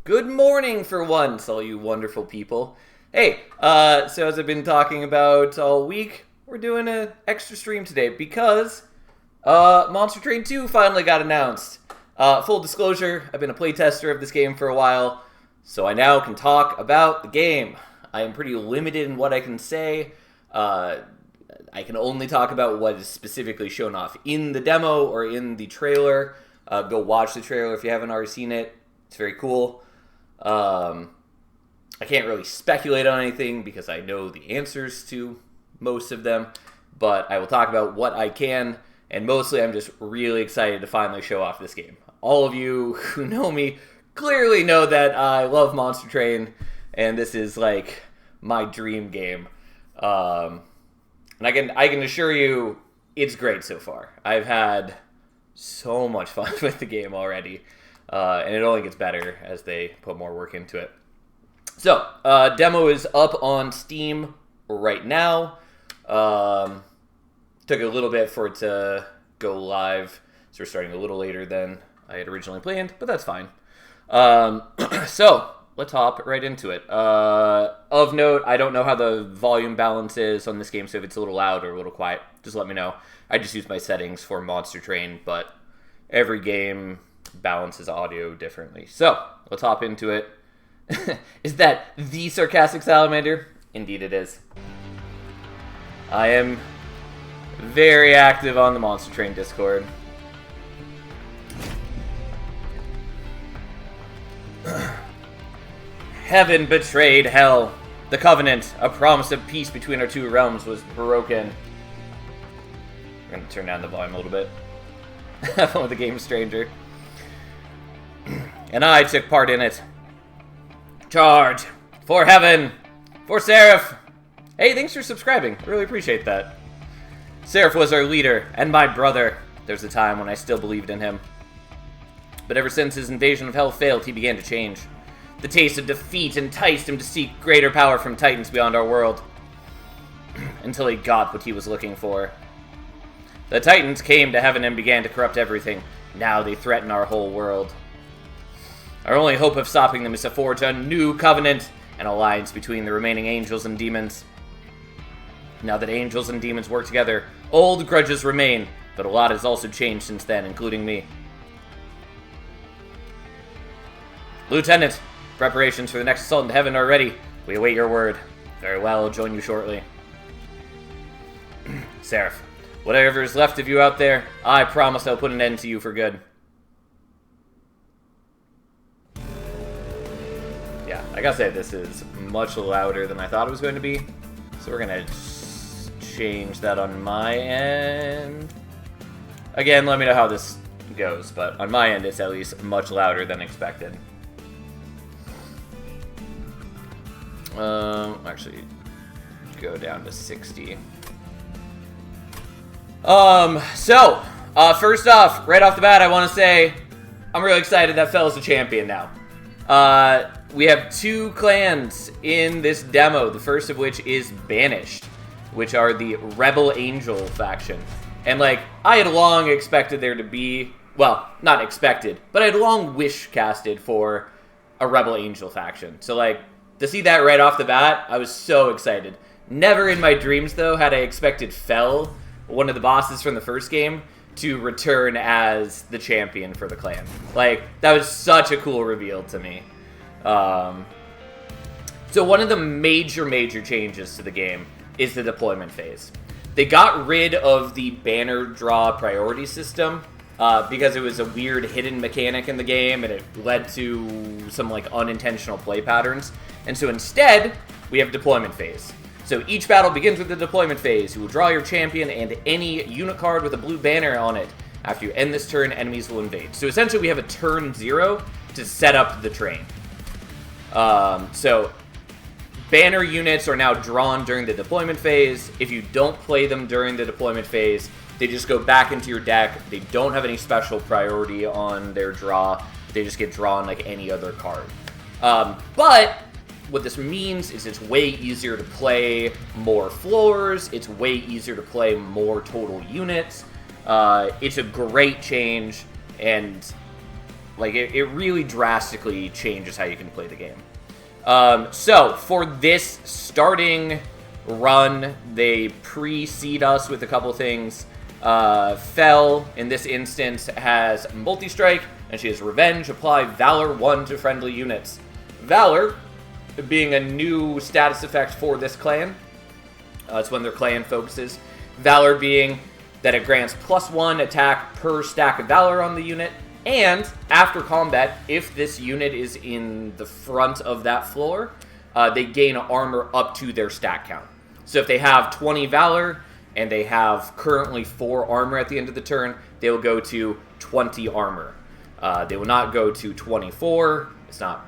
Good morning for once, all you wonderful people. Hey, so as I've been talking about all week, we're doing an extra stream today because Monster Train 2 finally got announced. Full disclosure, I've been a playtester of this game for a while, so I now can talk about the game. I am pretty limited in what I can say. I can only talk about what is specifically shown off in the demo or in the trailer. Go watch the trailer if you haven't already seen it. It's very cool. I can't really speculate on anything because I know the answers to most of them, but I will talk about what I can, and mostly I'm just really excited to finally show off this game. All of you who know me clearly know that I love Monster Train, and this is like my dream game. And I can assure you it's great so far. I've had so much fun with the game already, and it only gets better as they put more work into it. So, demo is up on Steam right now. Took a little bit for it to go live, so we're starting a little later than I had originally planned, but that's fine. So, let's hop right into it. Of note, I don't know how the volume balance is on this game, so if it's a little loud or a little quiet, just let me know. I just use my settings for Monster Train, but every game balances audio differently. So, let's hop into it. Is that the sarcastic salamander? Indeed it is. I am very active on the Monster Train Discord. Heaven betrayed hell. The covenant, a promise of peace between our two realms, was broken. I'm going to turn down the volume a little bit. Have fun with the game, stranger. And I took part in it. Charge! For heaven! For Seraph! Hey, thanks for subscribing. I really appreciate that. Seraph was our leader, and my brother. There was a time when I still believed in him. But ever since his invasion of hell failed, he began to change. The taste of defeat enticed him to seek greater power from titans beyond our world. Until he got what he was looking for. The titans came to heaven and began to corrupt everything. Now they threaten our whole world. Our only hope of stopping them is to forge a new covenant, an alliance between the remaining angels and demons. Now that angels and demons work together, old grudges remain, but a lot has also changed since then, including me. Lieutenant, preparations for the next assault into heaven are ready. We await your word. Very well, I'll join you shortly. Seraph, whatever is left of you out there, I promise I'll put an end to you for good. Yeah, I gotta say, this is much louder than I thought it was going to be. So we're gonna change that on my end. Again, let me know how this goes, but on my end, it's at least much louder than expected. Actually, go down to 60. First off, right off the bat, I want to say I'm really excited that Fell's the champion now. We have two clans in this demo, the first of which is Banished, which are the Rebel Angel faction. And, I had long expected there to be, well, not expected, but I had long wish-casted for a Rebel Angel faction. So, to see that right off the bat, I was so excited. Never in my dreams, though, had I expected Fell, one of the bosses from the first game, to return as the champion for the clan. That was such a cool reveal to me. So one of the major changes to the game is the deployment phase. They got rid of the banner draw priority system because it was a weird hidden mechanic in the game and it led to some unintentional play patterns. And so instead, we have deployment phase. So each battle begins with the deployment phase. You will draw your champion and any unit card with a blue banner on it. After you end this turn, enemies will invade. So essentially, we have a turn 0 to set up the train. So banner units are now drawn during the deployment phase. If you don't play them during the deployment phase, they just go back into your deck. They don't have any special priority on their draw. They just get drawn like any other card. But what this means is it's way easier to play more floors. It's way easier to play more total units. It's a great change, and Like, it really drastically changes how you can play the game. So, for this starting run, they precede us with a couple things. Fel, in this instance, has Multi-Strike, and she has Revenge. Apply Valor 1 to friendly units. Valor, being a new status effect for this clan. It's when their clan focuses. Valor being that it grants +1 attack per stack of Valor on the unit. And, after combat, if this unit is in the front of that floor, they gain armor up to their stack count. So if they have 20 Valor, and they have currently 4 armor at the end of the turn, they will go to 20 armor. They will not go to 24. It's not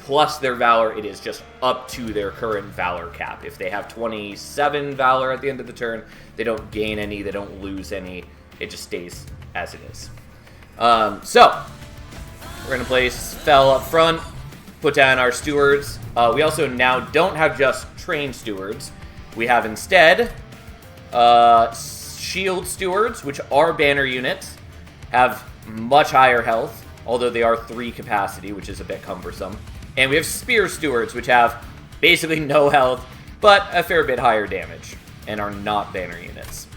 plus their Valor, it is just up to their current Valor cap. If they have 27 Valor at the end of the turn, they don't gain any, they don't lose any, it just stays as it is. So, we're going to place Fel up front, put down our stewards. We also now don't have just trained stewards. We have instead shield stewards, which are banner units, have much higher health, although they are 3 capacity, which is a bit cumbersome. And we have spear stewards, which have basically no health, but a fair bit higher damage, and are not banner units.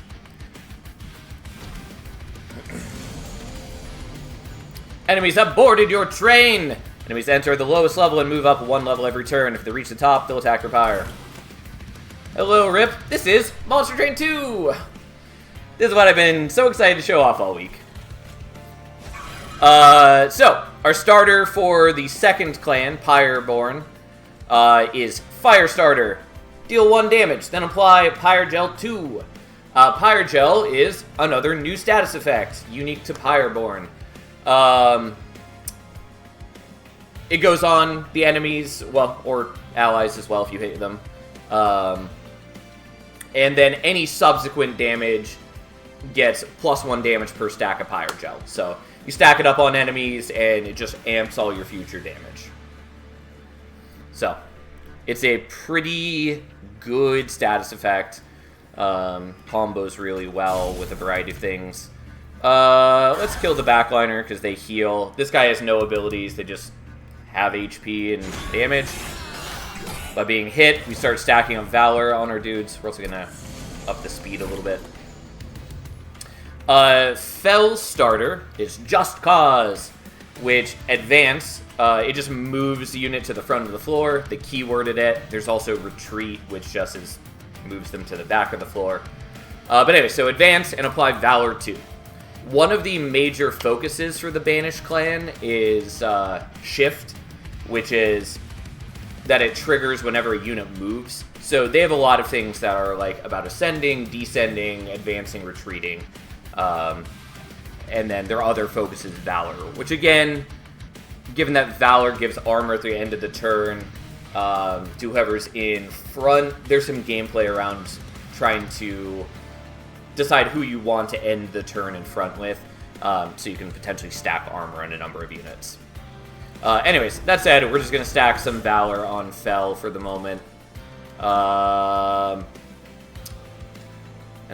Enemies have boarded your train! Enemies enter at the lowest level and move up 1 level every turn. If they reach the top, they'll attack your pyre. Hello, Rip. This is Monster Train 2! This is what I've been so excited to show off all week. So, our starter for the second clan, Pyreborn, is Firestarter. Deal 1 damage, then apply Pyregel 2. Pyregel is another new status effect, unique to Pyreborn. It goes on the enemies, well, or allies as well if you hit them. And then any subsequent damage gets +1 damage per stack of Pyregel. So you stack it up on enemies and it just amps all your future damage. So it's a pretty good status effect. Combos really well with a variety of things. Let's kill the backliner because they heal. This guy has no abilities, they just have HP and damage. By being hit, we start stacking up Valor on our dudes. We're also gonna up the speed a little bit. Fel's starter is Just Cause, which advance, it just moves the unit to the front of the floor. They keyworded it. There's also Retreat, which just moves them to the back of the floor. But anyway, so advance and apply Valor 2. One of the major focuses for the Banished clan is Shift, which is that it triggers whenever a unit moves. So they have a lot of things that are like about ascending, descending, advancing, retreating. And then their other focus is Valor, which again, given that Valor gives armor at the end of the turn to whoever's in front, there's some gameplay around trying to decide who you want to end the turn in front with, so you can potentially stack armor on a number of units. Anyways, that said, we're just going to stack some Valor on Fel for the moment. And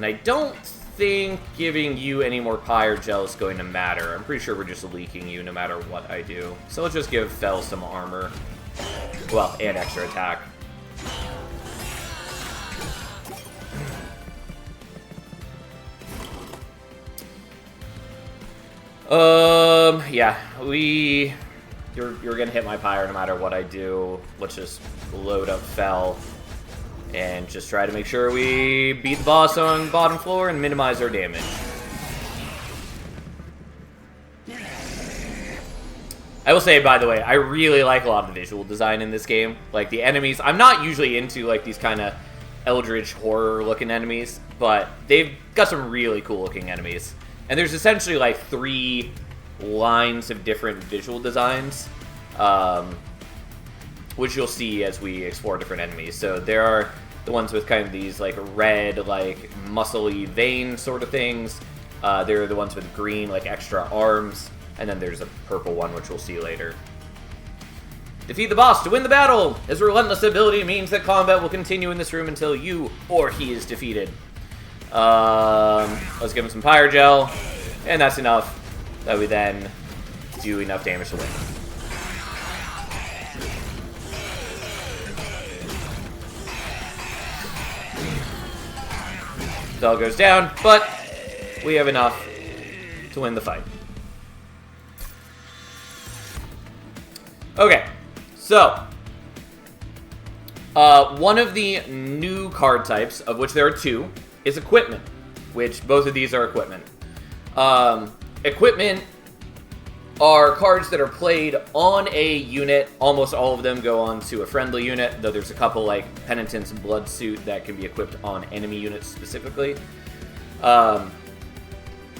I don't think giving you any more Pyregel is going to matter. I'm pretty sure we're just leaking you no matter what I do. So let's just give Fel some armor. Well, and extra attack. Yeah, you're gonna hit my pyre no matter what I do. Let's just load up Fel and just try to make sure we beat the boss on bottom floor and minimize our damage. I will say, by the way, I really like a lot of the visual design in this game. Like, the enemies, I'm not usually into, like, these kind of eldritch horror-looking enemies, but they've got some really cool-looking enemies. And there's essentially, like, 3 lines of different visual designs, which you'll see as we explore different enemies. So there are the ones with kind of these, like, red, like, muscly vein sort of things. There are the ones with green, like, extra arms. And then there's a purple one, which we'll see later. Defeat the boss to win the battle! His relentless ability means that combat will continue in this room until you or he is defeated. Let's give him some Pyregel. And that's enough that we then do enough damage to win. Bell goes down, but we have enough to win the fight. Okay, so one of the new card types, of which there are two, is equipment, which both of these are equipment. Equipment are cards that are played on a unit. Almost all of them go on to a friendly unit, though there's a couple like Penitent's Blood Suit that can be equipped on enemy units specifically.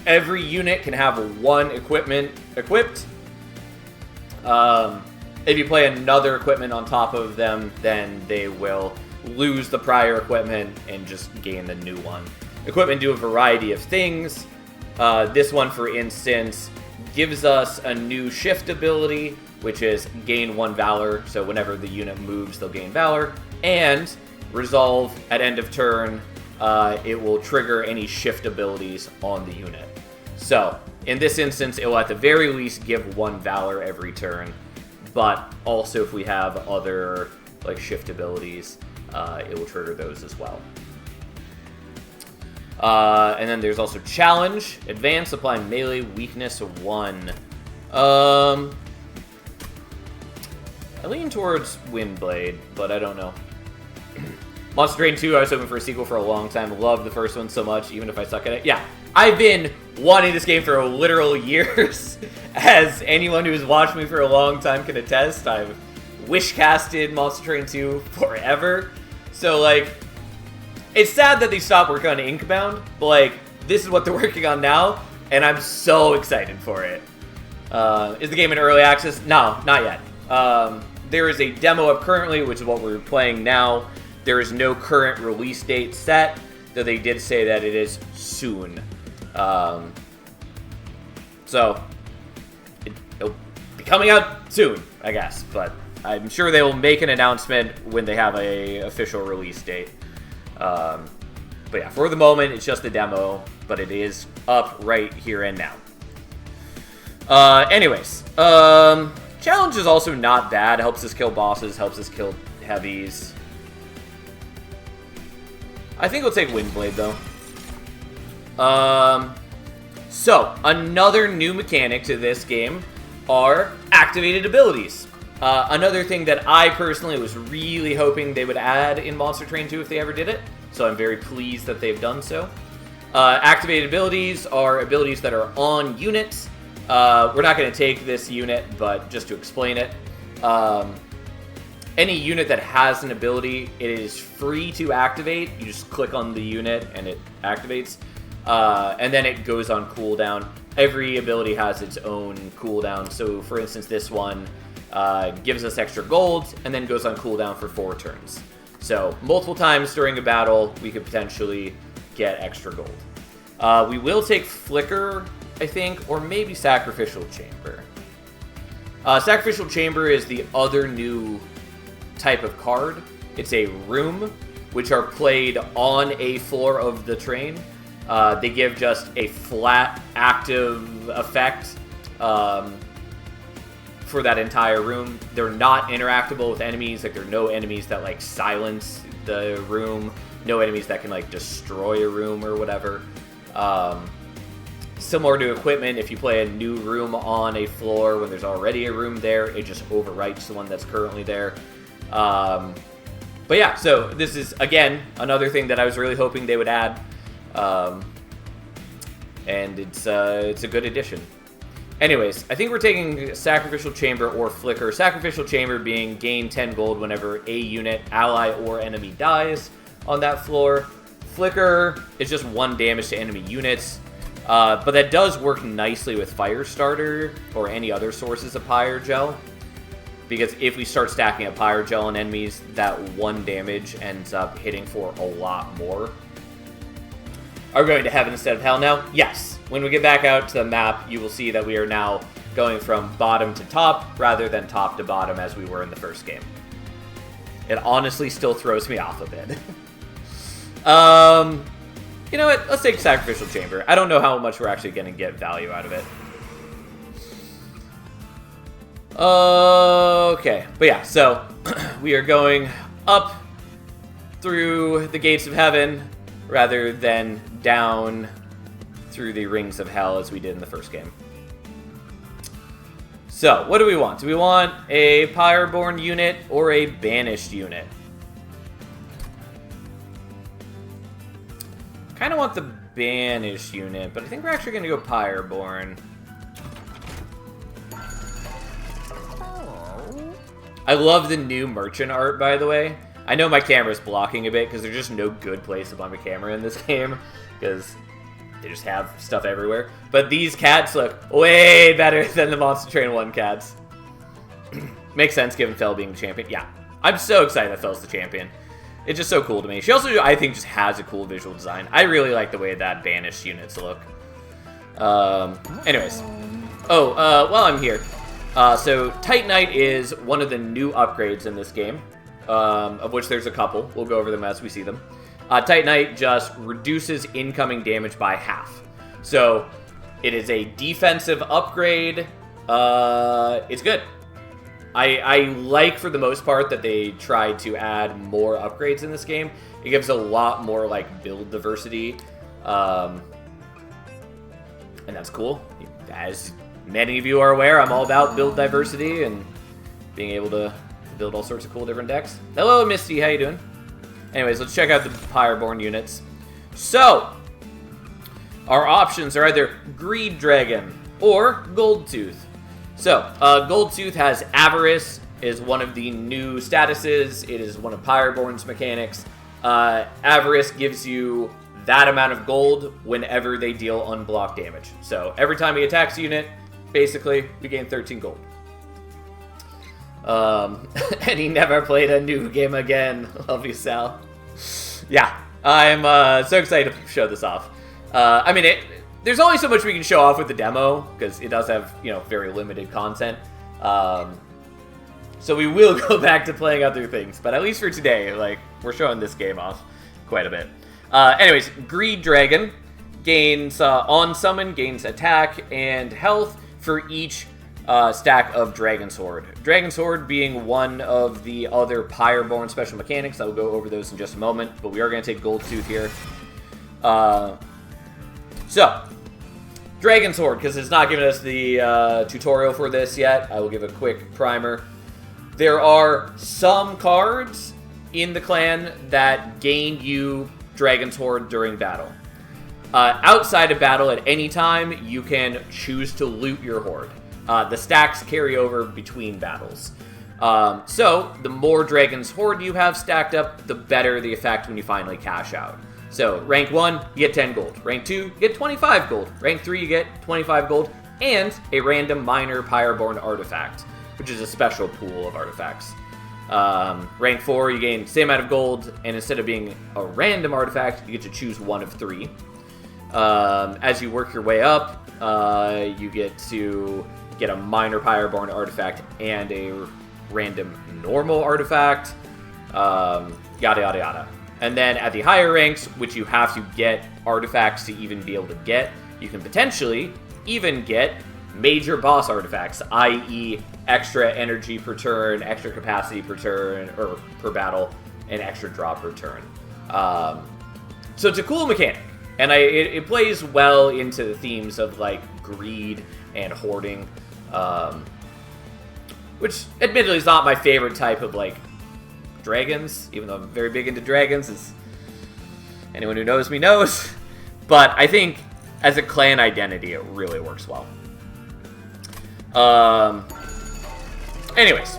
Every unit can have one equipment equipped. If you play another equipment on top of them, then they will lose the prior equipment and just gain the new one. Equipment do a variety of things. This one, for instance, gives us a new shift ability, which is gain 1 Valor, so whenever the unit moves, they'll gain Valor, and resolve at end of turn. It will trigger any shift abilities on the unit. So, in this instance, it will at the very least give 1 Valor every turn, but also if we have other like shift abilities, it will trigger those as well. And then there's also Challenge. Advance, apply melee weakness 1. I lean towards Windblade, but I don't know. Monster Train 2, I was hoping for a sequel for a long time. Loved the first one so much, even if I suck at it. Yeah, I've been wanting this game for literal years. As anyone who's watched me for a long time can attest, I've wish-casted Monster Train 2 forever. So, like, it's sad that they stopped working on Inkbound, but, like, this is what they're working on now, and I'm so excited for it. Is the game in early access? No, not yet. There is a demo up currently, which is what we're playing now. There is no current release date set, though they did say that it is soon. So, it'll be coming out soon, I guess, but I'm sure they will make an announcement when they have a official release date. But yeah, for the moment, it's just a demo, but it is up right here and now. Anyways, Challenge is also not bad. Helps us kill bosses, helps us kill heavies. I think we'll take Windblade, though. So, another new mechanic to this game are activated abilities. Another thing that I personally was really hoping they would add in Monster Train 2 if they ever did it, so I'm very pleased that they've done so. Activated abilities are abilities that are on units. We're not going to take this unit, but just to explain it, any unit that has an ability, it is free to activate. You just click on the unit and it activates, and then it goes on cooldown. Every ability has its own cooldown, so for instance, this one gives us extra gold and then goes on cooldown for 4 turns. So multiple times during a battle, we could potentially get extra gold. We will take Flicker, I think, or maybe Sacrificial Chamber. Sacrificial Chamber is the other new type of card. It's a room, which are played on a floor of the train. They give just a flat, active effect for that entire room. They're not interactable with enemies. Like, there are no enemies that, like, silence the room. No enemies that can, like, destroy a room or whatever. Similar to equipment, if you play a new room on a floor when there's already a room there, it just overwrites the one that's currently there. But yeah, so this is, again, another thing that I was really hoping they would add. And it's a good addition. Anyways, I think we're taking Sacrificial Chamber or Flicker. Sacrificial Chamber being gain 10 gold whenever a unit, ally, or enemy dies on that floor. Flicker is just 1 damage to enemy units. But that does work nicely with Firestarter or any other sources of Pyre Gel. Because if we start stacking up Pyre Gel on enemies, that 1 damage ends up hitting for a lot more. Are we going to heaven instead of hell now? Yes. When we get back out to the map, you will see that we are now going from bottom to top rather than top to bottom as we were in the first game. It honestly still throws me off a bit. You know what? Let's take Sacrificial Chamber. I don't know how much we're actually going to get value out of it. Okay, but yeah, so we are going up through the gates of heaven rather than down through the rings of hell as we did in the first game. So, what do we want? Do we want a Pyreborn unit or a Banished unit? Kind of want the Banished unit, but I think we're actually going to go Pyreborn. I love the new merchant art, by the way. I know my camera's blocking a bit because there's just no good place to put my camera in this game because they just have stuff everywhere. But these cats look way better than the Monster Train 1 cats. Makes sense given Fel being the champion. Yeah, I'm so excited that Fel's the champion. It's just so cool to me. She also, I think, just has a cool visual design. I really like the way that Banished units look. Anyways. Oh, while I'm here. So Titanite is one of the new upgrades in this game, of which there's a couple. We'll go over them as we see them. Titanite just reduces incoming damage by half. So it is a defensive upgrade. It's good. I like, for the most part, that they tried to add more upgrades in this game. It gives a lot more, like, build diversity. And that's cool. As many of you are aware, I'm all about build diversity and being able to build all sorts of cool different decks. Hello, Misty. How you doing? Anyways, let's check out the Pyreborn units. So, our options are either Greed Dragon or Goldtooth. So, Goldtooth has Avarice, is one of the new statuses. It is one of Pyreborn's mechanics. Avarice gives you that amount of gold whenever they deal unblocked damage. So, every time he attacks a unit, basically, we gain 13 gold. And he never played a new game again. Love you, Sal. Yeah, I'm so excited to show this off. I mean, there's only so much we can show off with the demo, because it does have, you know, very limited content. So we will go back to playing other things, but at least for today, like, we're showing this game off quite a bit. Anyways, Greed Dragon gains, on summon, gains attack and health for each stack of Dragon Sword. Dragon Sword being one of the other Pyreborn special mechanics. I'll go over those in just a moment, but we are going to take Goldtooth here. So, Dragon Sword, because it's not giving us the tutorial for this yet. I will give a quick primer. There are some cards in the clan that gain you Dragon Sword during battle. Outside of battle, at any time, you can choose to loot your horde. The stacks carry over between battles. So, the more Dragon's Horde you have stacked up, the better the effect when you finally cash out. So, rank 1, you get 10 gold. Rank 2, you get 25 gold. Rank 3, you get 25 gold. And a random minor Pyreborn artifact, which is a special pool of artifacts. Rank 4, you gain the same amount of gold, and instead of being a random artifact, you get to choose one of 3. As you work your way up, you get to get a minor Pyreborn artifact and a random normal artifact, yada yada yada. And then at the higher ranks, which you have to get artifacts to even be able to get, you can potentially even get major boss artifacts, i.e. extra energy per turn, extra capacity per turn, or per battle, and extra drop per turn. So it's a cool mechanic, and it plays well into the themes of, like, greed and hoarding, which admittedly is not my favorite type of, like, dragons, even though I'm very big into dragons, as anyone who knows me knows. But I think as a clan identity, it really works well. Anyways.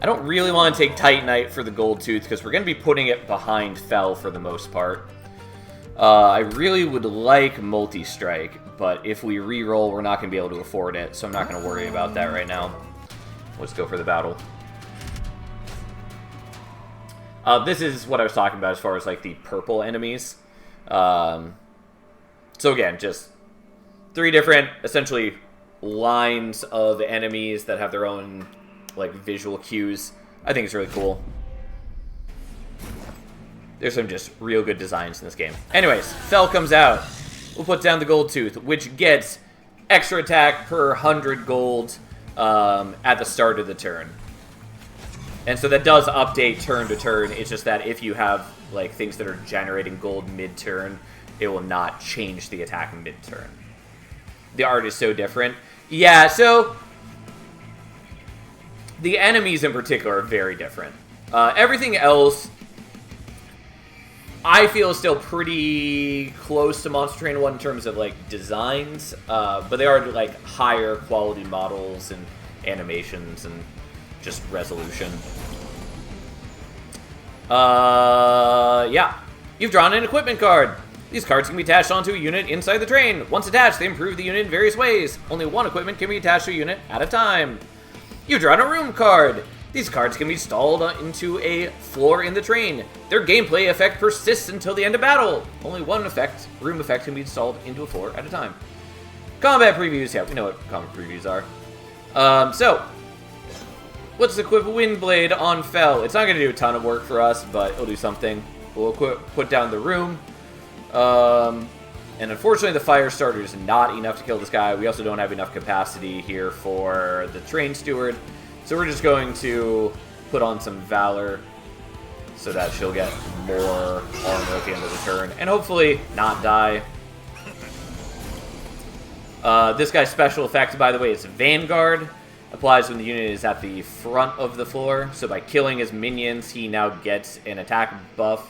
I don't really want to take Titanite for the Goldtooth, because we're going to be putting it behind Fel for the most part. I really would like Multi-Strike, but if we reroll, we're not going to be able to afford it, so I'm not going to worry about that right now. Let's go for the battle. This is what I was talking about as far as, like, the purple enemies. So again, just 3 different, essentially, lines of enemies that have their own, like, visual cues. I think it's really cool. There's some just real good designs in this game. Anyways, Fel comes out. we'll put down the Gold Tooth, which gets extra attack per 100 gold at the start of the turn. And so that does update turn to turn. It's just that if you have like things that are generating gold mid-turn, it will not change the attack mid-turn. The art is so different. Yeah, so the enemies in particular are very different. Everything else, I feel, is still pretty close to Monster Train 1 in terms of like designs, but they are like higher quality models and animations and just resolution. Yeah. You've drawn an equipment card. These cards can be attached onto a unit inside the train. Once attached, they improve the unit in various ways. Only one equipment can be attached to a unit at a time. You've drawn a room card. These cards can be installed into a floor in the train. Their gameplay effect persists until the end of battle. Only one room effect, can be installed into a floor at a time. Combat previews. Yeah, we know what combat previews are. So, what's equip Windblade on Fel? It's not going to do a ton of work for us, but it'll do something. We'll put down the room. And unfortunately, the fire starter is not enough to kill this guy. We also don't have enough capacity here for the train steward. So we're just going to put on some Valor so that she'll get more armor at the end of the turn. And hopefully not die. This guy's special effect, by the way, is Vanguard. Applies when the unit is at the front of the floor. So by killing his minions, he now gets an attack buff.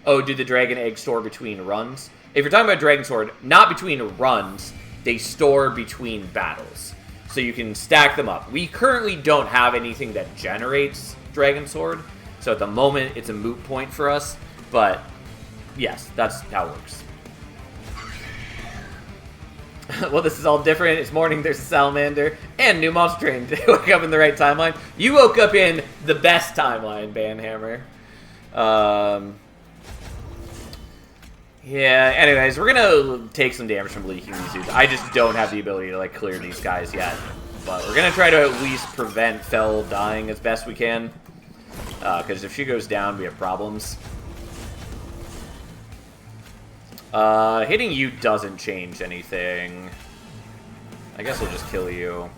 Oh, do the Dragon Egg store between runs? If you're talking about Dragon Sword, not between runs, they store between battles. So you can stack them up. We currently don't have anything that generates Dragon Sword, so at the moment it's a moot point for us, but yes, that's how it works. Well, this is all different. It's morning, there's a salamander, and new monster train. Did I wake up in the right timeline? You woke up in the best timeline, Banhammer. Yeah, anyways, we're gonna take some damage from leaking these dudes. I just don't have the ability to, like, clear these guys yet. But we're gonna try to at least prevent Fel dying as best we can. Because if she goes down, we have problems. Hitting you doesn't change anything. I guess we'll just kill you.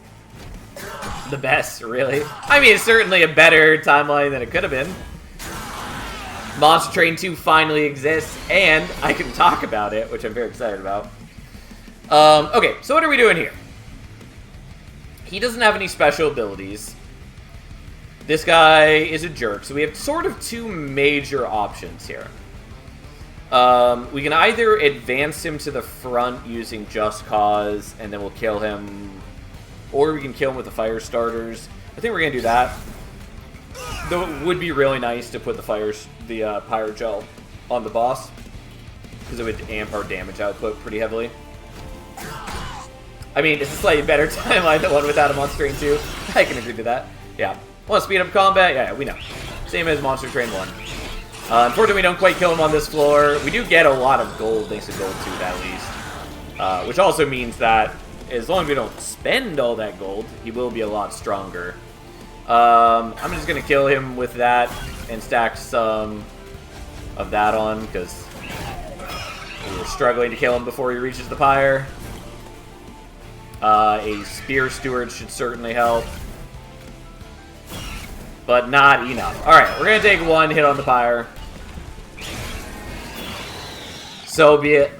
The best, really. I mean, it's certainly a better timeline than it could have been. Monster Train 2 finally exists, and I can talk about it, which I'm very excited about. Okay, so what are we doing here? He doesn't have any special abilities. This guy is a jerk, so we have sort of two major options here. We can either advance him to the front using Just Cause, and then we'll kill him, or we can kill him with the fire starters. I think we're going to do that. Though it would be really nice to put the Pyro Gel on the boss, because it would amp our damage output pretty heavily. I mean, it's a slightly better timeline than one without a Monster Train 2. I can agree to that. Yeah. Want to speed up combat? Yeah, we know. Same as Monster Train 1. Unfortunately, we don't quite kill him on this floor. We do get a lot of gold, thanks to Gold Tooth at least. Which also means that as long as we don't spend all that gold, he will be a lot stronger. I'm just going to kill him with that and stack some of that on, because we were struggling to kill him before he reaches the pyre. A Spear Steward should certainly help, but not enough. Alright, we're going to take one hit on the pyre. So be it.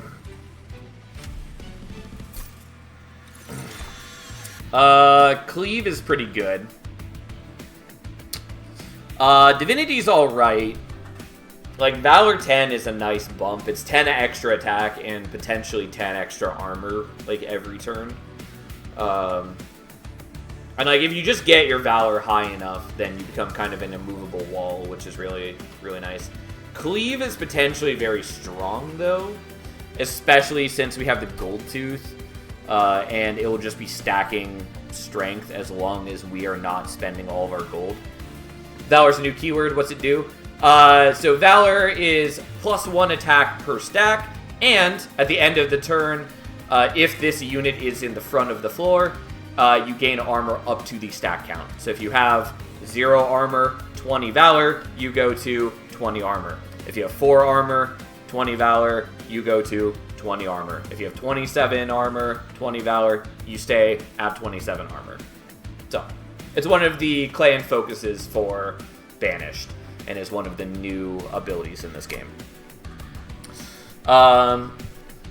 Cleave is pretty good. Divinity's alright. Like, Valor 10 is a nice bump. It's 10 extra attack and potentially 10 extra armor, like, every turn. And, like, if you just get your Valor high enough, then you become kind of an immovable wall, which is really, really nice. Cleave is potentially very strong, though, especially since we have the Gold Tooth, and it will just be stacking strength as long as we are not spending all of our gold. Valor's a new keyword. What's it do? So Valor is +1 attack per stack, and at the end of the turn, if this unit is in the front of the floor, you gain armor up to the stack count. So if you have 0 armor, 20 Valor, you go to 20 armor. If you have 4 armor, 20 Valor, you go to 20 armor. If you have 27 armor, 20 valor, you stay at 27 armor. So, it's one of the clan focuses for Banished, and is one of the new abilities in this game.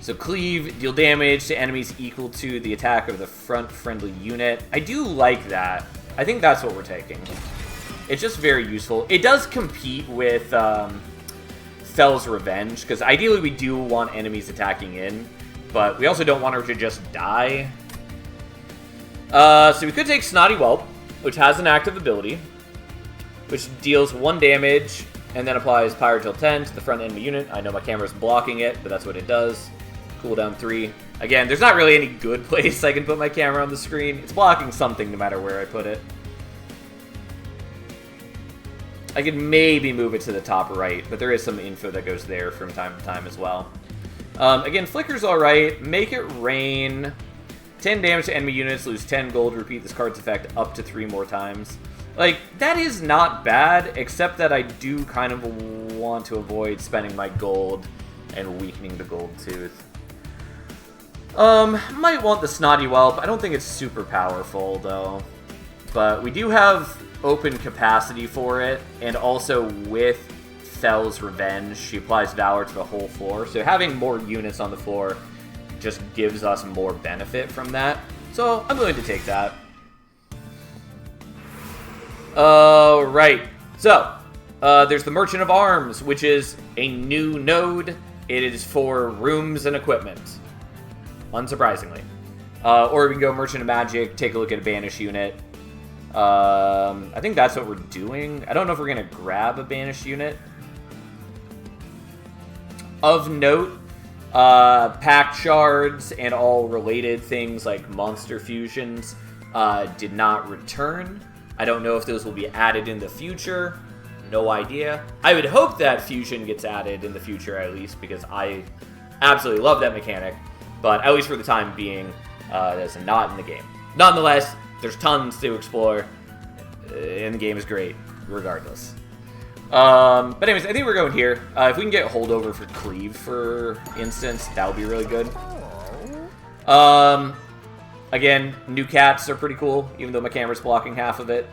So Cleave, deal damage to enemies equal to the attack of the front friendly unit. I do like that. I think that's what we're taking. It's just very useful. It does compete with Fel's Revenge, because ideally we do want enemies attacking in, but we also don't want her to just die. So we could take Snotty Whelp, which has an active ability, which deals 1 damage, and then applies Pyrotil 10 to the front enemy unit. I know my camera's blocking it, but that's what it does. Cooldown 3. Again, there's not really any good place I can put my camera on the screen. It's blocking something no matter where I put it. I could maybe move it to the top right, but there is some info that goes there from time to time as well. Again, Flicker's alright. Make it rain. 10 damage to enemy units, lose 10 gold, repeat this card's effect up to 3 more times. Like, that is not bad, except that I do kind of want to avoid spending my gold and weakening the Gold Tooth. Might want the Snotty Whelp. I don't think it's super powerful, though. But we do have open capacity for it, and also with Fel's Revenge, she applies Valor to the whole floor, so having more units on the floor just gives us more benefit from that. So, I'm willing to take that. Right. So, there's the Merchant of Arms, which is a new node. It is for rooms and equipment. Unsurprisingly. Or we can go Merchant of Magic, take a look at a Banish unit. I think that's what we're doing. I don't know if we're going to grab a Banish unit. Of note, Pact Shards and all related things like Monster Fusions did not return. I don't know if those will be added in the future. No idea. I would hope that Fusion gets added in the future at least, because I absolutely love that mechanic. But at least for the time being, that's not in the game. Nonetheless, there's tons to explore, and the game is great, regardless. But anyways, I think we're going here. If we can get holdover for Cleave, for instance, that would be really good. Again, new cats are pretty cool, even though my camera's blocking half of it.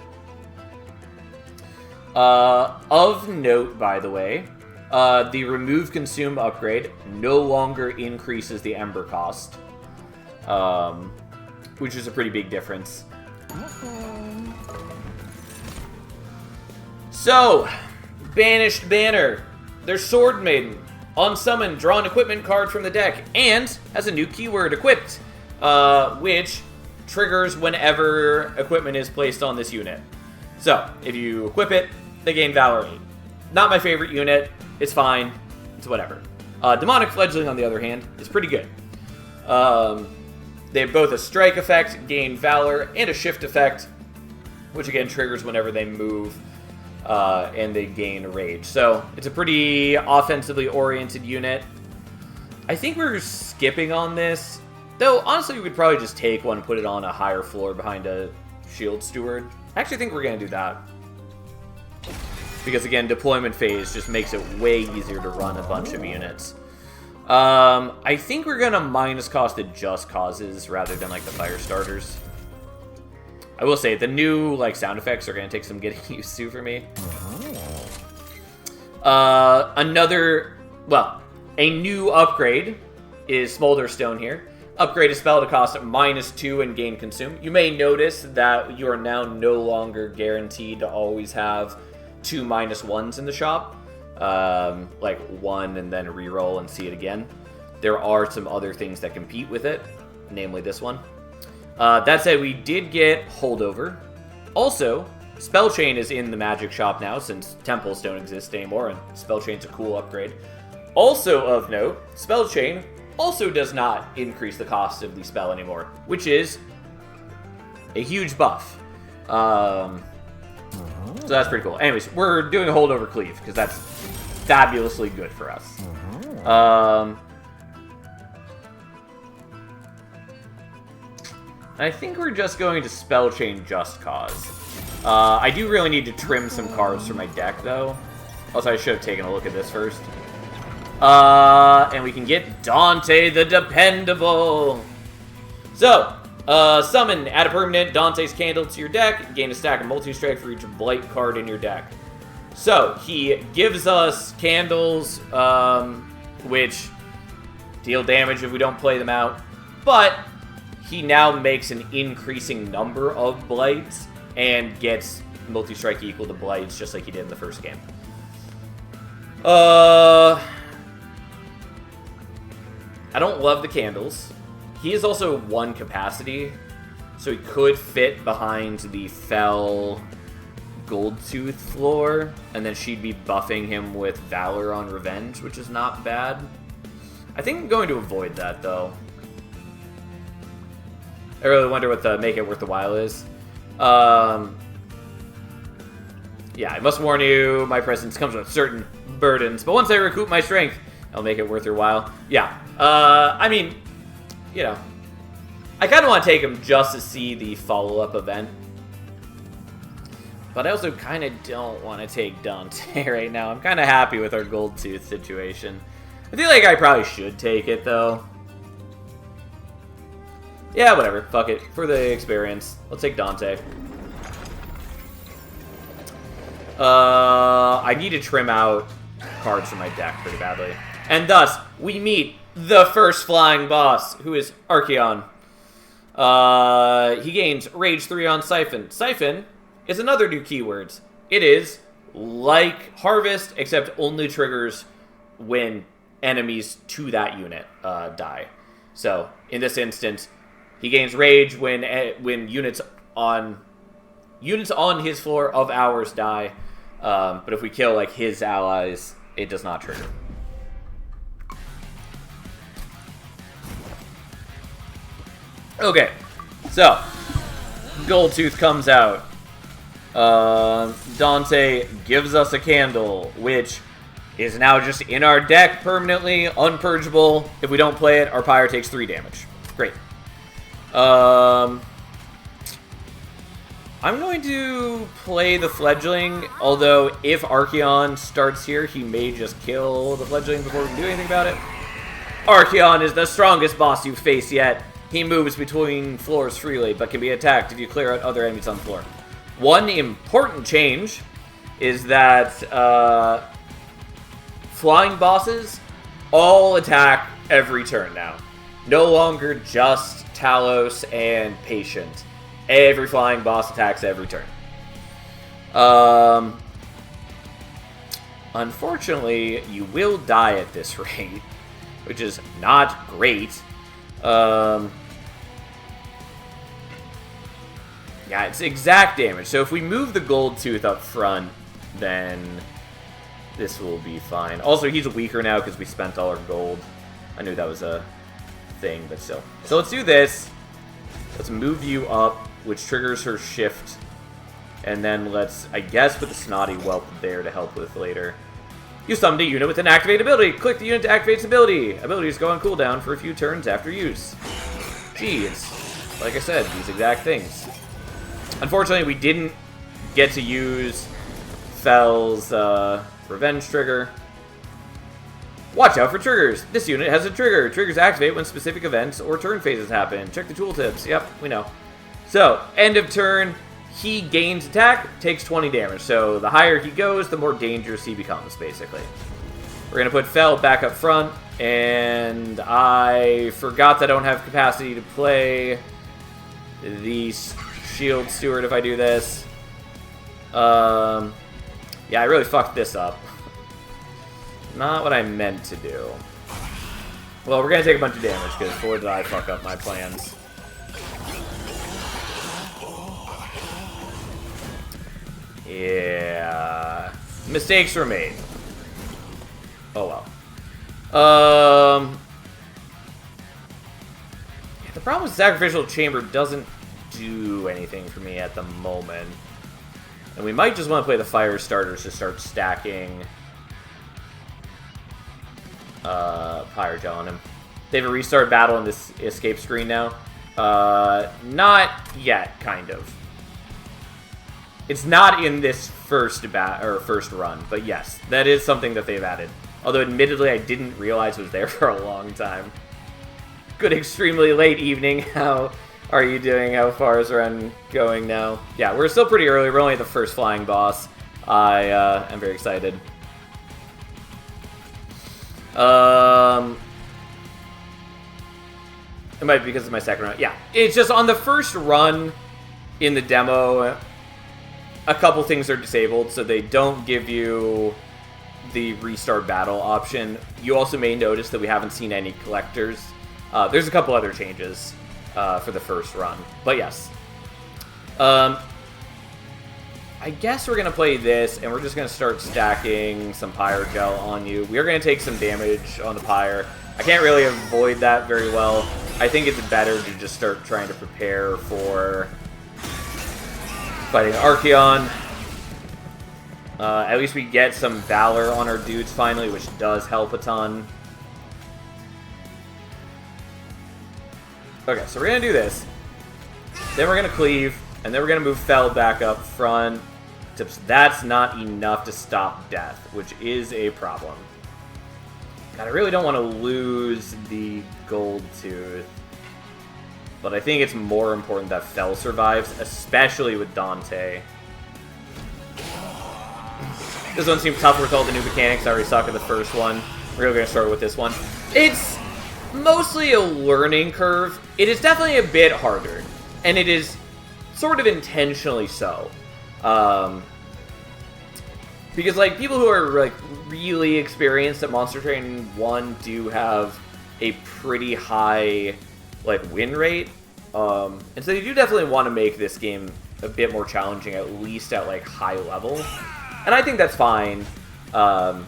Of note, by the way, the Remove Consume upgrade no longer increases the Ember cost, which is a pretty big difference. So, Banished Banner. There's Sword Maiden. Unsummon, draw an equipment card from the deck, and has a new keyword equipped, which triggers whenever equipment is placed on this unit. So, if you equip it, they gain Valor 8. Not my favorite unit. It's fine. It's whatever. Demonic Fledgling, on the other hand, is pretty good. They have both a strike effect, gain Valor, and a shift effect, which again triggers whenever they move, and they gain Rage. So, it's a pretty offensively oriented unit. I think we're skipping on this. Though, honestly, we could probably just take one and put it on a higher floor behind a Shield Steward. I actually think we're going to do that. Because, again, deployment phase just makes it way easier to run a bunch of units. I think we're going to minus cost the Just Causes rather than, like, the Fire Starters. I will say, the new, like, sound effects are going to take some getting used to for me. A new upgrade is Smolder Stone here. Upgrade a spell to cost -2 and gain Consume. You may notice that you are now no longer guaranteed to always have 2 -1s in the shop. Like 1 and then reroll and see it again. There are some other things that compete with it, namely this one. That said, we did get Holdover. Also, Spell Chain is in the Magic shop now, since Temples don't exist anymore, and Spell Chain's a cool upgrade. Also of note, Spell Chain also does not increase the cost of the spell anymore, which is a huge buff. So that's pretty cool. Anyways, we're doing a Holdover Cleave, because that's fabulously good for us. I think we're just going to Spell Chain Just Cause. I do really need to trim some cards from my deck, though. Also, I should have taken a look at this first. And we can get Dante the Dependable. So, summon, add a permanent Dante's Candle to your deck, gain a stack of multi-strike for each Blight card in your deck. So, he gives us candles, which deal damage if we don't play them out, but he now makes an increasing number of Blights and gets multi-strike equal to Blights, just like he did in the first game. I don't love the candles. He is also 1 capacity, so he could fit behind the Fel Goldtooth floor, and then she'd be buffing him with Valor on Revenge, which is not bad. I think I'm going to avoid that, though. I really wonder what the Make It Worth the While is. Yeah, I must warn you, my presence comes with certain burdens, but once I recoup my strength, I'll make it worth your while. Yeah, I mean, you know, I kind of want to take him just to see the follow-up event. But I also kind of don't want to take Dante right now. I'm kind of happy with our Goldtooth situation. I feel like I probably should take it, though. Yeah, whatever. Fuck it. For the experience. Let's take Dante. I need to trim out cards from my deck pretty badly. And thus, we meet the first flying boss, who is Archaon. He gains Rage 3 on Siphon. Siphon is another new keyword. It is like Harvest, except only triggers when enemies to that unit die. So, in this instance, he gains Rage when units on his floor of ours die. But if we kill like his allies, it does not trigger. Okay, so Goldtooth comes out. Dante gives us a candle, which is now just in our deck permanently, unpurgeable. If we don't play it, our Pyre takes 3 damage. Great. I'm going to play the Fledgling, although if Archaon starts here, he may just kill the Fledgling before we can do anything about it. Archaon is the strongest boss you've faced yet. He moves between floors freely, but can be attacked if you clear out other enemies on the floor. One important change is that flying bosses all attack every turn now. No longer just Talos and Patient. Every flying boss attacks every turn. Unfortunately, you will die at this rate, which is not great. Yeah, it's exact damage. So if we move the Goldtooth up front, then this will be fine. Also, he's weaker now because we spent all our gold. I knew that was a thing, but still. So let's do this. Let's move you up, which triggers her shift. And then let's, I guess, put the Snotty Whelp there to help with later. You summoned a unit with an activated ability. Click the unit to activate its ability. Abilities go on cooldown for a few turns after use. Gee, it's, like I said, these exact things. Unfortunately, we didn't get to use Fel's Revenge trigger. Watch out for triggers. This unit has a trigger. Triggers activate when specific events or turn phases happen. Check the tooltips. Yep, we know. So, end of turn, he gains attack, takes 20 damage. So, the higher he goes, the more dangerous he becomes, basically. We're going to put Fel back up front, and I forgot that I don't have capacity to play the Shield Steward if I do this. Yeah, I really fucked this up. Not what I meant to do. Well, we're going to take a bunch of damage, because boy did I fuck up my plans. Yeah. Mistakes were made. Oh well. Yeah, the problem with Sacrificial Chamber doesn't do anything for me at the moment. And we might just want to play the Fire Starters to start stacking Pyre Gel on him. They have a restart battle in this escape screen now. Not yet, kind of. It's not in this first run, but yes, that is something that they've added. Although, admittedly, I didn't realize it was there for a long time. Good extremely late evening. How are you doing? How far is run going now? Yeah, we're still pretty early. We're only at the first flying boss. I am very excited. It might be because it's my second run. Yeah, it's just on the first run in the demo, a couple things are disabled, so they don't give you the restart battle option. You also may notice that we haven't seen any collectors. There's a couple other changes for the first run, but yes. I guess we're going to play this, and we're just going to start stacking some Pyre Gel on you. We are going to take some damage on the Pyre. I can't really avoid that very well. I think it's better to just start trying to prepare for fighting Archeon. At least we get some Valor on our dudes finally, which does help a ton. Okay, so we're going to do this. Then we're going to cleave, and then we're going to move Fel back up front. That's not enough to stop death, which is a problem. God, I really don't want to lose the Gold Tooth. But I think it's more important that Fel survives, especially with Dante. This one seems tougher with all the new mechanics. I already suck at the first one. We're going to start with this one. It's mostly a learning curve. It is definitely a bit harder. And it is sort of intentionally so. Because, like, people who are, like, really experienced at Monster Train 1 do have a pretty high, like, win rate. And so you do definitely want to make this game a bit more challenging, at least at, like, high level. And I think that's fine. But,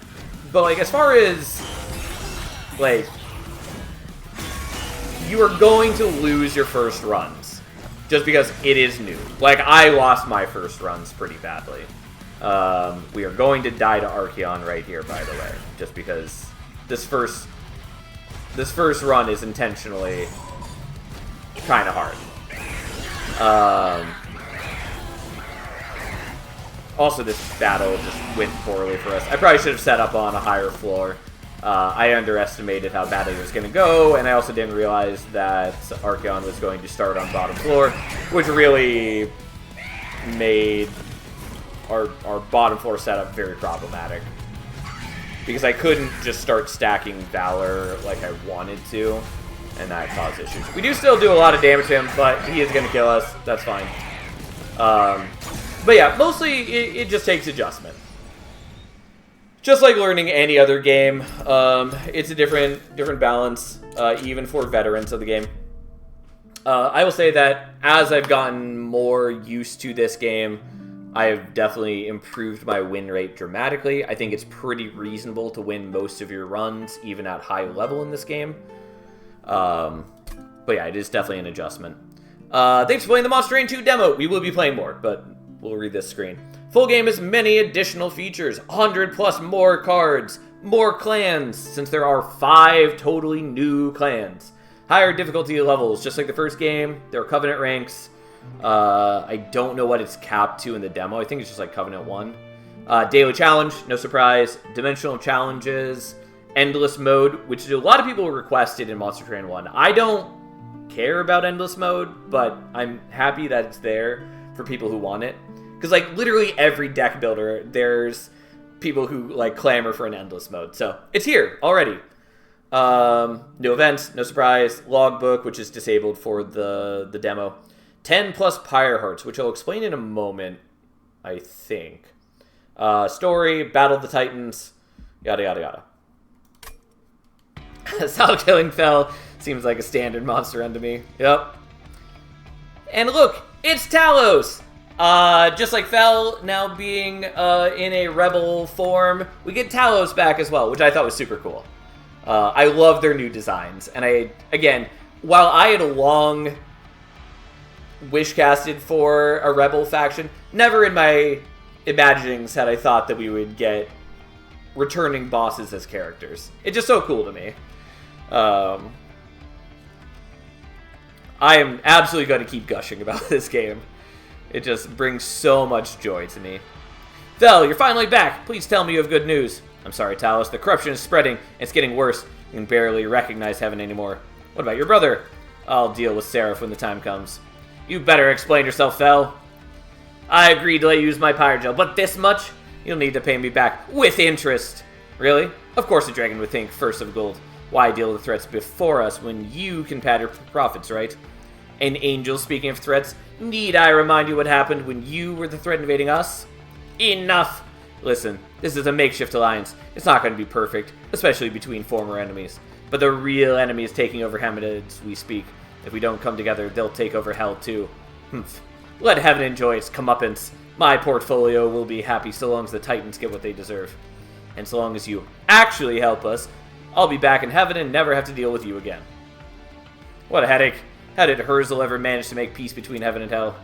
like, as far as, like, you are going to lose your first runs. Just because it is new. Like, I lost my first runs pretty badly. We are going to die to Archeon right here, by the way. Just because this first run is intentionally kind of hard. Also, this battle just went poorly for us. I probably should have set up on a higher floor. I underestimated how badly it was going to go, and I also didn't realize that Archeon was going to start on bottom floor, which really made our bottom floor setup very problematic. Because I couldn't just start stacking Valor like I wanted to, and that caused issues. We do still do a lot of damage to him, but he is going to kill us. That's fine. But yeah, mostly it just takes adjustment. Just like learning any other game, it's a different balance, even for veterans of the game. I will say that as I've gotten more used to this game, I have definitely improved my win rate dramatically. I think it's pretty reasonable to win most of your runs, even at high level in this game. But yeah, it is definitely an adjustment. Thanks for playing the Monster Train 2 demo. We will be playing more, but we'll read this screen. Full game has many additional features, 100 plus more cards, more clans, since there are 5 totally new clans. Higher difficulty levels, just like the first game. There are Covenant ranks. I don't know what it's capped to in the demo. I think it's just like Covenant 1. Daily challenge, no surprise. Dimensional challenges. Endless mode, which a lot of people requested in Monster Train 1. I don't care about endless mode, but I'm happy that it's there for people who want it. Because, like, literally every deck builder, there's people who, like, clamor for an endless mode. So, it's here already. New events, no surprise. Logbook, which is disabled for the demo. 10 plus Pyre Hearts, which I'll explain in a moment, I think. Story, Battle of the Titans, yada yada yada. Solid Killing Fel seems like a standard monster end to me. Yep. And look, it's Talos! Just like Fel now being in a rebel form, we get Talos back as well, which I thought was super cool. I love their new designs. And again, while I had long wishcasted for a rebel faction, never in my imaginings had I thought that we would get returning bosses as characters. It's just so cool to me. I am absolutely going to keep gushing about this game. It just brings so much joy to me. Fel, you're finally back. Please tell me you have good news. I'm sorry, Talos. The corruption is spreading. It's getting worse. You can barely recognize heaven anymore. What about your brother? I'll deal with Seraph when the time comes. You better explain yourself, Fel. I agreed to let you use my Pyrogel, but this much? You'll need to pay me back with interest. Really? Of course a dragon would think first of gold. Why deal with threats before us when you can pad your profits, right? An angel, speaking of threats, need I remind you what happened when you were the threat invading us? Enough! Listen, this is a makeshift alliance. It's not going to be perfect, especially between former enemies. But the real enemy is taking over Heaven as we speak. If we don't come together, they'll take over Hell too. Humph. Let Heaven enjoy its comeuppance. My portfolio will be happy so long as the Titans get what they deserve. And so long as you actually help us, I'll be back in Heaven and never have to deal with you again. What a headache. How did Herzl ever manage to make peace between Heaven and Hell?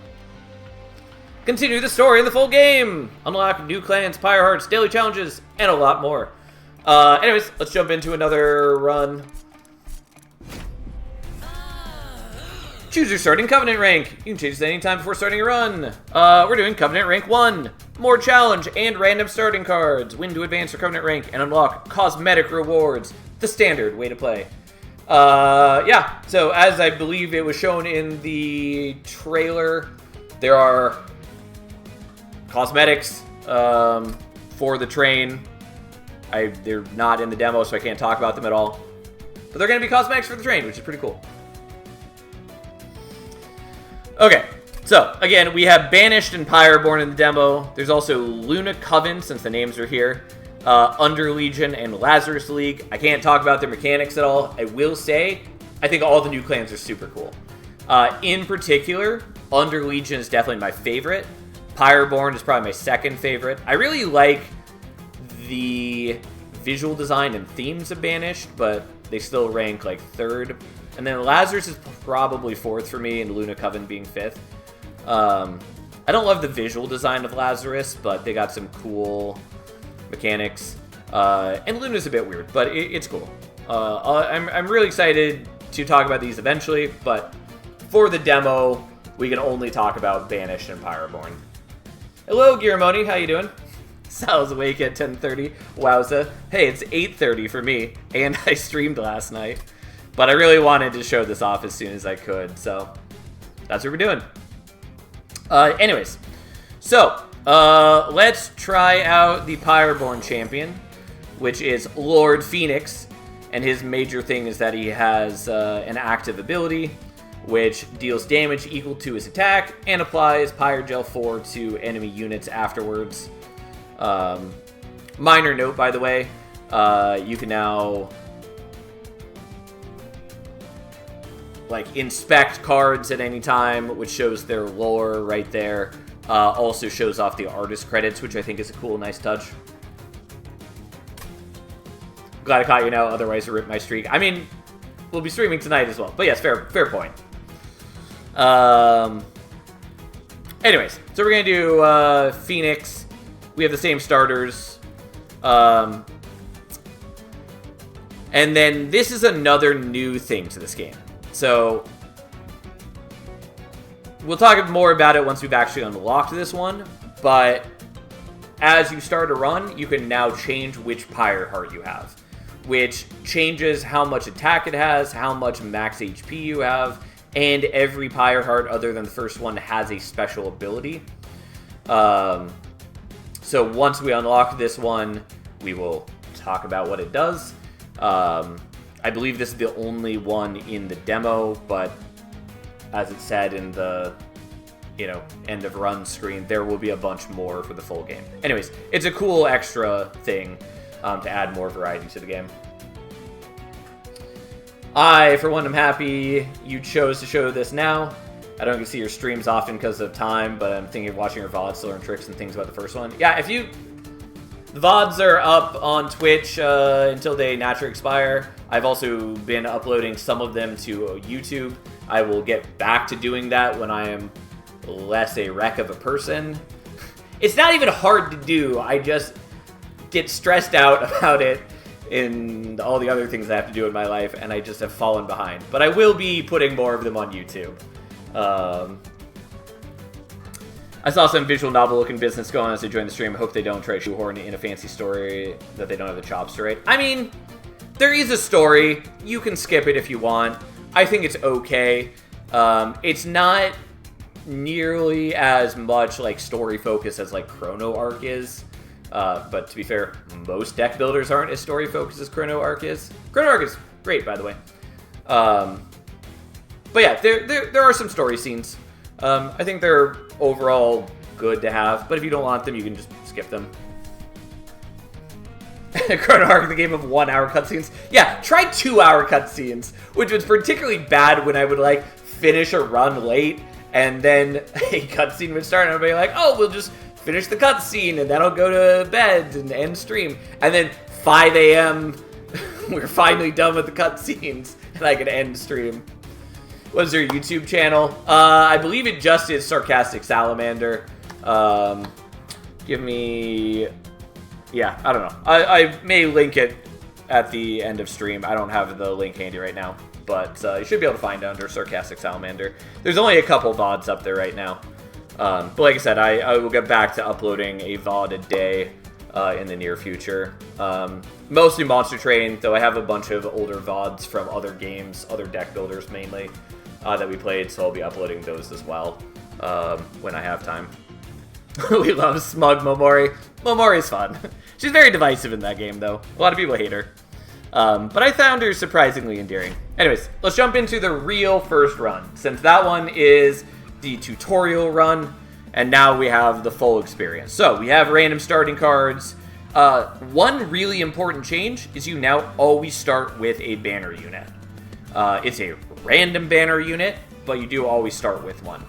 Continue the story in the full game! Unlock new clans, Pyre Hearts, daily challenges, and a lot more. Anyways, let's jump into another run. Choose your starting Covenant rank. You can change this anytime before starting a run. We're doing Covenant rank 1. More challenge and random starting cards. Win to advance your Covenant rank and unlock cosmetic rewards. The standard way to play. Yeah, so as I believe it was shown in the trailer, there are cosmetics for the train. They're not in the demo, so I can't talk about them at all. But they're going to be cosmetics for the train, which is pretty cool. Okay, so again, we have Banished and Pyreborn in the demo. There's also Luna Coven, since the names are here. Under Legion and Lazarus League. I can't talk about their mechanics at all. I will say, I think all the new clans are super cool. In particular, Under Legion is definitely my favorite. Pyreborn is probably my second favorite. I really like the visual design and themes of Banished, but they still rank like third. And then Lazarus is probably fourth for me, and Luna Coven being fifth. I don't love the visual design of Lazarus, but they got some cool mechanics. And Luna's a bit weird, but it's cool. I'm really excited to talk about these eventually, but for the demo, we can only talk about Banished and Pyreborn. Hello, Giramoni, how you doing? Sal's awake at 10:30. Wowza. Hey, it's 8:30 for me, and I streamed last night. But I really wanted to show this off as soon as I could, so that's what we're doing. Anyways, so let's try out the Pyreborn champion, which is Lord Phoenix, and his major thing is that he has an active ability, which deals damage equal to his attack and applies Pyrogel 4 to enemy units afterwards. Minor note, by the way, you can now inspect cards at any time, which shows their lore right there. Also shows off the artist credits, which I think is a cool, nice touch. Glad I caught you now, otherwise I ripped my streak. I mean, we'll be streaming tonight as well, but yes, fair point. Anyways, so we're gonna do Phoenix. We have the same starters. And then this is another new thing to this game. So, we'll talk more about it once we've actually unlocked this one, but as you start a run, you can now change which Pyre Heart you have, which changes how much attack it has, how much max HP you have, and every Pyre Heart other than the first one has a special ability. So once we unlock this one, we will talk about what it does. I believe this is the only one in the demo, but as it said in the, end of run screen, there will be a bunch more for the full game. Anyways, it's a cool extra thing to add more variety to the game. I, for one, am happy you chose to show this now. I don't get to see your streams often because of time, but I'm thinking of watching your VODs to learn tricks and things about the first one. Yeah, the VODs are up on Twitch until they naturally expire. I've also been uploading some of them to YouTube. I will get back to doing that when I am less a wreck of a person. It's not even hard to do. I just get stressed out about it in all the other things I have to do in my life, and I just have fallen behind. But I will be putting more of them on YouTube. I saw some visual novel-looking business going on as I joined the stream. I hope they don't try to shoehorn in a fancy story that they don't have the chops to write. I mean, there is a story. You can skip it if you want. I think it's okay. It's not nearly as much like story focus as like Chrono Arc is. But to be fair, most deck builders aren't as story focused as Chrono Arc is. Chrono Arc is great, by the way. But yeah, there are some story scenes. I think they're overall good to have, but if you don't want them, you can just skip them. Chrono Arc, the game of 1 hour cutscenes. Yeah, try 2 hour cutscenes, which was particularly bad when I would like finish a run late, and then a cutscene would start, and I'd be like, oh, we'll just finish the cutscene, and then I'll go to bed and end stream. And then 5 a.m., we're finally done with the cutscenes, and I can end stream. What is their YouTube channel? I believe it just is Sarcastic Salamander. Give me... Yeah, I don't know. I may link it at the end of stream. I don't have the link handy right now, but you should be able to find it under Sarcastic Salamander. There's only a couple VODs up there right now. But like I said, I will get back to uploading a VOD a day in the near future. Mostly Monster Train, though I have a bunch of older VODs from other games, other deck builders mainly, that we played, so I'll be uploading those as well when I have time. We love Smug Momori. Momori's fun. She's very divisive in that game, though. A lot of people hate her. But I found her surprisingly endearing. Anyways, let's jump into the real first run, since that one is the tutorial run, and now we have the full experience. So, we have random starting cards. One really important change is you now always start with a banner unit. It's a random banner unit, but you do always start with one.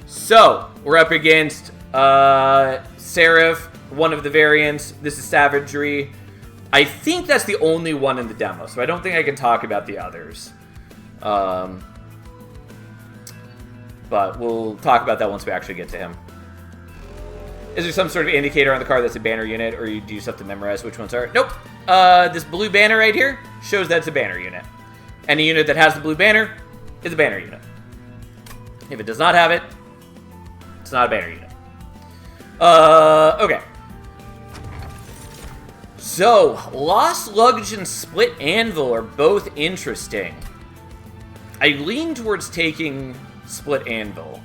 So, we're up against Seraph, one of the variants. This is Savagery. I think that's the only one in the demo, so I don't think I can talk about the others. But we'll talk about that once we actually get to him. Is there some sort of indicator on the card that's a banner unit, or do you just have to memorize which ones are? Nope. This blue banner right here shows that's a banner unit. Any unit that has the blue banner is a banner unit. If it does not have it, it's not a banner unit. Okay. So, Lost Luggage and Split Anvil are both interesting. I lean towards taking Split Anvil.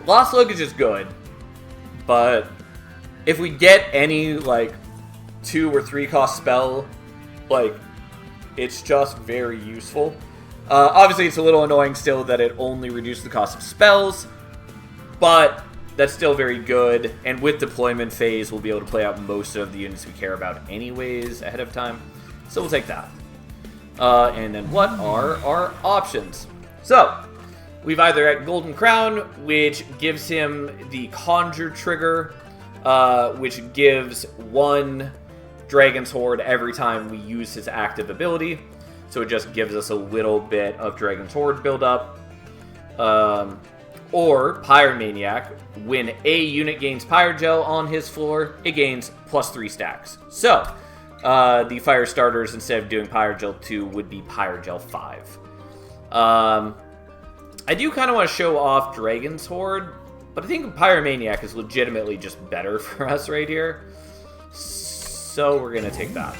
Lost Luggage is good, but if we get any, like, 2 or 3 cost spell, like, it's just very useful. Obviously, it's a little annoying still that it only reduced the cost of spells, but that's still very good, and with deployment phase, we'll be able to play out most of the units we care about anyways ahead of time, so we'll take that. And then what are our options? So, we've either got Golden Crown, which gives him the Conjure trigger, which gives 1 Dragon's Horde every time we use his active ability. So it just gives us a little bit of Dragon's Horde buildup. Or Pyromaniac, when a unit gains Pyrogel on his floor, it gains +3 stacks. So, the fire starters, instead of doing Pyrogel 2, would be Pyrogel 5. I do kind of want to show off Dragon's Horde, but I think Pyromaniac is legitimately just better for us right here. So we're going to take that.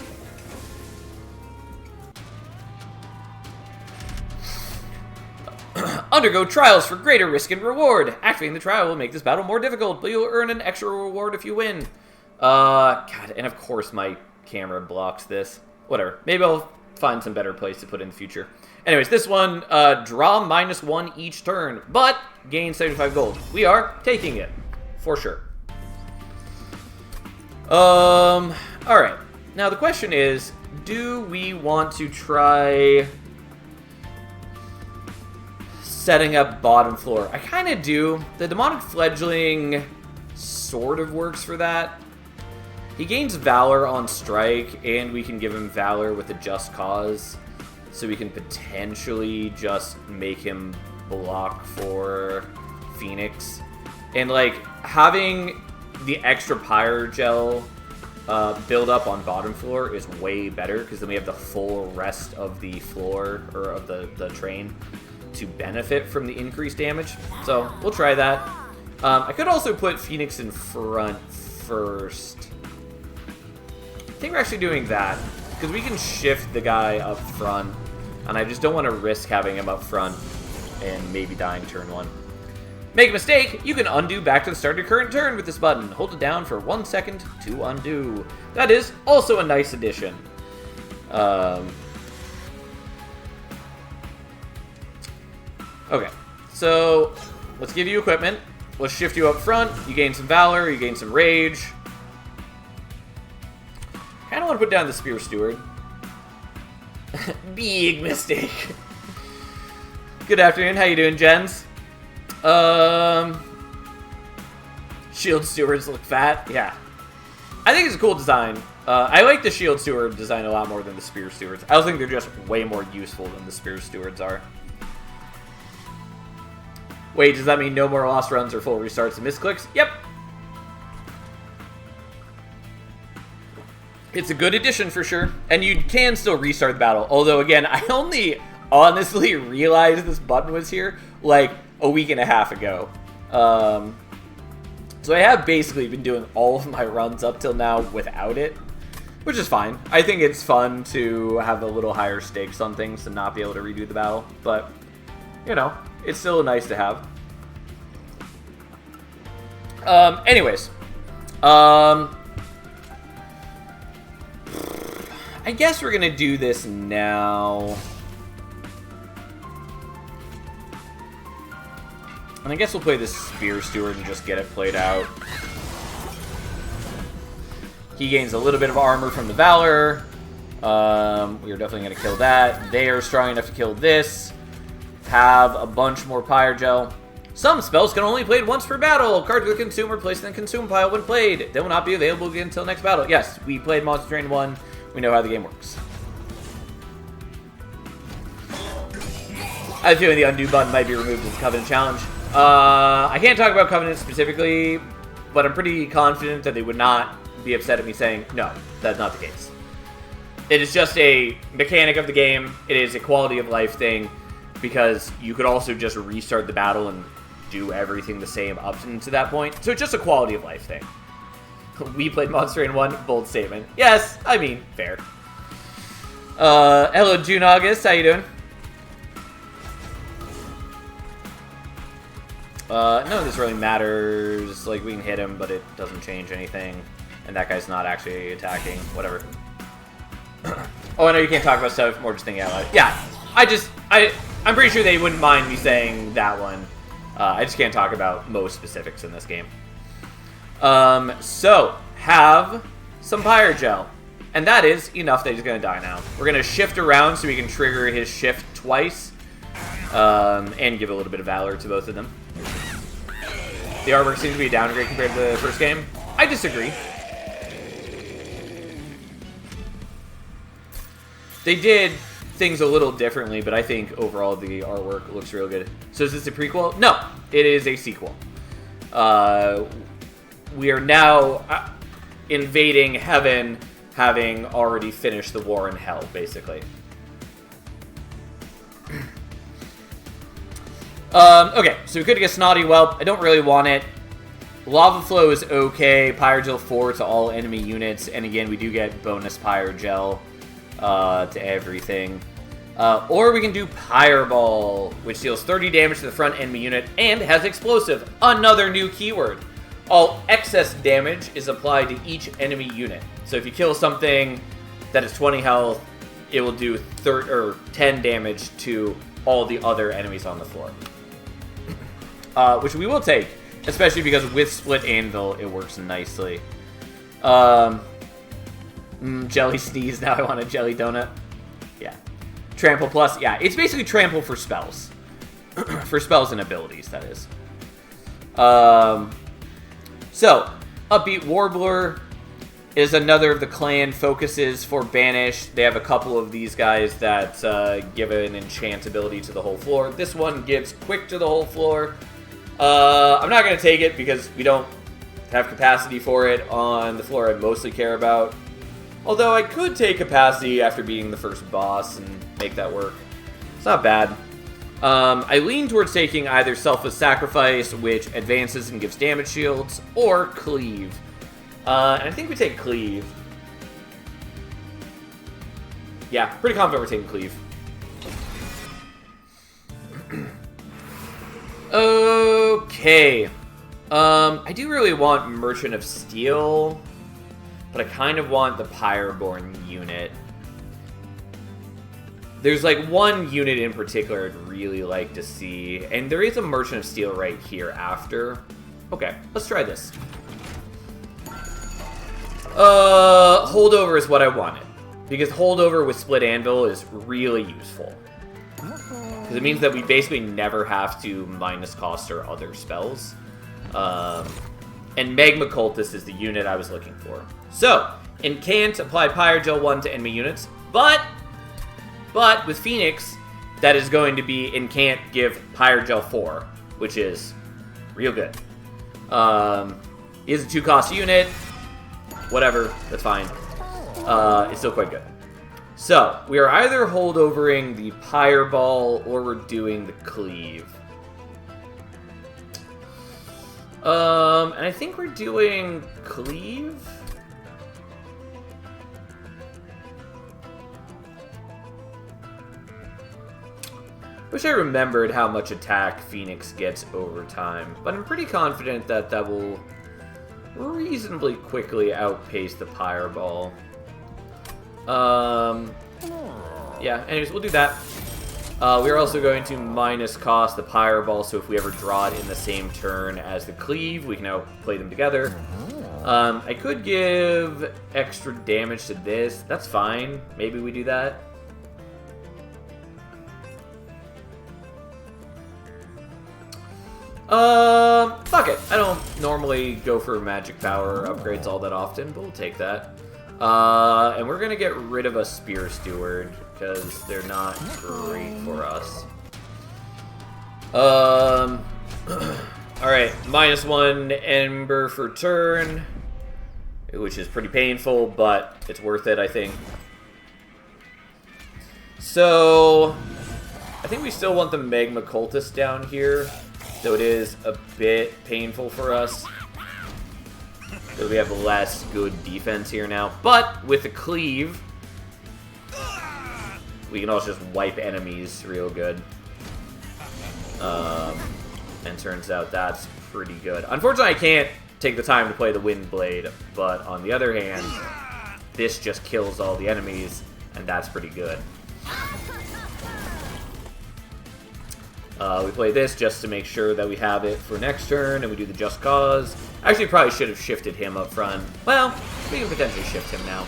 Undergo trials for greater risk and reward. Activating the trial will make this battle more difficult, but you'll earn an extra reward if you win. God, and of course my camera blocked this. Whatever. Maybe I'll find some better place to put in the future. Anyways, this one, draw -1 each turn, but gain 75 gold. We are taking it, for sure. Alright. Now the question is, do we want to try setting up bottom floor? I kind of do. The Demonic Fledgling sort of works for that. He gains Valor on strike, and we can give him Valor with a Just Cause. So we can potentially just make him block for Phoenix. And, like, having the extra Pyrogel build up on bottom floor is way better, because then we have the full rest of the floor, or of the train. to benefit from the increased damage. So we'll try that. I could also put Phoenix in front first. I think we're actually doing that because we can shift the guy up front, and I just don't want to risk having him up front and maybe dying turn 1. Make a mistake, you can undo back to the start of your current turn with this button. Hold it down for 1 second to undo. That is also a nice addition. Okay, so let's give you equipment. Let's shift you up front. You gain some Valor, you gain some Rage. Kinda want to put down the Spear Steward. Big mistake. Good afternoon, how you doing, Jens? Shield Stewards look fat, yeah. I think it's a cool design. I like the Shield Steward design a lot more than the Spear Stewards. I also think they're just way more useful than the Spear Stewards are. Wait, does that mean no more lost runs or full restarts and misclicks? Yep. It's a good addition for sure. And you can still restart the battle. Although, again, I only honestly realized this button was here like a week and a half ago. So I have basically been doing all of my runs up till now without it, which is fine. I think it's fun to have a little higher stakes on things and not be able to redo the battle. But, you know, it's still nice to have. Anyways. I guess we're gonna do this now. And I guess we'll play this Spear Steward and just get it played out. He gains a little bit of armor from the Valor. We are definitely going to kill that. They are strong enough to kill this. Have a bunch more Pyre Gel. Some spells can only be played once per battle. Card to the consumer placed in the consume pile when played. They will not be available again until next battle. Yes, we played Monster Train 1. We know how the game works. I have a feeling the undo button might be removed as a Covenant challenge. I can't talk about Covenant specifically, but I'm pretty confident that they would not be upset at me saying, no, that's not the case. It is just a mechanic of the game. It is a quality of life thing, because you could also just restart the battle and do everything the same up to that point. So it's just a quality of life thing. We played Monster Train 1, bold statement. Yes, I mean, fair. Hello, June August, how you doing? None of this really matters. Like, we can hit him, but it doesn't change anything. And that guy's not actually attacking. Whatever. Oh, I know you can't talk about stuff. More just thinking out loud. Yeah, I'm pretty sure they wouldn't mind me saying that one. I just can't talk about most specifics in this game. So, have some Pyre Gel. And that is enough that he's going to die now. We're going to shift around so we can trigger his shift twice. And give a little bit of Valor to both of them. The artwork seems to be a downgrade compared to the first game. I disagree. They did things a little differently, but I think overall the artwork looks real good. So is this a prequel? No, it is a sequel. We are now invading heaven, having already finished the war in hell, basically. Okay, so we could get Snotty Whelp. I don't really want it. Lava Flow is okay. Pyre Gel 4 to all enemy units. And again, we do get bonus Pyre Gel to everything. Or we can do Pyre Ball, which deals 30 damage to the front enemy unit and has Explosive. Another new keyword. All excess damage is applied to each enemy unit. So if you kill something that is 20 health, it will do 10 damage to all the other enemies on the floor. Which we will take, especially because with Split Anvil, it works nicely. Jelly Sneeze, now I want a Jelly Donut. Yeah. Trample Plus, yeah, it's basically Trample for spells. For spells and abilities, that is. So, Upbeat Warbler is another of the clan focuses for Banish. They have a couple of these guys that give an enchant ability to the whole floor. This one gives Quick to the whole floor. I'm not going to take it because we don't have capacity for it on the floor I mostly care about. Although I could take capacity after beating the first boss and make that work. It's not bad. I lean towards taking either Selfless Sacrifice, which advances and gives damage shields, or Cleave. And I think we take Cleave. Yeah, pretty confident we're taking Cleave. Okay. I do really want Merchant of Steel, but I kind of want the Pyreborn unit. There's like one unit in particular I'd really like to see, and there is a Merchant of Steel right here after. Okay, let's try this. Holdover is what I wanted, because Holdover with Split Anvil is really useful. Because it means that we basically never have to minus cost our other spells. And Magma Cultist is the unit I was looking for. So, Incant, apply Pyrogel 1 to enemy units, but with Phoenix, that is going to be Incant, give Pyrogel 4, which is real good. Is a 2-cost unit, whatever, that's fine. It's still quite good. So, we are either holdovering the Pyreball or we're doing the Cleave. And I think we're doing Cleave? Wish I remembered how much attack Phoenix gets over time, but I'm pretty confident that that will reasonably quickly outpace the Pyreball. Yeah, anyways, we'll do that. We are also going to minus cost the Pyreball, so if we ever draw it in the same turn as the Cleave, we can now play them together. I could give extra damage to this. That's fine. Maybe we do that. Fuck it. I don't normally go for magic power upgrades all that often, but we'll take that. And we're gonna get rid of a Spear Steward, because they're not great for us. Alright, -1 Ember for turn, which is pretty painful, but it's worth it, I think. So, I think we still want the Magma Cultist down here, though it is a bit painful for us. So we have less good defense here now. But with the Cleave, we can also just wipe enemies real good. And turns out that's pretty good. Unfortunately, I can't take the time to play the Wind Blade, but on the other hand, this just kills all the enemies, and that's pretty good. We play this just to make sure that we have it for next turn, and we do the Just Cause. Actually, probably should have shifted him up front. Well, we can potentially shift him now.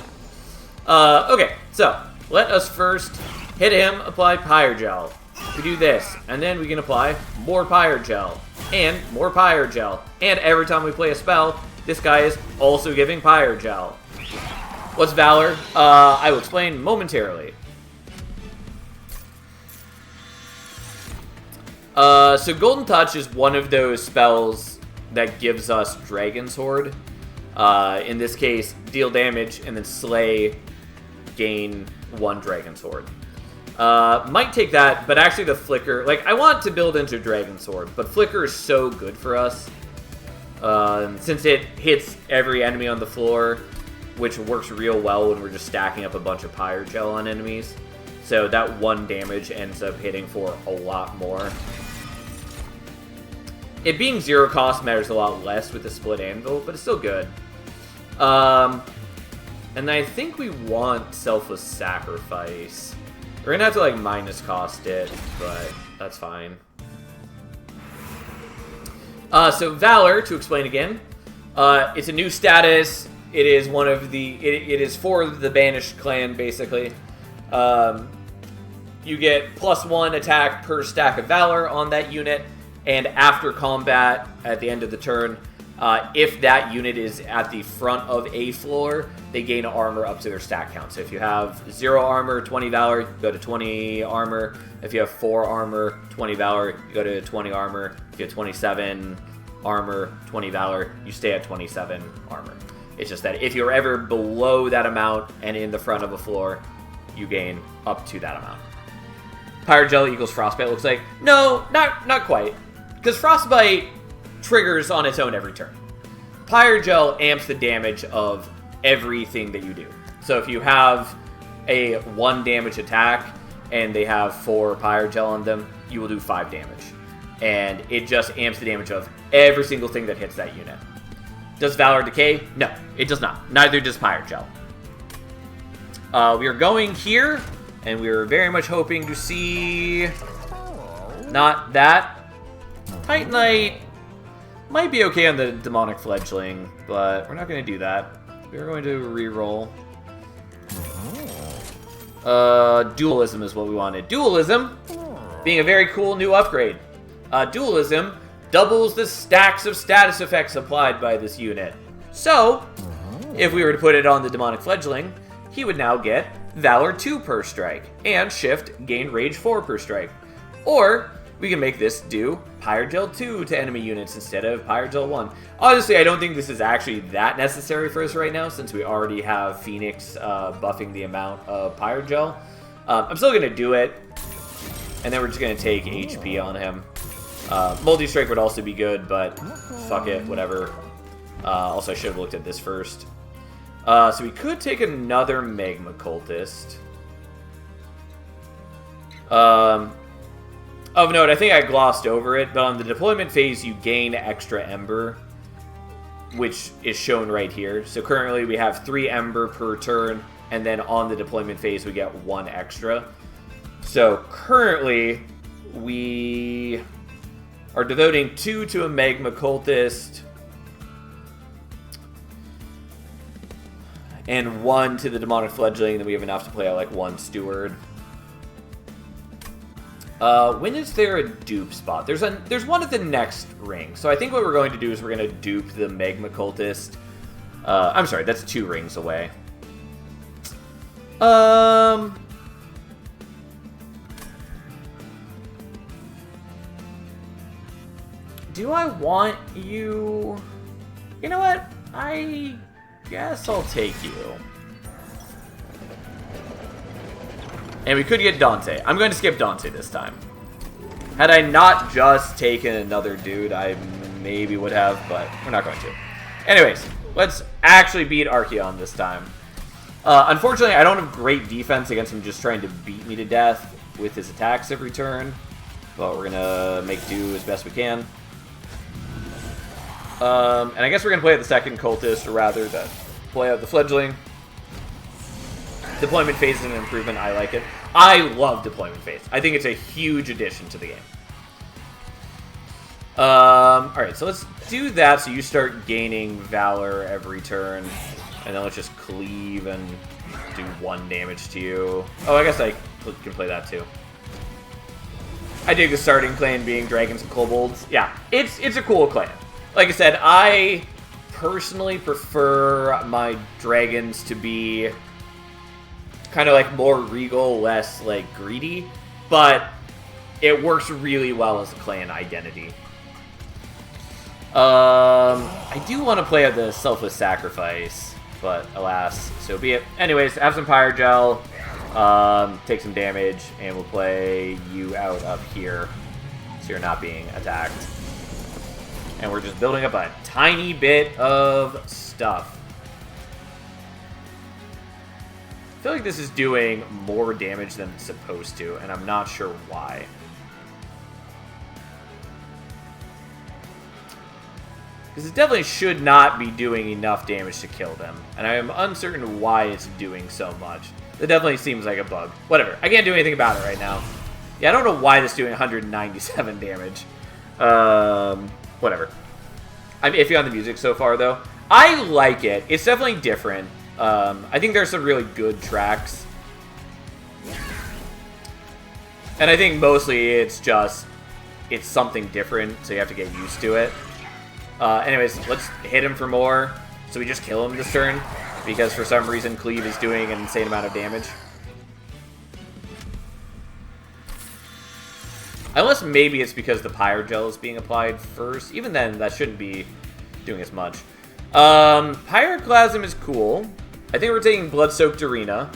Okay, so let us first hit him, apply Pyrogel. We do this, and then we can apply more Pyrogel, and more Pyrogel. And every time we play a spell, this guy is also giving Pyrogel. What's Valor? I will explain momentarily. So Golden Touch is one of those spells that gives us Dragon's Horde. In this case, deal damage and then slay, gain 1 Dragon's Horde. Might take that, but actually the Flicker, like, I want to build into Dragon's Horde, but Flicker is so good for us. Since it hits every enemy on the floor, which works real well when we're just stacking up a bunch of Pyrogel on enemies. So that 1 damage ends up hitting for a lot more. It being 0 cost matters a lot less with the Split Anvil, but it's still good. And I think we want Selfless Sacrifice. We're gonna have to, like, minus cost it, but that's fine. So Valor, to explain again, it's a new status. It is one of the... It is for the Banished clan, basically. You get +1 attack per stack of Valor on that unit, and after combat, at the end of the turn, if that unit is at the front of a floor, they gain armor up to their stack count. So if you have 0 armor, 20 Valor, you go to 20 armor. If you have 4 armor, 20 Valor, you go to 20 armor. If you have 27 armor, 20 Valor, you stay at 27 armor. It's just that if you're ever below that amount and in the front of a floor, you gain up to that amount. Pyrogel equals Frostbite looks like. No, not quite. Because Frostbite triggers on its own every turn. Pyrogel amps the damage of everything that you do. So if you have a 1 damage attack and they have 4 Pyrogel on them, you will do 5 damage. And it just amps the damage of every single thing that hits that unit. Does Valor Decay? No, it does not. Neither does Pyrogel. We are going here, and we are very much hoping to see... Not that. Titanite might be okay on the Demonic Fledgling, but we're not going to do that. We're going to reroll. Dualism is what we wanted. Dualism being a very cool new upgrade. Dualism doubles the stacks of status effects applied by this unit. So, if we were to put it on the Demonic Fledgling, he would now get Valor 2 per strike, and Shift gain Rage 4 per strike. Or, we can make this do Pyrogel 2 to enemy units instead of Pyrogel 1. Honestly, I don't think this is actually that necessary for us right now, since we already have Phoenix buffing the amount of Pyrogel. I'm still going to do it, and then we're just going to take HP on him. Multi-Strike would also be good, but fuck it, whatever. Also, I should have looked at this first. So we could take another Magma Cultist. Of note, I think I glossed over it, but on the deployment phase, you gain extra Ember, which is shown right here. So currently, we have 3 Ember per turn, and then on the deployment phase, we get 1 extra. So currently, we are devoting 2 to a Magma Cultist, and 1 to the Demonic Fledgling, then we have enough to play out like 1 Steward. When is there a dupe spot? There's one at the next ring. So I think what we're going to do is we're going to dupe the Magma Cultist. I'm sorry, that's 2 rings away. Do I want you? You know what? I guess I'll take you. And we could get Dante. I'm going to skip Dante this time. Had I not just taken another dude, I maybe would have, but we're not going to. Anyways, let's actually beat Archeon this time. Unfortunately, I don't have great defense against him just trying to beat me to death with his attacks every turn. But we're going to make do as best we can. And I guess we're going to play the second Cultist rather than play out the Fledgling. Deployment phase is an improvement. I like it. I love deployment phase. I think it's a huge addition to the game. Alright, so let's do that so you start gaining Valor every turn. And then let's just cleave and do 1 damage to you. Oh, I guess I can play that too. I dig the starting clan being Dragons and Kobolds. Yeah, it's a cool clan. Like I said, I personally prefer my Dragons to be kind of like more regal, less like greedy, but it works really well as a clan identity. I do want to play at the Selfless Sacrifice, but alas, so be it. Anyways, have some Pyrogel, take some damage, and we'll play you out up here, so you're not being attacked. And we're just building up a tiny bit of stuff. I feel like this is doing more damage than it's supposed to, and I'm not sure why. Because it definitely should not be doing enough damage to kill them, and I am uncertain why it's doing so much. It definitely seems like a bug. Whatever, I can't do anything about it right now. Yeah, I don't know why this is doing 197 damage. Whatever. I'm iffy on the music so far, though. I like it. It's definitely different. I think there's some really good tracks. And I think mostly it's something different, so you have to get used to it. Anyways, let's hit him for more. So we just kill him this turn, because for some reason Cleave is doing an insane amount of damage. Unless maybe it's because the Pyrogel is being applied first. Even then, that shouldn't be doing as much. Pyroclasm is cool. I think we're taking Blood-Soaked Arena.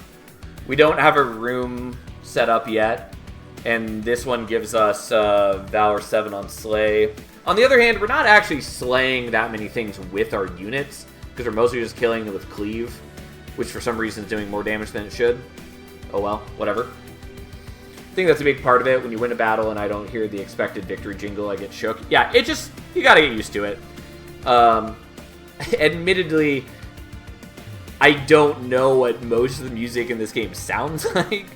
We don't have a room set up yet. And this one gives us Valor 7 on Slay. On the other hand, we're not actually slaying that many things with our units, because we're mostly just killing with Cleave, which for some reason is doing more damage than it should. Oh well, whatever. I think that's a big part of it. When you win a battle and I don't hear the expected victory jingle, I get shook. Yeah, it just, you gotta get used to it. Admittedly, I don't know what most of the music in this game sounds like,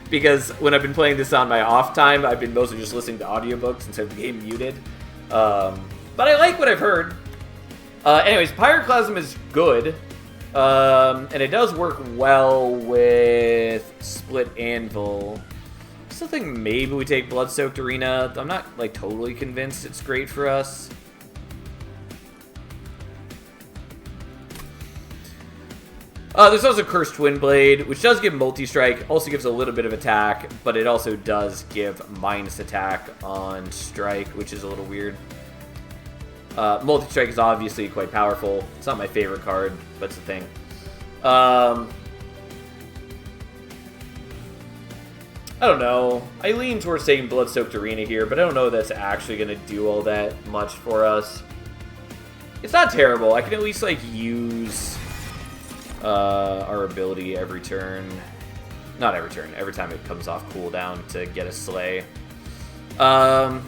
because when I've been playing this on my off time, I've been mostly just listening to audiobooks instead of the game muted. But I like what I've heard. Anyways, Pyroclasm is good. And it does work well with Split Anvil. I still think maybe we take Blood-Soaked Arena. I'm not, like, totally convinced it's great for us. There's also Cursed Twin Blade, which does give multi-strike, also gives a little bit of attack, but it also does give minus attack on strike, which is a little weird. Multi-strike is obviously quite powerful. It's not my favorite card, but it's a thing. I don't know. I lean towards saying Blood-Soaked Arena here, but I don't know if that's actually going to do all that much for us. It's not terrible. I can at least, like, use our ability every turn. Not every turn. Every time it comes off cooldown to get a Slay. I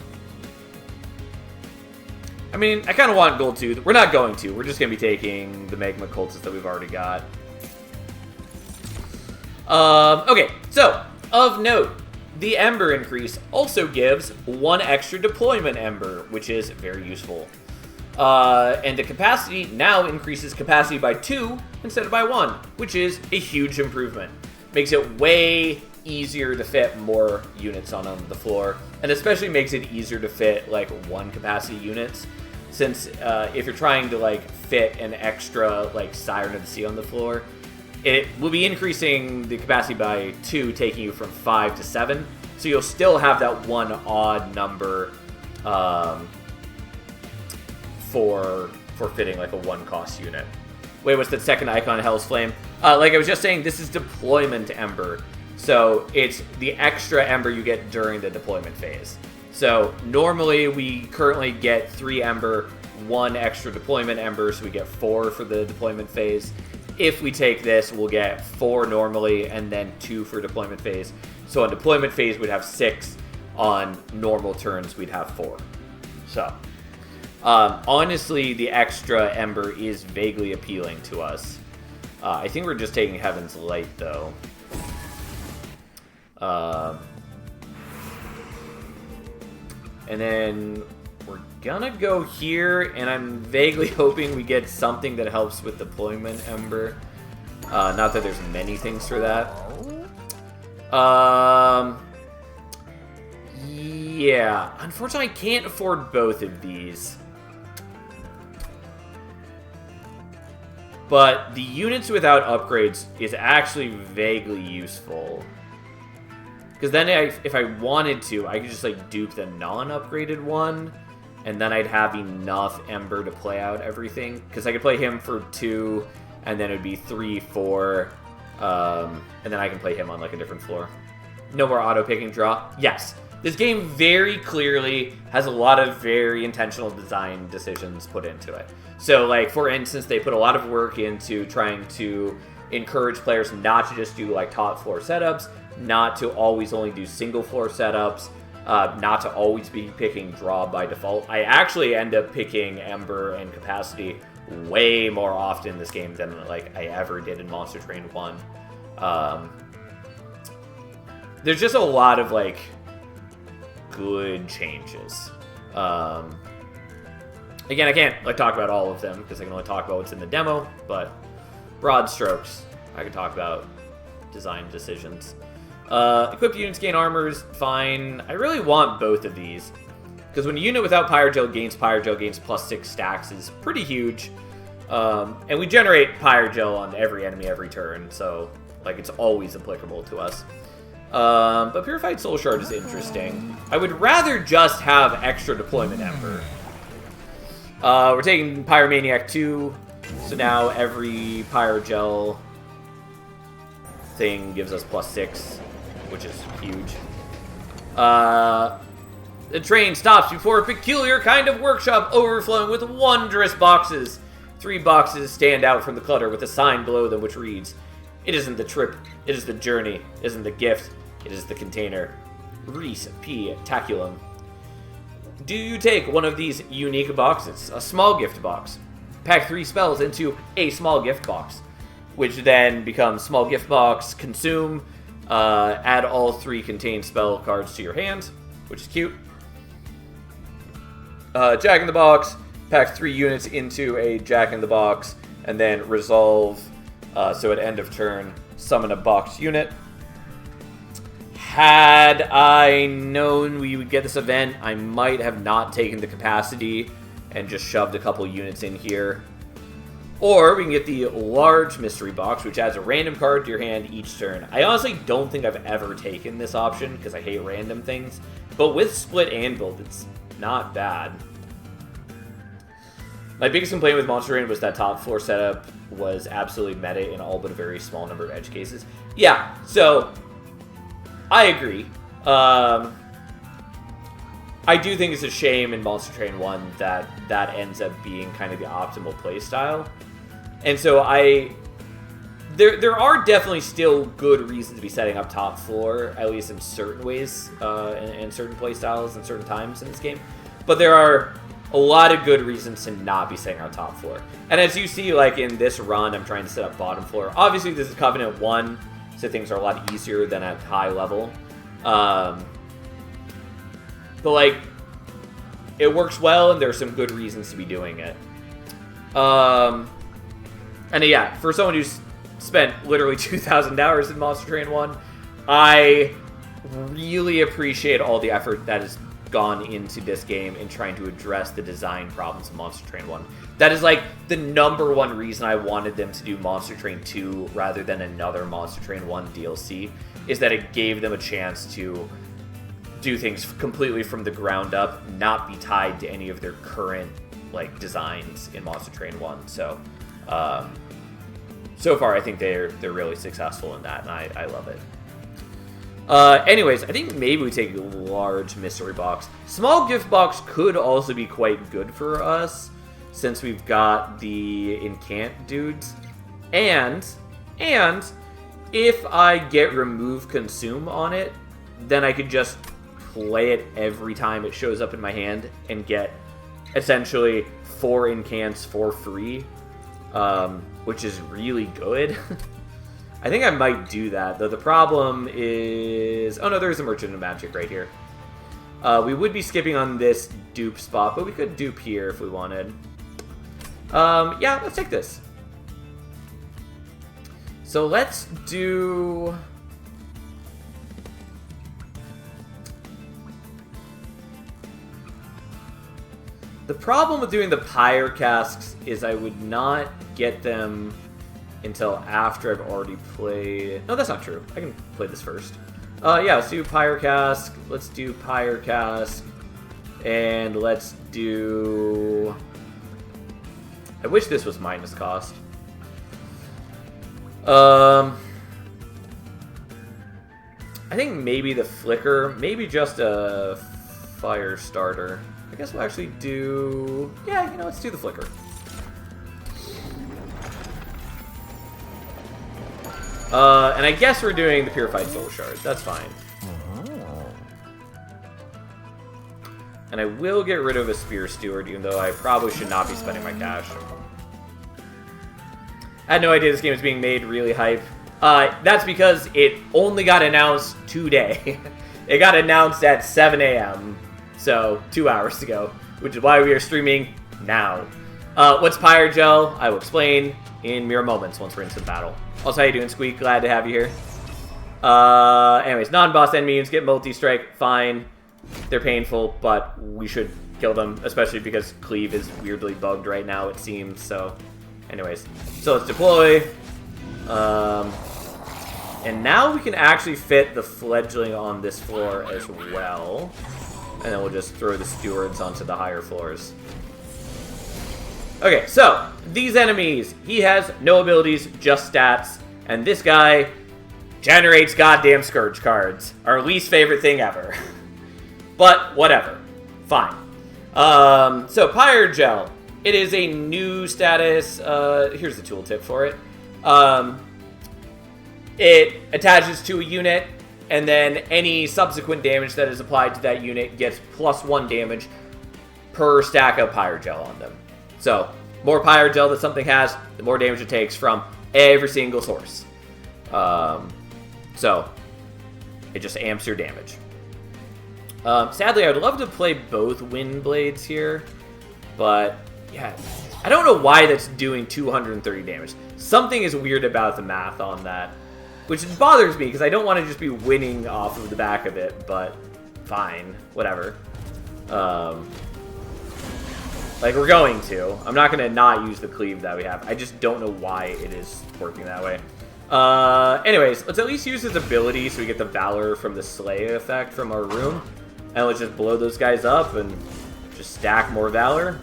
mean, I kind of want gold too. We're not going to. We're just going to be taking the Magma Cultist that we've already got. Okay, so, of note, the Ember increase also gives 1 extra deployment Ember, which is very useful. And the capacity now increases capacity by 2 instead of by 1, which is a huge improvement. Makes it way easier to fit more units on the floor, and especially makes it easier to fit, like, 1 capacity units. Since if you're trying to, like, fit an extra, like, Siren of the Sea on the floor, it will be increasing the capacity by 2, taking you from 5 to 7. So you'll still have that 1 odd number for fitting, like, a 1-cost unit. Wait, what's the second icon, Hell's Flame? Like I was just saying, this is deployment Ember. So it's the extra Ember you get during the deployment phase. So normally we currently get 3 Ember, 1 extra deployment Ember, so we get 4 for the deployment phase. If we take this, we'll get 4 normally, and then 2 for deployment phase. So on deployment phase, we'd have 6. On normal turns, we'd have 4. So, honestly, the extra Ember is vaguely appealing to us. I think we're just taking Heaven's Light, though. And then we're gonna go here, and I'm vaguely hoping we get something that helps with deployment Ember. Not that there's many things for that. Yeah, unfortunately I can't afford both of these. But the units without upgrades is actually vaguely useful. Because then if I wanted to, I could just, like, dupe the non-upgraded one, and then I'd have enough Ember to play out everything. Because I could play him for 2, and then it would be 3, 4, and then I can play him on, like, a different floor. No more auto-picking draw. Yes, this game very clearly has a lot of very intentional design decisions put into it. So, like, for instance, they put a lot of work into trying to encourage players not to just do, like, top floor setups, not to always only do single floor setups, not to always be picking draw by default. I actually end up picking Ember and capacity way more often in this game than, like, I ever did in Monster Train 1. There's just a lot of, like, good changes. Again, I can't, like, talk about all of them because I can only talk about what's in the demo, but broad strokes, I can talk about design decisions. Equipped units gain armors, fine. I really want both of these, because when a unit without Pyrogel gains +6 stacks is pretty huge. And we generate Pyrogel on every enemy every turn, so, like, it's always applicable to us. But Purified Soul Shard is interesting. I would rather just have extra deployment Ember. We're taking Pyromaniac 2, so now every Pyrogel thing gives us +6, which is huge. The train stops before a peculiar kind of workshop overflowing with wondrous boxes. 3 boxes stand out from the clutter with a sign below them which reads, "It isn't the trip, it is the journey, it isn't the gift, it is the container. Reese P. Taculum." Do you take one of these unique boxes, a small gift box? Pack 3 spells into a small gift box, which then becomes small gift box, consume, add all 3 contained spell cards to your hand, which is cute. Jack in the Box, pack 3 units into a Jack in the Box, and then resolve, so at end of turn, summon a box unit. Had I known we would get this event, I might have not taken the capacity and just shoved a couple units in here. Or we can get the large mystery box, which adds a random card to your hand each turn. I honestly don't think I've ever taken this option because I hate random things. But with Split Anvil, it's not bad. My biggest complaint with Monster Train was that top floor setup was absolutely meta in all but a very small number of edge cases. Yeah, so I agree. I do think it's a shame in Monster Train 1 that that ends up being kind of the optimal playstyle. And so there are definitely still good reasons to be setting up top floor, at least in certain ways, in certain playstyles and certain times in this game. But there are a lot of good reasons to not be setting out top floor. And as you see, like in this run, I'm trying to set up bottom floor. Obviously, this is Covenant 1, so things are a lot easier than at high level. But like, it works well, and there's some good reasons to be doing it. And yeah, for someone who's spent literally 2,000 hours in Monster Train 1, I really appreciate all the effort that has gone into this game in trying to address the design problems of Monster Train 1. That is like the number one reason I wanted them to do Monster Train 2 rather than another Monster Train 1 DLC, is that it gave them a chance to do things completely from the ground up, not be tied to any of their current like designs in Monster Train 1. So so far I think they're really successful in that, and I love it. Anyways, I think maybe we take a large mystery box. Small gift box could also be quite good for us, since we've got the incant dudes. And if I get remove consume on it, then I could just play it every time it shows up in my hand and get essentially 4 incants for free, which is really good. I think I might do that, though the problem is... Oh no, there's a Merchant of Magic right here. We would be skipping on this dupe spot, but we could dupe here if we wanted. Yeah, let's take this. So let's do... The problem with doing the Pyre Casks is I would not get them until after I've already played... No, that's not true. I can play this first. Yeah, let's do Pyre Cask. Let's do Pyre Cask. And let's do... I wish this was minus cost. I think maybe the Flicker. Maybe just a Fire Starter. I guess we'll actually do... Yeah, you know, let's do the Flicker. And I guess we're doing the Purified Soul Shard. That's fine. And I will get rid of a Spear Steward, even though I probably should not be spending my cash. I had no idea this game was being made really hype. That's because it only got announced today. It got announced at 7 a.m., so 2 hours ago, which is why we are streaming now. What's Pyre Gel? I will explain in mere moments once we're into the battle. Also, how you doing, Squeak? Glad to have you here. Anyways, non-boss enemies get multi-strike, fine. They're painful, but we should kill them, especially because Cleave is weirdly bugged right now, it seems, so... Anyways, so let's deploy. And now we can actually fit the Fledgling on this floor as well. And then we'll just throw the Stewards onto the higher floors. Okay, so, these enemies, he has no abilities, just stats, and this guy generates goddamn Scourge cards. Our least favorite thing ever. But whatever. Fine. So Pyre Gel. It is a new status. Here's the tooltip for it. It attaches to a unit, and then any subsequent damage that is applied to that unit gets +1 damage per stack of Pyre Gel on them. So, more Pyre Gel that something has, the more damage it takes from every single source. So, it just amps your damage. Sadly, I would love to play both Wind Blades here, but yeah, I don't know why that's doing 230 damage. Something is weird about the math on that, which bothers me because I don't want to just be winning off of the back of it, but fine, whatever. Like, we're going to. I'm not going to not use the cleave that we have. I just don't know why it is working that way. Anyways, let's at least use his ability so we get the Valor from the Slay effect from our room. And let's just blow those guys up and just stack more Valor.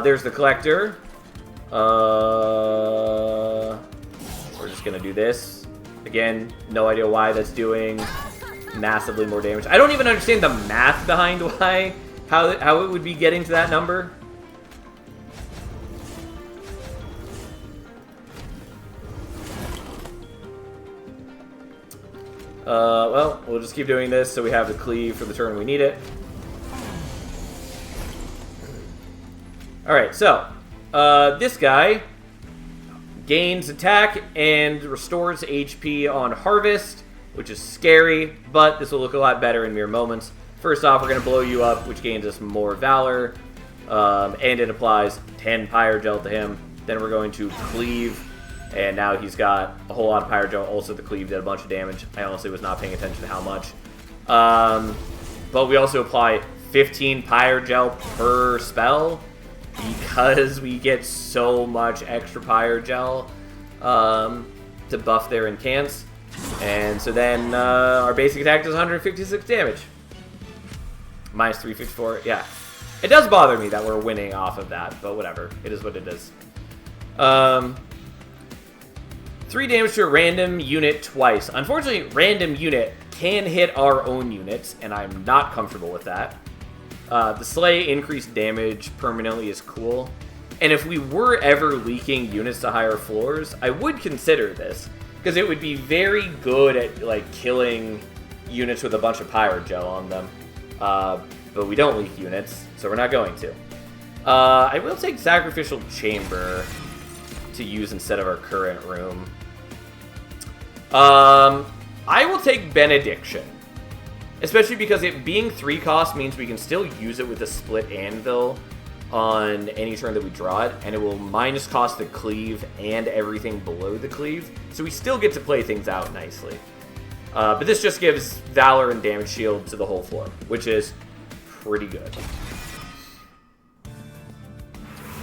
There's the Collector. We're just going to do this. Again, no idea why that's doing massively more damage. I don't even understand the math behind how it would be getting to that number. Well, we'll just keep doing this so we have the cleave for the turn we need it. Alright, so, this guy gains attack and restores HP on Harvest, which is scary, but this will look a lot better in mere moments. First off, we're going to blow you up, which gains us more Valor, and it applies 10 Pyre Gel to him. Then we're going to cleave, and now he's got a whole lot of Pyre Gel. Also, the cleave did a bunch of damage. I honestly was not paying attention to how much. But we also apply 15 Pyre Gel per spell, because we get so much extra Pyre Gel to buff their incants. And so then our basic attack does 156 damage. Minus 354, yeah. It does bother me that we're winning off of that, but whatever. It is what it is. 3 damage to a random unit twice. Unfortunately, random unit can hit our own units, and I'm not comfortable with that. The Slay increased damage permanently is cool. And if we were ever leaking units to higher floors, I would consider this. Because it would be very good at, like, killing units with a bunch of Pyre Gel on them. But we don't leak units, so we're not going to. I will take Sacrificial Chamber to use instead of our current room. I will take Benediction. Especially because it being 3 cost means we can still use it with a Split Anvil on any turn that we draw it, and it will minus cost the cleave and everything below the cleave, so we still get to play things out nicely. But this just gives Valor and Damage Shield to the whole floor, which is pretty good.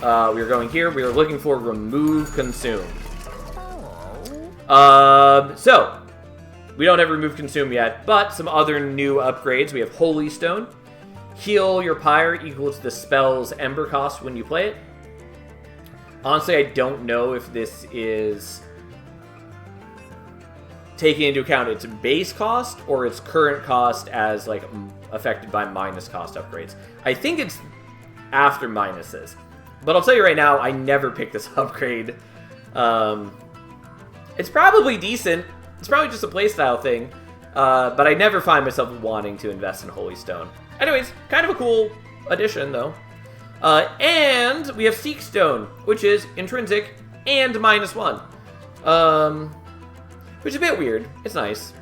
We are going here. We are looking for Remove Consume. So, we don't have Remove Consume yet, but some other new upgrades. We have Holy Stone. Heal your Pyre equal to the spell's Ember cost when you play it. Honestly, I don't know if this is taking into account its base cost or its current cost as, like, affected by minus cost upgrades. I think it's after minuses. But I'll tell you right now, I never picked this upgrade. It's probably decent. It's probably just a playstyle thing. But I never find myself wanting to invest in Holy Stone. Anyways, kind of a cool addition, though. And we have Seek Stone, which is intrinsic and -1. Which is a bit weird. It's nice.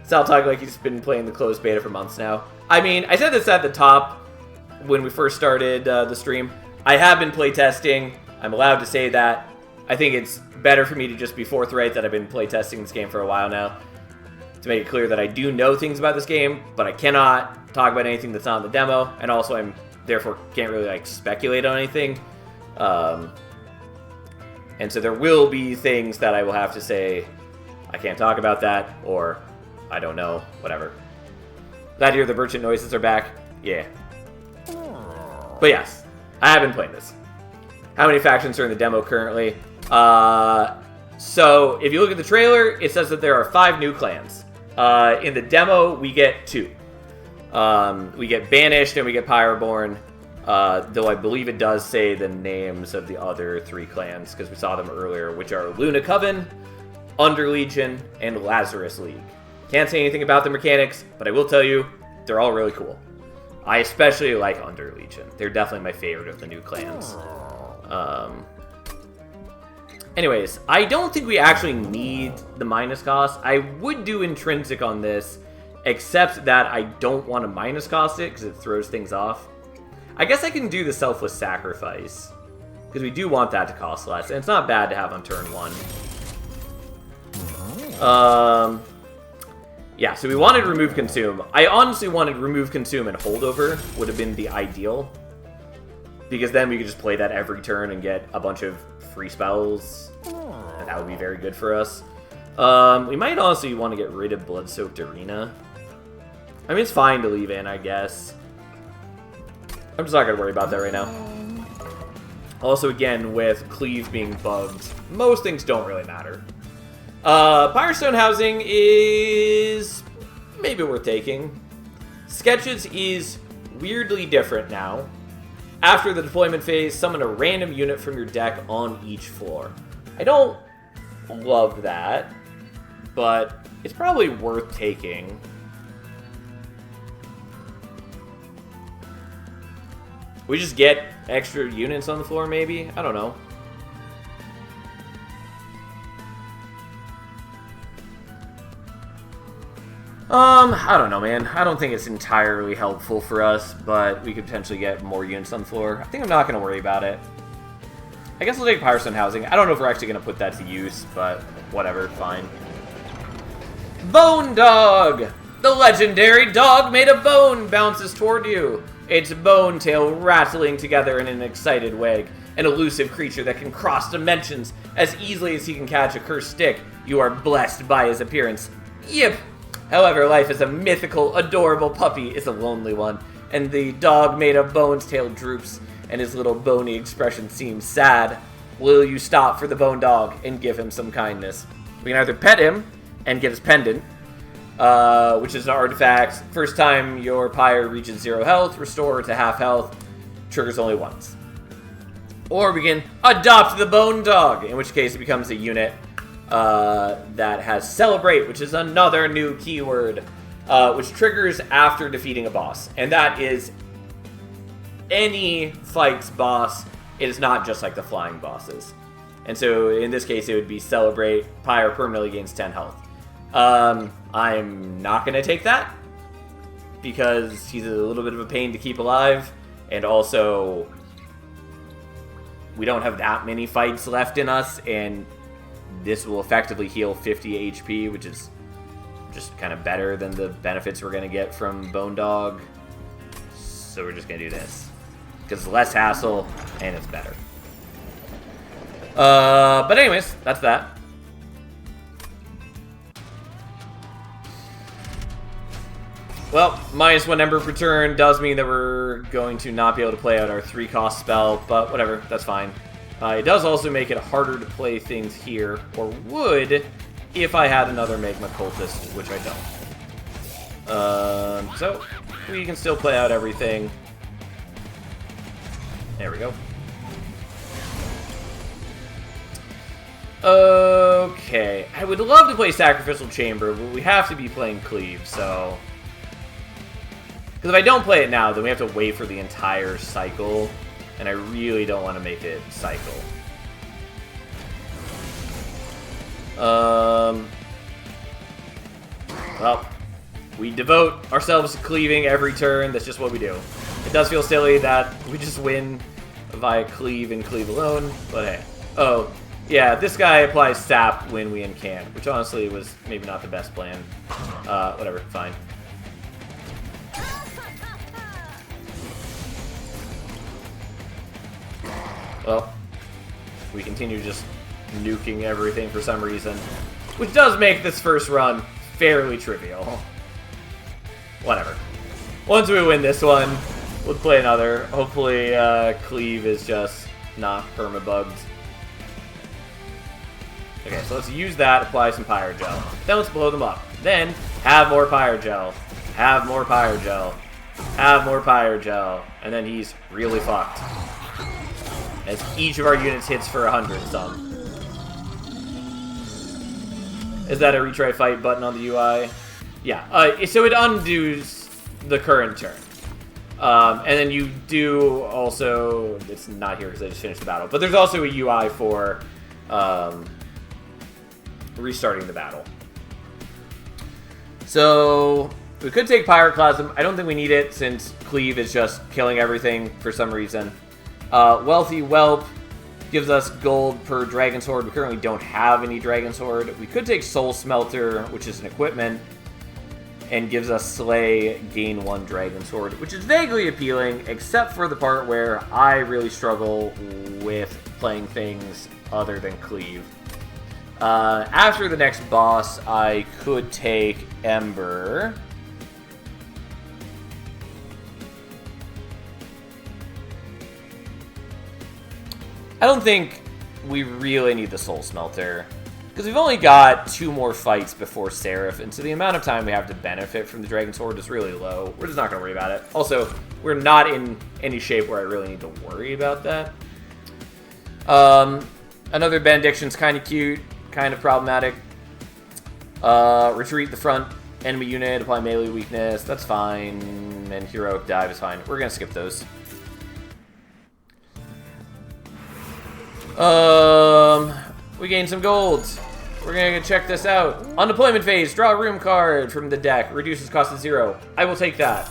Sal talking like he's been playing the closed beta for months now. I mean, I said this at the top when we first started the stream. I have been playtesting. I'm allowed to say that. I think it's better for me to just be forthright that I've been playtesting this game for a while now, to make it clear that I do know things about this game, but I cannot talk about anything that's not in the demo, and also I'm therefore can't really, like, speculate on anything. And so there will be things that I will have to say, I can't talk about that, or I don't know, whatever. Glad to hear the merchant noises are back. Yeah. But yes, I have been playing this. How many factions are in the demo currently? So, if you look at the trailer, it says that there are 5 new clans. In the demo, we get 2. We get Banished and we get Pyroborn, though I believe it does say the names of the other 3 clans, because we saw them earlier, which are Luna Coven, Underlegion, and Lazarus League. Can't say anything about the mechanics, but I will tell you, they're all really cool. I especially like Underlegion. They're definitely my favorite of the new clans. Anyways, I don't think we actually need the minus cost. I would do intrinsic on this, except that I don't want to minus cost it because it throws things off. I guess I can do the selfless sacrifice, because we do want that to cost less, and it's not bad to have on turn 1. Yeah, so we wanted remove consume. I honestly wanted remove consume and holdover would have been the ideal, because then we could just play that every turn and get a bunch of free spells, and that would be very good for us. We might honestly want to get rid of Blood-Soaked Arena. I mean, it's fine to leave in, I guess. I'm just not going to worry about that right now. Also, again, with Cleave being bugged, most things don't really matter. Firestone Housing is maybe worth taking. Sketches is weirdly different now. After the deployment phase, summon a random unit from your deck on each floor. I don't love that, but it's probably worth taking. We just get extra units on the floor, maybe? I don't know. I don't know, man. I don't think it's entirely helpful for us, but we could potentially get more units on the floor. I think I'm not going to worry about it. I guess we'll take Firestone Housing. I don't know if we're actually going to put that to use, but whatever, fine. Bone Dog! The legendary dog made of bone bounces toward you. Its bone tail rattling together in an excited wag. An elusive creature that can cross dimensions as easily as he can catch a cursed stick. You are blessed by his appearance. Yip! However, life as a mythical, adorable puppy is a lonely one, and the dog made of bone's tail droops, and his little bony expression seems sad. Will you stop for the bone dog and give him some kindness? We can either pet him and get his pendant, which is an artifact. First time your pyre reaches 0 health, restore to half health, triggers only once. Or we can adopt the bone dog, in which case it becomes a unit that has Celebrate, which is another new keyword, which triggers after defeating a boss. And that is any fight's boss. It is not just like the flying bosses. And so in this case, it would be Celebrate, Pyre permanently gains 10 health. I'm not going to take that, because he's a little bit of a pain to keep alive, and also we don't have that many fights left in us, and this will effectively heal 50 HP, which is just kind of better than the benefits we're going to get from Bone Dog. So we're just going to do this, because it's less hassle, and it's better. But anyways, that's that. Well, -1 Ember per turn does mean that we're going to not be able to play out our 3-cost spell, but whatever, that's fine. It does also make it harder to play things here, or would, if I had another Magma Cultist, which I don't. So, we can still play out everything. There we go. Okay, I would love to play Sacrificial Chamber, but we have to be playing Cleave, so... Because if I don't play it now, then we have to wait for the entire cycle, and I really don't want to make it cycle. Well, we devote ourselves to cleaving every turn. That's just what we do. It does feel silly that we just win via cleave and cleave alone, but hey. Oh, yeah, this guy applies sap when we incant, which honestly was maybe not the best plan. Whatever, fine. Well, we continue just nuking everything for some reason, which does make this first run fairly trivial. Whatever. Once we win this one, we'll play another. Hopefully, Cleave is just not permabugged. Okay, so let's use that, apply some Pyrogel. Then let's blow them up. Then, have more Pyrogel. Have more Pyrogel. Have more Pyrogel. And then he's really fucked. As each of our units hits for 100 some. Is that a retry fight button on the UI? Yeah. So it undoes the current turn. And then you do also... It's not here because I just finished the battle. But there's also a UI for restarting the battle. So we could take Pyroclasm. I don't think we need it since Cleave is just killing everything for some reason. Wealthy Whelp gives us gold per Dragon Sword. We currently don't have any Dragon Sword. We could take Soul Smelter, which is an equipment, and gives us Slay, gain 1 Dragon Sword, which is vaguely appealing, except for the part where I really struggle with playing things other than Cleave. After the next boss, I could take Ember. I don't think we really need the Soul Smelter, because we've only got 2 more fights before Seraph, and so the amount of time we have to benefit from the Dragon Sword is really low. We're just not going to worry about it. Also, we're not in any shape where I really need to worry about that. Another Benediction's kind of cute, kind of problematic. Retreat the front enemy unit, apply melee weakness, that's fine, and Heroic Dive is fine. We're going to skip those. We gained some gold. We're gonna check this out. On deployment phase, draw a room card from the deck. Reduces cost to 0. I will take that.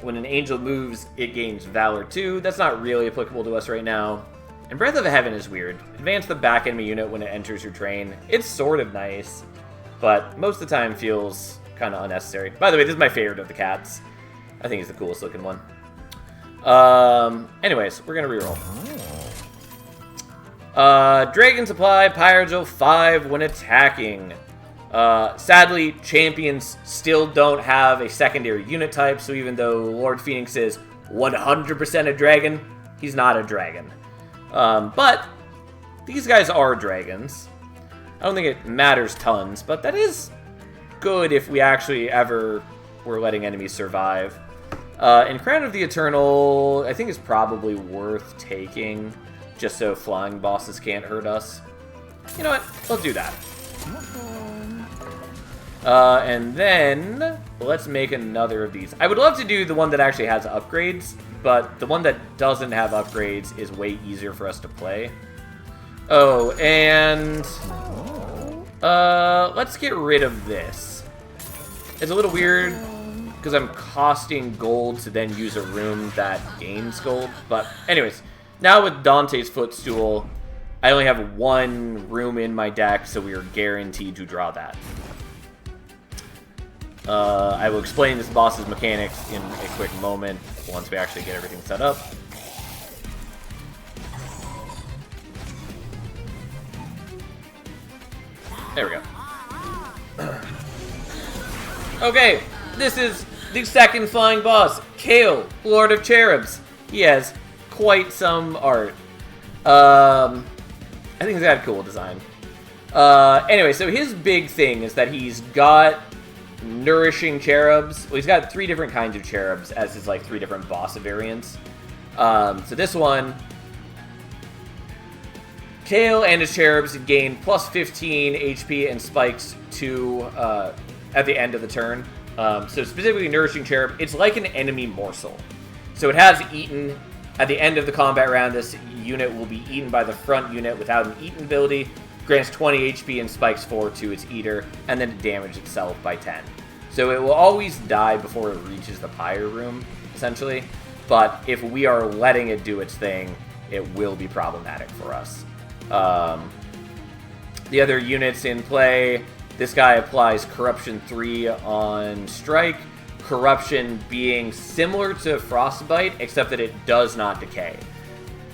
When an angel moves, it gains Valor 2. That's not really applicable to us right now. And Breath of Heaven is weird. Advance the back enemy unit when it enters your train. It's sort of nice, but most of the time feels kind of unnecessary. By the way, this is my favorite of the cats. I think he's the coolest looking one. Anyways, we're gonna reroll. Dragon Supply, Pyrogel 5 when attacking. Sadly, champions still don't have a secondary unit type, so even though Lord Phoenix is 100% a dragon, he's not a dragon. But these guys are dragons. I don't think it matters tons, but that is good if we actually ever were letting enemies survive. And Crown of the Eternal, I think is probably worth taking, just so flying bosses can't hurt us. You know what? Let's do that. And then, let's make another of these. I would love to do the one that actually has upgrades, but the one that doesn't have upgrades is way easier for us to play. Oh, and... let's get rid of this. It's a little weird, because I'm costing gold to then use a room that gains gold. But anyways, now with Dante's Footstool, I only have 1 room in my deck, so we are guaranteed to draw that. I will explain this boss's mechanics in a quick moment once we actually get everything set up. There we go. Okay, this is the second flying boss, Kale, Lord of Cherubs. He has quite some art. I think he's got a cool design. Anyway, so his big thing is that he's got nourishing cherubs. Well, he's got 3 different kinds of cherubs as his, like, 3 different boss variants. So this one, Kale and his cherubs gain plus 15 HP and spikes at the end of the turn. So specifically Nourishing Cherub, it's like an enemy morsel. So it has eaten. At the end of the combat round, this unit will be eaten by the front unit without an eaten ability, grants 20 HP and spikes 4 to its eater, and then it damages itself by 10. So it will always die before it reaches the Pyre room, essentially. But if we are letting it do its thing, it will be problematic for us. The other units in play, this guy applies Corruption 3 on Strike. Corruption being similar to Frostbite, except that it does not decay.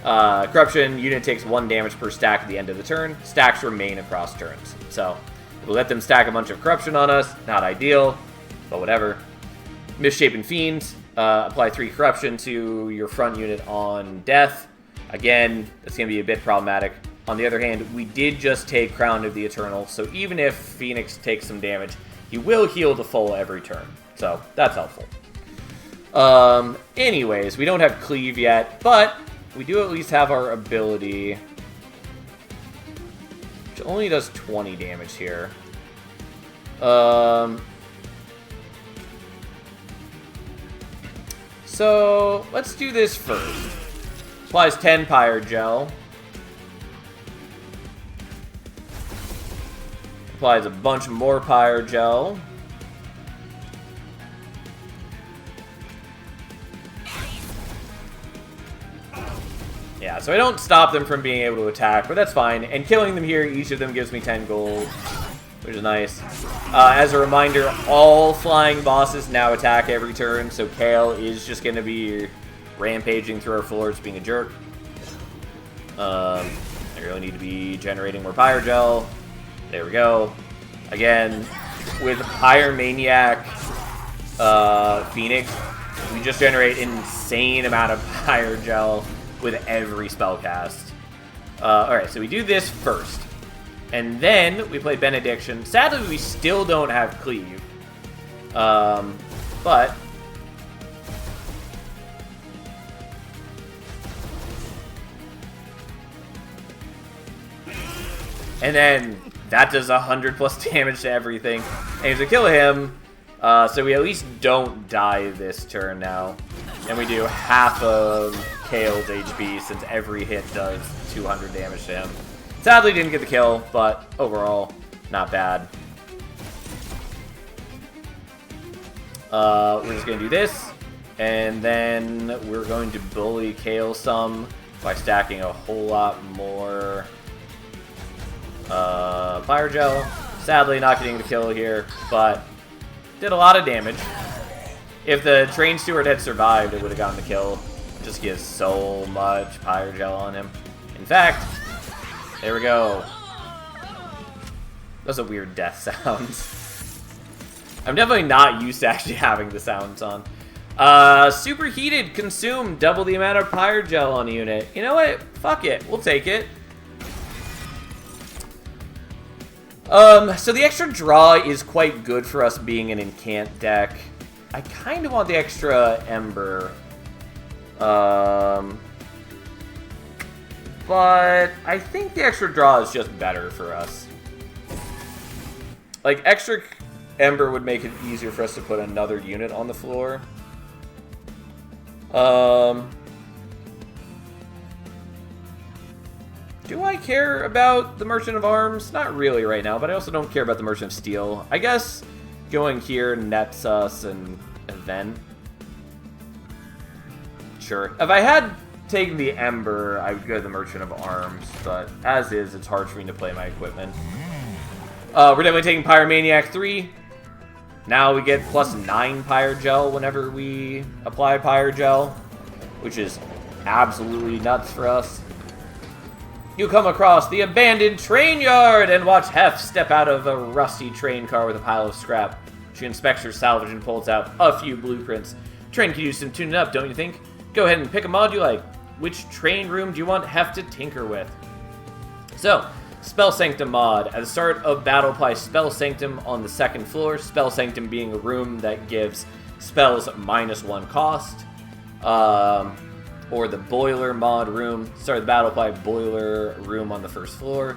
Corruption, unit takes 1 damage per stack at the end of the turn. Stacks remain across turns. So, we'll let them stack a bunch of Corruption on us. Not ideal, but whatever. Misshapen Fiend, apply 3 Corruption to your front unit on death. Again, that's going to be a bit problematic. On the other hand, we did just take Crown of the Eternal, so even if Phoenix takes some damage, he will heal to full every turn. So, that's helpful. Anyways, we don't have Cleave yet, but we do at least have our ability, which only does 20 damage here. So, let's do this first. Applies 10 Pyre Gel. Applies a bunch more Pyre Gel. Yeah, so I don't stop them from being able to attack, but that's fine. And killing them here, each of them gives me 10 gold, which is nice. As a reminder, all flying bosses now attack every turn, so Kale is just going to be rampaging through our floors, being a jerk. I really need to be generating more Pyre Gel. There we go. Again, with Pyre Maniac Phoenix, we just generate an insane amount of Pyre Gel with every spell cast. Alright, so we do this first. And then we play Benediction. Sadly, we still don't have Cleave. But... And then that does 100 plus damage to everything. And to kill him, so we at least don't die this turn now. And we do half of Kale's HP since every hit does 200 damage to him. Sadly didn't get the kill, but overall, not bad. We're just going to do this, and then we're going to bully Kale some by stacking a whole lot more Pyre Gel. Sadly not getting the kill here, but did a lot of damage. If the Train Steward had survived, it would have gotten the kill. Just gives so much Pyre Gel on him. In fact, there we go. Those are weird death sounds. I'm definitely not used to actually having the sounds on. Superheated, consume double the amount of Pyre Gel on a unit. You know what? Fuck it. We'll take it. So the extra draw is quite good for us being an Incant deck. I kind of want the extra Ember. But I think the extra draw is just better for us. Like, extra Ember would make it easier for us to put another unit on the floor. Do I care about the Merchant of Arms? Not really right now, but I also don't care about the Merchant of Steel. I guess going here nets us and then... Sure. If I had taken the Ember, I would go to the Merchant of Arms, but as is, it's hard for me to play my equipment. We're definitely taking Pyromaniac 3. Now we get plus 9 Pyre Gel whenever we apply Pyre Gel, which is absolutely nuts for us. You come across the abandoned train yard and watch Hef step out of a rusty train car with a pile of scrap. She inspects her salvage and pulls out a few blueprints. Train could use some tuning up, don't you think? Go ahead and pick a mod you like. Which train room do you want Hef to tinker with? So, Spell Sanctum mod. At the start of battle, apply Spell Sanctum on the second floor. Spell Sanctum being a room that gives spells -1 cost. Or the Boiler mod room. Start the battle, apply Boiler room on the first floor.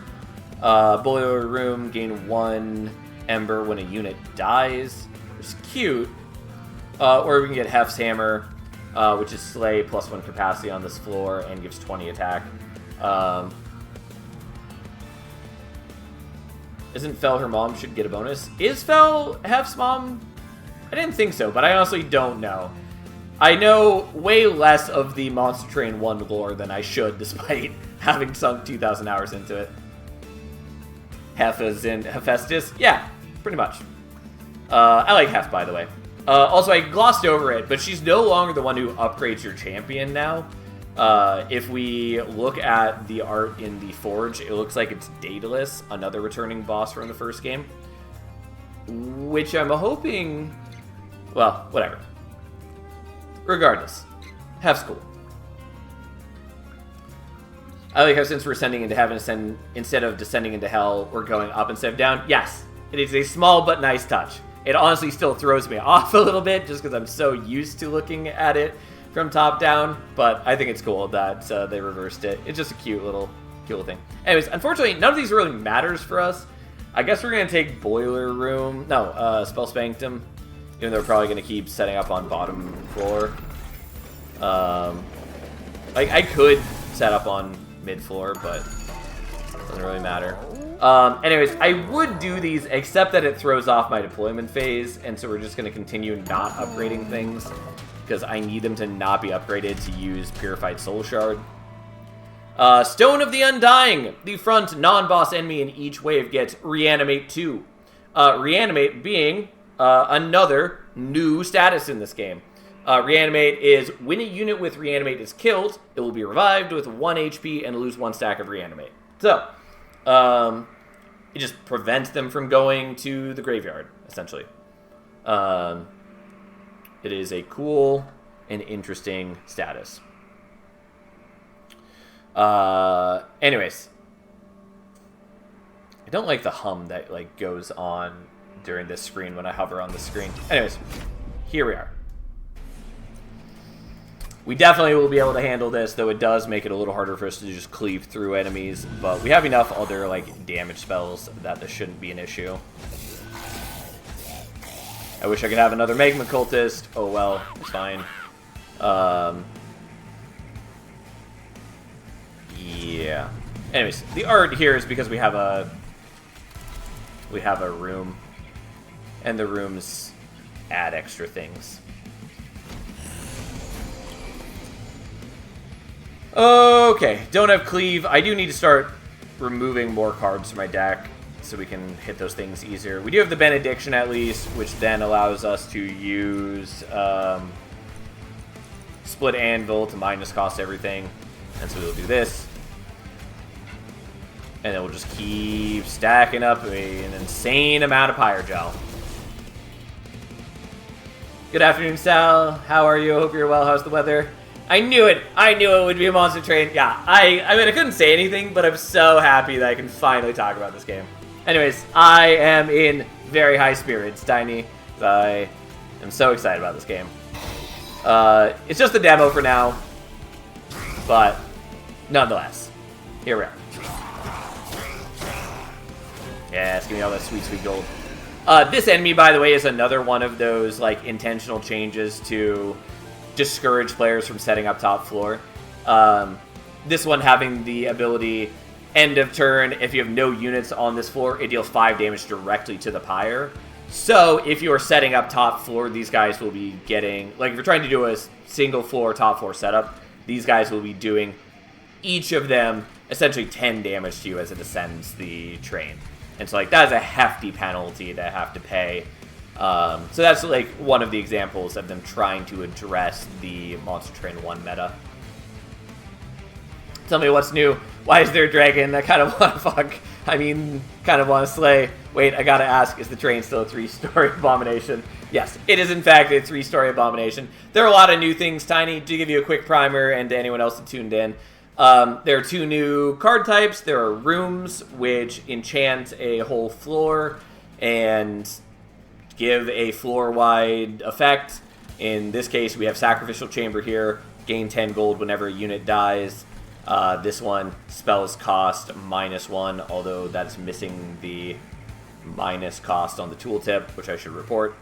Boiler room, gain 1 Ember when a unit dies, which is cute. Or we can get Hef's Hammer, which is Slay +1 capacity on this floor and gives 20 attack. Isn't Fel her mom should get a bonus? Is Fel Hef's mom? I didn't think so, but I honestly don't know. I know way less of the Monster Train 1 lore than I should, despite having sunk 2,000 hours into it. Hef is in Hephaestus? Yeah, pretty much. I like Hef, by the way. Also, I glossed over it, but she's no longer the one who upgrades your champion now. If we look at the art in the Forge, it looks like it's Daedalus, another returning boss from the first game. Which I'm hoping... Well, whatever. Regardless, Hef's cool. I like how since we're ascending into heaven, instead of descending into hell, we're going up instead of down. Yes, it is a small but nice touch. It honestly still throws me off a little bit just because I'm so used to looking at it from top down, but I think it's cool that they reversed it. It's just a cute little thing. Anyways, unfortunately, none of these really matters for us. I guess we're going to take Boiler Room. No, Spell Sanctum. Even though we're probably going to keep setting up on bottom floor. Like, I could set up on mid-floor, but it doesn't really matter. Anyways, I would do these, except that it throws off my deployment phase, and so we're just going to continue not upgrading things, because I need them to not be upgraded to use Purified Soul Shard. Stone of the Undying. The front non-boss enemy in each wave gets Reanimate 2. Reanimate being another new status in this game. Reanimate is when a unit with Reanimate is killed, it will be revived with 1 HP and lose 1 stack of Reanimate. So, it just prevents them from going to the graveyard, essentially. It is a cool and interesting status. Anyways, I don't like the hum that like goes on during this screen when I hover on the screen. Anyways, here we are. We definitely will be able to handle this, though it does make it a little harder for us to just cleave through enemies, but we have enough other like damage spells that this shouldn't be an issue. I wish I could have another Magma Cultist. Oh well, it's fine. Yeah. Anyways, the art here is because we have a room, and the rooms add extra things. Okay, don't have Cleave. I do need to start removing more cards from my deck so we can hit those things easier. We do have the Benediction at least, which then allows us to use Split Anvil to minus cost everything. And so we'll do this. And then we'll just keep stacking up an insane amount of Pyre Gel. Good afternoon, Sal. How are you? Hope you're well. How's the weather? I knew it. I knew it would be a Monster Train. Yeah, I mean, I couldn't say anything, but I'm so happy that I can finally talk about this game. Anyways, I am in very high spirits, Tiny. I am so excited about this game. It's just a demo for now, but nonetheless, here we are. Yes, give me all that sweet, sweet gold. This enemy, by the way, is another one of those like intentional changes to discourage players from setting up top floor. This one having the ability, end of turn, if you have no units on this floor, it deals 5 damage directly to the Pyre. So if you're setting up top floor, these guys will be getting, like if you're trying to do a single floor, top floor setup, these guys will be doing each of them essentially 10 damage to you as it ascends the train. And so like that is a hefty penalty to have to pay. So that's like one of the examples of them trying to address the Monster Train 1 meta. Tell me what's new. Why is there a dragon? I kind of want to fuck. I mean, kind of want to slay. Wait, I gotta ask, is the train still a 3-story abomination? Yes, it is in fact a 3-story abomination. There are a lot of new things, Tiny. To give you a quick primer and to anyone else that tuned in, there are 2 new card types. There are rooms, which enchant a whole floor and give a floor-wide effect. In this case, we have Sacrificial Chamber here. Gain 10 gold whenever a unit dies. This one, spells cost -1, although that's missing the minus cost on the tooltip, which I should report.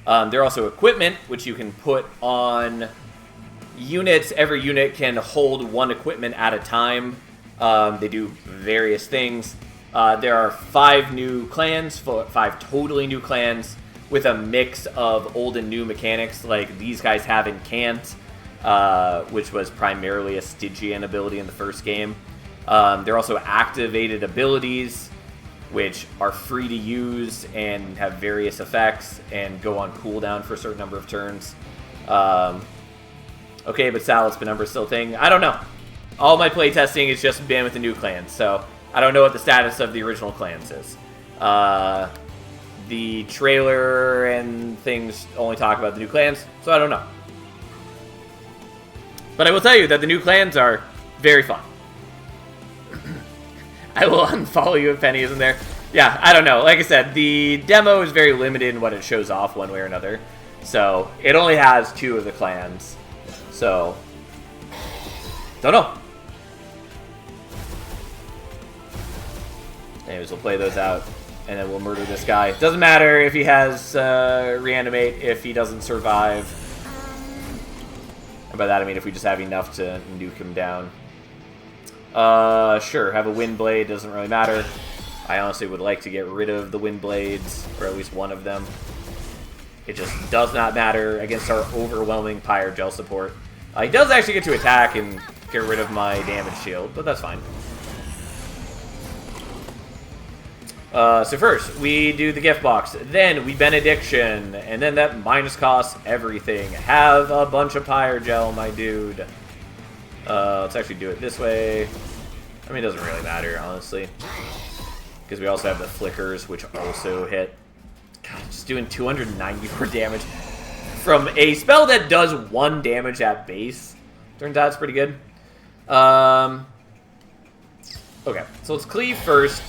There are also equipment, which you can put on units. Every unit can hold 1 equipment at a time. They do various things. There are 5 new clans, 5 totally new clans, with a mix of old and new mechanics, like these guys have in Cant, which was primarily a Stygian ability in the first game. There are also activated abilities, which are free to use and have various effects and go on cooldown for a certain number of turns. Okay, but Sal's Penumbra still a thing. I don't know. All my playtesting has just been with the new clans, so I don't know what the status of the original clans is. The trailer and things only talk about the new clans, so I don't know. But I will tell you that the new clans are very fun. I will unfollow you if Penny isn't there. Yeah, I don't know. Like I said, the demo is very limited in what it shows off one way or another. So, it only has 2 of the clans. So, don't know. Anyways, we'll play those out, and then we'll murder this guy. Doesn't matter if he has reanimate, if he doesn't survive. And by that I mean if we just have enough to nuke him down. Sure, have a wind blade, doesn't really matter. I honestly would like to get rid of the wind blades, or at least one of them. It just does not matter against our overwhelming Pyre Gel support. He does actually get to attack and get rid of my damage shield, but that's fine. So first, we do the gift box, then we benediction, and then that minus costs everything. Have a bunch of Pyre Gel, my dude. Let's actually do it this way. I mean, it doesn't really matter, honestly. Because we also have the flickers, which also hit. God, just doing 294 damage from a spell that does 1 damage at base. Turns out it's pretty good. Okay, so let's cleave first,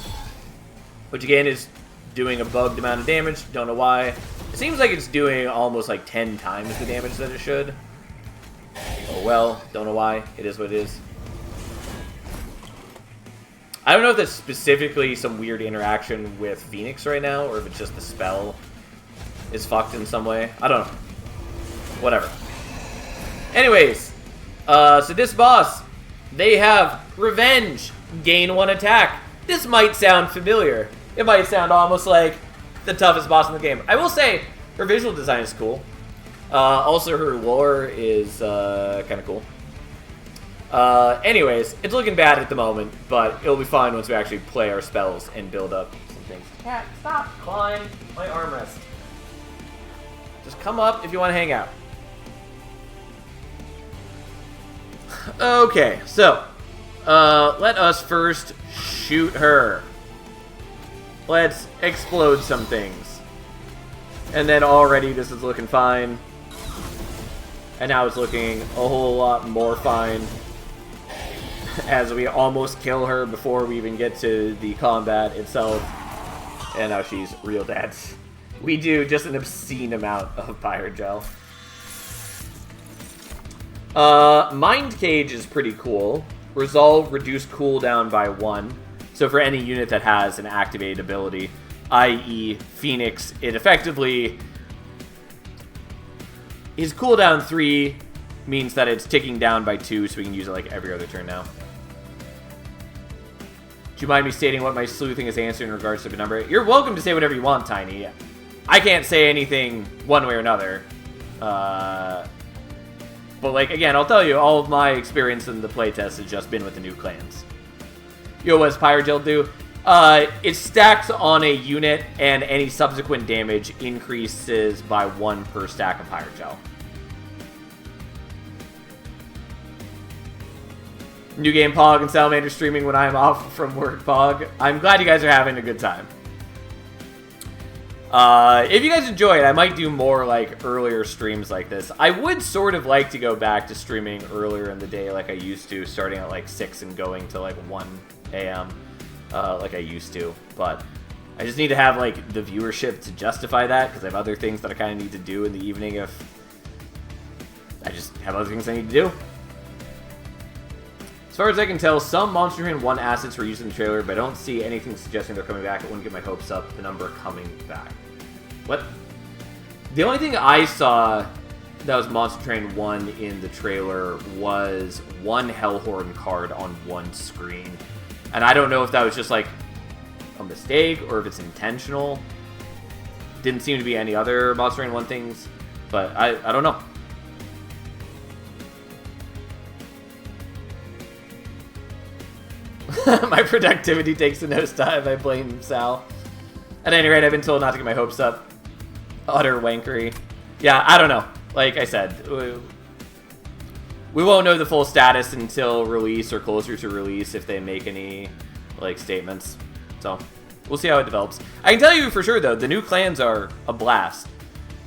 which again is doing a bugged amount of damage. Don't know why. It seems like it's doing almost like 10 times the damage that it should. Oh well, don't know why. It is what it is. I don't know if that's specifically some weird interaction with Phoenix right now, or if it's just the spell is fucked in some way. I don't know. Whatever. Anyways, so this boss, they have Revenge, gain 1 attack. This might sound familiar. It might sound almost like the toughest boss in the game. I will say, her visual design is cool. Also, her lore is kind of cool. Anyways, it's looking bad at the moment, but it'll be fine once we actually play our spells and build up some things. Cat, stop! Climb my armrest. Just come up if you want to hang out. Okay, so, let us first shoot her. Let's explode some things. And then already this is looking fine. And now it's looking a whole lot more fine. As we almost kill her before we even get to the combat itself. And now she's real dead. We do just an obscene amount of Pyre Gel. Mind Cage is pretty cool. Resolve, reduce cooldown by 1. So for any unit that has an activated ability, i.e. Phoenix, it effectively... His cooldown 3 means that it's ticking down by 2, so we can use it like every other turn now. Do you mind me stating what my sleuthing is answering in regards to the number? You're welcome to say whatever you want, Tiny. I can't say anything one way or another. But, like, again, I'll tell you, all of my experience in the playtest has just been with the new clans. Yo, what does Pyre Gel do? It stacks on a unit, and any subsequent damage increases by 1 per stack of Pyre Gel. New game Pog and Salamander streaming when I'm off from work, Pog. I'm glad you guys are having a good time. If you guys enjoy it, I might do more like earlier streams like this. I would sort of like to go back to streaming earlier in the day like I used to, starting at like 6 and going to like 1 a.m. Like I used to. But I just need to have like the viewership to justify that, because I have other things that I kind of need to do in the evening if I just have other things I need to do. As far as I can tell, some Monster Train 1 assets were used in the trailer, but I don't see anything suggesting they're coming back. I wouldn't get my hopes up, the number coming back. What? The only thing I saw that was Monster Train 1 in the trailer was 1 Hellhorn card on 1 screen. And I don't know if that was just like a mistake or if it's intentional. Didn't seem to be any other Monster Train 1 things, but I don't know. My productivity takes a nosedive. I blame Sal. At any rate, I've been told not to get my hopes up. Utter wankery. Yeah, I don't know. Like I said, we won't know the full status until release or closer to release if they make any like statements. So we'll see how it develops. I can tell you for sure though, the new clans are a blast.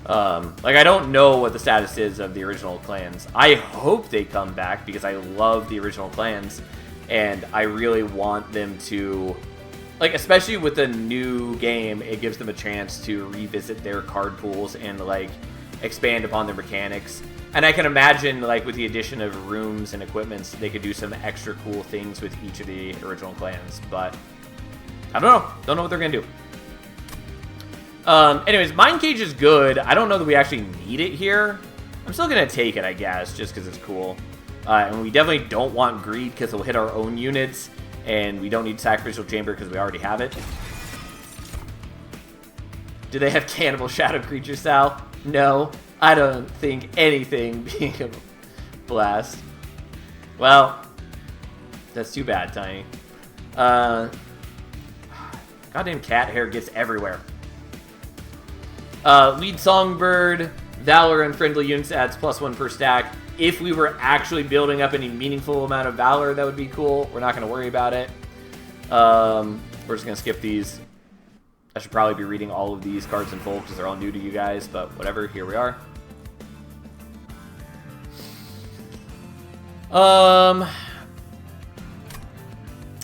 Like I don't know what the status is of the original clans. I hope they come back because I love the original clans. and I really want them to, like, especially with the new game, it gives them a chance to revisit their card pools and, like, expand upon their mechanics. And I can imagine, like, with the addition of rooms and equipments, they could do some extra cool things with each of the original clans. But I don't know. Don't know what they're going to do. Anyways, Mind Cage is good. I don't know that we actually need it here. I'm still going to take it, I guess, just because it's cool. And we definitely don't want Greed because it'll hit our own units. And we don't need Sacrificial Chamber because we already have it. Do they have Cannibal Shadow Creature, Sal? No. I don't think anything being a blast. Well, that's too bad, Tiny. Goddamn cat hair gets everywhere. Lead Songbird, Valor, and friendly units adds +1 per stack. If we were actually building up any meaningful amount of Valor, that would be cool. We're not going to worry about it. We're just going to skip these. I should probably be reading all of these cards in full because they're all new to you guys, but whatever, here we are.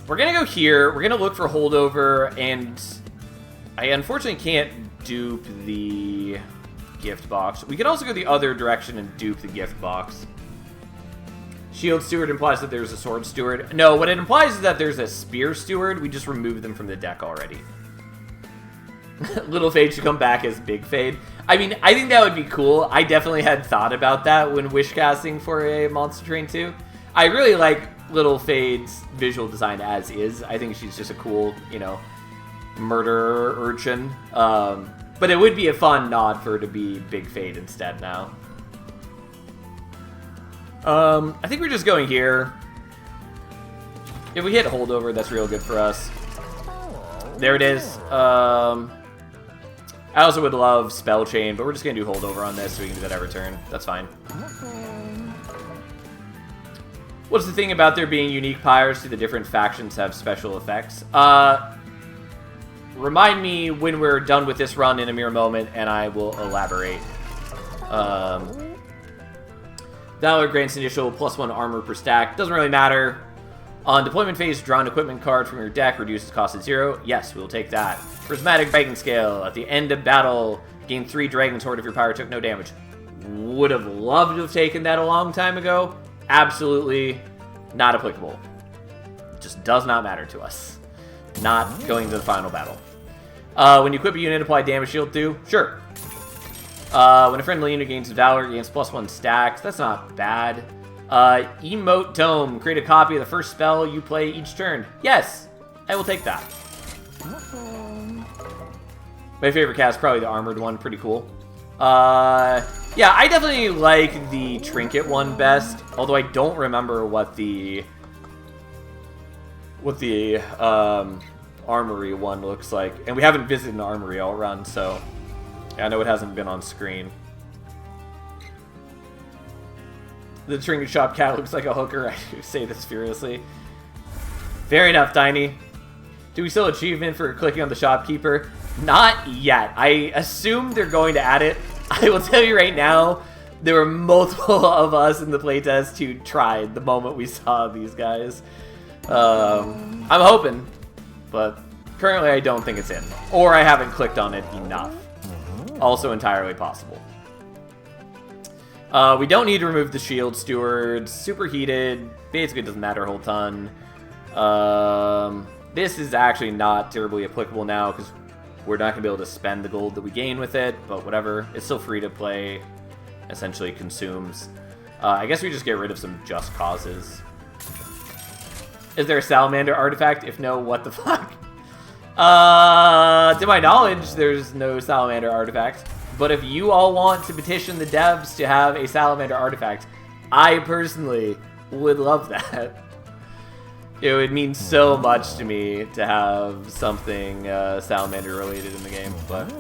We're going to go here. We're going to look for Holdover, and I unfortunately can't dupe the gift box. We could also go the other direction and dupe the gift box. Shield Steward implies that there's a Sword Steward. No, what it implies is that there's a Spear Steward. We just removed them from the deck already. Little Fade should come back as Big Fade. I mean, I think that would be cool. I definitely had thought about that when wish casting for a Monster Train 2. I really like Little Fade's visual design as is. I think she's just a cool, you know, murderer urchin. But it would be a fun nod for her to be Big Fade instead now. I think we're just going here. If we hit Holdover, that's real good for us. There it is. I also would love Spell Chain, but we're just going to do Holdover on this so we can do that every turn. That's fine. What's the thing about there being unique pyres? Do the different factions have special effects? Remind me when we're done with this run in a mere moment, and I will elaborate. Valor grants initial +1 armor per stack. Doesn't really matter. On deployment phase, draw an equipment card from your deck, reduces cost to 0. Yes, we'll take that. Prismatic Dragon Scale. At the end of battle, gain 3 Dragon's Horde if your pyre took no damage. Would have loved to have taken that a long time ago. Absolutely not applicable. Just does not matter to us. Not going to the final battle. When you equip a unit, apply damage shield to. Sure. When a friendly unit gains Valor, gains +1 stacks. That's not bad. Emote Tome. Create a copy of the first spell you play each turn. Yes, I will take that. My favorite cast is probably the Armored one. Pretty cool. Yeah, I definitely like the Trinket one best. Although I don't remember what the Armory one looks like. And we haven't visited an Armory all run, so I know it hasn't been on screen. The Trinket Shop cat looks like a hooker. I do say this furiously. Fair enough, Tiny. Do we still achievement for clicking on the shopkeeper? Not yet. I assume they're going to add it. I will tell you right now, there were multiple of us in the playtest who tried the moment we saw these guys. I'm hoping, but currently I don't think it's in. Or I haven't clicked on it enough. Also entirely possible. We don't need to remove the Shield Steward. Superheated. Basically doesn't matter a whole ton. This is actually not terribly applicable now because we're not going to be able to spend the gold that we gain with it, but whatever. It's still free to play. Essentially consumes. I guess we just get rid of some Just Causes. Is there a Salamander artifact? If no, what the fuck? To my knowledge, there's no Salamander artifact. But if you all want to petition the devs to have a Salamander artifact, I personally would love that. It would mean so much to me to have something Salamander related in the game, but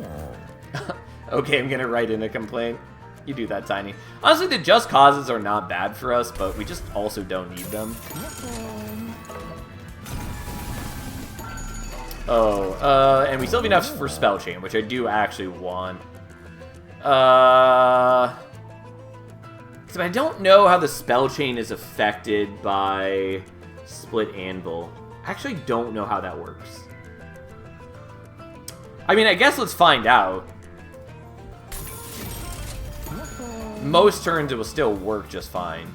okay, I'm gonna write in a complaint. You do that, Tiny. Honestly, the Just Causes are not bad for us, but we just also don't need them. Oh, and we still have enough for Spell Chain, which I do actually want. Because I don't know how the Spell Chain is affected by Split Anvil. I actually don't know how that works. I mean, I guess let's find out. Most turns it will still work just fine.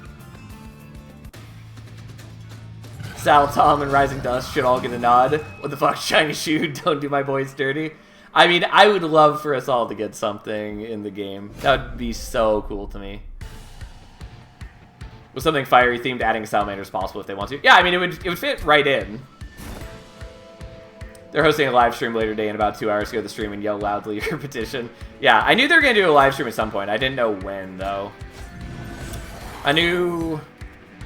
Sal, Tom, and Rising Dust should all get a nod. What the fuck, Shiny Shoe? Don't do my boys dirty. I mean, I would love for us all to get something in the game. That would be so cool to me. With something fiery themed, adding Salamander is possible if they want to. Yeah, I mean, it would fit right in. They're hosting a live stream later today in about 2 hours. Go to the stream and yell loudly your petition. Yeah, I knew they were going to do a live stream at some point. I didn't know when, though. I knew...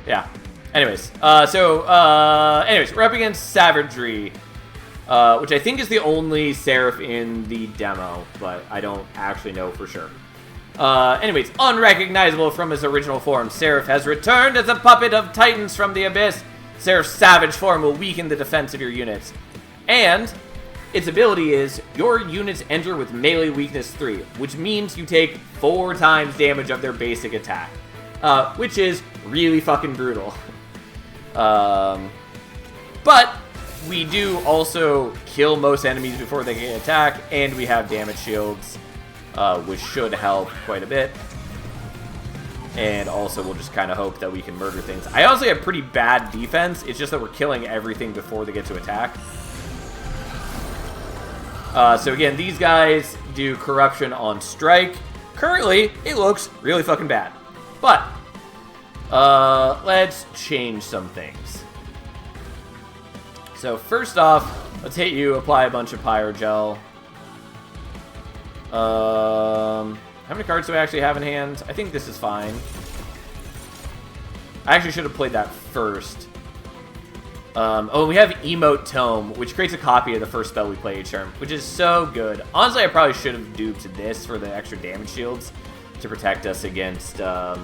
Yeah. Anyways. Anyways, we're up against Savagery, which I think is the only Seraph in the demo, but I don't actually know for sure. Anyways, unrecognizable from his original form, Seraph has returned as a puppet of Titans from the Abyss. Seraph's savage form will weaken the defense of your units. And its ability is, your units enter with melee weakness 3, which means you take 4 times damage of their basic attack, which is really fucking brutal. But we do also kill most enemies before they can attack, and we have damage shields, which should help quite a bit. And also, we'll just kind of hope that we can murder things. I honestly have pretty bad defense. It's just that we're killing everything before they get to attack. So again, these guys do Corruption on Strike. Currently, it looks really fucking bad. But, let's change some things. So first off, let's hit you, apply a bunch of Pyrogel. How many cards do I actually have in hand? I think this is fine. I actually should have played that first. Oh, we have Emote Tome, which creates a copy of the first spell we play each turn, which is so good. Honestly, I probably should have duped this for the extra damage shields to protect us against the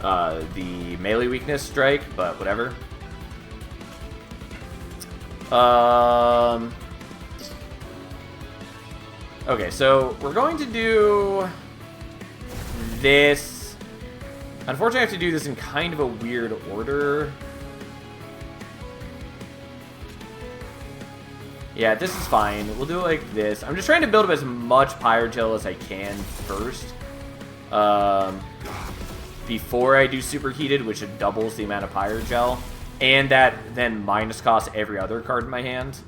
melee weakness strike, but whatever. Okay, so we're going to do this. Unfortunately, I have to do this in kind of a weird order. Yeah, this is fine. We'll do it like this. I'm just trying to build up as much Pyrogel as I can first. Before I do Superheated, which it doubles the amount of Pyrogel. And that then minus costs every other card in my hand.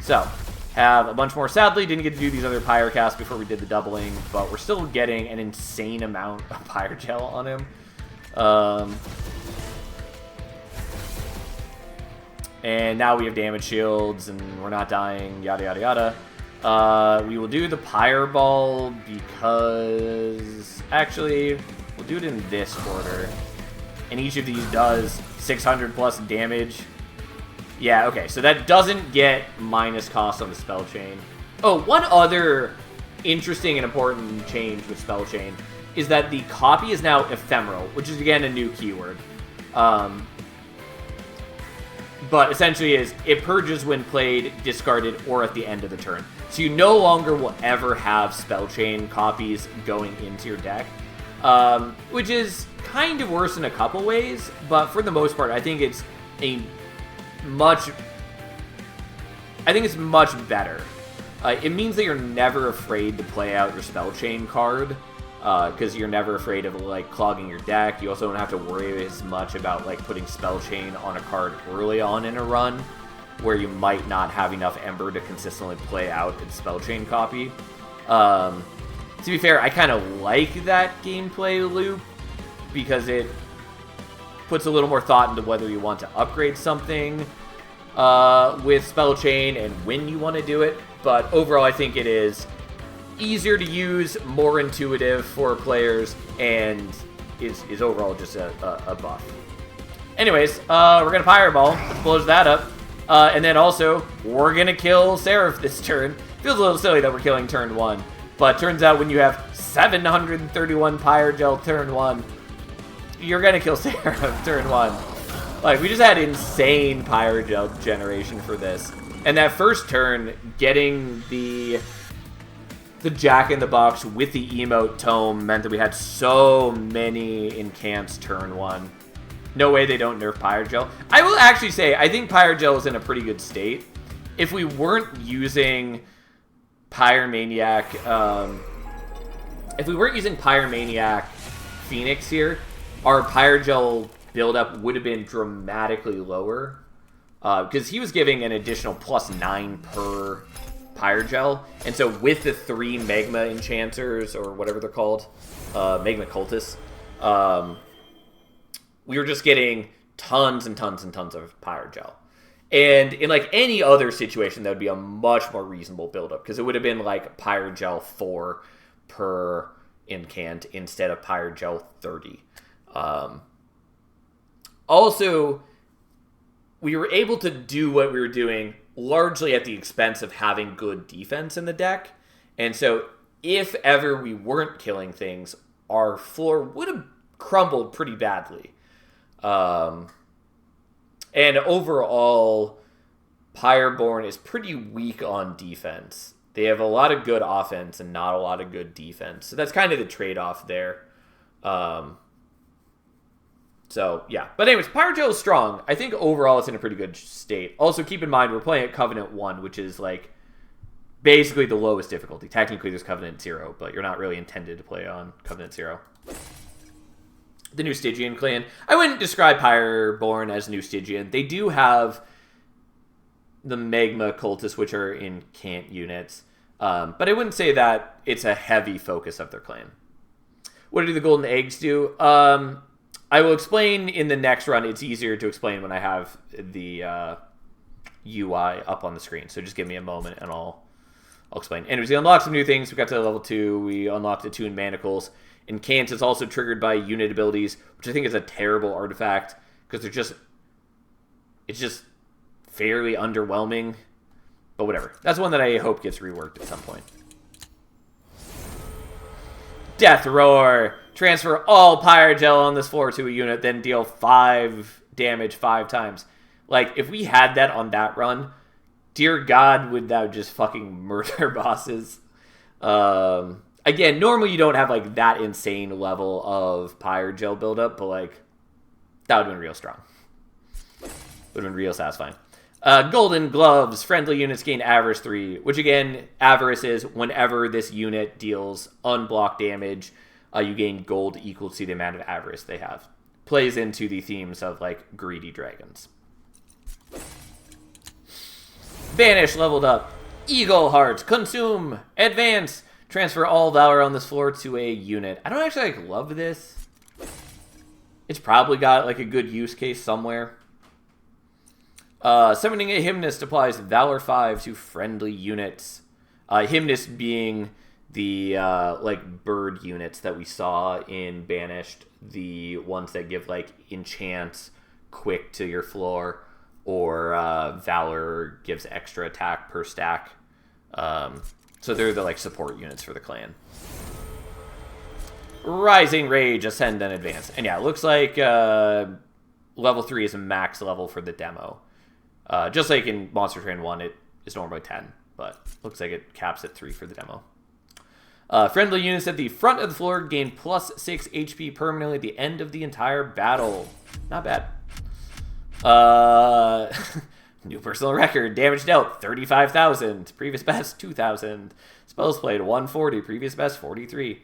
So, have a bunch more. Sadly, didn't get to do these other Pyrocasts before we did the doubling, but we're still getting an insane amount of Pyrogel on him. And now we have damage shields, and we're not dying, yada yada yada. We will do the Pyreball because... Actually, we'll do it in this order. And each of these does 600 plus damage. Yeah, okay, so that doesn't get minus cost on the spell chain. Oh, one other interesting and important change with spell chain is that the copy is now ephemeral, which is, again, a new keyword. But essentially is, it purges when played, discarded, or at the end of the turn. So you no longer will ever have spell chain copies going into your deck. Which is kind of worse in a couple ways, but for the most part, I think it's much better. It means that you're never afraid to play out your spell chain card, because you're never afraid of like clogging your deck. You also don't have to worry as much about like putting spell chain on a card early on in a run, where you might not have enough Ember to consistently play out its spell chain copy. To be fair, I kind of like that gameplay loop because it puts a little more thought into whether you want to upgrade something with spell chain and when you want to do it. But overall, I think it is easier to use, more intuitive for players, and is overall just a buff. Anyways, we're going to Pyreball. Let's blows that up. And then also, we're going to kill Seraph this turn. Feels a little silly that we're killing turn 1. But turns out when you have 731 Pyrogel turn 1, you're going to kill Seraph turn 1. Like, we just had insane Pyrogel generation for this. And that first turn, getting the Jack-in-the-Box with the Emote Tome meant that we had so many incants turn 1. No way they don't nerf Pyrogel. I will actually say, I think Pyrogel is in a pretty good state. If we weren't using Pyromaniac, Phoenix here, our Pyrogel buildup would have been dramatically lower. Because he was giving an additional +9 per Pyrogel. And so with the 3 Magma Enchanters, or whatever they're called, Magma Cultists, we were just getting tons and tons and tons of Pyrogel. And in like any other situation, that would be a much more reasonable buildup, because it would have been like Pyrogel 4 per incant instead of Pyrogel 30. Also, we were able to do what we were doing largely at the expense of having good defense in the deck. And so if ever we weren't killing things, our floor would have crumbled pretty badly. And overall, Pyreborn is pretty weak on defense. They have a lot of good offense and not a lot of good defense. So that's kind of the trade-off there. So, yeah. But anyways, Pyrogel is strong. I think overall it's in a pretty good state. Also, keep in mind, we're playing at Covenant 1, which is, like, basically the lowest difficulty. Technically, there's Covenant 0, but you're not really intended to play on Covenant 0. The new Stygian clan. I wouldn't describe Pyreborn as new Stygian. They do have the Magma Cultists, which are incant units. But I wouldn't say that it's a heavy focus of their clan. What do the golden eggs do? I will explain in the next run. It's easier to explain when I have the UI up on the screen. So just give me a moment and I'll explain. Anyways, we unlocked some new things. We got to level 2. We unlocked the Attuned Manacles. Incant is also triggered by unit abilities, which I think is a terrible artifact because it's just fairly underwhelming. But whatever. That's one that I hope gets reworked at some point. Death Roar. Transfer all Pyrogel on this floor to a unit, then deal 5 damage 5 times. Like, if we had that on that run, dear God, would that just fucking murder bosses. Again, normally you don't have, like, that insane level of Pyrogel buildup, but, like, that would have been real strong. Would have been real satisfying. Golden Gloves. Friendly units gain Avarice 3, which, again, Avarice is whenever this unit deals unblocked damage, you gain gold equal to the amount of Avarice they have. Plays into the themes of, like, greedy dragons. Banish leveled up. Eagle Hearts. Consume. Advance. Transfer all Valor on this floor to a unit. I don't actually, like, love this. It's probably got, like, a good use case somewhere. Summoning a Hymnist applies Valor 5 to friendly units. Hymnist being the, like, bird units that we saw in Banished. The ones that give, like, enchant quick to your floor. Or Valor gives extra attack per stack. So they're the, like, support units for the clan. Rising Rage, Ascend and Advance. And yeah, it looks like level 3 is a max level for the demo. Just like in Monster Train 1, it is normally 10. But looks like it caps at 3 for the demo. Friendly units at the front of the floor gain plus 6 HP permanently at the end of the entire battle. Not bad. New personal record. Damage dealt 35,000. Previous best 2,000. Spells played 140. Previous best 43.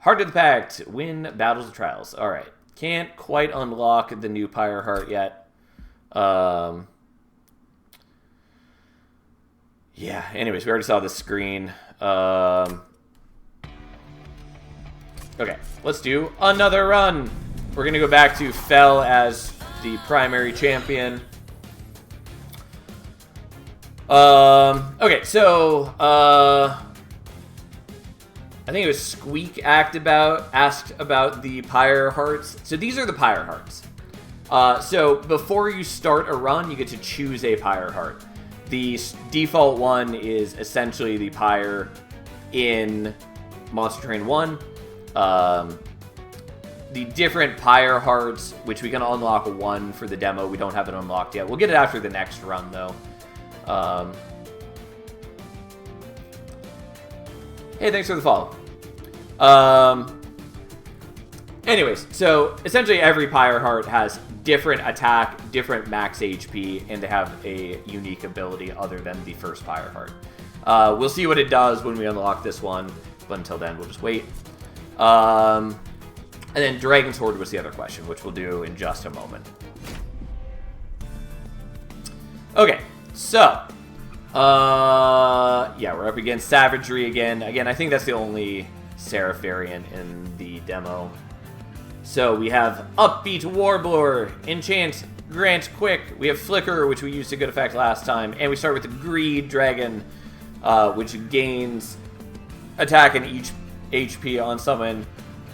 Heart of the Pact. Win battles and trials. Alright. Can't quite unlock the new Pyre Heart yet. Yeah, anyways, we already saw the screen. Okay, let's do another run. We're going to go back to Fel as the primary champion. Okay, so, I think it was Squeak asked about the Pyre Hearts. So these are the Pyre Hearts. So before you start a run, you get to choose a Pyre Heart. The default one is essentially the Pyre in Monster Train 1. The different Pyre Hearts, which we can unlock one for the demo. We don't have it unlocked yet. We'll get it after the next run, though. Hey, thanks for the follow. Anyways, so essentially every Pyre Heart has different attack, different max HP, and they have a unique ability other than the first Fireheart. We'll see what it does when we unlock this one, but until then, we'll just wait. And then Dragon's Horde was the other question, which we'll do in just a moment. Okay, so, yeah, we're up against Savagery again. Again, I think that's the only Seraph variant in the demo. So we have Upbeat Warbler, Enchant, Grant Quick. We have Flicker, which we used to good effect last time. And we start with the Greed Dragon, which gains attack and each HP on summon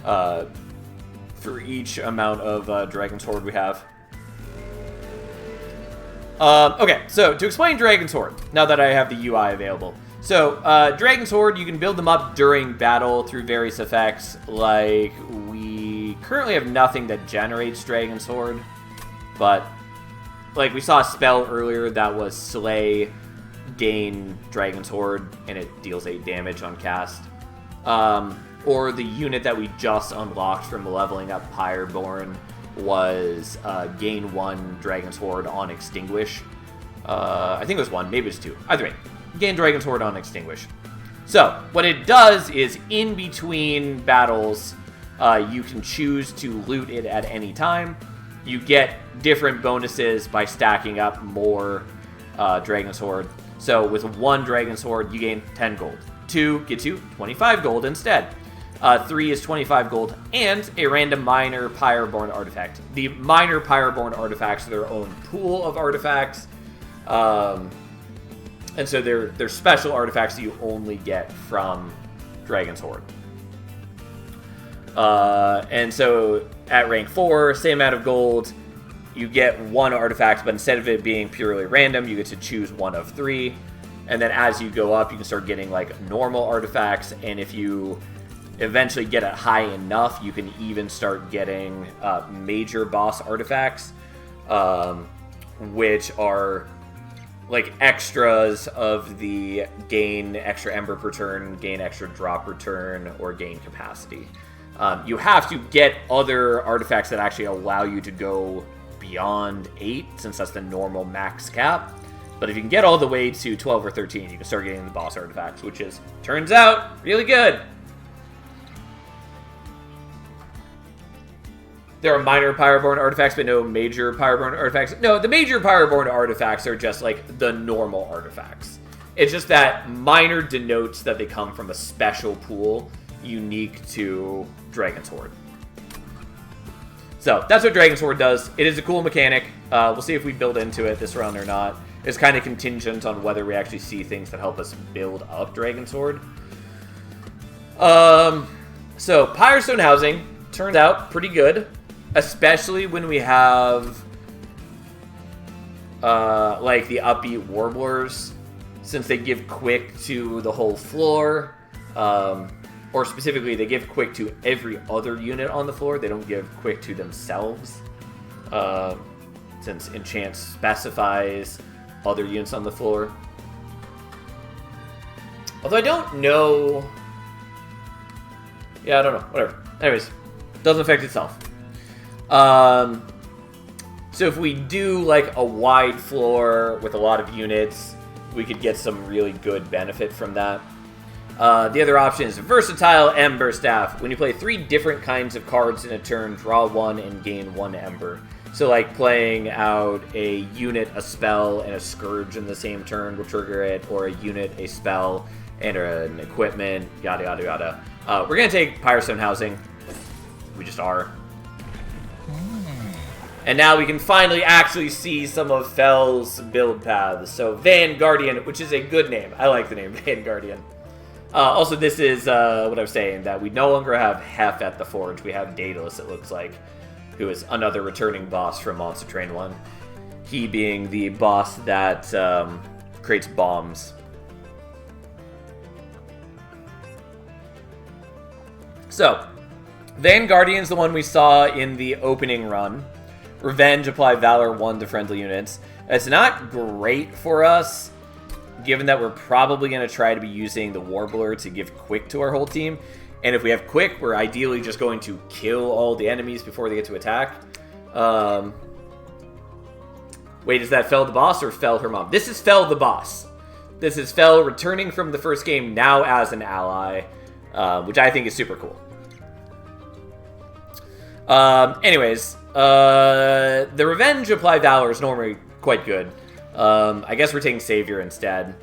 for each amount of Dragon's Horde we have. Okay, so to explain Dragon's Horde, now that I have the UI available. So, Dragon's Horde, you can build them up during battle through various effects, like we currently have nothing that generates Dragon's Horde, but like we saw a spell earlier that was Slay, gain Dragon's Horde, and it deals 8 damage on cast. Or the unit that we just unlocked from leveling up Pyreborn was gain 1 Dragon's Horde on Extinguish. I think it was 1, maybe it's 2. Either way, gain Dragon's Horde on Extinguish. So, what it does is, in between battles, you can choose to loot it at any time. You get different bonuses by stacking up more Dragon's Horde. So, with 1 Dragon's Horde, you gain 10 gold. 2 gets you 25 gold instead. 3 is 25 gold, and a random minor Pyreborn artifact. The minor Pyreborn artifacts are their own pool of artifacts, and so they're special artifacts that you only get from Dragon's Horde. And so at rank 4, same amount of gold, you get 1 artifact, but instead of it being purely random, you get to choose 1 of 3. And then as you go up, you can start getting like normal artifacts, and if you eventually get it high enough, you can even start getting major boss artifacts, which are like extras of the gain extra ember per turn, gain extra drop per turn, or gain capacity. You have to get other artifacts that actually allow you to go beyond 8, since that's the normal max cap. But if you can get all the way to 12 or 13, you can start getting the boss artifacts, which is, turns out, really good. There are minor Pyreborn artifacts, but no major Pyreborn artifacts. No, the major Pyreborn artifacts are just like the normal artifacts. It's just that minor denotes that they come from a special pool unique to Dragon's Horde. So that's what Dragon's Horde does. It is a cool mechanic. We'll see if we build into it this round or not. It's kind of contingent on whether we actually see things that help us build up Dragon's Horde. So Pyrestone Housing turns out pretty good, especially when we have like the Upbeat Warblers, since they give quick to the whole floor. Or specifically, they give quick to every other unit on the floor. They don't give quick to themselves, since Enchant specifies other units on the floor. Although I don't know... Yeah, I don't know. Whatever. Anyways, doesn't affect itself. So if we do like a wide floor with a lot of units, we could get some really good benefit from that. The other option is Versatile Ember Staff. When you play 3 different kinds of cards in a turn, draw 1 and gain 1 Ember. So like playing out a unit, a spell, and a Scourge in the same turn will trigger it, or a unit, a spell, and an equipment, yada yada yada. We're going to take Pyrestone Housing. We just are. And now we can finally actually see some of Fel's build paths. So Vanguardian, which is a good name. I like the name Vanguardian. Also, this is what I was saying, that we no longer have Hef at the Forge. We have Daedalus, it looks like, who is another returning boss from Monster Train 1. He being the boss that creates bombs. So, Vanguardian's the one we saw in the opening run. Revenge, apply Valor 1 to friendly units. It's not great for us, given that we're probably going to try to be using the Warbler to give quick to our whole team. And if we have quick, we're ideally just going to kill all the enemies before they get to attack. Wait, is that Fel the boss or Fel her mom? This is Fel the boss. This is Fel returning from the first game now as an ally, which I think is super cool. Anyways, the Revenge Apply Valor is normally quite good. I guess we're taking Savior instead,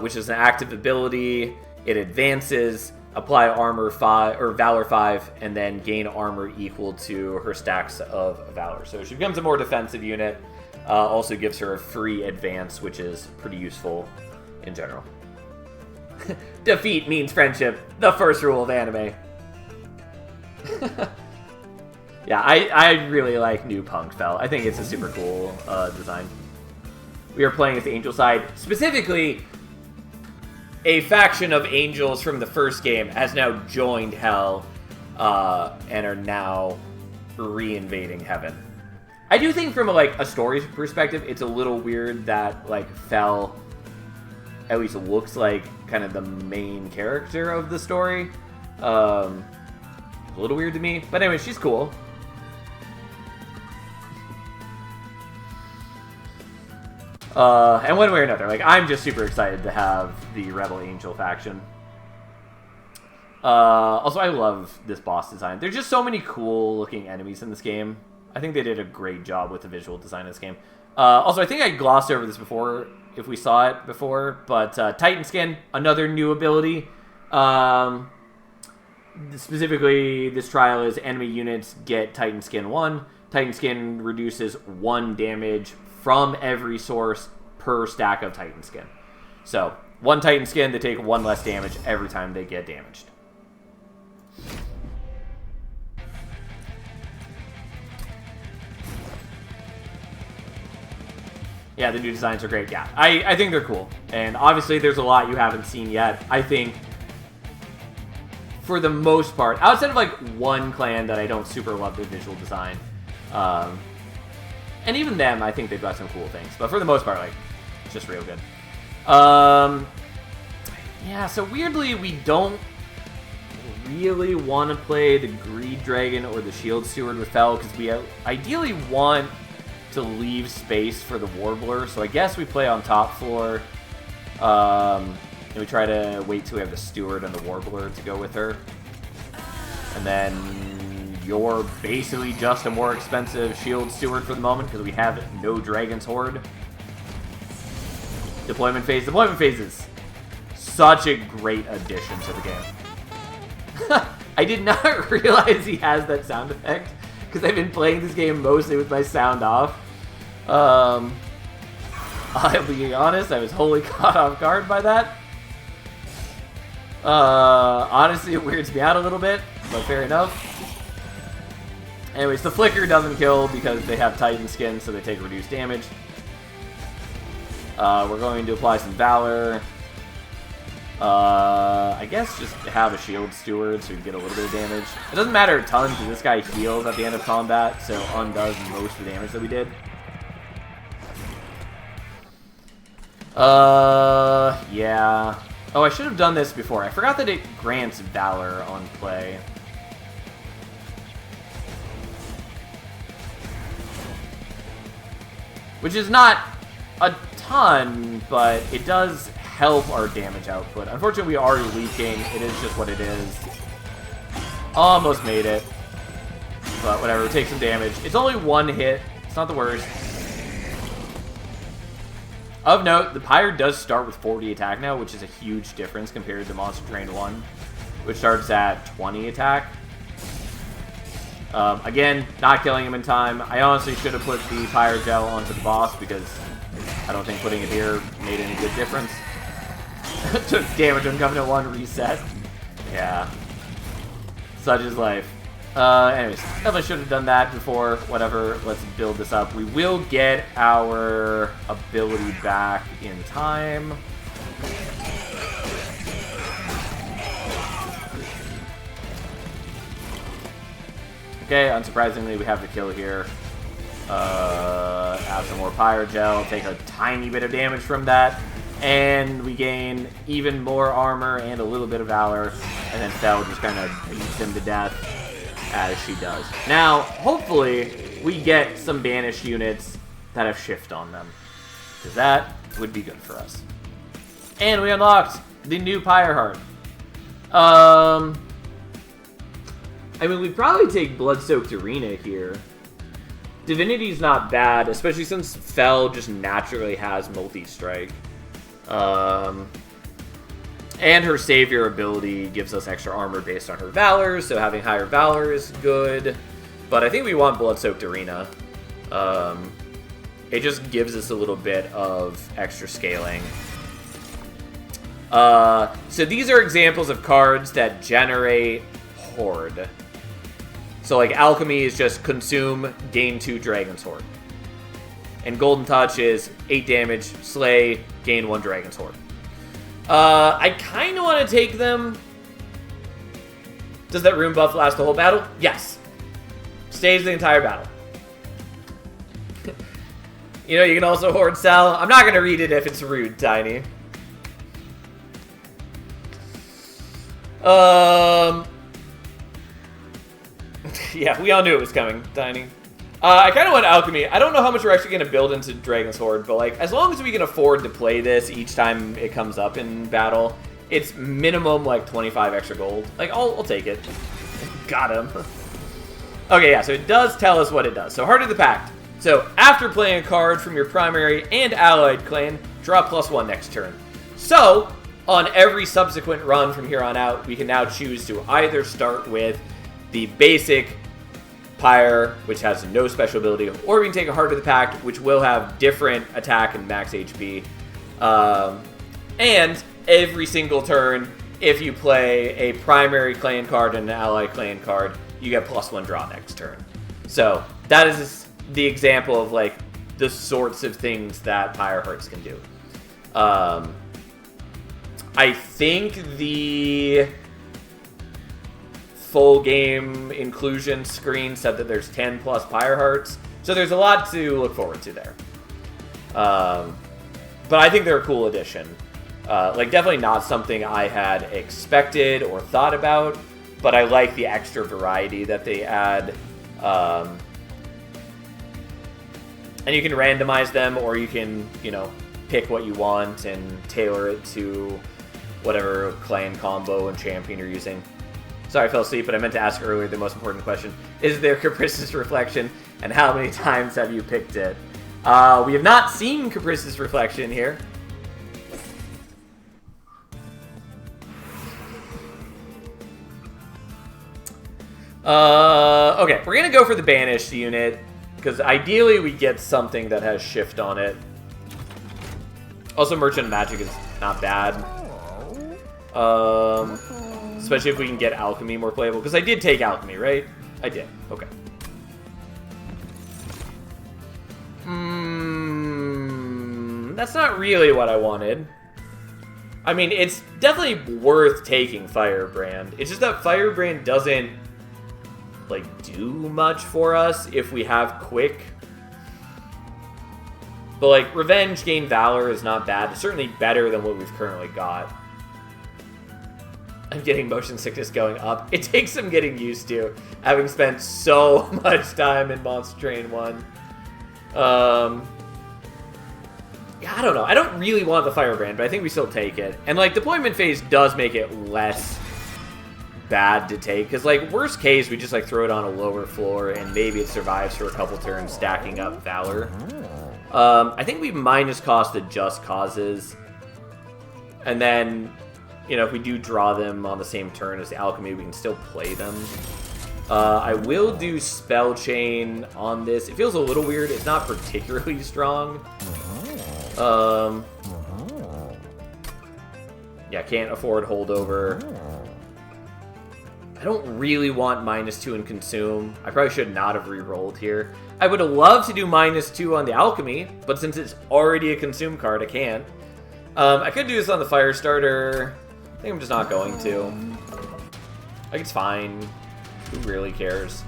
which is an active ability. It advances, apply armor 5 or Valor 5, and then gain armor equal to her stacks of Valor. So she becomes a more defensive unit. Also gives her a free advance, which is pretty useful in general. Defeat means friendship, the first rule of anime. Yeah, I really like new Punk Fel. I think it's a super cool design. We are playing as the Angel side. Specifically, a faction of Angels from the first game has now joined Hell and are now re-invading Heaven. I do think from a story perspective, it's a little weird that Fel at least looks like kind of the main character of the story. A little weird to me, but anyway, she's cool. And one way or another, I'm just super excited to have the Rebel Angel faction. Also, I love this boss design. There's just so many cool looking enemies in this game. I think they did a great job with the visual design of this game. Also, I think I glossed over this before, if we saw it before, but Titan Skin, another new ability. Specifically, this trial is enemy units get Titan Skin 1. Titan Skin reduces 1 damage from every source per stack of Titan Skin. So, 1 Titan Skin, they take 1 less damage every time they get damaged. Yeah, the new designs are great. Yeah, I think they're cool. And obviously, there's a lot you haven't seen yet. I think, for the most part, outside of one clan that I don't super love their visual design, and even them, I think they've got some cool things. But for the most part, it's just real good. Yeah, so weirdly, we don't really want to play the Greed Dragon or the Shield Steward with Fel, because we ideally want to leave space for the Warbler. So I guess we play on top floor, and we try to wait till we have the Steward and the Warbler to go with her. And then you're basically just a more expensive Shield Steward for the moment, because we have no Dragon's Horde. Deployment phase. Deployment phase is such a great addition to the game. I did not realize he has that sound effect, because I've been playing this game mostly with my sound off. I'll be honest, I was wholly caught off guard by that. Honestly, it weirds me out a little bit, but fair enough. Anyways, the Flicker doesn't kill because they have Titan Skin, so they take reduced damage. We're going to apply some Valor. I guess just have a Shield Steward so you get a little bit of damage. It doesn't matter a ton because this guy heals at the end of combat, so undoes most of the damage that we did. Yeah. Oh, I should have done this before. I forgot that it grants Valor on play. Which is not a ton, but it does help our damage output. Unfortunately, we are leaking. It is just what it is. Almost made it. But whatever, take some damage. It's only 1 hit. It's not the worst. Of note, the Pyre does start with 40 attack now, which is a huge difference compared to Monster Train 1, which starts at 20 attack. Again, not killing him in time. I honestly should have put the Pyre Gel onto the boss because I don't think putting it here made any good difference. Took damage on Covenant 1 reset. Yeah. Such is life. Anyways, definitely should have done that before. Whatever, let's build this up. We will get our ability back in time. Okay, unsurprisingly, we have the kill here. Have some more Pyre Gel, take a tiny bit of damage from that. And we gain even more armor and a little bit of Valor. And then Fel just kind of beats him to death, as she does. Now, hopefully, we get some banished units that have shift on them. Because that would be good for us. And we unlocked the new Pyre Heart. I mean, we'd probably take Bloodsoaked Arena here. Divinity's not bad, especially since Fel just naturally has multi-strike. And her Savior ability gives us extra armor based on her Valor, so having higher Valor is good. But I think we want Bloodsoaked Arena. It just gives us a little bit of extra scaling. So these are examples of cards that generate Horde. So like Alchemy is just consume, gain 2 Dragon's Horde. And Golden Touch is 8 damage, slay, gain 1 Dragon's Horde. I kind of want to take them. Does that rune buff last the whole battle? Yes. Stays the entire battle. You know, you can also Horde Sell. I'm not going to read it if it's rude, Tiny. Yeah, we all knew it was coming, Tiny. I kind of want Alchemy. I don't know how much we're actually going to build into Dragon's Horde, but like, as long as we can afford to play this each time it comes up in battle, it's minimum like 25 extra gold. Like, I'll take it. Got him. Okay, yeah, so it does tell us what it does. So Heart of the Pact. So after playing a card from your primary and allied clan, draw +1 next turn. So on every subsequent run from here on out, we can now choose to either start with the basic Pyre, which has no special ability, or we can take a Heart of the Pact, which will have different attack and max HP. And every single turn, if you play a primary clan card and an ally clan card, you get +1 draw next turn. So that is the example of like the sorts of things that Pyre Hearts can do. I think the full game inclusion screen said that there's 10 plus Pyre Hearts, so there's a lot to look forward to there. But I think they're a cool addition. Like, definitely not something I had expected or thought about, but I like the extra variety that they add. And you can randomize them, or you can, you know, pick what you want and tailor it to whatever clan combo and champion you're using. Sorry, I fell asleep, but I meant to ask earlier the most important question. Is there Caprice's Reflection, and how many times have you picked it? We have not seen Caprice's Reflection here. Okay, we're going to go for the Banished unit, because ideally we get something that has Shift on it. Also, Merchant Magic is not bad. Especially if we can get Alchemy more playable. Because I did take Alchemy, right? I did. Okay. That's not really what I wanted. I mean, it's definitely worth taking Firebrand. It's just that Firebrand doesn't, like, do much for us if we have Quick. But, like, Revenge, Gain Valor is not bad. It's certainly better than what we've currently got. I'm getting motion sickness going up. It takes some getting used to, having spent so much time in Monster Train 1. Yeah, I don't know. I don't really want the Firebrand, but I think we still take it. And, like, Deployment Phase does make it less bad to take. Because, like, worst case, we just, like, throw it on a lower floor, and maybe it survives for a couple turns, stacking up Valor. I think we minus cost the Just Causes. And then, you know, if we do draw them on the same turn as the Alchemy, we can still play them. I will do Spell Chain on this. It feels a little weird. It's not particularly strong. Yeah, can't afford Holdover. I don't really want -2 and Consume. I probably should not have re-rolled here. I would have loved to do -2 on the Alchemy, but since it's already a Consume card, I can't. I could do this on the Firestarter. I think I'm just not going to. Like, it's fine. Who really cares?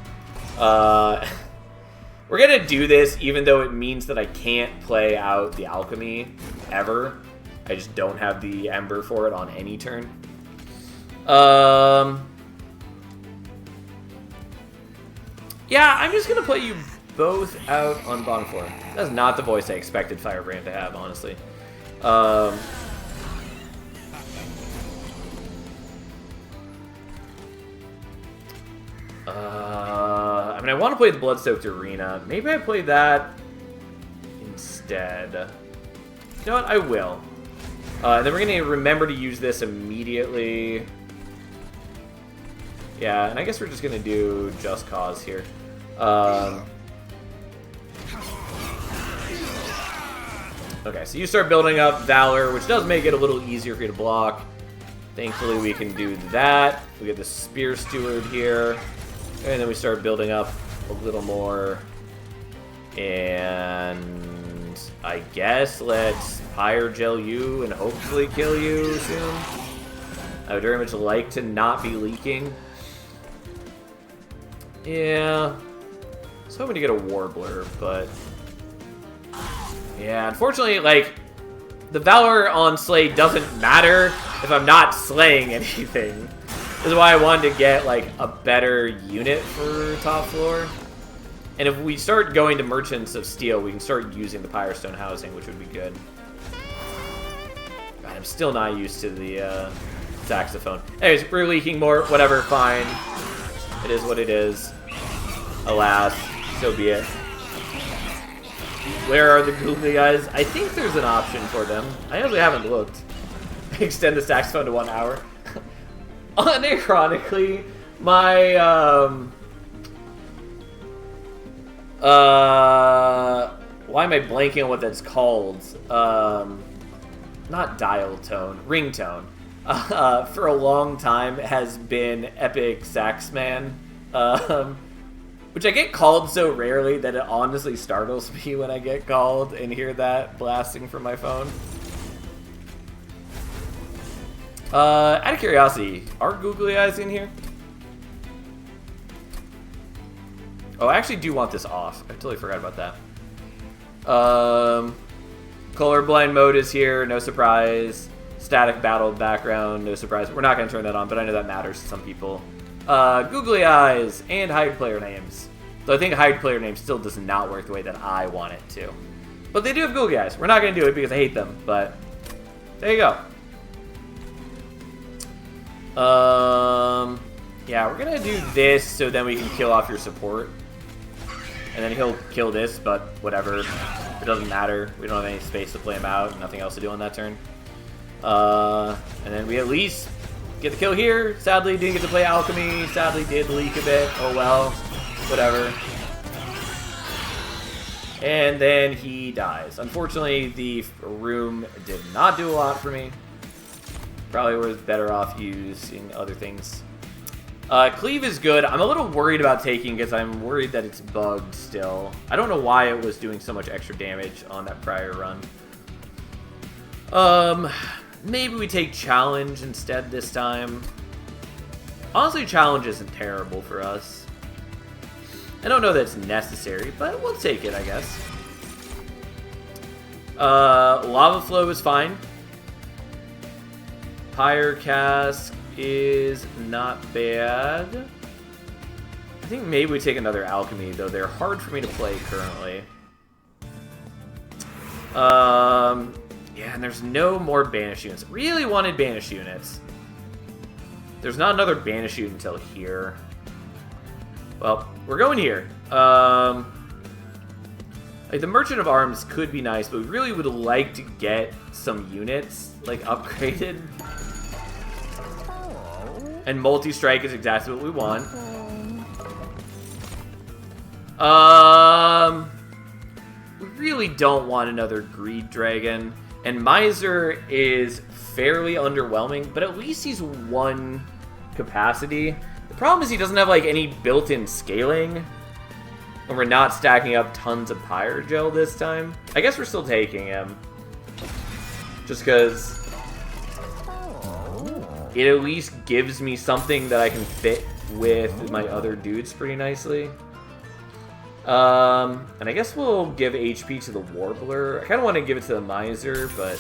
We're gonna do this even though it means that I can't play out the Alchemy ever. I just don't have the Ember for it on any turn. Yeah, I'm just gonna play you both out on bottom floor. That's not the voice I expected Firebrand to have, honestly. I mean, I want to play the Bloodsoaked Arena. Maybe I play that instead. You know what? I will. And then we're going to remember to use this immediately. Yeah, and I guess we're just going to do Just Cause here. Okay, so you start building up Valor, which does make it a little easier for you to block. Thankfully, we can do that. We get the Spear Steward here. And then we start building up a little more. And I guess let's Pyre Gel you and hopefully kill you soon. I would very much like to not be leaking. Yeah. I was hoping to get a Warbler, but... yeah, unfortunately, like, the Valor on Slay doesn't matter if I'm not slaying anything. This is why I wanted to get, like, a better unit for top floor. And if we start going to Merchants of Steel, we can start using the Pyrestone housing, which would be good. God, I'm still not used to the saxophone. Anyways, we're leaking more. Whatever, fine. It is what it is. Alas, so be it. Where are the googly guys? I think there's an option for them. I actually haven't looked. Extend the saxophone to 1 hour. Unironically, my why am I blanking on what that's called? Not dial tone, ringtone. For a long time has been Epic Saxman. Which I get called so rarely that it honestly startles me when I get called and hear that blasting from my phone. Out of curiosity, are googly eyes in here? Oh, I actually do want this off. I totally forgot about that. Colorblind mode is here, no surprise. Static battle background, no surprise. We're not going to turn that on, but I know that matters to some people. Googly eyes and hide player names. So I think hide player names still does not work the way that I want it to. But they do have googly eyes. We're not going to do it because I hate them, but there you go. Yeah, we're going to do this so then we can kill off your support. And then he'll kill this, but whatever. It doesn't matter. We don't have any space to play him out. Nothing else to do on that turn. And then we at least get the kill here. Sadly, didn't get to play Alchemy. Sadly, did leak a bit. Oh well. Whatever. And then he dies. Unfortunately, the room did not do a lot for me. Probably was better off using other things. Cleave is good. I'm a little worried about taking because I'm worried that it's bugged still. I don't know why it was doing so much extra damage on that prior run. Maybe we take Challenge instead this time. Honestly, Challenge isn't terrible for us. I don't know that it's necessary, but we'll take it, I guess. Lava Flow is fine. Pyre Cask is not bad. I think maybe we take another Alchemy, though they're hard for me to play currently. Yeah, and there's no more Banish units. Really wanted Banish units. There's not another Banish unit until here. Well, we're going here. Like, the Merchant of Arms could be nice, but we really would like to get some units, like, upgraded. And multi-strike is exactly what we want. We really don't want another Greed Dragon. And Miser is fairly underwhelming, but at least he's 1 capacity. The problem is he doesn't have, like, any built-in scaling. And we're not stacking up tons of Pyre Gel this time. I guess we're still taking him. Just because it at least gives me something that I can fit with my other dudes pretty nicely. And I guess we'll give HP to the Warbler. I kind of want to give it to the Miser, but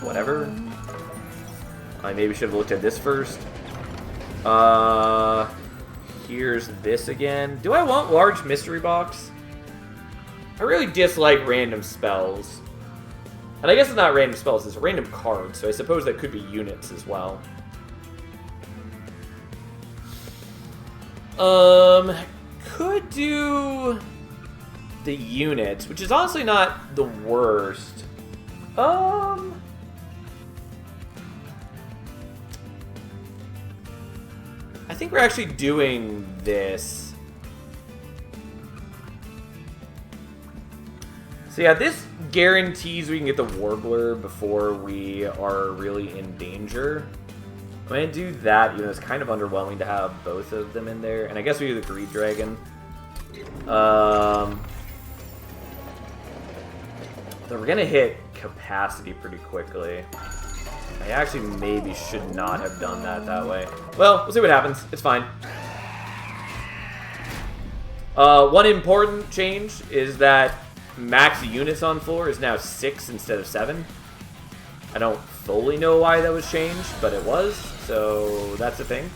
whatever. I maybe should have looked at this first. here's this again. Do I want large mystery box? I really dislike random spells. And I guess it's not random spells, it's random cards, so I suppose that could be units as well. Could do the units, which is honestly not the worst. I think we're actually doing this. So yeah, this guarantees we can get the Warbler before we are really in danger. I'm going to do that, even though it's kind of underwhelming to have both of them in there. And I guess we do the Greed Dragon. So we're going to hit capacity pretty quickly. I actually maybe should not have done that way. Well, we'll see what happens. It's fine. One important change is that max units on floor is now 6 instead of 7. I don't fully know why that was changed, but it was, so that's a thing.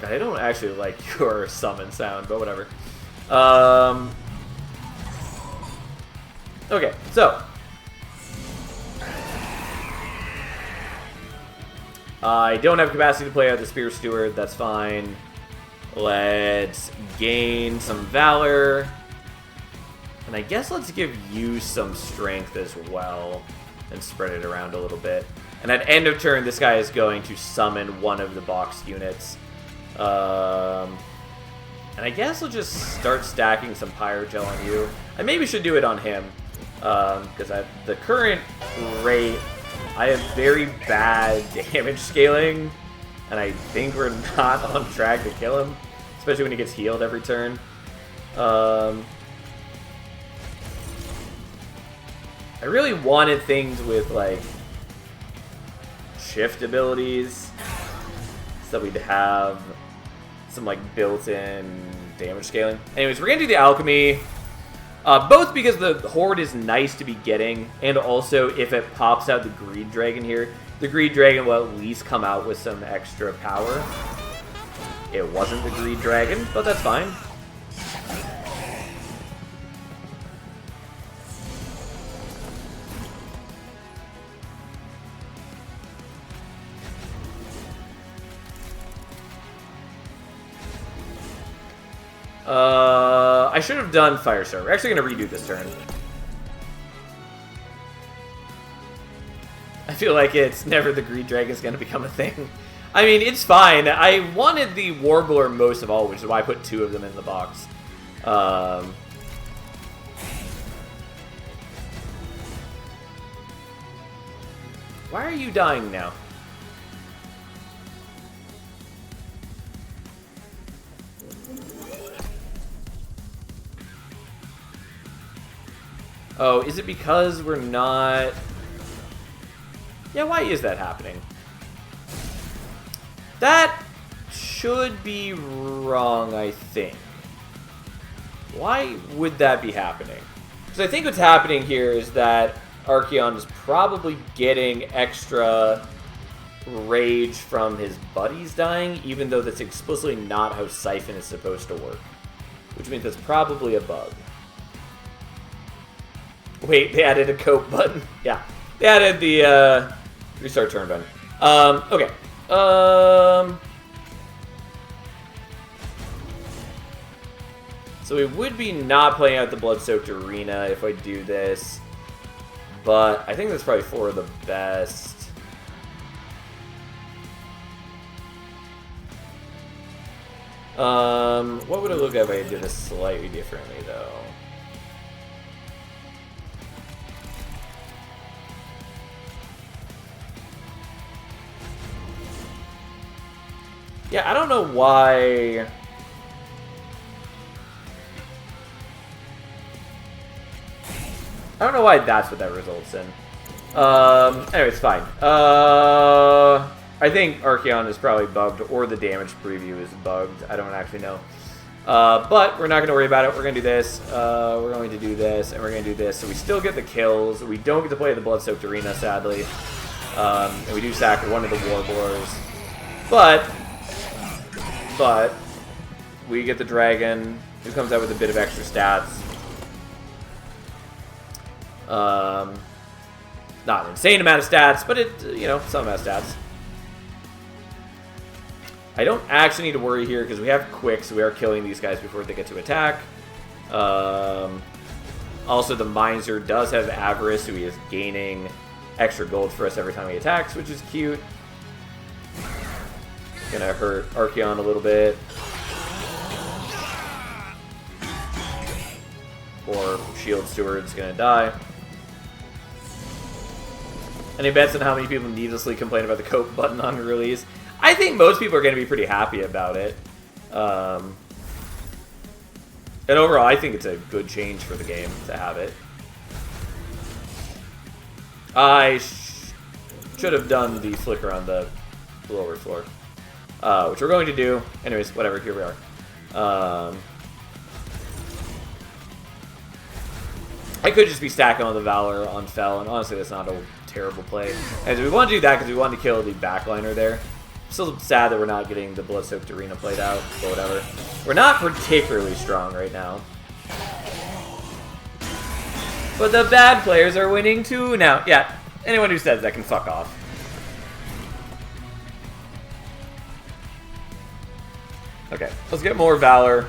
God, I don't actually like your summon sound, but whatever. Okay, so I don't have capacity to play out the Spear Steward, that's fine. Let's gain some Valor. And I guess let's give you some Strength as well. And spread it around a little bit. And at end of turn, this guy is going to summon one of the box units. And I guess we'll just start stacking some Pyrogel on you. I maybe should do it on him. Because at the current rate, I have very bad damage scaling. And I think we're not on track to kill him. Especially when he gets healed every turn. I really wanted things with, like, shift abilities. So we'd have some, like, built-in damage scaling. Anyways, we're going to do the Alchemy. Both because the Horde is nice to be getting, and also if it pops out the Greed Dragon here, the Greed Dragon will at least come out with some extra power. It wasn't the Greed Dragon, but that's fine. I should have done Firestar. We're actually going to redo this turn. I feel like it's never the Greed Dragon is going to become a thing. I mean, it's fine. I wanted the Warbler most of all, which is why I put 2 of them in the box. Why are you dying now? Oh, is it because we're not... Yeah, why is that happening? That should be wrong, I think. Why would that be happening? Because I think what's happening here is that Archaon is probably getting extra rage from his buddies dying, even though that's explicitly not how Siphon is supposed to work. Which means that's probably a bug. Wait, they added a cope button. Yeah, they added the restart turn button. Okay. So we would be not playing out the Blood-Soaked Arena if I do this, but I think that's probably for the best. What would it look like if I did this slightly differently, though? Yeah, I don't know why... I don't know why that's what that results in. Anyway, it's fine. I think Archaon is probably bugged, or the damage preview is bugged. I don't actually know. But we're not going to worry about it. We're going to do this. We're going to do this, and we're going to do this. So we still get the kills. We don't get to play the Blood-Soaked Arena, sadly. And we do sack one of the Warblers. But we get the Dragon, who comes out with a bit of extra stats. Not an insane amount of stats, but some amount of stats. I don't actually need to worry here because we have Quick, so we are killing these guys before they get to attack. Also, the Miser does have Avarice, so he is gaining extra gold for us every time he attacks, which is cute. Gonna hurt Archeon a little bit. Or Shield Steward's gonna die. Any bets on how many people needlessly complain about the cope button on release? I think most people are going to be pretty happy about it. And overall, I think it's a good change for the game to have it. I should have done the flicker on the lower floor. Which we're going to do. Anyways, whatever, here we are. I could just be stacking on the Valor on Fel, and honestly, that's not a terrible play. And we want to do that because we want to kill the backliner there. Still sad that we're not getting the Blood-Soaked Arena played out, but whatever. We're not particularly strong right now. But the bad players are winning too now. Yeah, anyone who says that can fuck off. Okay, let's get more Valor.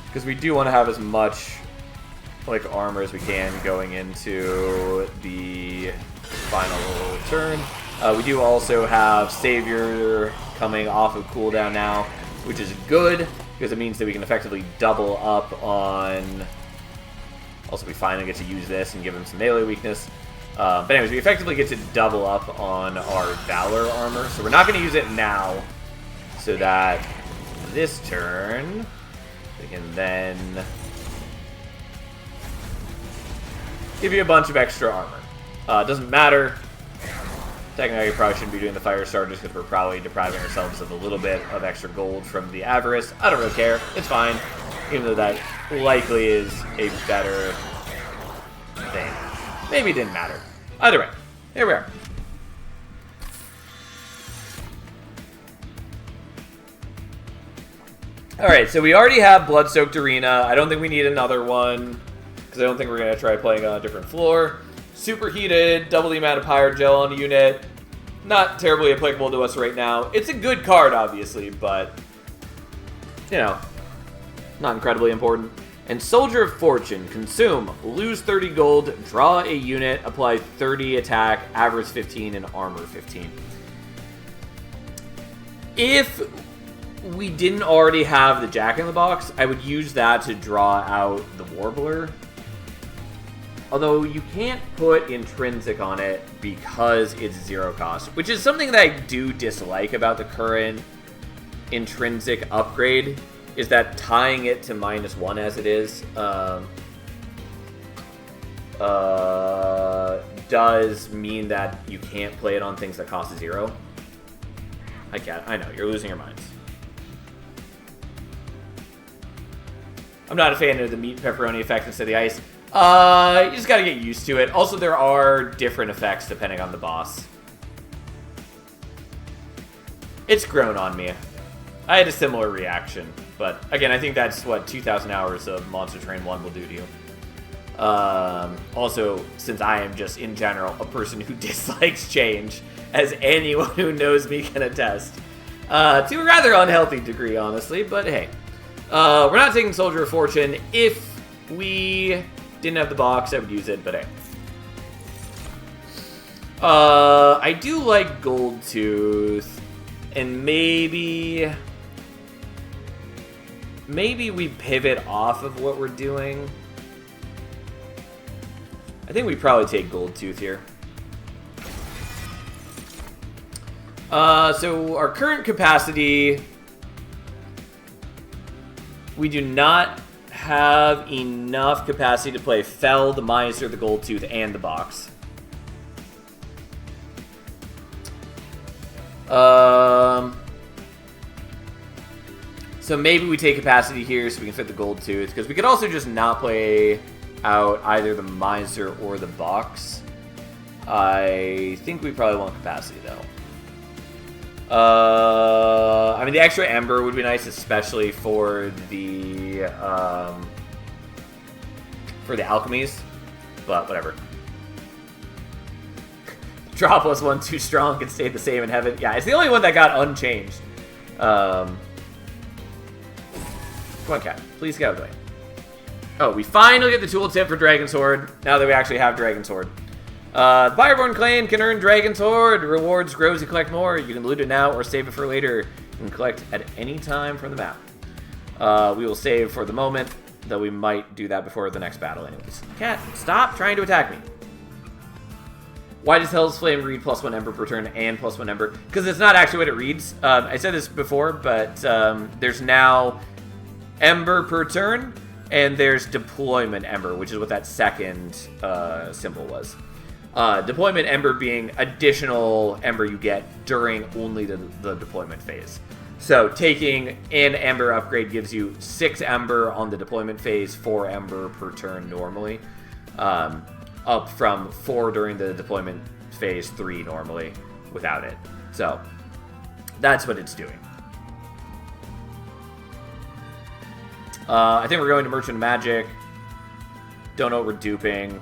Because we do want to have as much armor as we can going into the final turn. We do also have Savior coming off of cooldown now, which is good because it means that we can effectively double up on... Also, we finally get to use this and give him some melee weakness. But anyways, we effectively get to double up on our Valor armor. So we're not going to use it now, so that this turn we can then give you a bunch of extra armor. Doesn't matter. Technically, I probably shouldn't be doing the Fire Starters because we're probably depriving ourselves of a little bit of extra gold from the Avarice. I don't really care. It's fine. Even though that likely is a better thing. Maybe it didn't matter. Either way, here we are. Alright, so we already have Blood-Soaked Arena. I don't think we need another one because I don't think we're going to try playing on a different floor. Superheated, double the amount of Pyre Gel on a unit. Not terribly applicable to us right now. It's a good card, obviously, but, not incredibly important. And Soldier of Fortune, consume, lose 30 gold, draw a unit, apply 30 attack, average 15, and armor 15. If we didn't already have the Jack-in-the-Box, I would use that to draw out the Warbler. Although you can't put Intrinsic on it because it's 0 cost, which is something that I do dislike about the current Intrinsic upgrade, is that tying it to -1 as it is does mean that you can't play it on things that cost 0. I know, you're losing your minds. I'm not a fan of the meat pepperoni effect instead of the ice. You just gotta get used to it. Also, there are different effects depending on the boss. It's grown on me. I had a similar reaction, but again, I think that's what 2,000 hours of Monster Train 1 will do to you. Also, since I am just, in general, a person who dislikes change, as anyone who knows me can attest, to a rather unhealthy degree, honestly, but hey. We're not taking Soldier of Fortune. If we didn't have the box, I would use it, but hey. I do like Gold Tooth, and maybe we pivot off of what we're doing. I think we probably take Gold Tooth here. So our current capacity, we do not have enough capacity to play Fel, the Miser, the Gold Tooth, and the box. So maybe we take capacity here so we can fit the Gold Tooth, because we could also just not play out either the Miser or the Box. I think we probably want capacity, though. I mean, the extra Ember would be nice, especially for the alchemies, but whatever. Draw +1 too strong and stayed the same in heaven. Yeah, it's the only one that got unchanged. Come on, cat. Please get out of the way. Oh, we finally get the tooltip for Dragon Sword, now that we actually have Dragon Sword. The Fireborn Clan can earn Dragon Sword. Rewards grow as you collect more. You can loot it now or save it for later. You can collect at any time from the map. We will save for the moment, though we might do that before the next battle anyways. Cat, stop trying to attack me. Why does Hell's Flame read +1 Ember per turn and +1 Ember? Because it's not actually what it reads. I said this before, but there's now Ember per turn, and there's Deployment Ember, which is what that second symbol was. Deployment Ember being additional Ember you get during only the deployment phase. So taking an Ember upgrade gives you 6 Ember on the deployment phase, 4 Ember per turn normally. Up from 4 during the deployment phase, 3 normally without it. So that's what it's doing. I think we're going to Merchant of Magic. Don't know what we're duping.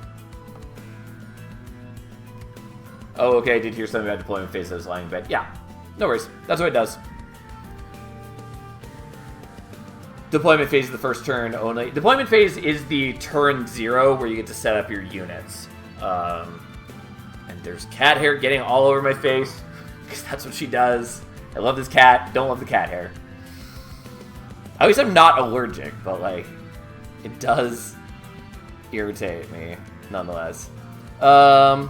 Oh, okay, I did hear something about deployment phase that was lying in bed. Yeah, no worries. That's what it does. Deployment phase is the first turn only. Deployment phase is the turn 0 where you get to set up your units. And there's cat hair getting all over my face, because that's what she does. I love this cat. Don't love the cat hair. At least I'm not allergic, but, like, it does irritate me, nonetheless. I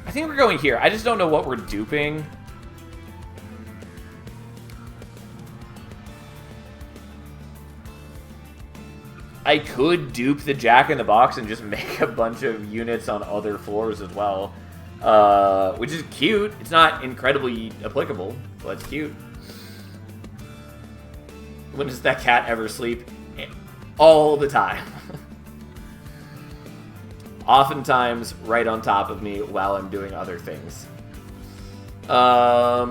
think we're going here. I just don't know what we're duping. I could dupe the Jack-in-the-Box and just make a bunch of units on other floors as well. Which is cute. It's not incredibly applicable, but it's cute. When does that cat ever sleep? All the time. Oftentimes right on top of me while I'm doing other things. I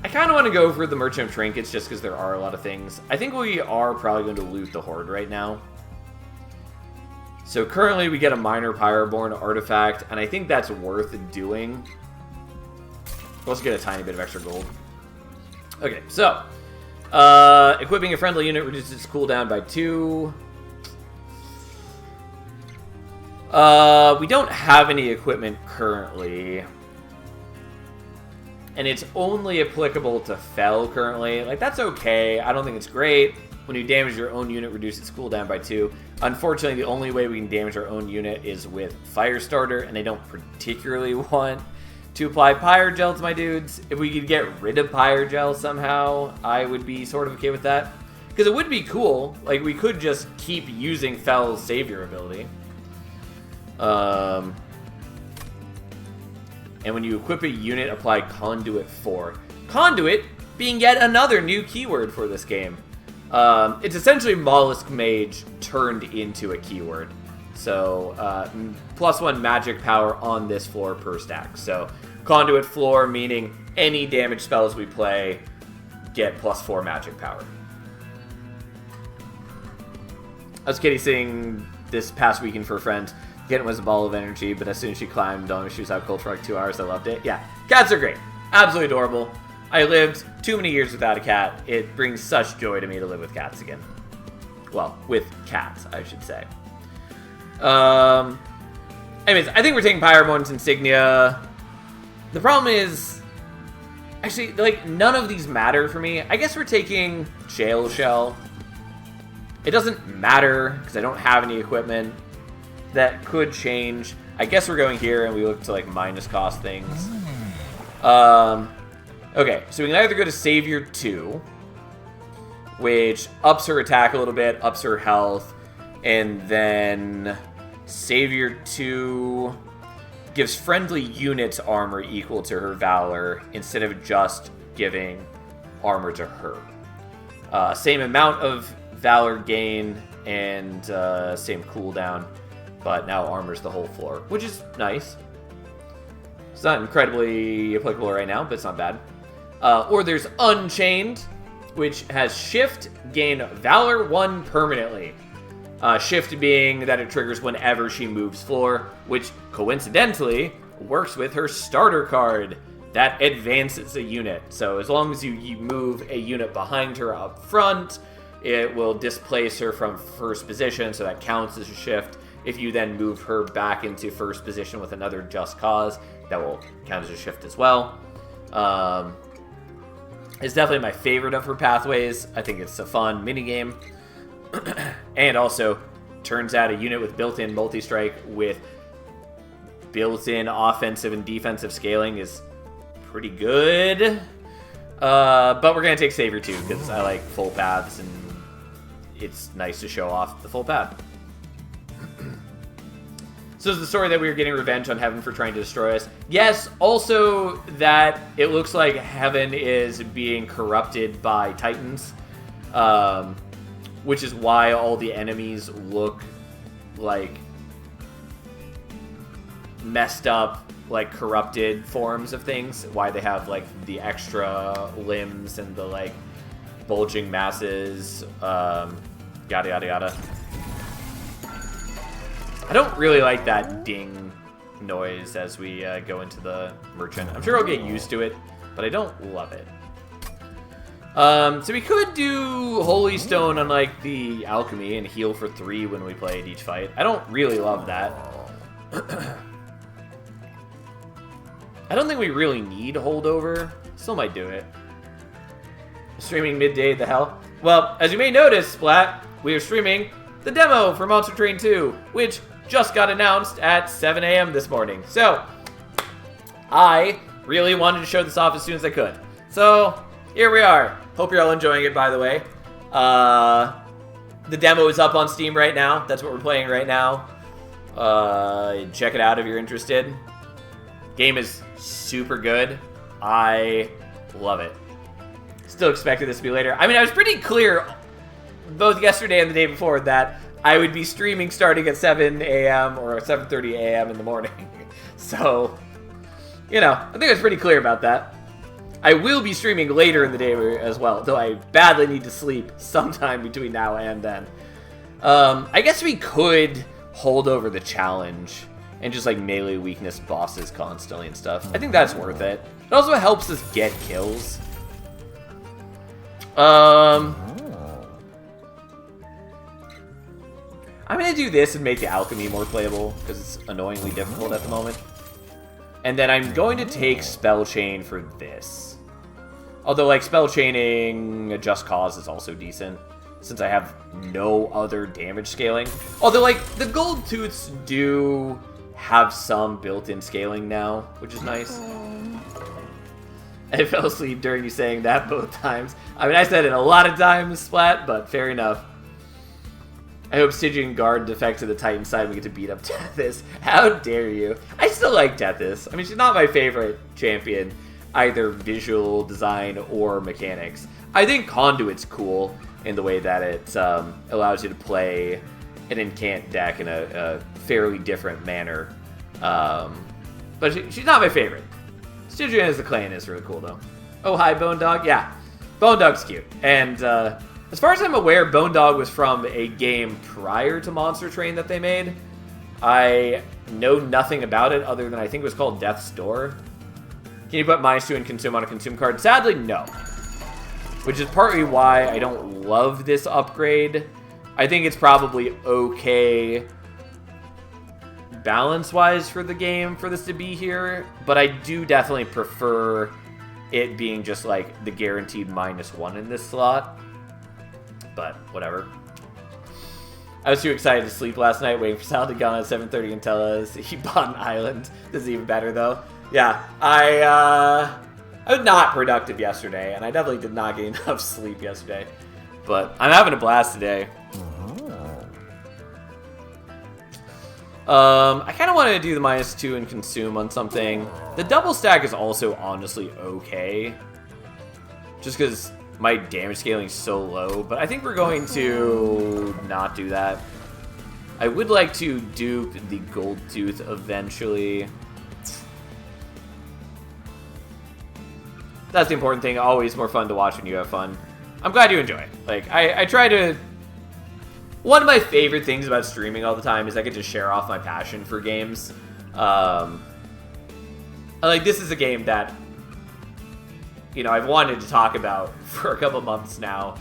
kind of want to go for the Merchant of Trinkets just because there are a lot of things. I think we are probably going to loot the Horde right now. So currently we get a Minor Pyroborn artifact, and I think that's worth doing. We'll also get a tiny bit of extra gold. Okay, so equipping a friendly unit reduces its cooldown by 2. We don't have any equipment currently. And it's only applicable to Fel currently. Like, that's okay. I don't think it's great. When you damage your own unit, reduce its cooldown by 2. Unfortunately, the only way we can damage our own unit is with Firestarter, and I don't particularly want to apply Pyrogel to my dudes. If we could get rid of Pyrogel somehow, I would be sort of okay with that. Because it would be cool. Like, we could just keep using Fel's Savior ability. And when you equip a unit, apply Conduit 4. Conduit being yet another new keyword for this game. It's essentially Mollusk Mage turned into a keyword. So, +1 magic power on this floor per stack. So, Conduit floor, meaning any damage spells we play get +4 magic power. I was kitty sitting this past weekend for a friend. Kitten was a ball of energy, but as soon as she climbed on me, she was out cold for like 2 hours. I loved it. Yeah, cats are great. Absolutely adorable. I lived too many years without a cat. It brings such joy to me to live with cats again. Well, with cats, I should say. Anyways, I think we're taking Pyroborn's Insignia. The problem is, actually, like, none of these matter for me. I guess we're taking Jail Shell. It doesn't matter, because I don't have any equipment. That could change. I guess we're going here, and we look to, like, minus cost things. Okay, so we can either go to Savior 2, which ups her attack a little bit, ups her health, and then Savior 2 gives friendly units armor equal to her Valor instead of just giving armor to her. Same amount of Valor gain and same cooldown, but now armors the whole floor, which is nice. It's not incredibly applicable right now, but it's not bad. Or there's Unchained, which has Shift, gain Valor 1 permanently. Shift being that it triggers whenever she moves floor, which coincidentally works with her starter card that advances a unit. So as long as you move a unit behind her up front, it will displace her from first position, so that counts as a shift. If you then move her back into first position with another Just Cause, that will count as a shift as well. It's definitely my favorite of her pathways. I think it's a fun minigame. And also, turns out a unit with built-in multi-strike with built-in offensive and defensive scaling is pretty good. But we're going to take Savior too, because I like full paths, and it's nice to show off the full path. So is the story that we were getting revenge on Heaven for trying to destroy us? Yes, also that it looks like Heaven is being corrupted by Titans, which is why all the enemies look like messed up, like corrupted forms of things. Why they have like the extra limbs and the like bulging masses, yada yada yada. I don't really like that ding noise as we go into the merchant. I'm sure I'll get used to it, but I don't love it. So we could do Holy Stone on like the Alchemy and heal for 3 when we play at each fight. I don't really love that. I don't think we really need Holdover. Still might do it. Streaming midday, the hell? Well, as you may notice, Splat, we are streaming the demo for Monster Train 2, which just got announced at 7 a.m. this morning. So, I really wanted to show this off as soon as I could. So, here we are. Hope you're all enjoying it, by the way. The demo is up on Steam right now. That's what we're playing right now. Check it out if you're interested. Game is super good. I love it. Still expected this to be later. I mean, I was pretty clear both yesterday and the day before that I would be streaming starting at 7 a.m. or 7:30 a.m. in the morning. So, you know, I think I was pretty clear about that. I will be streaming later in the day as well, though I badly need to sleep sometime between now and then. I guess we could hold over the challenge and just like melee weakness bosses constantly and stuff. I think that's worth it. It also helps us get kills. I'm going to do this and make the Alchemy more playable, because it's annoyingly difficult at the moment. And then I'm going to take Spell Chain for this. Although, like, Spell Chaining a Just Cause is also decent, since I have no other damage scaling. Although, like, the Gold Tooths do have some built-in scaling now, which is nice. I fell asleep during you saying that both times. I mean, I said it a lot of times, Splat, but fair enough. I hope Stygian Guard defects to the Titan side and we get to beat up Tethys. How dare you? I still like Tethys. I mean, she's not my favorite champion, either visual design or mechanics. I think Conduit's cool in the way that it allows you to play an incant deck in a fairly different manner. But she's not my favorite. Stygian as the clan is really cool, though. Oh, hi, Bone Dog. Yeah, Bone Dog's cute. And as far as I'm aware, Bone Dog was from a game prior to Monster Train that they made. I know nothing about it other than I think it was called Death's Door. Can you put -2 and consume on a consume card? Sadly, no. Which is partly why I don't love this upgrade. I think it's probably okay balance-wise for the game for this to be here, but I do definitely prefer it being just like the guaranteed -1 in this slot. But whatever. I was too excited to sleep last night waiting for Sal to go on at 7:30 and tell us he bought an island. This is even better though. Yeah, I was not productive yesterday, and I definitely did not get enough sleep yesterday. But I'm having a blast today. I kind of wanted to do the -2 and consume on something. The double stack is also honestly okay. Just because my damage scaling is so low, but I think we're going to not do that. I would like to dupe the Gold Tooth eventually. That's the important thing. Always more fun to watch when you have fun. I'm glad you enjoy. Like, I try to... One of my favorite things about streaming all the time is I get to share off my passion for games. Like, this is a game that, you know, I've wanted to talk about for a couple months now.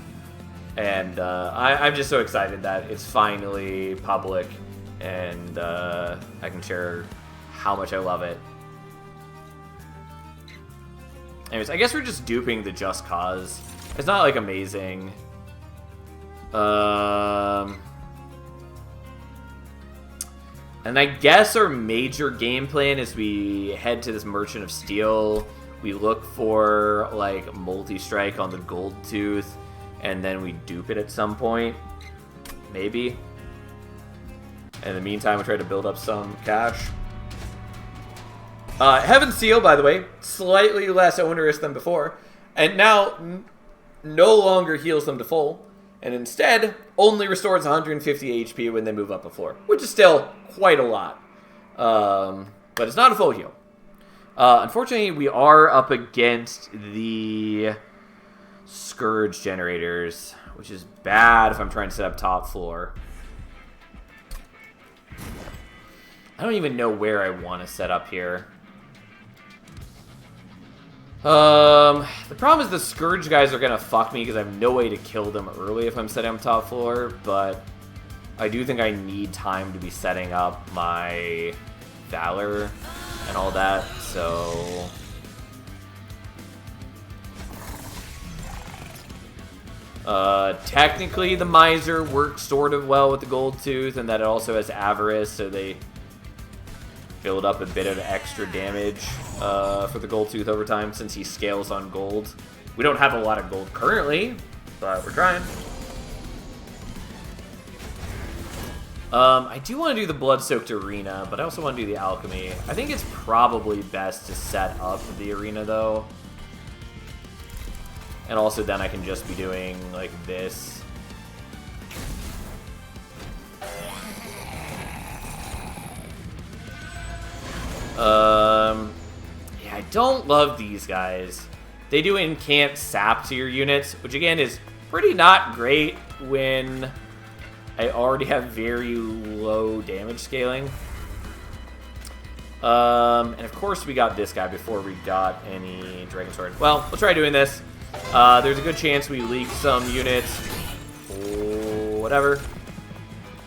And I'm just so excited that it's finally public and I can share how much I love it. Anyways, I guess we're just duping the Just Cause. It's not, like, amazing. And I guess our major game plan is we head to this Merchant of Steel. We look for, like, multi-strike on the Gold Tooth. And then we dupe it at some point. Maybe. In the meantime, we try to build up some cash. Heaven's Seal, by the way, slightly less onerous than before. And now, no longer heals them to full. And instead, only restores 150 HP when they move up a floor. Which is still quite a lot. But it's not a full heal. Unfortunately, we are up against the Scourge generators, which is bad if I'm trying to set up top floor. I don't even know where I want to set up here. The problem is the Scourge guys are gonna fuck me because I have no way to kill them early if I'm setting up top floor, but I do think I need time to be setting up my Valor and all that, so... Technically the Miser works sort of well with the Gold Tooth, and that it also has Avarice, so they build up a bit of extra damage for the Gold Tooth over time since he scales on gold. We don't have a lot of gold currently, but we're trying. I do want to do the Blood-Soaked Arena, but I also want to do the Alchemy. I think it's probably best to set up the Arena, though. And also then I can just be doing, like, this. Yeah, I don't love these guys. They do incant sap to your units, which again is pretty not great when I already have very low damage scaling. And of course we got this guy before we got any Dragon Sword. Well, we'll try doing this. There's a good chance we leak some units. Whatever.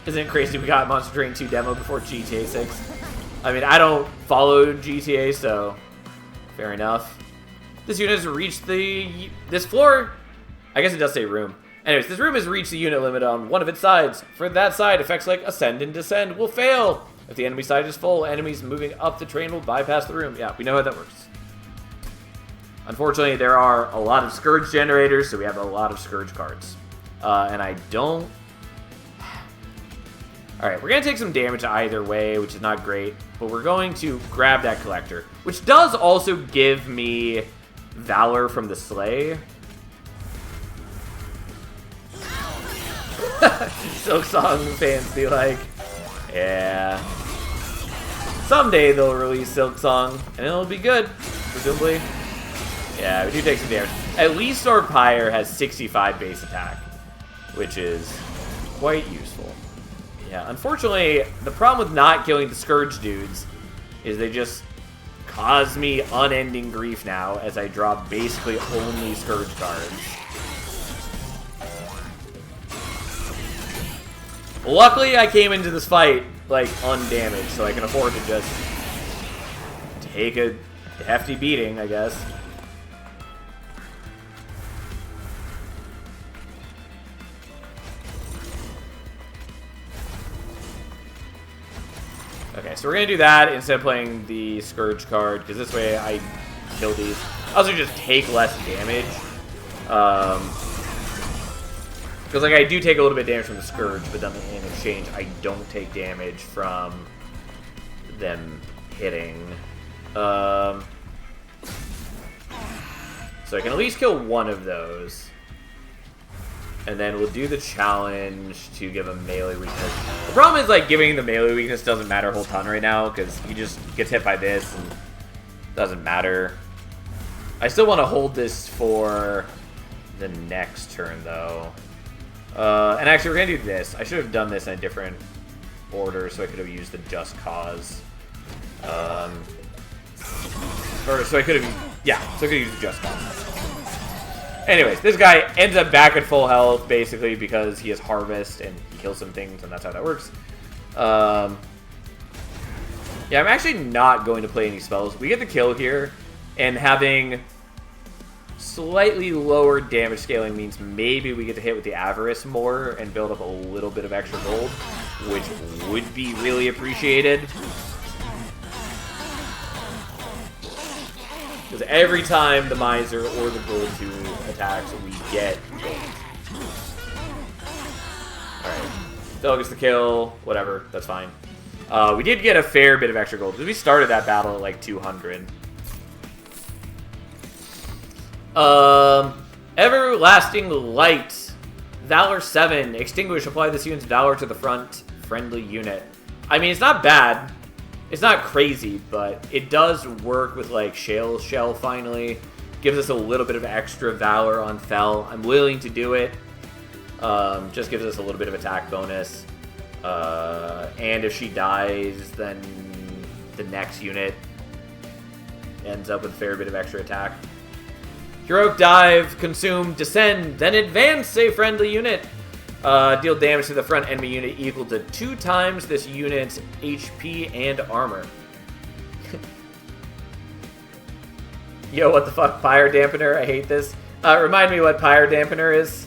Isn't it crazy we got Monster Train 2 demo before GTA 6? I mean, I don't follow GTA, so fair enough. This unit has reached this floor. I guess it does say room. Anyways, this room has reached the unit limit on one of its sides. For that side, effects like Ascend and Descend will fail. If the enemy side is full, enemies moving up the train will bypass the room. Yeah, we know how that works. Unfortunately, there are a lot of Scourge generators, so we have a lot of Scourge cards. And I don't... Alright, we're going to take some damage either way, which is not great. But we're going to grab that Collector, which does also give me Valor from the Slay. Silksong fans be like, yeah. Someday they'll release Silksong, and it'll be good, presumably. Yeah, we do take some damage. At least our Pyre has 65 base attack, which is quite useful. Yeah, unfortunately, the problem with not killing the Scourge dudes is they just cause me unending grief now as I drop basically only Scourge cards. Luckily, I came into this fight, like, undamaged, so I can afford to just take a hefty beating, I guess. Okay, so we're going to do that instead of playing the Scourge card, because this way I kill these. I also just take less damage. Because, like, I do take a little bit of damage from the Scourge, but then in exchange, I don't take damage from them hitting. So I can at least kill one of those. And then we'll do the challenge to give a melee weakness. The problem is, like, giving the melee weakness doesn't matter a whole ton right now, because he just gets hit by this and doesn't matter. I still want to hold this for the next turn, though. And actually, we're going to do this. I should have done this in a different order, so I could have used the Just Cause. Or, so I could have... Yeah, so I could have used the Just Cause. Anyways, this guy ends up back at full health, basically, because he has Harvest, and he kills some things, and that's how that works. Yeah, I'm actually not going to play any spells. We get the kill here, and having slightly lower damage scaling means maybe we get to hit with the Avarice more and build up a little bit of extra gold, which would be really appreciated. Because every time the Miser or the Gold 2 attacks, we get gold. Alright. Still gets the kill. Whatever. That's fine. We did get a fair bit of extra gold. Because we started that battle at like 200. Everlasting Light. Valor 7. Extinguish. Apply this unit's Valor to the front friendly unit. I mean, it's not bad. It's not crazy, but it does work with, like, Shell finally. Gives us a little bit of extra Valor on Fel. I'm willing to do it. Just gives us a little bit of attack bonus. And if she dies, then the next unit ends up with a fair bit of extra attack. Heroic Dive, Consume, Descend, then Advance a friendly unit. Deal damage to the front enemy unit equal to 2 times this unit's HP and armor. Yo, what the fuck? Pyre Dampener? I hate this. Remind me what Pyre Dampener is.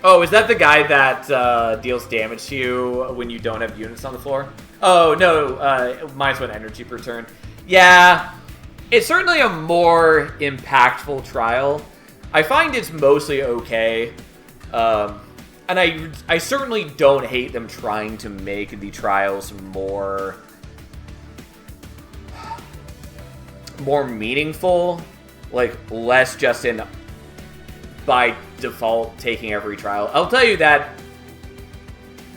Oh, is that the guy that deals damage to you when you don't have units on the floor? Oh, no. -1 energy per turn. Yeah. It's certainly a more impactful trial. I find it's mostly okay. And I certainly don't hate them trying to make the trials more meaningful, like less just in by default taking every trial. I'll tell you that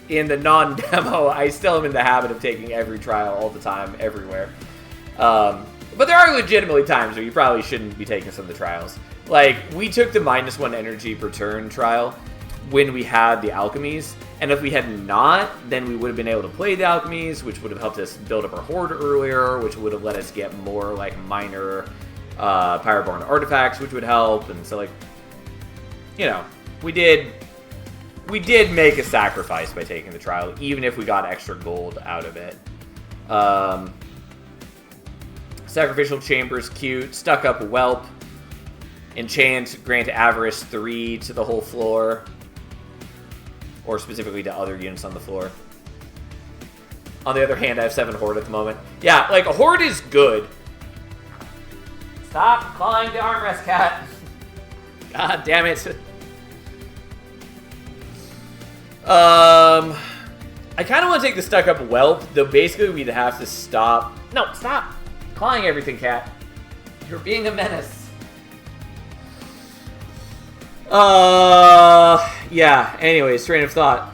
in the non-demo, I still am in the habit of taking every trial all the time, everywhere. But there are legitimately times where you probably shouldn't be taking some of the trials. Like, we took the -1 energy per turn trial when we had the alchemies, and if we had not, then we would have been able to play the alchemies, which would have helped us build up our horde earlier, which would have let us get more, like, minor Pyroborn artifacts, which would help, and so, like, you know, we did make a sacrifice by taking the trial, even if we got extra gold out of it. Sacrificial Chamber's cute. Stuck Up Whelp. Enchant, grant Avarice 3 to the whole floor. Or specifically to other units on the floor. On the other hand, I have 7 Horde at the moment. Yeah, like, a Horde is good. Stop clawing the armrest, cat. God damn it. I kind of want to take the Stuck Up Whelp, though basically we'd have to stop. No, stop clawing everything, cat. You're being a menace. Yeah, anyways, train of thought.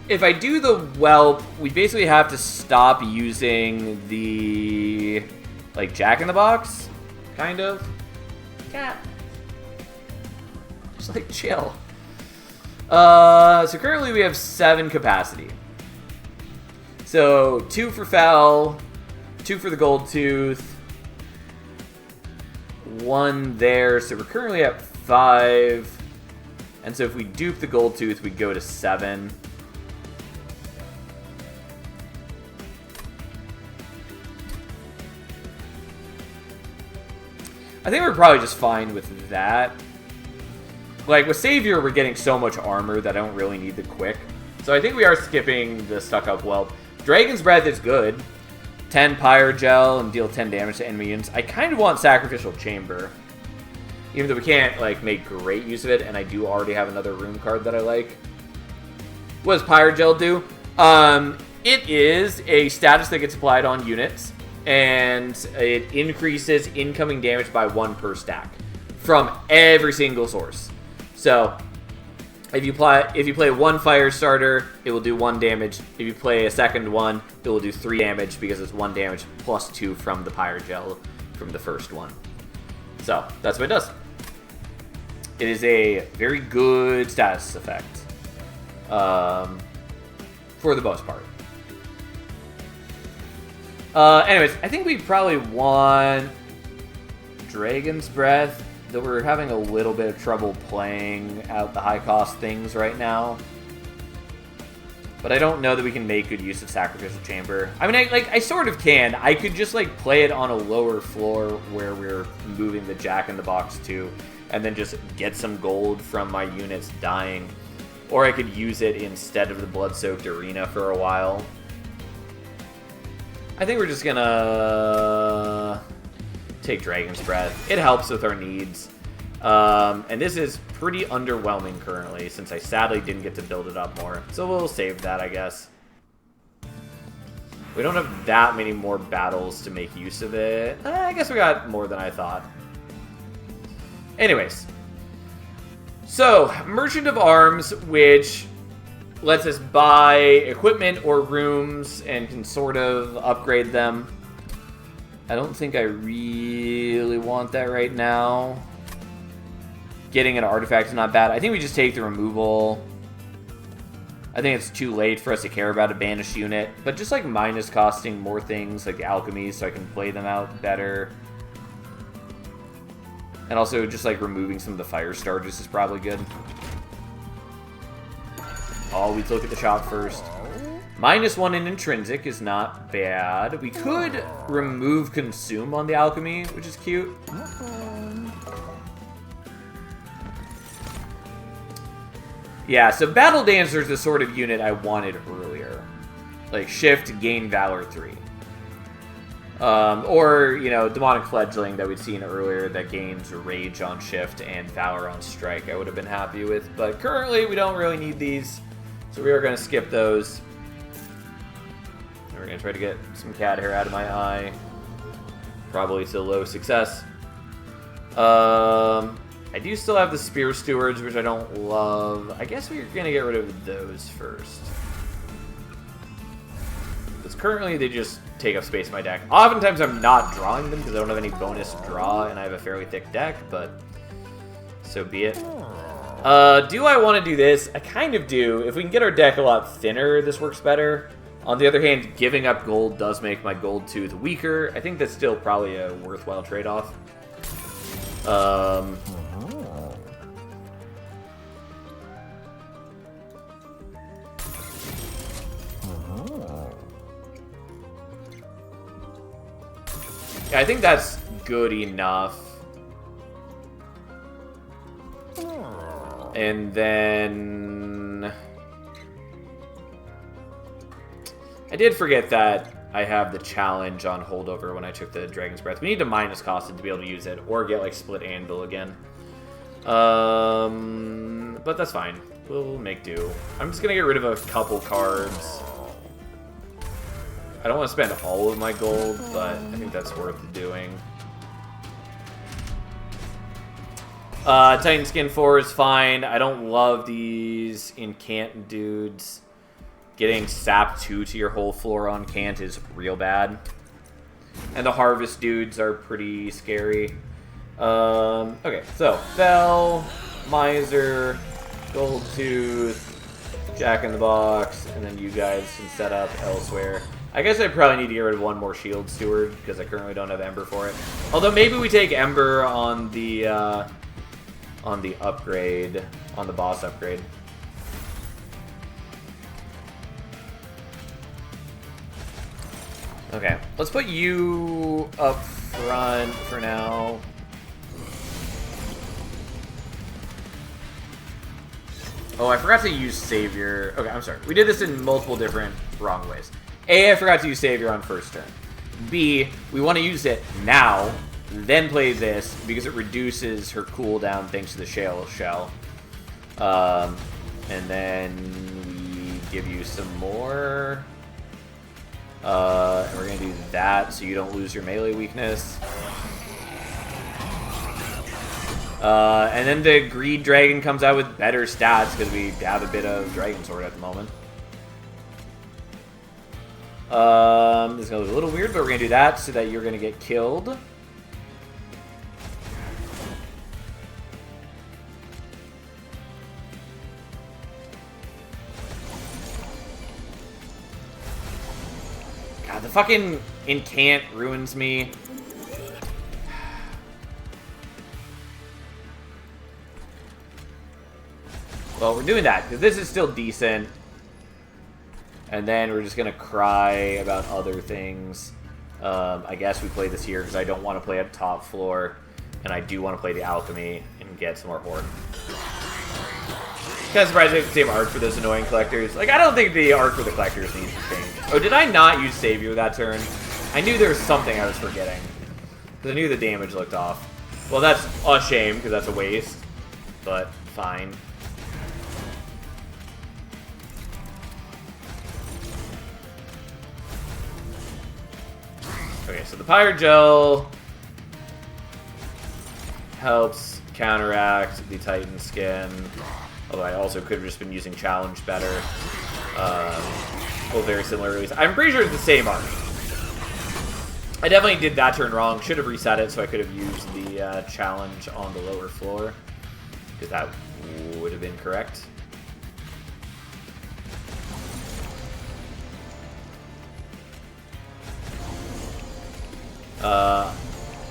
If I do the Whelp, we basically have to stop using the, like, Jack-in-the-Box, kind of. Cat. Just, like, chill. So currently we have 7 capacity. So 2 for Fel, 2 for the Gold Tooth, 1 there. So we're currently at 5. And so if we dupe the Gold Tooth, we go to 7. I think we're probably just fine with that. Like, with Savior, we're getting so much armor that I don't really need the quick. So I think we are skipping the Stuck Up Whelp. Dragon's Breath is good. 10 Pyre Gel and deal 10 damage to enemy units. I kind of want Sacrificial Chamber. Even though we can't, like, make great use of it, and I do already have another room card that I like. What does Pyre Gel do? It is a status that gets applied on units, and it increases incoming damage by 1 per stack from every single source. So if you play one fire starter, it will do 1 damage. If you play a second one, it will do 3 damage because it's 1 damage plus 2 from the Pyrogel from the first one. So that's what it does. It is a very good status effect, for the most part. Anyways, I think we probably want Dragon's Breath, though we're having a little bit of trouble playing out the high-cost things right now. But I don't know that we can make good use of Sacrificial Chamber. I mean, I sort of can. I could just, like, play it on a lower floor where we're moving the Jack-in-the-Box to, and then just get some gold from my units dying. Or I could use it instead of the Blood-Soaked Arena for a while. I think we're just gonna take Dragon's Breath. It helps with our needs. And this is pretty underwhelming currently, since I sadly didn't get to build it up more. So we'll save that, I guess. We don't have that many more battles to make use of it. I guess we got more than I thought. Anyways. So, Merchant of Arms, which lets us buy equipment or rooms and can sort of upgrade them. I don't think I really want that right now. Getting an artifact is not bad. I think we just take the removal. I think it's too late for us to care about a banished unit. But just like minus costing more things like the alchemy so I can play them out better. And also just like removing some of the fire starters is probably good. Oh, we look at the shop first. -1 in intrinsic is not bad. We could remove consume on the alchemy, which is cute. Yeah, so Battle Dancer is the sort of unit I wanted earlier. Like, shift, gain Valor 3. Or, you know, Demonic Fledgling that we'd seen earlier that gains Rage on shift and Valor on strike I would have been happy with. But currently, we don't really need these, so we are going to skip those. And we're going to try to get some cat hair out of my eye. Probably to low success. I do still have the Spear Stewards, which I don't love. I guess we're going to get rid of those first. Because currently they just take up space in my deck. Oftentimes I'm not drawing them because I don't have any bonus draw and I have a fairly thick deck, but so be it. Do I want to do this? I kind of do. If we can get our deck a lot thinner, this works better. On the other hand, giving up gold does make my gold tooth weaker. I think that's still probably a worthwhile trade-off. Yeah, I think that's good enough. And then I did forget that I have the challenge on holdover when I took the Dragon's Breath. We need to minus cost it to be able to use it, or get like Split Anvil again. But that's fine. We'll make do. I'm just gonna get rid of a couple cards. I don't want to spend all of my gold, but I think that's worth doing. Titan Skin 4 is fine. I don't love these incant dudes. Getting Sap 2 to your whole floor on Cant is real bad. And the Harvest dudes are pretty scary. Okay, so Fel, Miser, Gold Tooth, Jack-in-the-Box, and then you guys can set up elsewhere. I guess I probably need to get rid of one more Shield Steward, because I currently don't have Ember for it. Although maybe we take Ember on the upgrade, on the boss upgrade. Okay, let's put you up front for now. Oh, I forgot to use Savior. Okay, I'm sorry. We did this in multiple different wrong ways. A, I forgot to use Savior on first turn. B, we want to use it now, then play this, because it reduces her cooldown thanks to the Shale Shell. And then we give you some more. And we're going to do that so you don't lose your melee weakness. And then the Greed Dragon comes out with better stats because we have a bit of Dragon Sword at the moment. This is going to look a little weird, but we're going to do that so that you're going to get killed. God, the fucking incant ruins me. Well, we're doing that, because this is still decent. And then we're just going to cry about other things. I guess we play this here, because I don't want to play at top floor. And I do want to play the Alchemy and get some more Horde. Kind of surprised they have the same art for those annoying collectors. Like, I don't think the art for the collectors needs to change. Oh, did I not use Savior that turn? I knew there was something I was forgetting. Because I knew the damage looked off. Well, that's a shame, because that's a waste. But, fine. Okay, so the Pyre Gel helps counteract the Titan Skin. Although I also could have just been using Challenge better. Well, very similar release. I'm pretty sure it's the same army. I definitely did that turn wrong. Should have reset it so I could have used the Challenge on the lower floor. Because that would have been correct.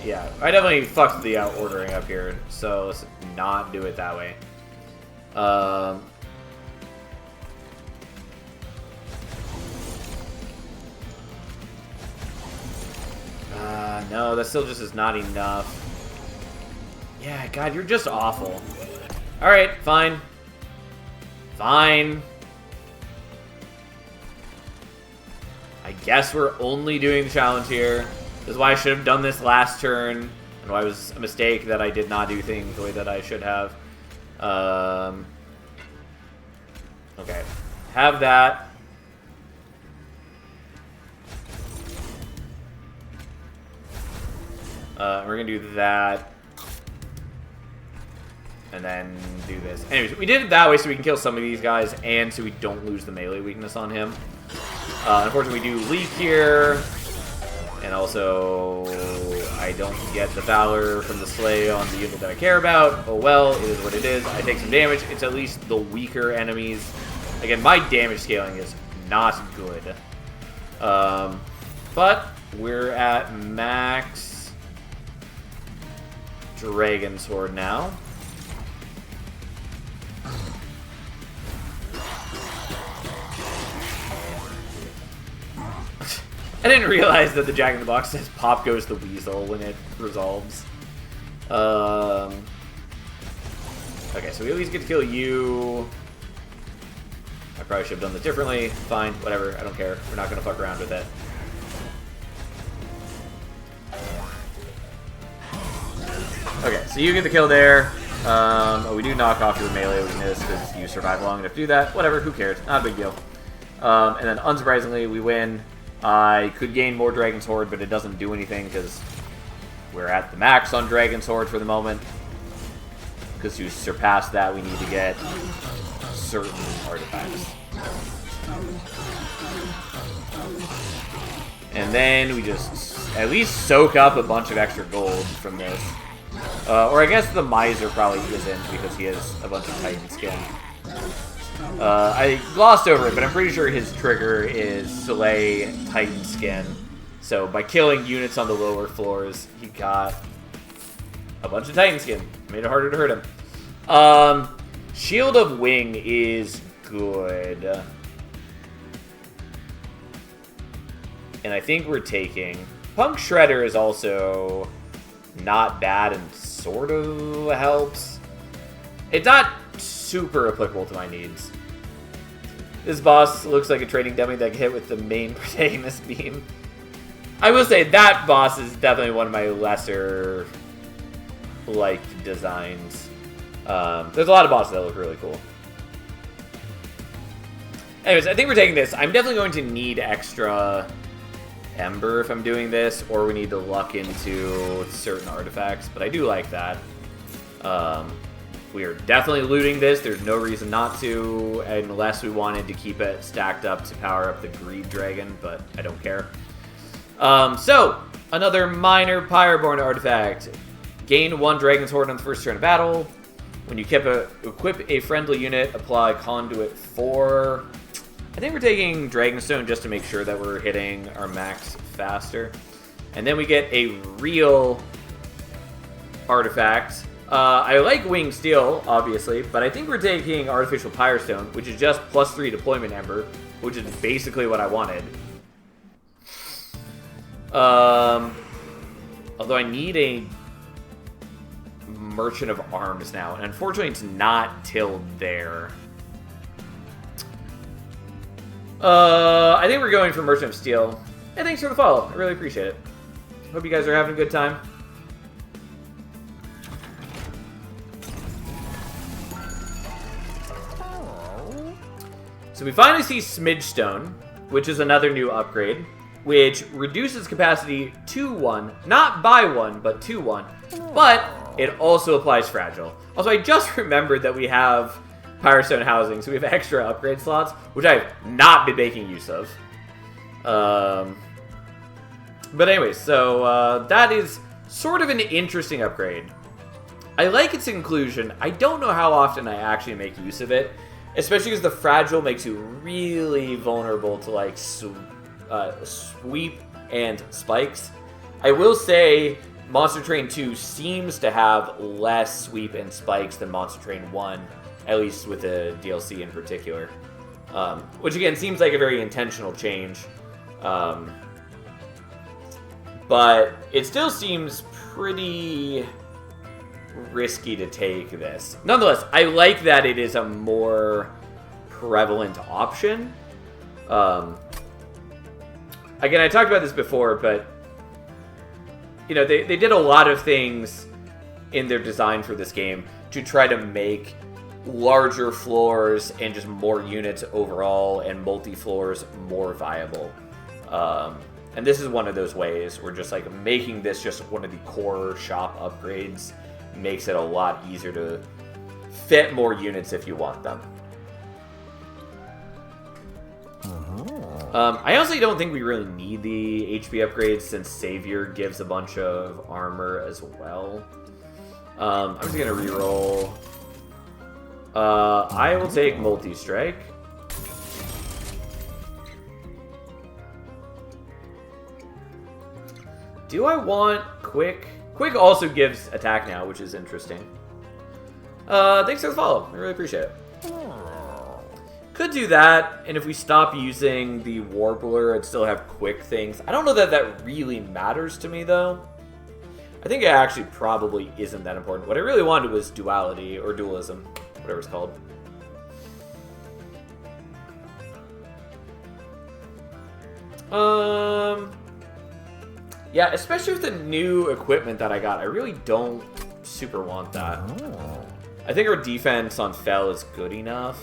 Yeah, I definitely fucked the ordering up here, so let's not do it that way. No, that still just is not enough. Yeah, God, you're just awful. Alright, fine. Fine. I guess we're only doing the challenge here. This is why I should have done this last turn, and why it was a mistake that I did not do things the way that I should have. Okay, have that. We're gonna do that, and then do this. Anyways, we did it that way so we can kill some of these guys, and so we don't lose the melee weakness on him. Unfortunately, we do leak here. And also, I don't get the Valor from the Slay on the unit that I care about. Oh well, it is what it is. I take some damage. It's at least the weaker enemies. Again, my damage scaling is not good. But we're at max Dragon Sword now. I didn't realize that the Jack in the Box says Pop Goes the Weasel when it resolves. Okay, so we at least get to kill you. I probably should have done this differently. Fine, whatever, I don't care. We're not going to fuck around with it. Okay, so you get the kill there. Oh, we do knock off your melee weakness because you survive long enough to do that. Whatever, who cares? Not a big deal. And then, unsurprisingly, we win. I could gain more Dragon's Horde, but it doesn't do anything because we're at the max on Dragon's Horde for the moment. Because to surpass that, we need to get certain artifacts. And then we just at least soak up a bunch of extra gold from this. Or I guess the Miser probably isn't because he has a bunch of Titan Skin. I glossed over it, but I'm pretty sure his trigger is Slay Titan Skin. So by killing units on the lower floors, he got a bunch of Titan Skin. Made it harder to hurt him. Shield of Wing is good. And I think we're taking... Punk Shredder is also not bad and sort of helps. It's not super applicable to my needs. This boss looks like a trading dummy that can hit with the main protagonist beam. I will say that boss is definitely one of my lesser liked designs. There's a lot of bosses that look really cool. Anyways, I think we're taking this. I'm definitely going to need extra Ember if I'm doing this, or we need to luck into certain artifacts, but I do like that. We are definitely looting this. There's no reason not to, unless we wanted to keep it stacked up to power up the Greed Dragon, but I don't care. So, another minor Pyroborn artifact. Gain 1 Dragon's Horde on the first turn of battle. When you equip a friendly unit, apply Conduit 4. I think we're taking Dragonstone just to make sure that we're hitting our max faster. And then we get a real artifact. I like Winged Steel, obviously, but I think we're taking Artificial Pyrostone, which is just +3 Deployment Ember, which is basically what I wanted. Although I need a Merchant of Arms now, and unfortunately it's not till there. I think we're going for Merchant of Steel. And thanks for the follow. I really appreciate it. Hope you guys are having a good time. So we finally see Smidgestone, which is another new upgrade, which reduces capacity to 1, not by 1, but to 1. But it also applies Fragile. Also, I just remembered that we have Pyrostone housing, so we have extra upgrade slots, which I have not been making use of. But anyway, so that is sort of an interesting upgrade. I like its inclusion. I don't know how often I actually make use of it, especially because the Fragile makes you really vulnerable to like sweep and spikes. I will say Monster Train 2 seems to have less sweep and spikes than Monster Train 1, at least with the DLC in particular. Which again seems like a very intentional change. But it still seems pretty risky to take this. Nonetheless, I like that it is a more prevalent option. Again, I talked about this before, but you know, they did a lot of things in their design for this game to try to make larger floors and just more units overall and multi-floors more viable. And this is one of those ways where just like making this just one of the core shop upgrades makes it a lot easier to fit more units if you want them. I honestly don't think we really need the HP upgrades since Savior gives a bunch of armor as well. I'm just gonna reroll. I will take Multi-Strike. Do I want Quick? Quick also gives attack now, which is interesting. Thanks for the follow. I really appreciate it. Could do that, and if we stop using the Warbler, I'd still have quick things. I don't know that that really matters to me, though. I think it actually probably isn't that important. What I really wanted was duality, or dualism, whatever it's called. Yeah, especially with the new equipment that I got, I really don't super want that. I think our defense on Fel is good enough.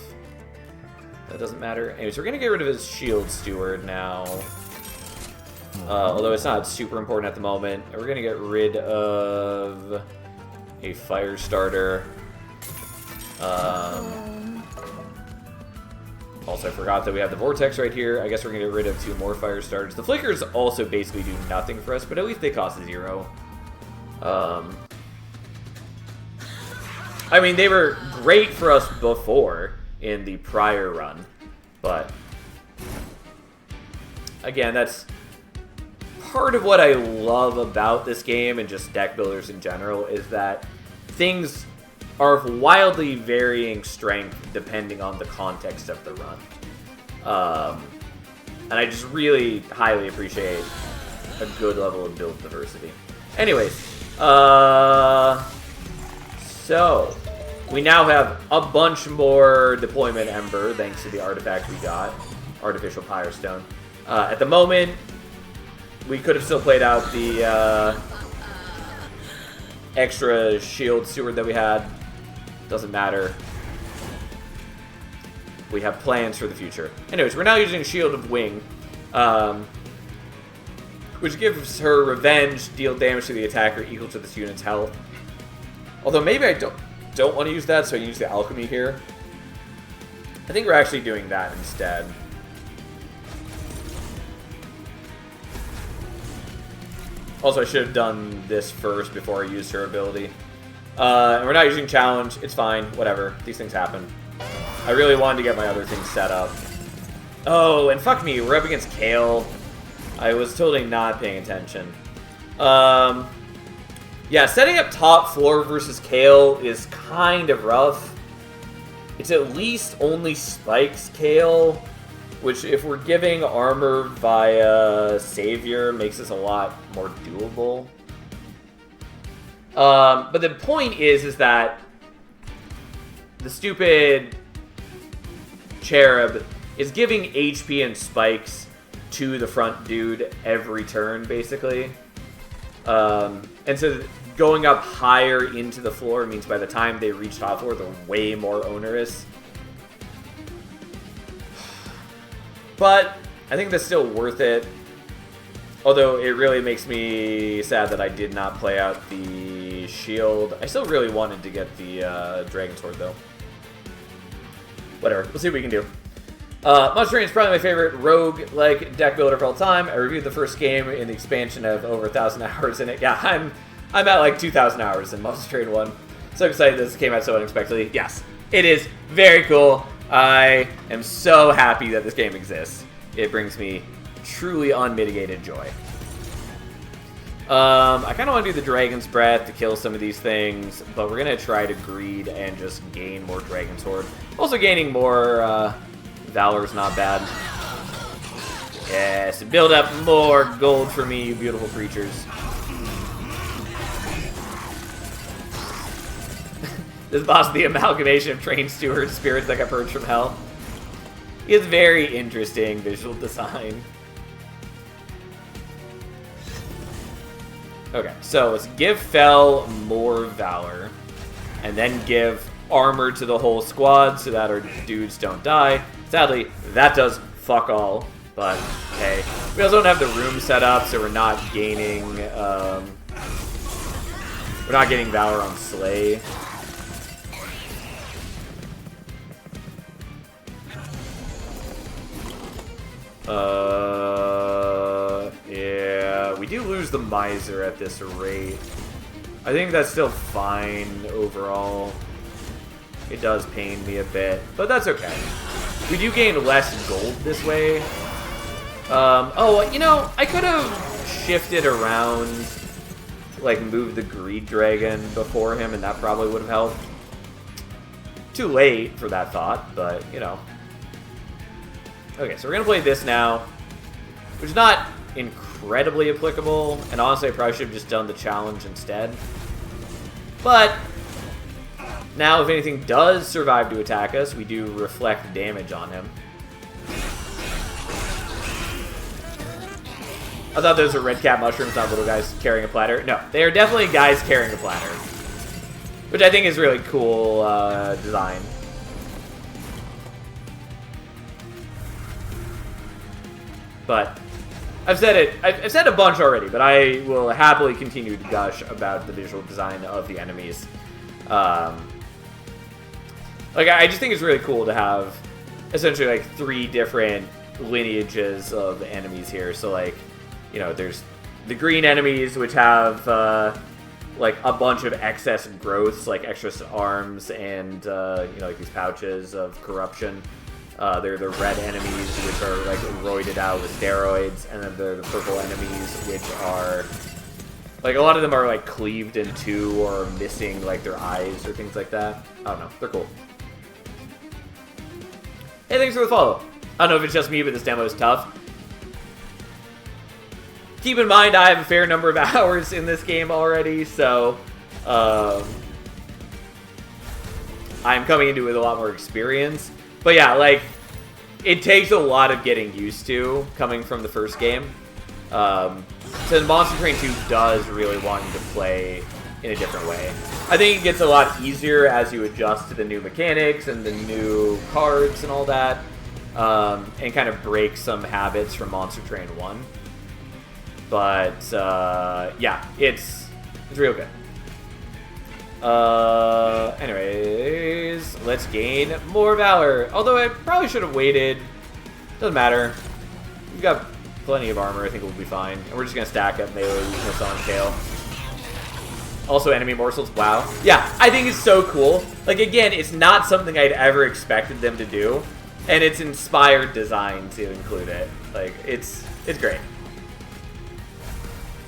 That doesn't matter. Anyways, we're going to get rid of his Shield Steward now. Although it's not super important at the moment. And we're going to get rid of a Fire Starter. Also, I forgot that we have the Vortex right here. I guess we're going to get rid of 2 more Fire Starters. The Flickers also basically do nothing for us, but at least they cost 0. I mean, they were great for us before in the prior run, but again, that's part of what I love about this game and just deck builders in general, is that things are of wildly varying strength depending on the context of the run. And I just really highly appreciate a good level of build diversity. Anyways, so we now have a bunch more Deployment Ember thanks to the artifact we got, Artificial Pyrostone. At the moment, we could have still played out the extra Shield Steward that we had. Doesn't matter. We have plans for the future. Anyways, we're now using Shield of Wing, which gives her revenge, deal damage to the attacker equal to this unit's health. Although maybe I don't want to use that, so I can use the alchemy here. I think we're actually doing that instead. Also, I should have done this first before I used her ability. And we're not using challenge. It's fine. Whatever. These things happen. I really wanted to get my other things set up. Oh, and fuck me. We're up against Kale. I was totally not paying attention. Yeah, setting up top floor versus Kale is kind of rough. It's at least only spikes Kale, which if we're giving armor via Savior makes this a lot more doable. But the point is that the stupid Cherub is giving HP and spikes to the front dude every turn, basically. And so going up higher into the floor means by the time they reach top floor, they're way more onerous. But I think that's still worth it. Although it really makes me sad that I did not play out the shield. I still really wanted to get the Dragon Sword, though. Whatever. We'll see what we can do. Monster Train is probably my favorite rogue-like deck builder of all time. I reviewed the first game in the expansion of over 1,000 hours in it. Yeah, I'm at like 2,000 hours in Monster Train 1. So excited this came out so unexpectedly. Yes, it is very cool. I am so happy that this game exists. It brings me truly unmitigated joy. I kind of want to do the Dragon's Breath to kill some of these things, but we're going to try to greed and just gain more Dragon Sword. Also gaining more Valor's not bad. Yes, build up more gold for me, you beautiful creatures. This boss is the amalgamation of trained steward spirits that got purged from hell. He has very interesting visual design. Okay, so let's give Fel more Valor, and then give armor to the whole squad so that our dudes don't die. Sadly, that does fuck all, but hey. We also don't have the room set up, so we're not gaining Valor on Slay. Yeah, we do lose the Miser at this rate. I think that's still fine overall. It does pain me a bit, but that's okay. We do gain less gold this way. Oh, you know, I could have shifted around, like moved the Greed Dragon before him, and that probably would have helped. Too late for that thought, but, you know. Okay, so we're going to play this now, which is not incredibly applicable, and honestly I probably should have just done the challenge instead. But now if anything does survive to attack us, we do reflect damage on him. I thought those were red cat mushrooms, not little guys carrying a platter. No, they are definitely guys carrying a platter, which I think is really cool design. But I've said it. I've said a bunch already, but I will happily continue to gush about the visual design of the enemies. Like, I just think it's really cool to have essentially like 3 different lineages of enemies here. So like, you know, there's the green enemies, which have like a bunch of excess growths, like extra arms and you know, like these pouches of corruption. They're the red enemies, which are like roided out with steroids, and then they're the purple enemies, which are like a lot of them are like cleaved in 2 or missing like their eyes or things like that. I don't know, they're cool. Hey, thanks for the follow. I don't know if it's just me, but this demo is tough. Keep in mind, I have a fair number of hours in this game already, so I'm coming into it with a lot more experience. But yeah, like, it takes a lot of getting used to coming from the first game. So Monster Train 2 does really want you to play in a different way. I think it gets a lot easier as you adjust to the new mechanics and the new cards and all that, and kind of break some habits from Monster Train 1. But yeah, it's real good. Anyways, let's gain more Valor. Although I probably should have waited. Doesn't matter. We've got plenty of armor. I think we'll be fine. And we're just going to stack up melee weakness on Kale. Also, enemy morsels. Wow. Yeah, I think it's so cool. Like, again, it's not something I'd ever expected them to do. And it's inspired design to include it. Like, it's great.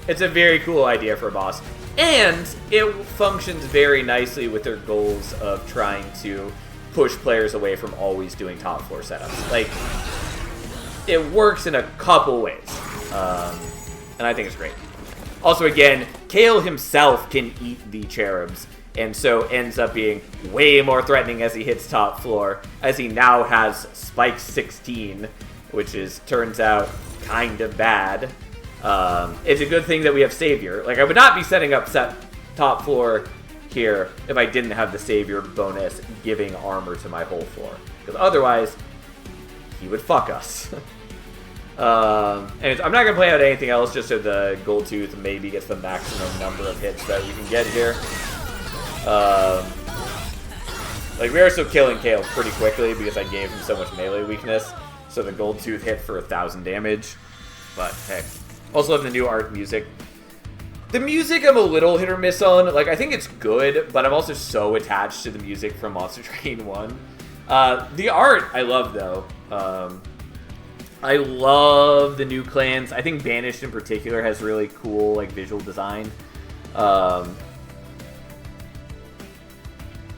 It's a very cool idea for a boss. And it functions very nicely with their goals of trying to push players away from always doing top floor setups. Like, it works in a couple ways. And I think it's great. Also, again, Kale himself can eat the cherubs, and so ends up being way more threatening as he hits top floor, as he now has Spike 16, which turns out kind of bad. It's a good thing that we have Savior. Like, I would not be setting up top floor here if I didn't have the Savior bonus giving armor to my whole floor, because otherwise, he would fuck us. And I'm not going to play out anything else just so the Gold Tooth maybe gets the maximum number of hits that we can get here. Like, we are still killing Kale pretty quickly because I gave him so much melee weakness. So the Gold Tooth hit for 1,000 damage. But, hey. Also love the new art music. The music I'm a little hit or miss on. Like, I think it's good, but I'm also so attached to the music from Monster Train 1. The art I love, though. I love the new clans. I think Banished in particular has really cool, like, visual design.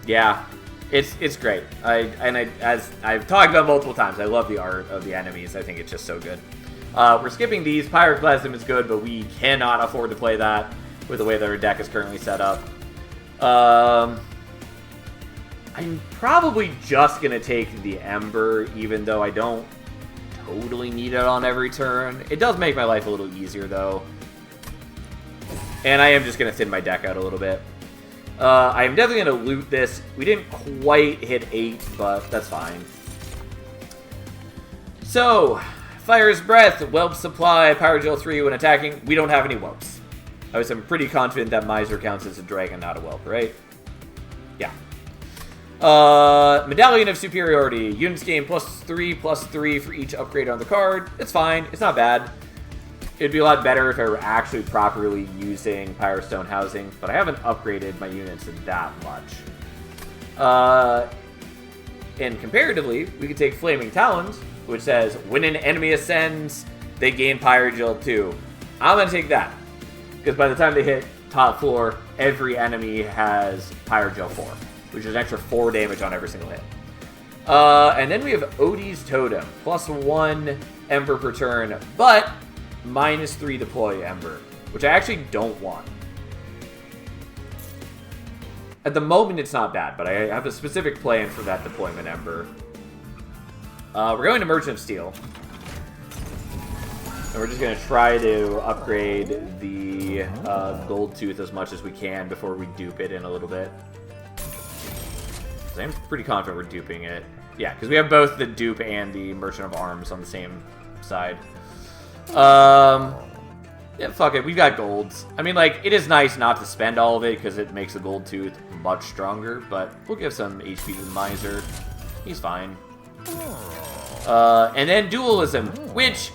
Yeah, it's great. As I've talked about multiple times, I love the art of the enemies. I think it's just so good. We're skipping these. Pyroclasm is good, but we cannot afford to play that with the way that our deck is currently set up. I'm probably just going to take the Ember, even though I don't totally need it on every turn. It does make my life a little easier, though. And I am just going to thin my deck out a little bit. I am definitely going to loot this. We didn't quite hit 8, but that's fine. So, Fire's Breath, Whelp Supply, Pyrogel 3 when attacking. We don't have any Whelps. I'm pretty confident that Miser counts as a dragon, not a Whelp, right? Yeah. Medallion of Superiority. Units gain +3/+3 for each upgrade on the card. It's fine. It's not bad. It'd be a lot better if I were actually properly using Pyrostone Housing, but I haven't upgraded my units that much. And comparatively, we could take Flaming Talons, which says, when an enemy ascends, they gain Pyrogel 2. I'm going to take that, because by the time they hit top floor, every enemy has Pyrogel 4. Which is an extra 4 damage on every single hit. And then we have Odie's Totem. +1 Ember per turn, but -3 deploy Ember. Which I actually don't want. At the moment, it's not bad, but I have a specific plan for that deployment Ember. We're going to Merchant of Steel. And we're just going to try to upgrade the Gold Tooth as much as we can before we dupe it in a little bit. I'm pretty confident we're duping it. Yeah, because we have both the dupe and the Merchant of Arms on the same side. Yeah, fuck it. We've got golds. I mean, like, it is nice not to spend all of it because it makes the Gold Tooth much stronger, but we'll give some HP to the Miser. He's fine. And then Dualism, which,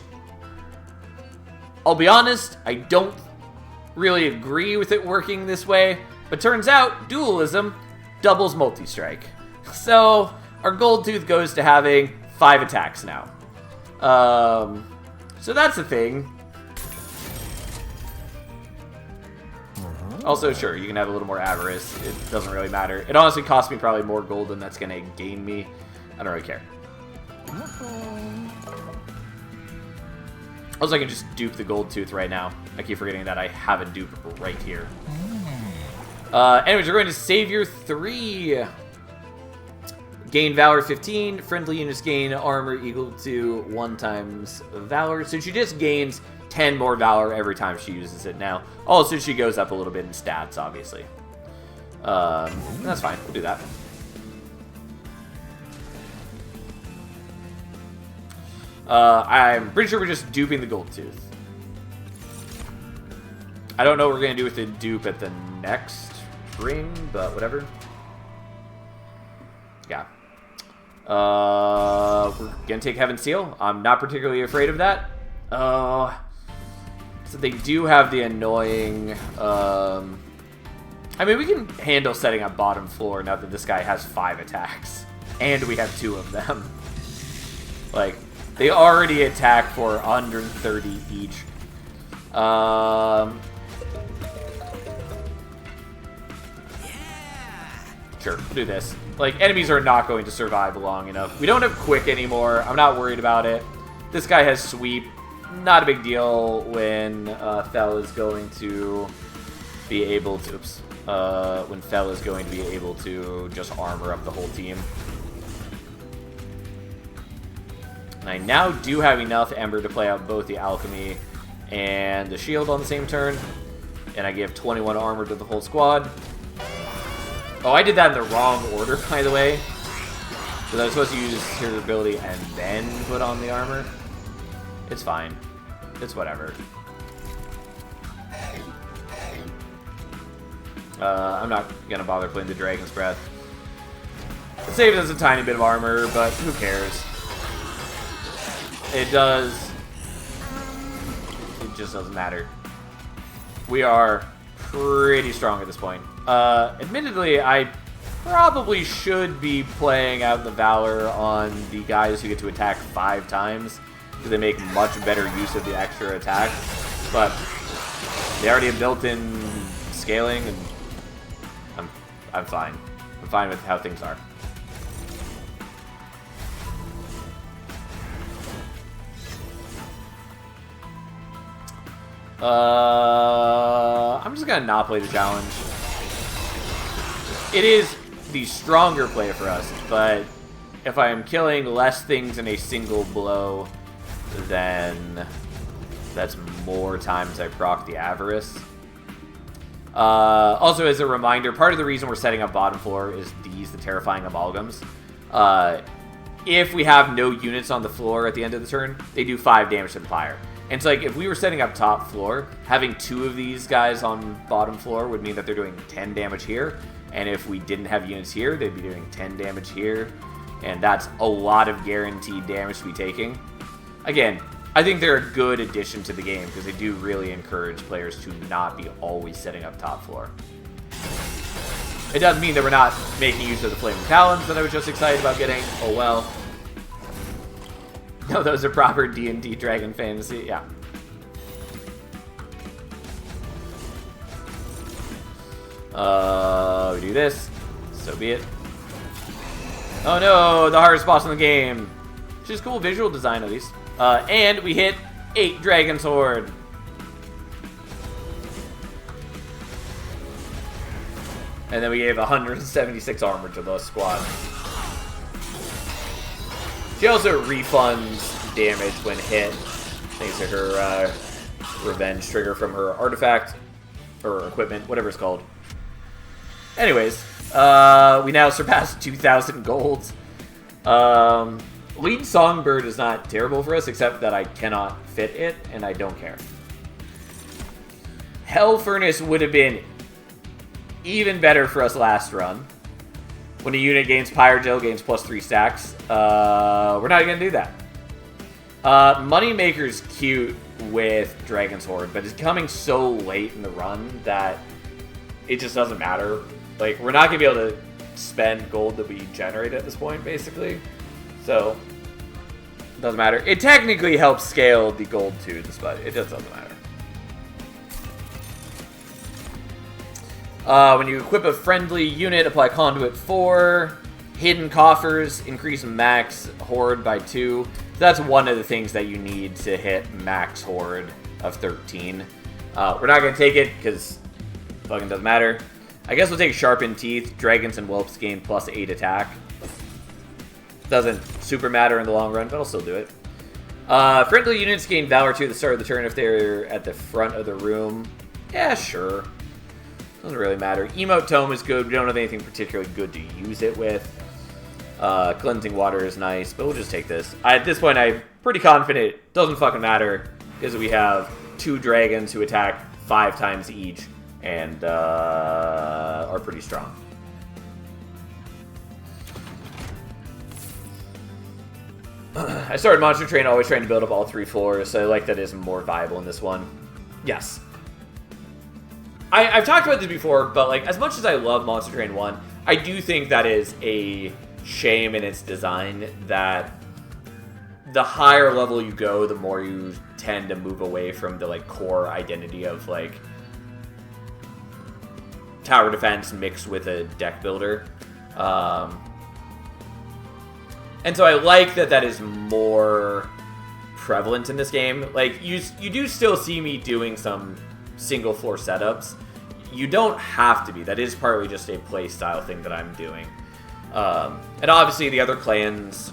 I'll be honest, I don't really agree with it working this way, but turns out Dualism doubles multi-strike. So, our Gold Tooth goes to having 5 attacks now. So that's a thing. Also, sure, you can have a little more Avarice. It doesn't really matter. It honestly costs me probably more gold than that's going to gain me. I don't really care. Also, I can just dupe the Gold Tooth right now. I keep forgetting that I have a dupe right here. Anyways, we're going to Savior 3. Gain Valor 15. Friendly units gain armor equal to 1 times Valor. So she just gains 10 more Valor every time she uses it now. Also, she goes up a little bit in stats, obviously. That's fine. We'll do that. I'm pretty sure we're just duping the Gold Tooth. I don't know what we're going to do with the dupe at the next spring, but whatever. Yeah. We're gonna take Heaven's Seal. I'm not particularly afraid of that. So they do have the annoying... I mean, we can handle setting up bottom floor now that this guy has 5 attacks. And we have 2 of them. Like, they already attack for 130 each. Sure, we'll do this. Like, enemies are not going to survive long enough. We don't have quick anymore. I'm not worried about it. This guy has sweep. Not a big deal when Fel is going to be able to... Oops. When Fel is going to be able to just armor up the whole team. And I now do have enough Ember to play out both the Alchemy and the Shield on the same turn. And I give 21 armor to the whole squad. Oh, I did that in the wrong order, by the way. Because I was supposed to use his ability and then put on the armor. It's fine. It's whatever. I'm not going to bother playing the Dragon's Breath. It saves us a tiny bit of armor, but who cares? It does. It just doesn't matter. We are pretty strong at this point. Admittedly, I probably should be playing out the Valor on the guys who get to attack 5 times, because they make much better use of the extra attack. But they already have built-in scaling, and I'm fine. I'm fine with how things are. I'm just gonna not play the challenge. It is the stronger play for us, but if I am killing less things in a single blow, then that's more times I proc the Avarice. Also, as a reminder, part of the reason we're setting up bottom floor is the Terrifying Amalgams. If we have no units on the floor at the end of the turn, they do 5 damage to the Pyre. And so, like, if we were setting up top floor, having 2 of these guys on bottom floor would mean that they're doing 10 damage here. And if we didn't have units here, they'd be doing 10 damage here. And that's a lot of guaranteed damage to be taking. Again, I think they're a good addition to the game because they do really encourage players to not be always setting up top floor. It doesn't mean that we're not making use of the Flaming Talons that I was just excited about getting. Oh well. No, those are proper D&D Dragon Fantasy. Yeah. We do this. So be it. Oh no, the hardest boss in the game. Which is cool visual design at least. And we hit 8 Dragon's Horde. And then we gave 176 armor to the squad. She also refunds damage when hit, thanks to her revenge trigger from her artifact, or equipment, whatever it's called. Anyways, we now surpassed 2,000 golds. Lead Songbird is not terrible for us, except that I cannot fit it, and I don't care. Hell Furnace would have been even better for us last run. When a unit gains Pyrogyl, gains +3 stacks. We're not going to do that. Moneymaker's cute with Dragon's Horde, but it's coming so late in the run that it just doesn't matter. Like, we're not going to be able to spend gold that we generate at this point, basically. So, it doesn't matter. It technically helps scale the gold tunes, but it just doesn't matter. When you equip a friendly unit, apply Conduit 4. Hidden Coffers, increase max Horde by 2. So that's one of the things that you need to hit max Horde of 13. We're not going to take it, because it fucking doesn't matter. I guess we'll take Sharpened Teeth. Dragons and Whelps gain +8 attack. Doesn't super matter in the long run, but I'll still do it. Friendly units gain Valor 2 at the start of the turn if they're at the front of the room. Yeah, sure. Doesn't really matter. Emote Tome is good. We don't have anything particularly good to use it with. Cleansing Water is nice, but we'll just take this. At this point, I'm pretty confident it doesn't fucking matter because we have 2 dragons who attack 5 times each, and are pretty strong. I started Monster Train always trying to build up all 3 floors, so I like that it is more viable in this one. Yes. I've talked about this before, but like as much as I love Monster Train 1, I do think that is a shame in its design that the higher level you go, the more you tend to move away from the like core identity of like tower defense mixed with a deck builder. And so I like that is more prevalent in this game. Like, you do still see me doing some single floor setups. You don't have to be. That is partly just a play style thing that I'm doing. And obviously the other clans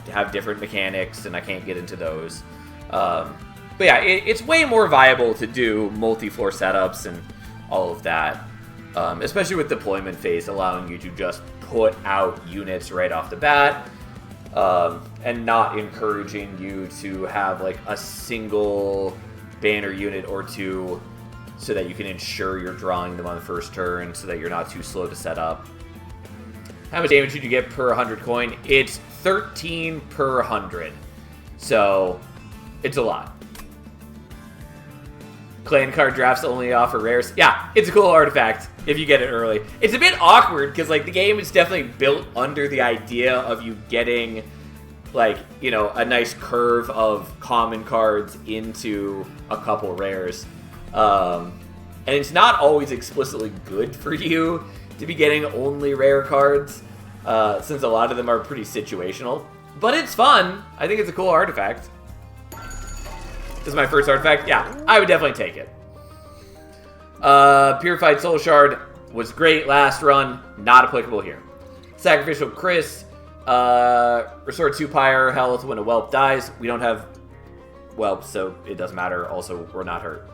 have different mechanics, and I can't get into those. But yeah, it's way more viable to do multi-floor setups and all of that. Especially with deployment phase, allowing you to just put out units right off the bat. And not encouraging you to have like a single banner unit or 2 so that you can ensure you're drawing them on the first turn so that you're not too slow to set up. How much damage did you get per 100 coin? It's 13 per 100. So, it's a lot. Clan card drafts only offer rares. Yeah, it's a cool artifact if you get it early. It's a bit awkward because like the game is definitely built under the idea of you getting like, you know, a nice curve of common cards into a couple rares. And it's not always explicitly good for you to be getting only rare cards, since a lot of them are pretty situational. But it's fun. I think it's a cool artifact. This is my first artifact. Yeah, I would definitely take it. Purified Soul Shard was great last run. Not applicable here. Sacrificial Chris. Restore 2 pyre health when a whelp dies. We don't have whelps, so it doesn't matter. Also, we're not hurt.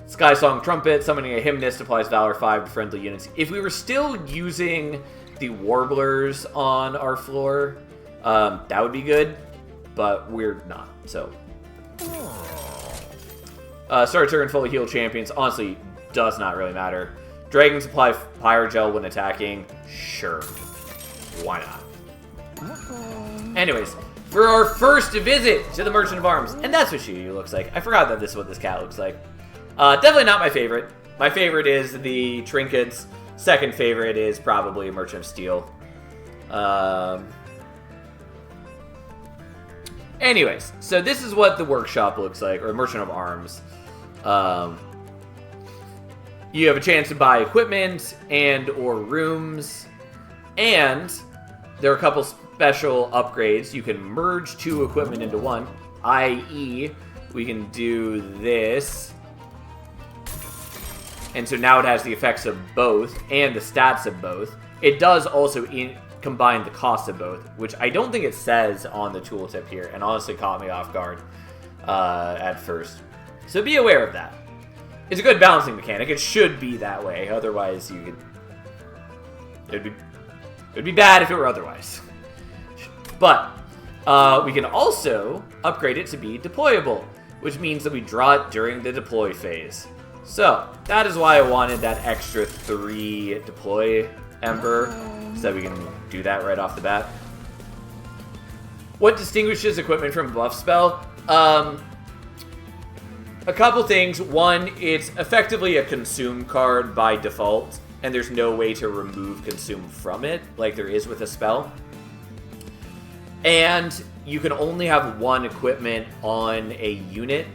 Sky Song Trumpet. Summoning a Hymnist applies Valor 5 to friendly units. If we were still using the Warblers on our floor, that would be good. But we're not, so... Start a turn fully healed champions. Honestly, does not really matter. Dragons apply Pyre Gel when attacking. Sure. Why not? Anyways, for our first visit to the Merchant of Arms. And that's what she looks like. I forgot that this is what this cat looks like. Definitely not my favorite. My favorite is the trinkets. Second favorite is probably Merchant of Steel. Anyways, so this is what the workshop looks like, or Merchant of Arms. You have a chance to buy equipment and or rooms, and there are a couple special upgrades. You can merge 2 equipment into 1, i.e. we can do this. And so now it has the effects of both and the stats of both. It does also combine the cost of both, which I don't think it says on the tooltip here, and honestly caught me off guard at first. So be aware of that. It's a good balancing mechanic. It should be that way. Otherwise, you could... It'd be bad if it were otherwise. But we can also upgrade it to be deployable, which means that we draw it during the deploy phase. So that is why I wanted that extra 3 deploy Ember, so that we can do that right off the bat. What distinguishes equipment from buff spell? A couple things. One, it's effectively a consume card by default, and there's no way to remove consume from it, like there is with a spell. And you can only have 1 equipment on a unit.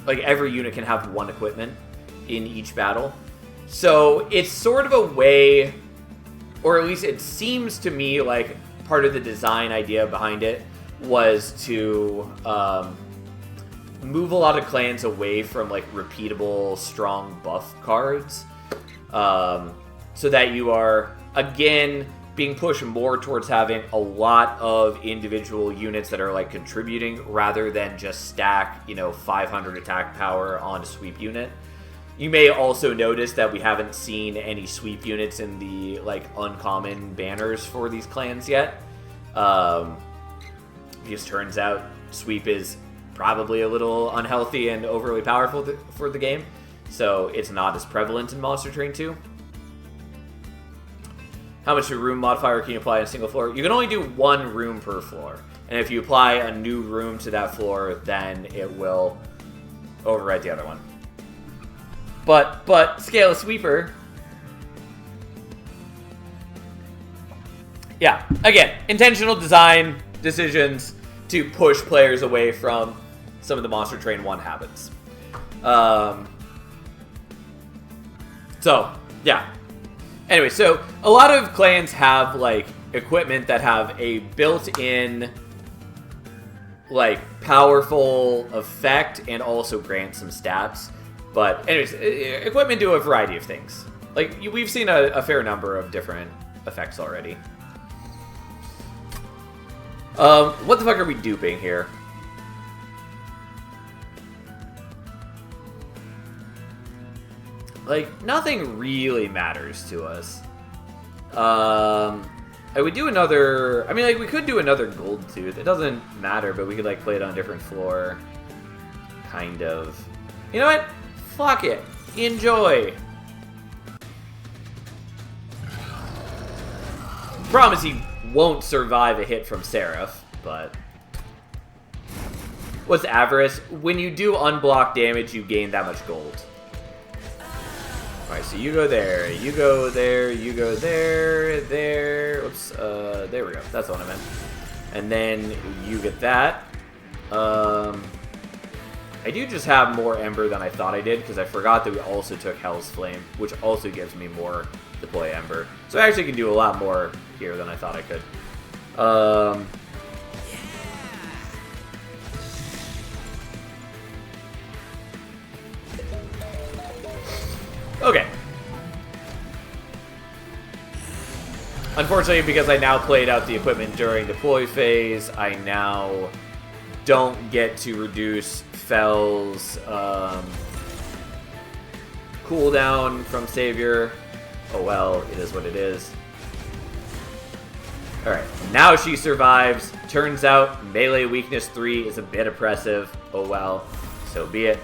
Like every unit can have 1 equipment in each battle. So it's sort of a way, or at least it seems to me like part of the design idea behind it was to move a lot of clans away from like repeatable strong buff cards, so that you are again being pushed more towards having a lot of individual units that are like contributing rather than just stack, 500 attack power on a sweep unit. You may also notice that we haven't seen any sweep units in the like uncommon banners for these clans yet. Because turns out sweep is probably a little unhealthy and overly powerful for the game. so it's not as prevalent in Monster Train 2. How much room modifier can you apply on a single floor? You can only do one room per floor. And if you apply a new room to that floor, then it will override the other one. But Scale Sweeper... Yeah, again, intentional design decisions to push players away from some of the Monster Train 1 habits. So, yeah. Anyway, so a lot of clans have, like, equipment that have a built-in, like, powerful effect and also grant some stats. But, anyways, equipment do a variety of things. Like, we've seen a fair number of different effects already. What the fuck are we duping here? Like, nothing really matters to us. I would do another... I mean, like, we could do another Gold Tooth. It doesn't matter, but we could, like, play it on a different floor. Kind of. You know what? Fuck it. Enjoy. Promise he won't survive a hit from Seraph, but... What's Avarice? When you do unblock damage, you gain that much gold. Alright, so you go there, you go there, you go there, there. Oops, there we go. That's what I meant. And then you get that. I do just have more Ember than I thought I did, because I forgot that we also took Hell's Flame, which also gives me more deploy Ember. So I actually can do a lot more here than I thought I could. Okay. Unfortunately, because I now played out the equipment during deploy phase, I now don't get to reduce Fell's cooldown from Savior. Oh well, it is what it is. Alright, now she survives. Turns out melee weakness 3 is a bit oppressive. Oh well, so be it.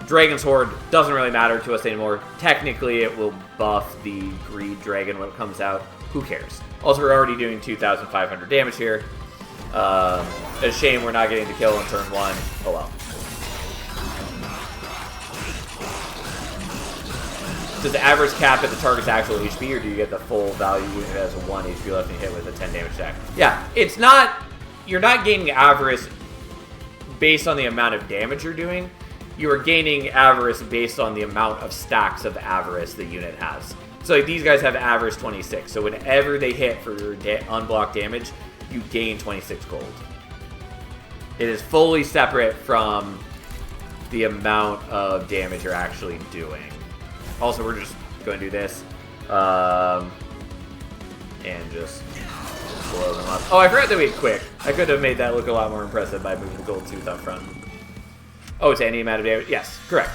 Dragon's Horde doesn't really matter to us anymore. Technically, it will buff the Greed Dragon when it comes out. Who cares? Also, we're already doing 2,500 damage here. A shame we're not getting the kill on turn 1. Oh well. Does the average cap at the target's actual HP, or do you get the full value unit as a 1 HP left and hit with a 10 damage stack? Yeah, it's not... You're not gaining Avarice based on the amount of damage you're doing. You are gaining Avarice based on the amount of stacks of Avarice the unit has. So like, these guys have Avarice 26, so whenever they hit for unblocked damage, you gain 26 gold. It is fully separate from the amount of damage you're actually doing. Also, we're just going to do this. And just blow them up. Oh, I forgot that we had Quick. I could have made that look a lot more impressive by moving the Gold Tooth up front. Oh, it's any amount of damage? Yes, correct.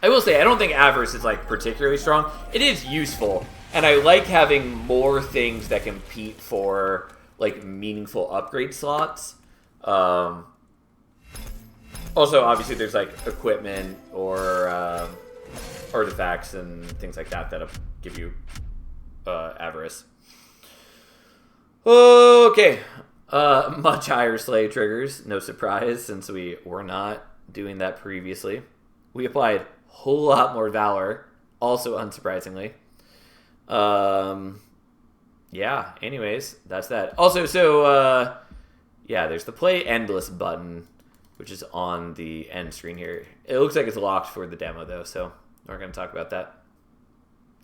I will say, I don't think Avarice is, like, particularly strong. It is useful, and I like having more things that compete for, like, meaningful upgrade slots. Also, obviously, there's, like, equipment or artifacts and things like that that'll give you Avarice. Okay. Much higher slay triggers. No surprise, since we were not doing that previously. We applied a whole lot more Valor, also unsurprisingly. Yeah, anyways, that's that. Also, so, yeah, there's the Play Endless button, which is on the end screen here. It looks like it's locked for the demo, though, so we're going to talk about that.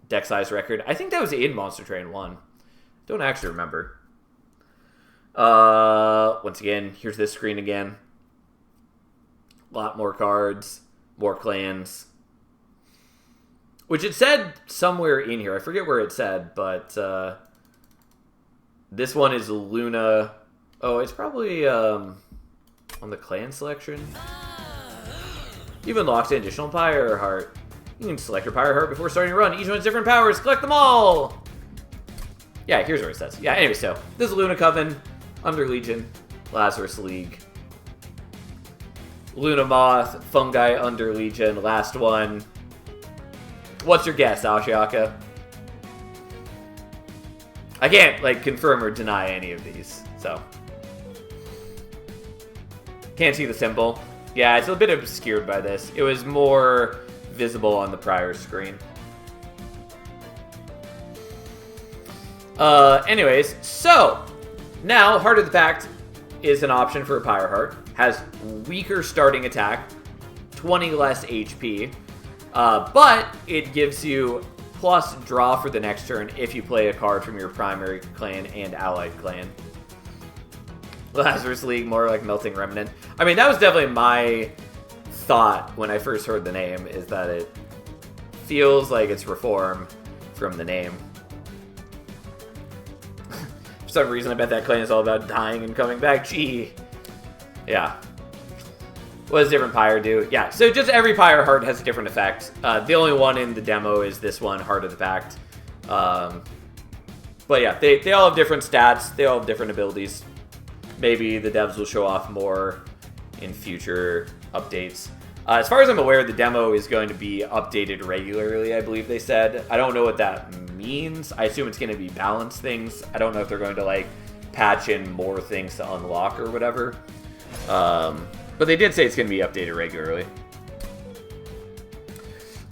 Deck size record. I think that was in Monster Train 1. Don't actually remember. Once again, here's this screen again. A lot more cards, more clans. Which it said somewhere in here. I forget where it said, but this one is Luna. Oh, it's probably on the clan selection. You've unlocked an additional Pyre Heart. You can select your Pyre Heart before starting to run. Each one has different powers. Collect them all! Yeah, here's where it says. Yeah, anyway, so this is Luna Coven, Under Legion, Lazarus League. Luna Moth, Fungi Under Legion, last one. What's your guess, Ashiaka? I can't, like, confirm or deny any of these, so. Can't see the symbol. Yeah, it's a bit obscured by this. It was more visible on the prior screen. Anyways, so now Heart of the Pact is an option for a Pyre Heart. Has weaker starting attack, 20 less HP, but it gives you plus draw for the next turn if you play a card from your primary clan and allied clan. Lazarus League, more like Melting Remnant. I mean, that was definitely my thought when I first heard the name, is that it feels like it's Reform from the name. For some reason, I bet that clan is all about dying and coming back. Gee. Yeah. What does different Pyre do? Yeah, so just every Pyre Heart has a different effect. The only one in the demo is this one, Heart of the Pact. But yeah, they all have different stats. They all have different abilities. Maybe the devs will show off more in future updates. As far as I'm aware, the demo is going to be updated regularly, I believe they said. I don't know what that means. I assume it's going to be balance things. I don't know if they're going to, like, patch in more things to unlock or whatever. But they did say it's going to be updated regularly.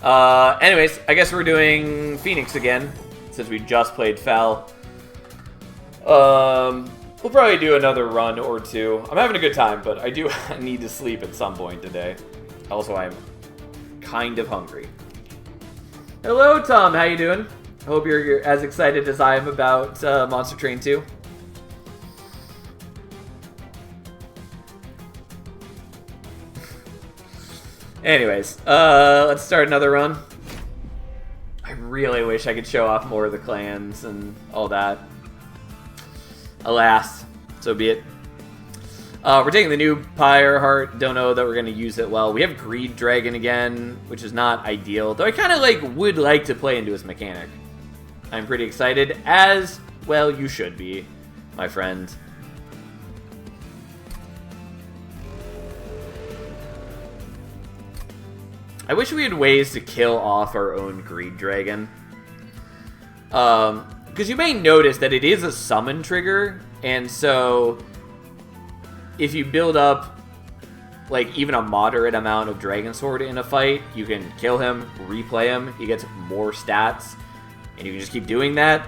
Anyways, I guess we're doing Phoenix again, since we just played Fel. We'll probably do another run or two. I'm having a good time, but I do need to sleep at some point today. Also, I'm kind of hungry. Hello, Tom. How you doing? I hope you're as excited as I am about Monster Train 2. Anyways, let's start another run. I really wish I could show off more of the clans and all that. Alas, so be it. We're taking the new Pyre Heart. Don't know that we're going to use it well. We have Greed Dragon again, which is not ideal. Though I kind of would like to play into his mechanic. I'm pretty excited, as well you should be, my friend. I wish we had ways to kill off our own Greed Dragon. Because you may notice that it is a summon trigger, and so if you build up, like, even a moderate amount of Dragon Sword in a fight, you can kill him, replay him, he gets more stats, and you can just keep doing that.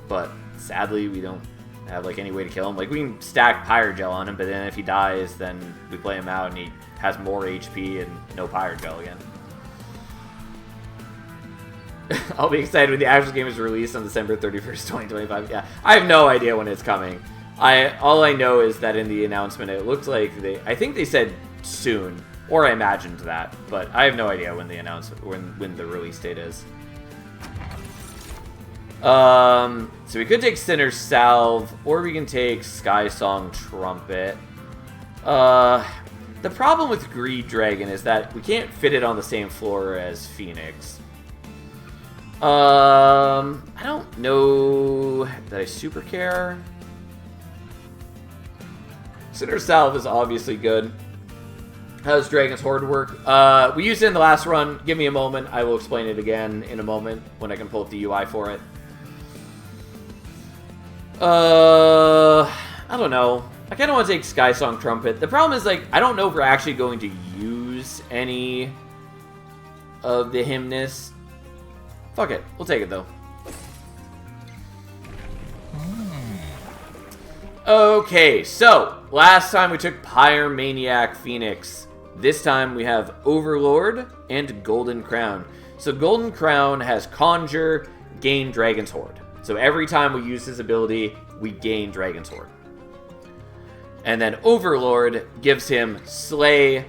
But sadly, we don't have, like, any way to kill him. Like, we can stack Pyre Gel on him, but then if he dies, then we play him out, and he has more HP and no Pyre Gel again. I'll be excited when the actual game is released on December 31st, 2025. Yeah, I have no idea when it's coming. All I know is that in the announcement, it looked like I think they said soon, or I imagined that, but I have no idea when the announcement, when the release date is. So we could take Sinner's Salve, or we can take Skysong Trumpet. The problem with Greed Dragon is that we can't fit it on the same floor as Phoenix. I don't know that I super care. Sinner's Salve is obviously good. How does Dragon's Horde work? We used it in the last run. Give me a moment. I will explain it again in a moment when I can pull up the UI for it. I don't know. I kind of want to take Skysong Trumpet. The problem is, like, I don't know if we're actually going to use any of the Hymnus. Fuck it. We'll take it, though. Okay, so last time we took Pyre Maniac Phoenix. This time we have Overlord and Golden Crown. So Golden Crown has Conjure, gain Dragon's Horde. So every time we use his ability, we gain Dragon's Horde. And then Overlord gives him Slay,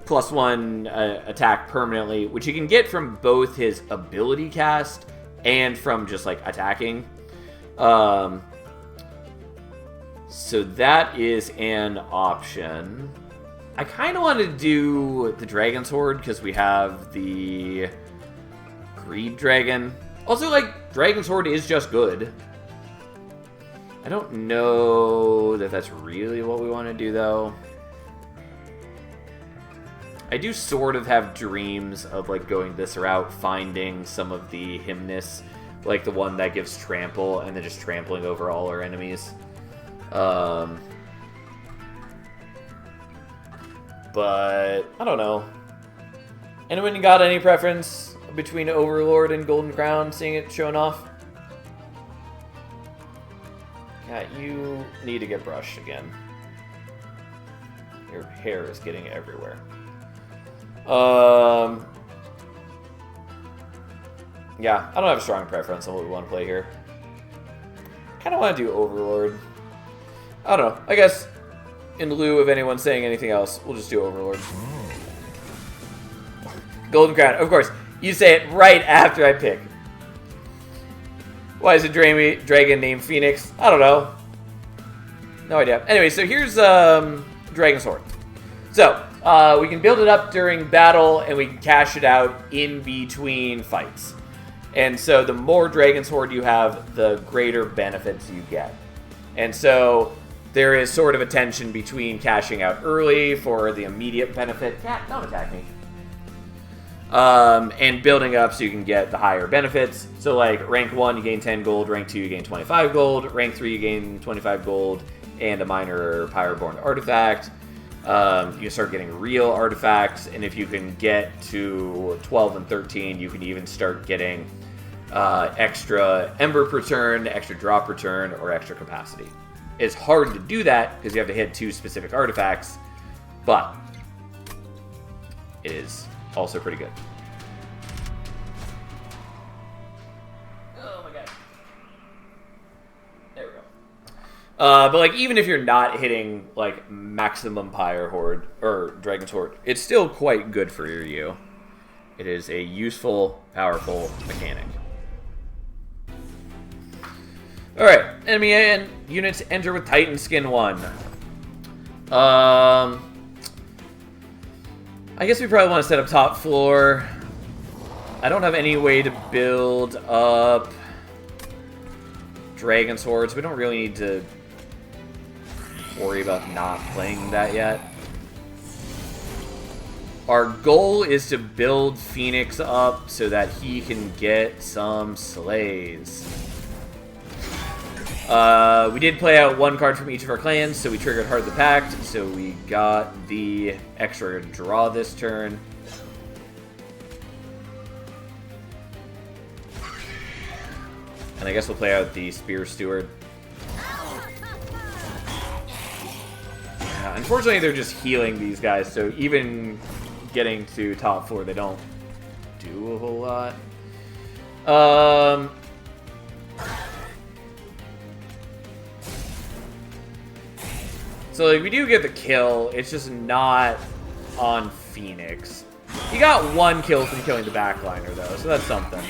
+1 attack permanently, which you can get from both his ability cast and from just, like, attacking. So that is an option. I kind of want to do the Dragon's Horde because we have the Greed Dragon. Also, like, Dragon's Horde is just good. I don't know that that's really what we want to do, though. I do sort of have dreams of like going this route, finding some of the Hymnus, like the one that gives trample, and then just trampling over all our enemies. But I don't know. Anyone got any preference between Overlord and Golden Crown, seeing it showing off? Yeah, you need to get brushed again. Your hair is getting everywhere. Yeah, I don't have a strong preference on what we want to play here. Kind of want to do Overlord. I don't know. I guess in lieu of anyone saying anything else, we'll just do Overlord. Golden Crown. Of course, you say it right after I pick. Why is a dragon named Phoenix? I don't know. No idea. Anyway, so here's Dragon Sword. So, we can build it up during battle, and we can cash it out in between fights. And so the more Dragon Sword you have, the greater benefits you get. And so there is sort of a tension between cashing out early for the immediate benefit. Cat, don't attack me. And building up so you can get the higher benefits. So like rank 1 you gain 10 gold, rank 2 you gain 25 gold, rank 3 you gain 25 gold and a minor Pyroborn artifact. You can start getting real artifacts, and if you can get to 12 and 13 you can even start getting extra Ember per turn, extra drop per turn, or extra capacity. It's hard to do that because you have to hit 2 specific artifacts, but it is also pretty good. Oh my god. There we go. But like even if you're not hitting like maximum Pyre Horde or Dragon Sword, it's still quite good for you. It is a useful, powerful mechanic. Alright, enemy and units enter with Titan Skin 1. I guess we probably want to set up top floor. I don't have any way to build up Dragon Swords. We don't really need to worry about not playing that yet. Our goal is to build Phoenix up so that he can get some slays. We did play out 1 card from each of our clans, so we triggered Heart of the Pact, so we got the extra draw this turn. And I guess we'll play out the Spear Steward. Yeah, unfortunately, they're just healing these guys, so even getting to top 4, they don't do a whole lot. So like, we do get the kill, it's just not on Phoenix. He got 1 kill from killing the backliner though, so that's something.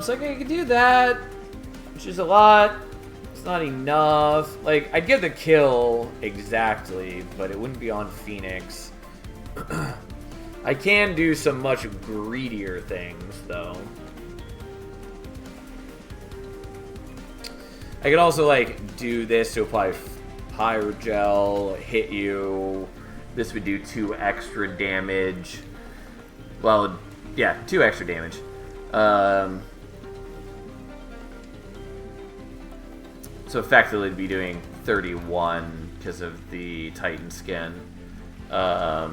So I can do that, which is a lot. It's not enough. Like, I'd get the kill exactly, but it wouldn't be on Phoenix. I can do some much greedier things, though. I could also, like, do this to apply Pyrogel, hit you. This would do 2 extra damage. Well, yeah, 2 extra damage. So effectively it'd be doing 31 because of the Titan Skin. But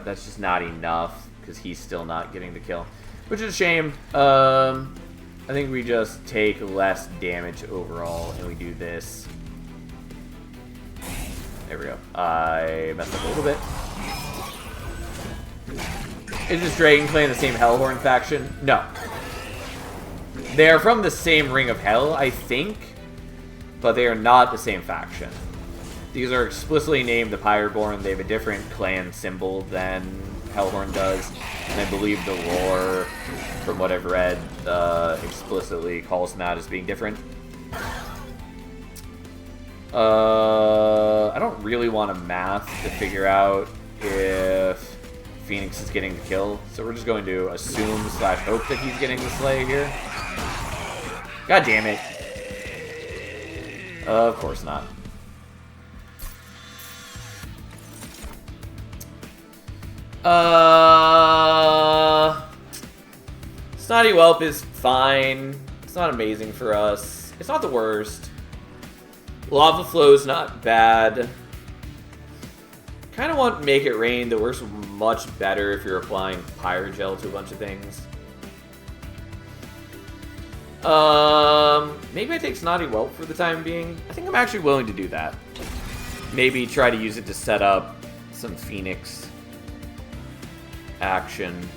that's just not enough because he's still not getting the kill, which is a shame. I think we just take less damage overall and we do this. There we go. I messed up a little bit. Is this Dragon Clan the same Hellhorn faction? No. They are from the same Ring of Hell, I think, but they are not the same faction. These are explicitly named the Pyroborn. They have a different clan symbol than Hellhorn does, and I believe the lore, from what I've read, explicitly calls them out as being different. I don't really want to math to figure out if Phoenix is getting the kill, so we're just going to assume / hope that he's getting the slay here. God damn it. Of course not. Snotty Whelp is fine. It's not amazing for us. It's not the worst. Lava Flow's not bad. Kind of want Make It Rain that works much better if you're applying Pyrogel to a bunch of things. Maybe I take Snotty Whelp for the time being. I think I'm actually willing to do that. Maybe try to use it to set up some Phoenix action.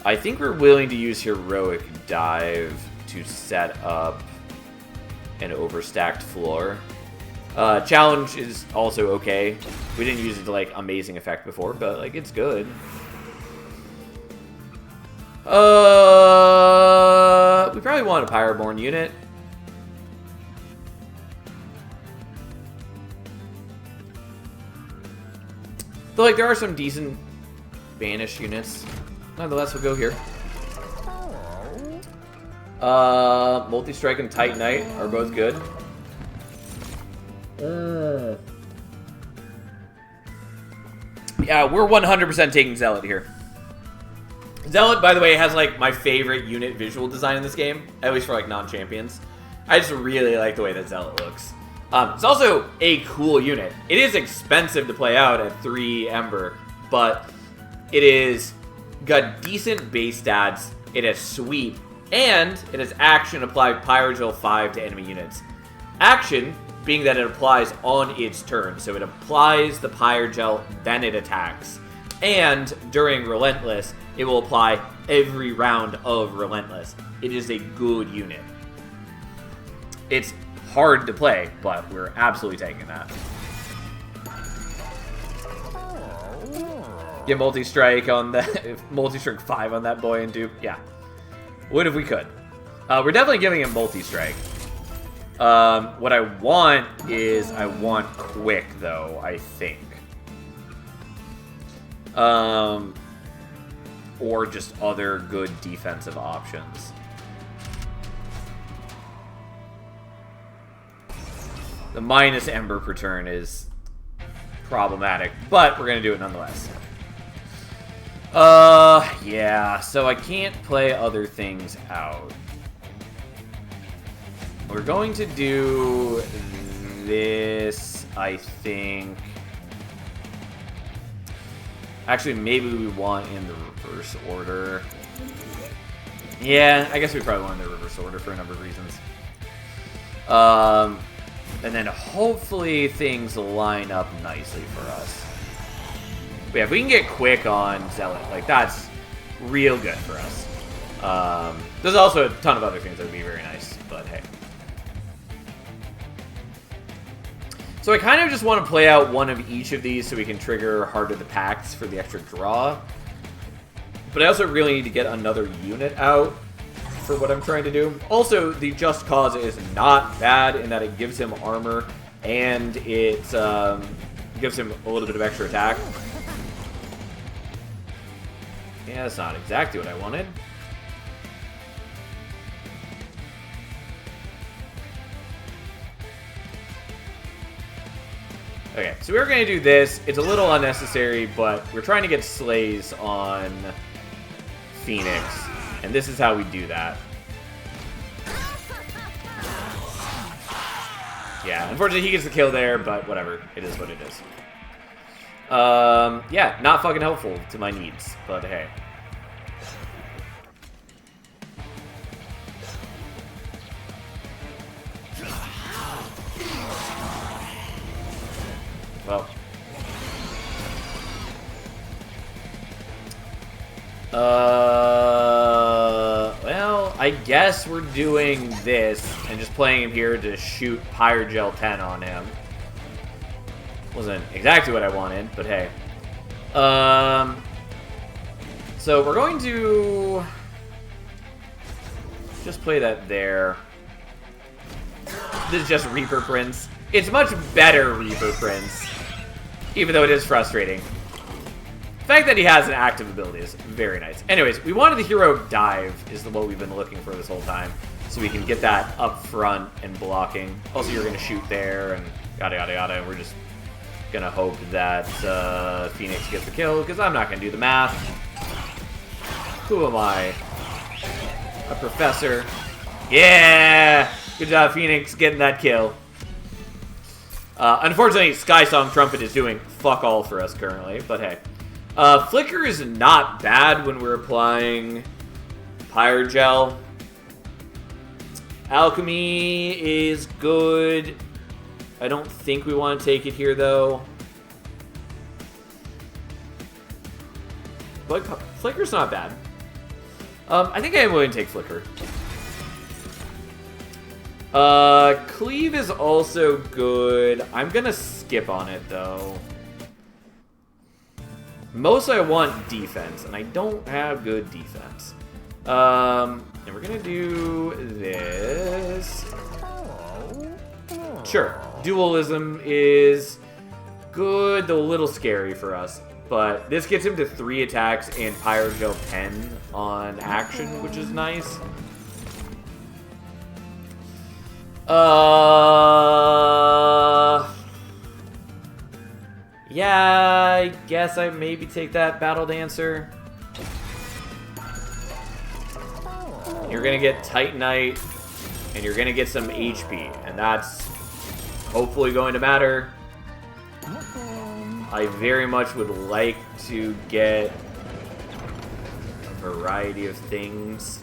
I think we're willing to use Heroic Dive to set up an overstacked floor. Challenge is also okay. We didn't use it to, like, amazing effect before, but, like, it's good. We probably want a Pyroborn unit. Though, like, there are some decent Banish units. Nonetheless, we'll go here. Multi-Strike and Titanite are both good. Yeah, we're 100% taking Zealot here. Zealot, by the way, has, like, my favorite unit visual design in this game, at least for, like, non-champions. I just really like the way that Zealot looks. It's also a cool unit. It is expensive to play out at 3 Ember, but it is got decent base stats, it has sweep, and it has action apply Pyrogel 5 to enemy units. Action being that it applies on its turn, so it applies the Pyrogel, then it attacks. And during Relentless, it will apply every round of Relentless. It is a good unit. It's hard to play, but we're absolutely taking that. Get multi-strike on that, multi-strike 5 on that boy and dupe. Yeah, would if we could. We're definitely giving him multi-strike. What I want is I want quick though. I think, or just other good defensive options. The minus Ember per turn is problematic, but we're gonna do it nonetheless. Yeah, so I can't play other things out. We're going to do this, I think. Actually, maybe we want in the reverse order. Yeah, I guess we probably want in the reverse order for a number of reasons. And then hopefully things line up nicely for us. But yeah, if we can get quick on Zealot, like, that's real good for us. There's also a ton of other things that would be very nice, but hey. So I kind of just want to play out one of each of these so we can trigger Heart of the Pacts for the extra draw. But I also really need to get another unit out for what I'm trying to do. Also, the Just Cause is not bad in that it gives him armor and it gives him a little bit of extra attack. Yeah, that's not exactly what I wanted. Okay, so we're going to do this. It's a little unnecessary, but we're trying to get slays on Phoenix, and this is how we do that. Yeah, unfortunately he gets the kill there, but whatever. It is what it is. Yeah, not fucking helpful to my needs, but hey. Well. Well, I guess we're doing this and just playing him here to shoot Pyrogel 10 on him. Wasn't exactly what I wanted, but hey. So we're going to just play that there. This is just Reaper Prince. It's much better Reaper Prince, even though it is frustrating. The fact that he has an active ability is very nice. Anyways, we wanted the hero dive is what we've been looking for this whole time, so we can get that up front and blocking. Also, you're going to shoot there and yada yada yada, and we're just going to hope that Phoenix gets the kill, because I'm not going to do the math. Who am I? A professor. Yeah! Good job, Phoenix, getting that kill. Unfortunately, Sky Song Trumpet is doing fuck all for us currently, but hey. Flicker is not bad when we're applying Pyrogel. Alchemy is good. I don't think we want to take it here, though. But Flicker's not bad. I think I am willing to take Flicker. Cleave is also good. I'm gonna skip on it, though. Mostly I want defense, and I don't have good defense. And we're gonna do this. Sure, dualism is good, though a little scary for us. But this gets him to 3 attacks and Pyrogel 10 on action, which is nice. Yeah, I guess I maybe take that Battle Dancer. You're gonna get Titanite, and you're gonna get some HP, and that's hopefully going to matter. I very much would like to get a variety of things.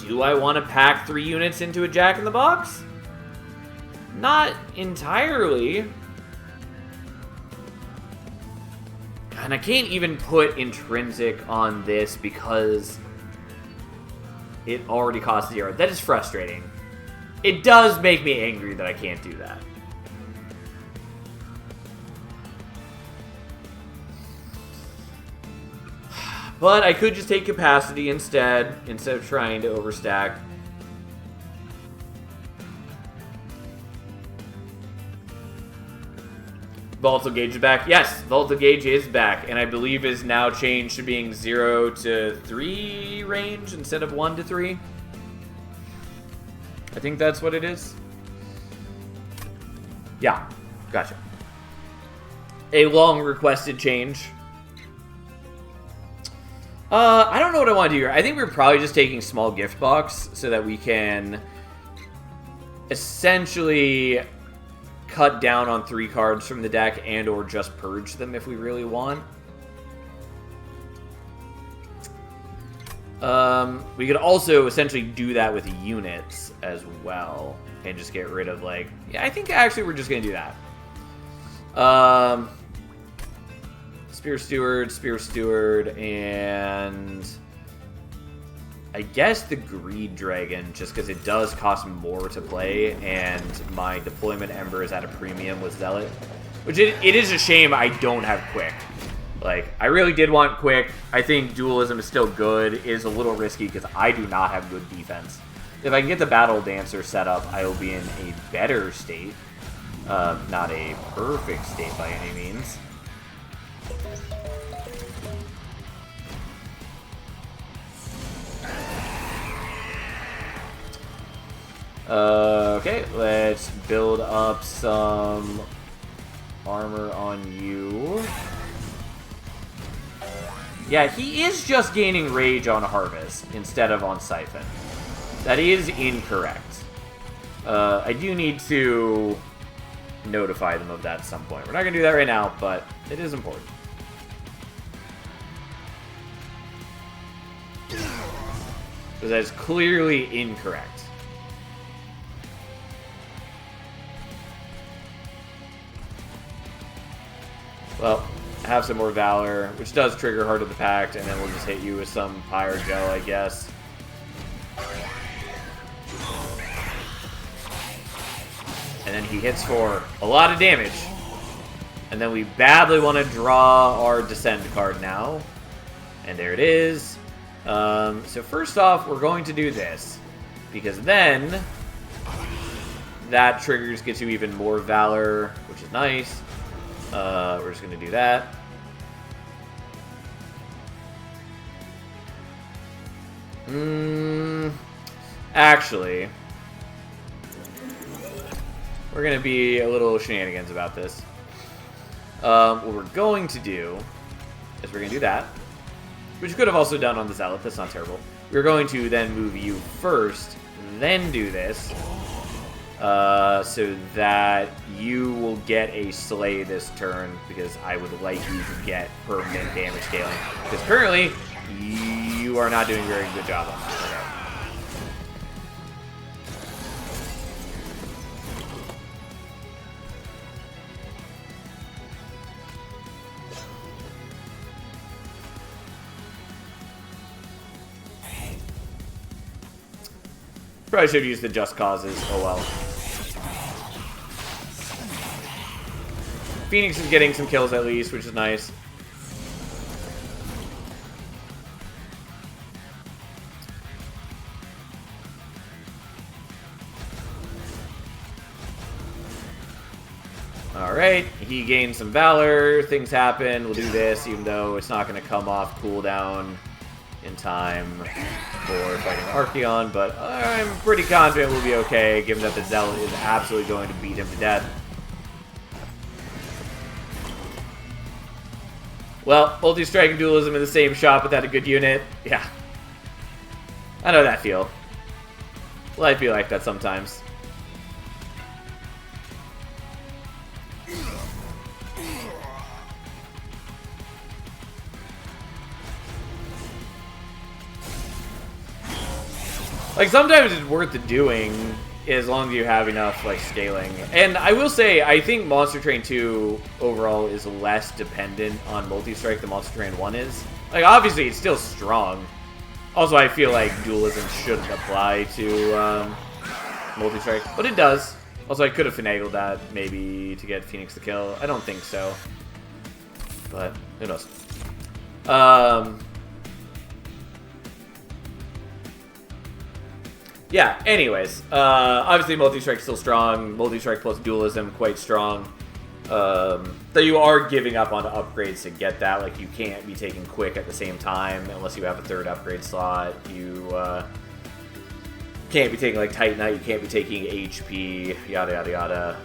Do I want to pack 3 units into a Jack-in-the-Box? Not entirely. And I can't even put Intrinsic on this because it already costs 0. That is frustrating. It does make me angry that I can't do that. But I could just take Capacity instead of trying to overstack. Volatile Gauge is back. Yes, Volatile Gauge is back, and I believe is now changed to being 0 to 3 range instead of 1 to 3. I think that's what it is. Yeah, gotcha. A long requested change. I don't know what I want to do here. I think we're probably just taking small gift box so that we can essentially cut down on 3 cards from the deck and or just purge them if we really want. We could also essentially do that with units as well and just get rid of, like... Yeah, I think actually we're just going to do that. Spear Steward, and... I guess the Greed Dragon, just because it does cost more to play, and my Deployment Ember is at a premium with Zealot. Which it is a shame I don't have Quick. Like, I really did want Quick. I think Dualism is still good. It is a little risky because I do not have good defense. If I can get the Battle Dancer set up, I will be in a better state. Not a perfect state by any means. Okay, let's build up some armor on you. Yeah, he is just gaining rage on Harvest instead of on Siphon. That is incorrect. I do need to notify them of that at some point. We're not going to do that right now, but it is important. Because that is clearly incorrect. Well, have some more Valor, which does trigger Heart of the Pact, and then we'll just hit you with some Pyrogel, I guess. And then he hits for a lot of damage. And then we badly want to draw our Descend card now. And there it is. So first off, we're going to do this. Because then that triggers, gets you even more Valor, which is nice. We're just going to do that. Actually, we're going to be a little shenanigans about this. What we're going to do is we're going to do that, which you could have also done on the Zealot. That's not terrible. We're going to then move you first, then do this, so that you will get a Slay this turn, because I would like you to get permanent damage scaling. Because currently, you are not doing a very good job on this. Probably should have used the Just Causes. Oh well. Phoenix is getting some kills at least, which is nice. Alright, he gained some Valor, things happen, we'll do this, even though it's not going to come off cooldown in time for fighting Archeon, but I'm pretty confident we'll be okay, given that the Zealot is absolutely going to beat him to death. Well, multi-strike and dualism in the same shot without a good unit. Yeah. I know that feel. Well, I feel like that sometimes. Like, sometimes it's worth the doing, as long as you have enough, like, scaling. And I will say, I think Monster Train 2 overall is less dependent on multi-strike than Monster Train 1 is. Like, obviously, it's still strong. Also, I feel like dualism shouldn't apply to multi-strike, but it does. Also, I could have finagled that, maybe, to get Phoenix the kill. I don't think so. But, who knows. Yeah, anyways, obviously multi-strike's still strong, multi-strike plus dualism quite strong. Though you are giving up on upgrades to get that, like you can't be taking quick at the same time unless you have a third upgrade slot. You can't be taking like Titanite, you can't be taking HP, yada yada yada.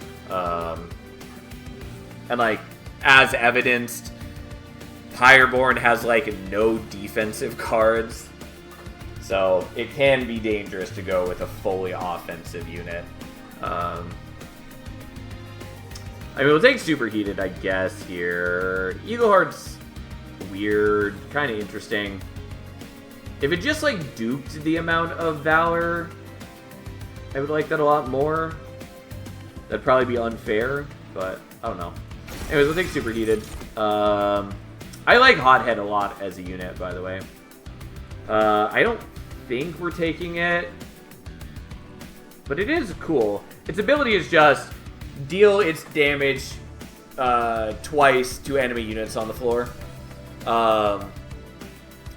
And like, as evidenced, Pyreborn has like no defensive cards. So it can be dangerous to go with a fully offensive unit. I mean, we'll take Superheated, I guess, here. Eagleheart's weird, kind of interesting. If it just, like, duped the amount of Valor, I would like that a lot more. That'd probably be unfair, but I don't know. Anyways, we'll take Superheated. I like Hothead a lot as a unit, by the way. I don't think we're taking it, but it is cool. Its ability is just deal its damage twice to enemy units on the floor,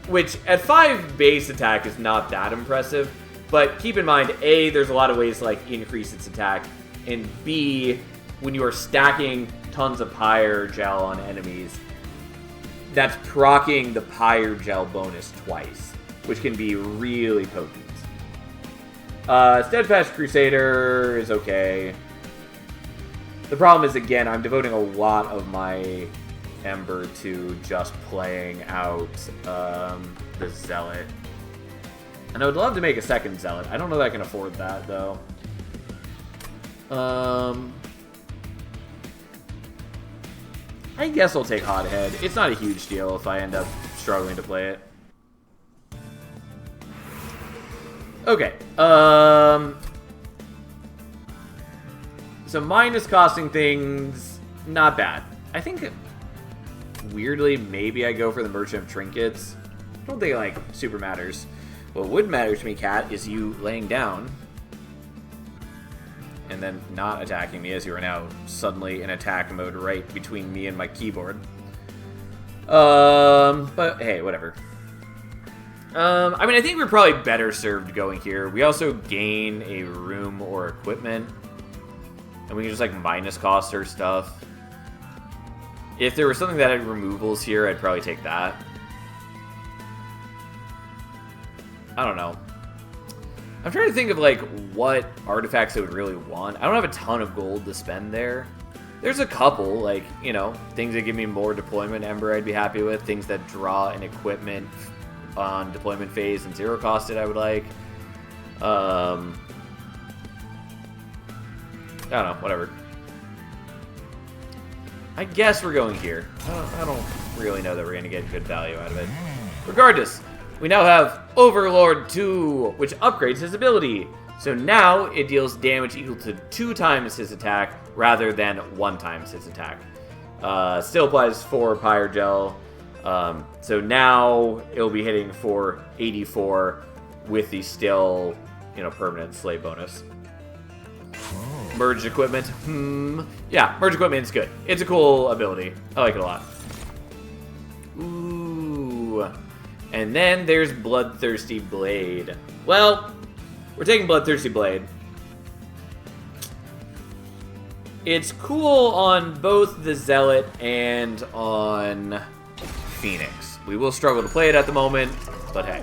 which at 5 base attack is not that impressive, but keep in mind, A, there's a lot of ways to like increase its attack, and B, when you are stacking tons of Pyre Gel on enemies, that's proccing the Pyre Gel bonus twice, which can be really potent. Steadfast Crusader is okay. The problem is, again, I'm devoting a lot of my Ember to just playing out the Zealot. And I would love to make a second Zealot. I don't know that I can afford that, though. I guess I'll take Hothead. It's not a huge deal if I end up struggling to play it. Okay. So minus costing things, not bad. I think, weirdly, maybe I go for the Merchant of Trinkets. I don't think, like, super matters. What would matter to me, Cat, is you laying down and then not attacking me, as you are now suddenly in attack mode right between me and my keyboard. But hey, whatever. I mean, I think we're probably better served going here. We also gain a room or equipment, and we can just, like, minus cost our stuff. If there was something that had removals here, I'd probably take that. I don't know. I'm trying to think of, like, what artifacts I would really want. I don't have a ton of gold to spend there. There's a couple, like, you know, things that give me more deployment Ember I'd be happy with. Things that draw an equipment on deployment phase and zero costed I would like. I don't know, whatever. I guess we're going here. I don't really know that we're going to get good value out of it. Regardless, we now have Overlord 2, which upgrades his ability. So now it deals damage equal to 2 times his attack rather than 1 times his attack. Still applies for Pyre Gel. So now it'll be hitting for 84 with the still, you know, permanent slave bonus. Merged equipment. Yeah, merged equipment is good. It's a cool ability. I like it a lot. Ooh. And then there's Bloodthirsty Blade. Well, we're taking Bloodthirsty Blade. It's cool on both the Zealot and on Phoenix. We will struggle to play it at the moment, but hey.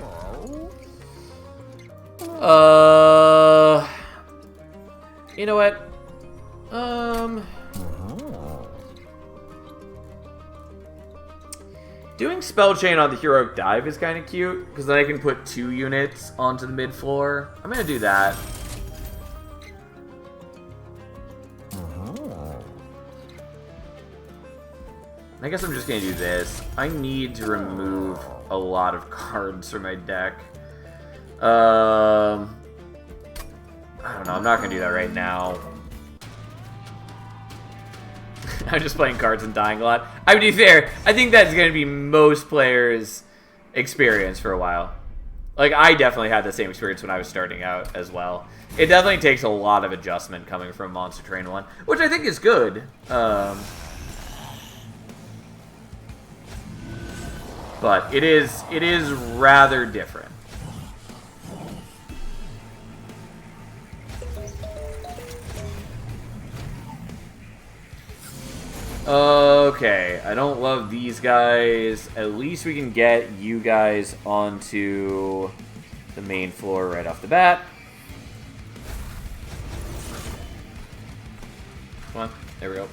You know what? Doing Spell Chain on the Heroic Dive is kind of cute, because then I can put 2 units onto the mid floor. I'm going to do that. I guess I'm just going to do this. I need to remove a lot of cards from my deck. I don't know. I'm not going to do that right now. I'm just playing cards and dying a lot. I mean, to be fair, I think that's going to be most players' experience for a while. Like, I definitely had the same experience when I was starting out as well. It definitely takes a lot of adjustment coming from Monster Train 1, which I think is good. But it is rather different. Okay, I don't love these guys. At least we can get you guys onto the main floor right off the bat. Come on, there we go.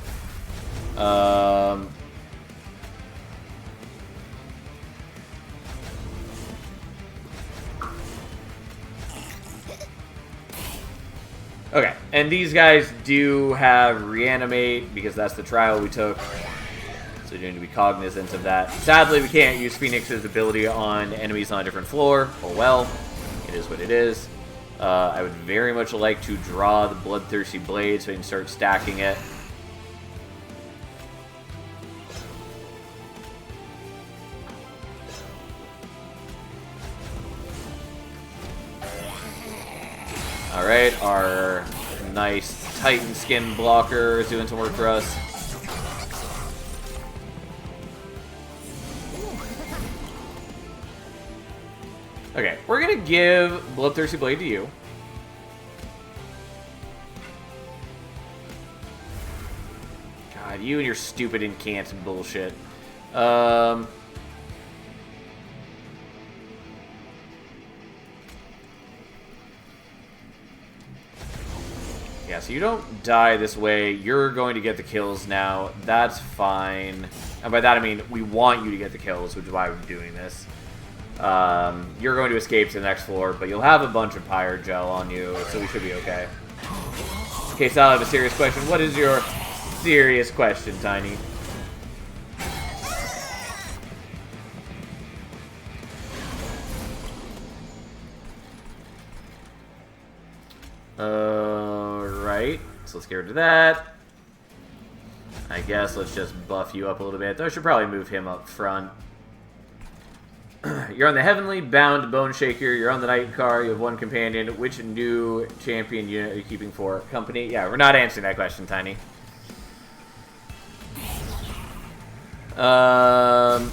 Okay, and these guys do have Reanimate, because that's the trial we took. So you need to be cognizant of that. Sadly, we can't use Phoenix's ability on enemies on a different floor. Oh well, it is what it is. I would very much like to draw the Bloodthirsty Blade so I can start stacking it. Alright, our nice Titan skin blocker is doing some work for us. Okay, we're gonna give Bloodthirsty Blade to you. God, you and your stupid incant bullshit. Yeah, so you don't die this way. You're going to get the kills now. That's fine. And by that I mean we want you to get the kills, which is why I'm doing this. You're going to escape to the next floor, but you'll have a bunch of Pyre Gel on you, so we should be okay. Okay, so I'll have a serious question. What is your serious question, Tiny? Alright, so let's get rid of that. I guess let's just buff you up a little bit. I should probably move him up front. You're on the Heavenly Bound Bone Shaker. You're on the Night car. You have one companion. Which new champion unit are you keeping for company? Yeah, we're not answering that question, Tiny. And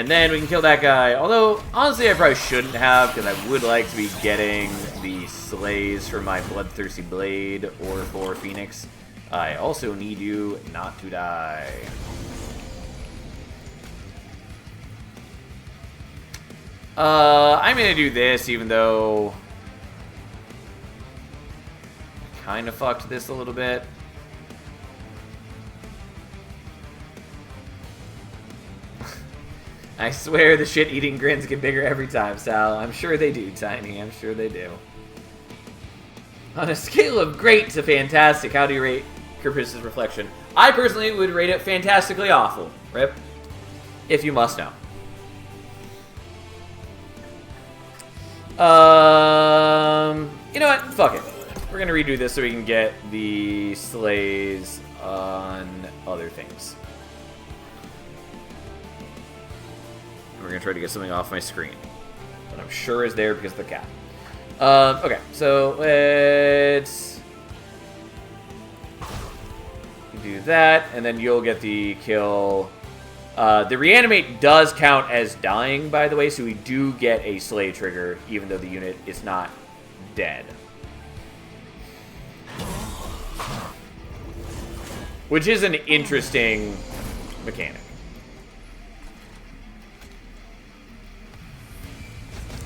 then we can kill that guy. Although, honestly, I probably shouldn't have, because I would like to be getting the slays for my Bloodthirsty Blade or for Phoenix. I also need you not to die. I'm gonna do this, even though I kind of fucked this a little bit. I swear the shit-eating grins get bigger every time, Sal. I'm sure they do, Tiny. I'm sure they do. On a scale of great to fantastic, how do you rate Capricious Reflection? I personally would rate it fantastically awful. Rip. If you must know. You know what? Fuck it. We're gonna redo this so we can get the slays on other things. We're gonna try to get something off my screen that I'm sure is there because of the cat. Okay, so let's do that, and then you'll get the kill. The reanimate does count as dying, by the way, so we do get a slay trigger, even though the unit is not dead. Which is an interesting mechanic.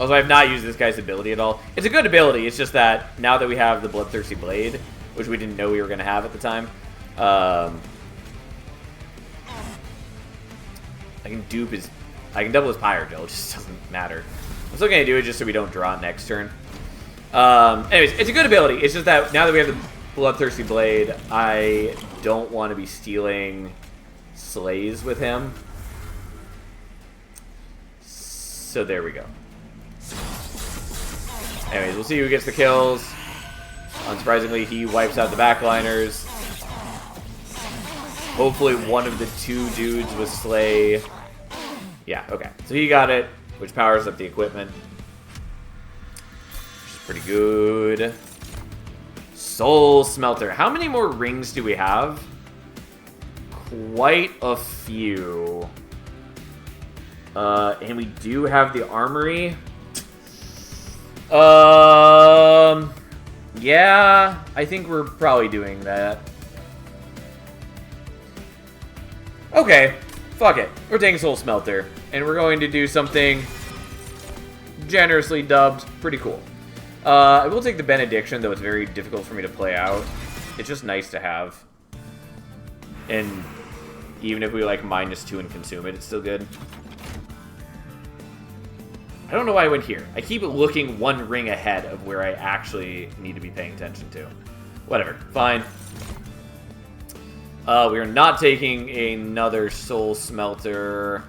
Although I've not used this guy's ability at all. It's a good ability, it's just that now that we have the Bloodthirsty Blade, which we didn't know we were going to have at the time, I can double his Pyre Gel, it just doesn't matter. I'm still going to do it just so we don't draw it next turn. Anyways, it's a good ability. It's just that now that we have the Bloodthirsty Blade, I don't want to be stealing slays with him. So there we go. Anyways, we'll see who gets the kills. Unsurprisingly, he wipes out the backliners. Hopefully one of the two dudes was slay. Yeah, okay. So he got it, which powers up the equipment. Which is pretty good. Soul Smelter. How many more rings do we have? Quite a few. And we do have the armory. Yeah, I think we're probably doing that. Okay, fuck it. We're taking Soul Smelter, and we're going to do something generously dubbed pretty cool. I will take the Benediction, though it's very difficult for me to play out. It's just nice to have. And even if we like -2 and consume it, it's still good. I don't know why I went here. I keep looking one ring ahead of where I actually need to be paying attention to. Whatever. Fine. We are not taking another Soul Smelter.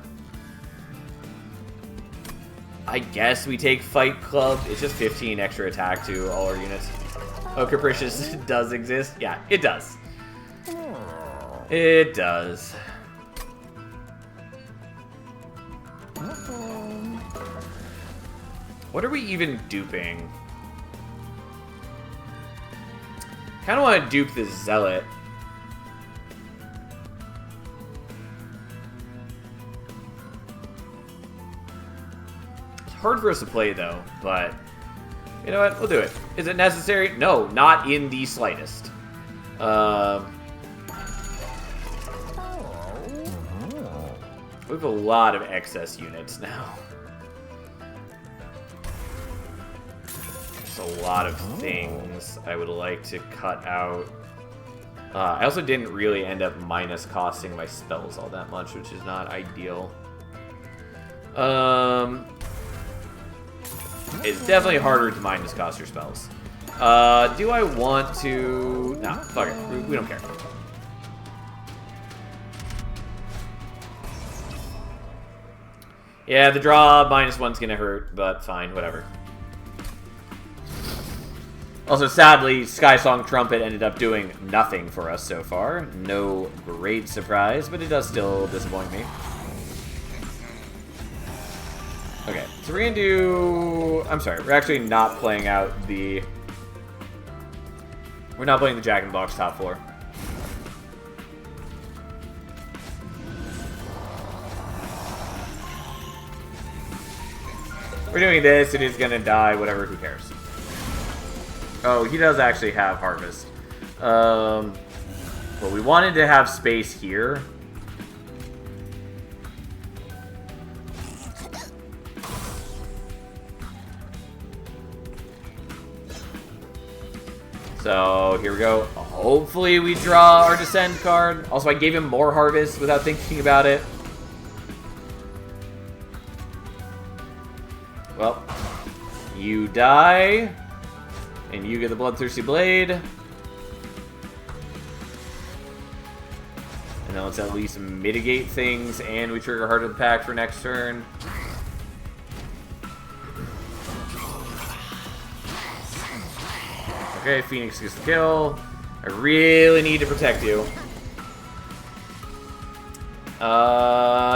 I guess we take Fight Club. It's just 15 extra attack to all our units. Oh, Capricious does exist? Yeah, it does. It does. What are we even duping? Kind of want to dupe the Zealot. It's hard for us to play, though, but you know what? We'll do it. Is it necessary? No, not in the slightest. We have a lot of excess units now. A lot of things I would like to cut out. I also didn't really end up minus costing my spells all that much, which is not ideal. It's definitely harder to minus cost your spells. Do I want to... No, fuck it. We don't care. Yeah, the draw -1's gonna hurt, but fine, whatever. Also, sadly, Skysong Trumpet ended up doing nothing for us so far. No great surprise, but it does still disappoint me. So we're gonna do... I'm sorry, we're actually not playing out the... We're not playing the Jack in the Box top floor. We're doing this, it is gonna die, whatever, who cares. Oh, he does actually have Harvest. But we wanted to have space here. So, here we go. Hopefully we draw our Descend card. Also, I gave him more Harvest without thinking about it. Well, you die, and you get the Bloodthirsty Blade. And then let's at least mitigate things, and we trigger Heart of the Pack for next turn. Okay, Phoenix gets the kill. I really need to protect you.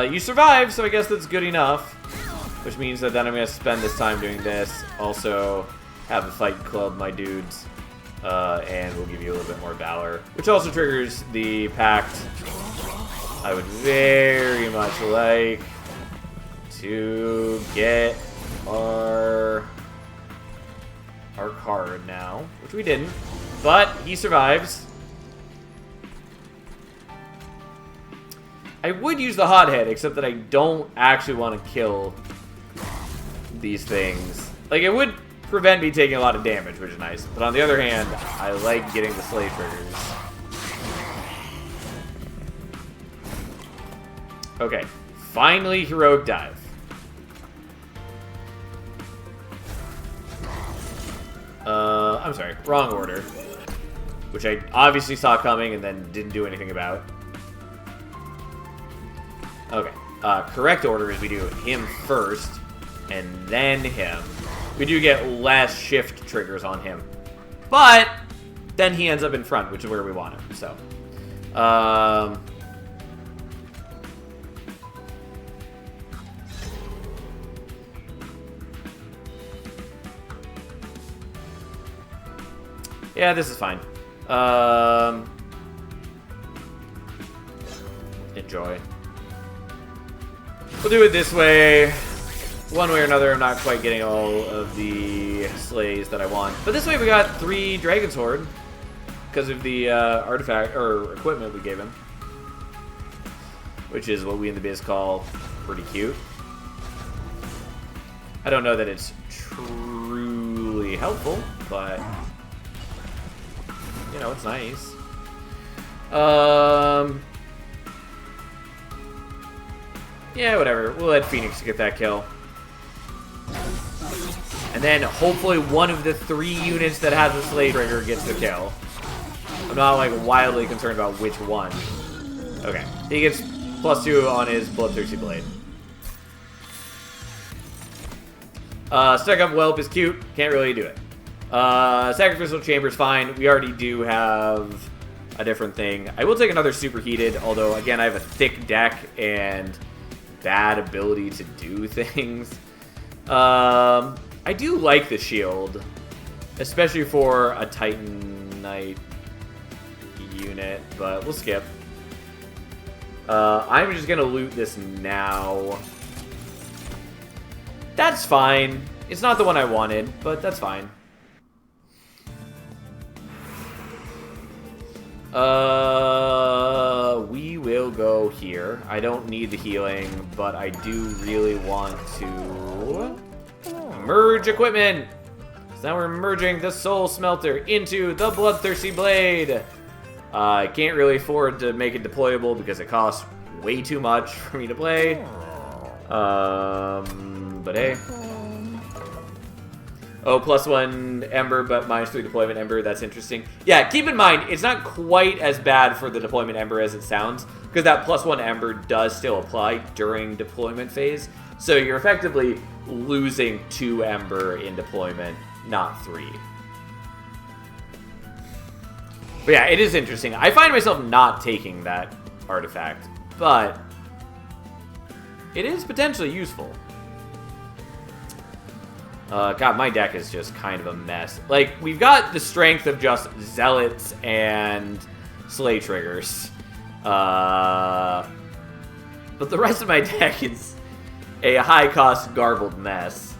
You survive, so I guess that's good enough. Which means that then I'm going to spend this time doing this. Also, have a Fight Club my dudes. And we'll give you a little bit more Valor. Which also triggers the Pact. I would very much like to get our card now. Which we didn't. But he survives. I would use the Hothead, except that I don't actually want to kill these things. Like, it would prevent me taking a lot of damage, which is nice. But on the other hand, I like getting the Slay triggers. Okay. Finally, Heroic Dive. I'm sorry. Wrong order. Which I obviously saw coming and then didn't do anything about. Okay. Correct order is we do him first, and then him. We do get less shift triggers on him. But then he ends up in front, which is where we want him. So, yeah, this is fine. Enjoy. We'll do it this way. One way or another, I'm not quite getting all of the slays that I want. But this way we got 3 Dragon's Horde because of the artifact or equipment we gave him. Which is what we in the biz call pretty cute. I don't know that it's truly helpful, but you know, it's nice. Yeah, whatever. We'll let Phoenix get that kill. And then hopefully one of the 3 units that has the Slay trigger gets the kill. I'm not like wildly concerned about which one. Okay. He gets +2 on his Bloodthirsty Blade. Stack up Whelp is cute. Can't really do it. Sacrificial Chamber is fine. We already do have a different thing. I will take another Superheated, although again I have a thick deck and bad ability to do things. I do like the shield, especially for a Titan Knight unit, but we'll skip. I'm just gonna loot this now. That's fine. It's not the one I wanted, but that's fine. We will go here. I don't need the healing, but I do really want to merge equipment. So now we're merging the Soul Smelter into the Bloodthirsty Blade. I can't really afford to make it deployable because it costs way too much for me to play. But hey. Oh, +1 Ember, but -3 deployment Ember. That's interesting. Yeah, keep in mind, it's not quite as bad for the deployment Ember as it sounds, because that +1 Ember does still apply during deployment phase. So you're effectively losing 2 Ember in deployment, not 3. But yeah, it is interesting. I find myself not taking that artifact, but it is potentially useful. God, my deck is just kind of a mess. Like, we've got the strength of just Zealots and Slay Triggers. But the rest of my deck is a high-cost, garbled mess.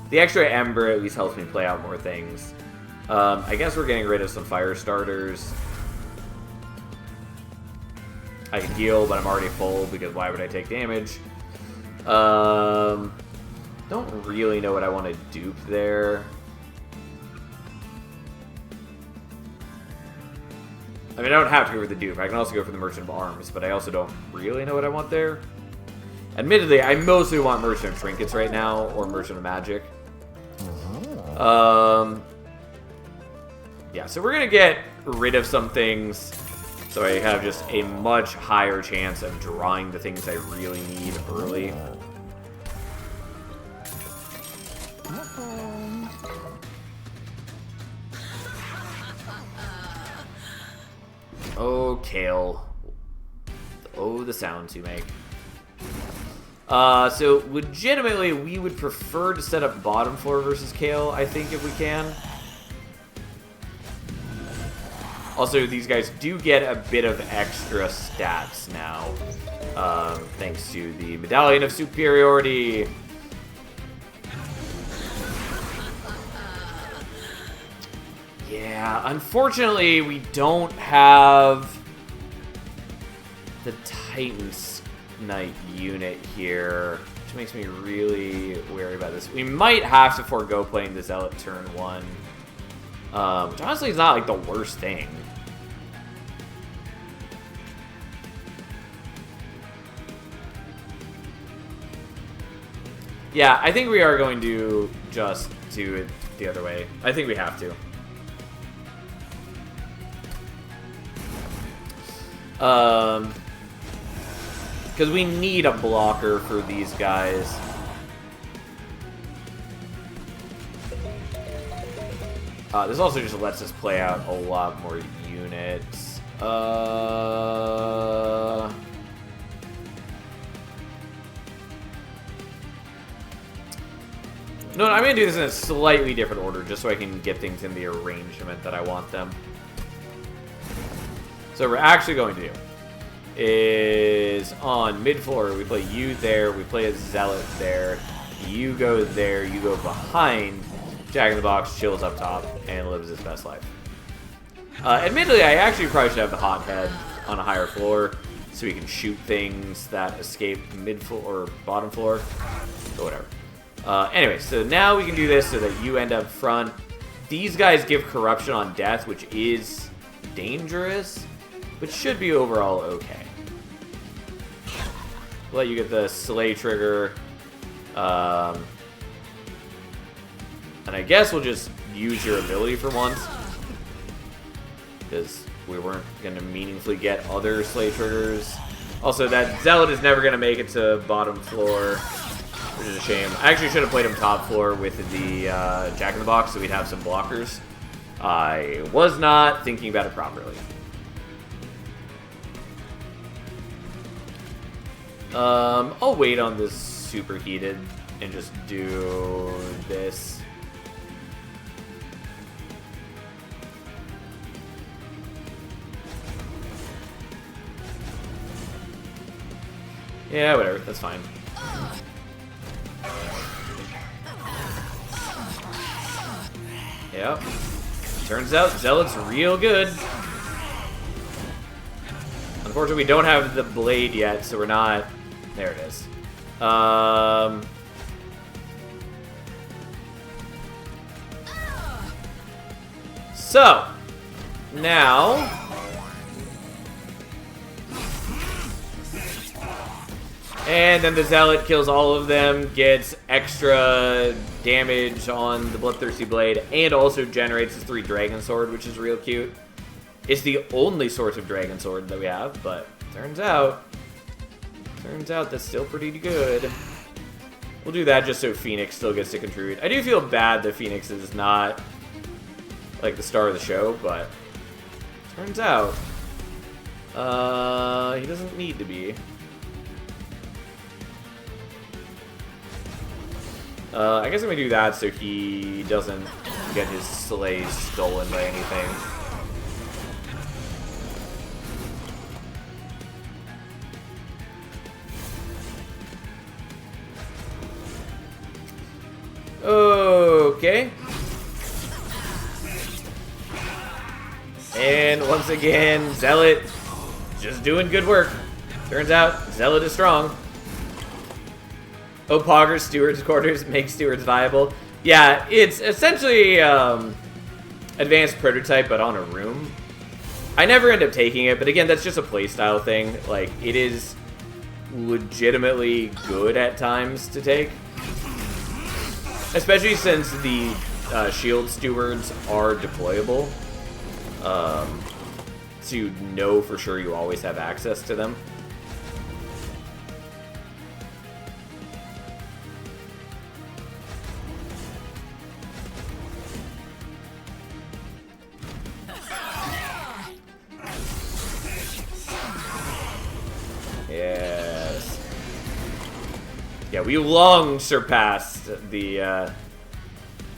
The extra Ember at least helps me play out more things. I guess we're getting rid of some fire starters. I can heal, but I'm already full, because why would I take damage? Don't really know what I want to dupe there. I mean, I don't have to go for the dupe. I can also go for the Merchant of Arms, but I also don't really know what I want there. Admittedly, I mostly want Merchant of Trinkets right now, or Merchant of Magic. Yeah, so we're going to get rid of some things, so I have just a much higher chance of drawing the things I really need early. Oh, Kale. Oh, the sounds you make. So, legitimately, we would prefer to set up bottom floor versus Kale, I think, if we can. Also, these guys do get a bit of extra stats now, thanks to the Medallion of Superiority. Yeah, unfortunately, we don't have the Titan Knight unit here, which makes me really wary about this. We might have to forego playing the Zealot turn 1, which honestly is not like the worst thing. Yeah, I think we are going to just do it the other way. I think we have to. Because we need a blocker for these guys. This also just lets us play out a lot more units. No, I'm going to do this in a slightly different order, just so I can get things in the arrangement that I want them. So what we're actually going to do is on mid floor, we play you there, we play a Zealot there, you go there, you go behind, Jack in the Box chills up top and lives his best life. Admittedly, I actually probably should have the Hothead on a higher floor so we can shoot things that escape mid floor or bottom floor, or whatever. Anyway, so now we can do this so that you end up front. These guys give corruption on death, which is dangerous, but should be overall okay. We'll let you get the Slay trigger. And I guess we'll just use your ability for once, because we weren't going to meaningfully get other Slay triggers. Also, that Zealot is never going to make it to bottom floor, which is a shame. I actually should have played him top floor with the Jack in the Box so we'd have some blockers. I was not thinking about it properly. I'll wait on this superheated and just do this. Yeah, whatever, that's fine. Yep. Turns out Zealot's real good. Unfortunately, we don't have the blade yet, so we're not... There it is. So, now... And then the Zealot kills all of them, gets extra damage on the Bloodthirsty Blade, and also generates his 3 Dragon Sword, which is real cute. It's the only source of Dragon Sword that we have, but turns out that's still pretty good. We'll do that just so Phoenix still gets to contribute. I do feel bad that Phoenix is not, like, the star of the show, but turns out he doesn't need to be. I guess I'm gonna do that so he doesn't get his sleigh stolen by anything. Okay. And once again, Zealot just doing good work. Turns out, Zealot is strong. Oh, Poggers, Steward's Quarters, make Stewards viable. Yeah, it's essentially advanced prototype, but on a room. I never end up taking it, but again, that's just a playstyle thing. Like, it is legitimately good at times to take. Especially since the shield stewards are deployable. To know for sure you always have access to them. Yes. Yeah, we long surpassed the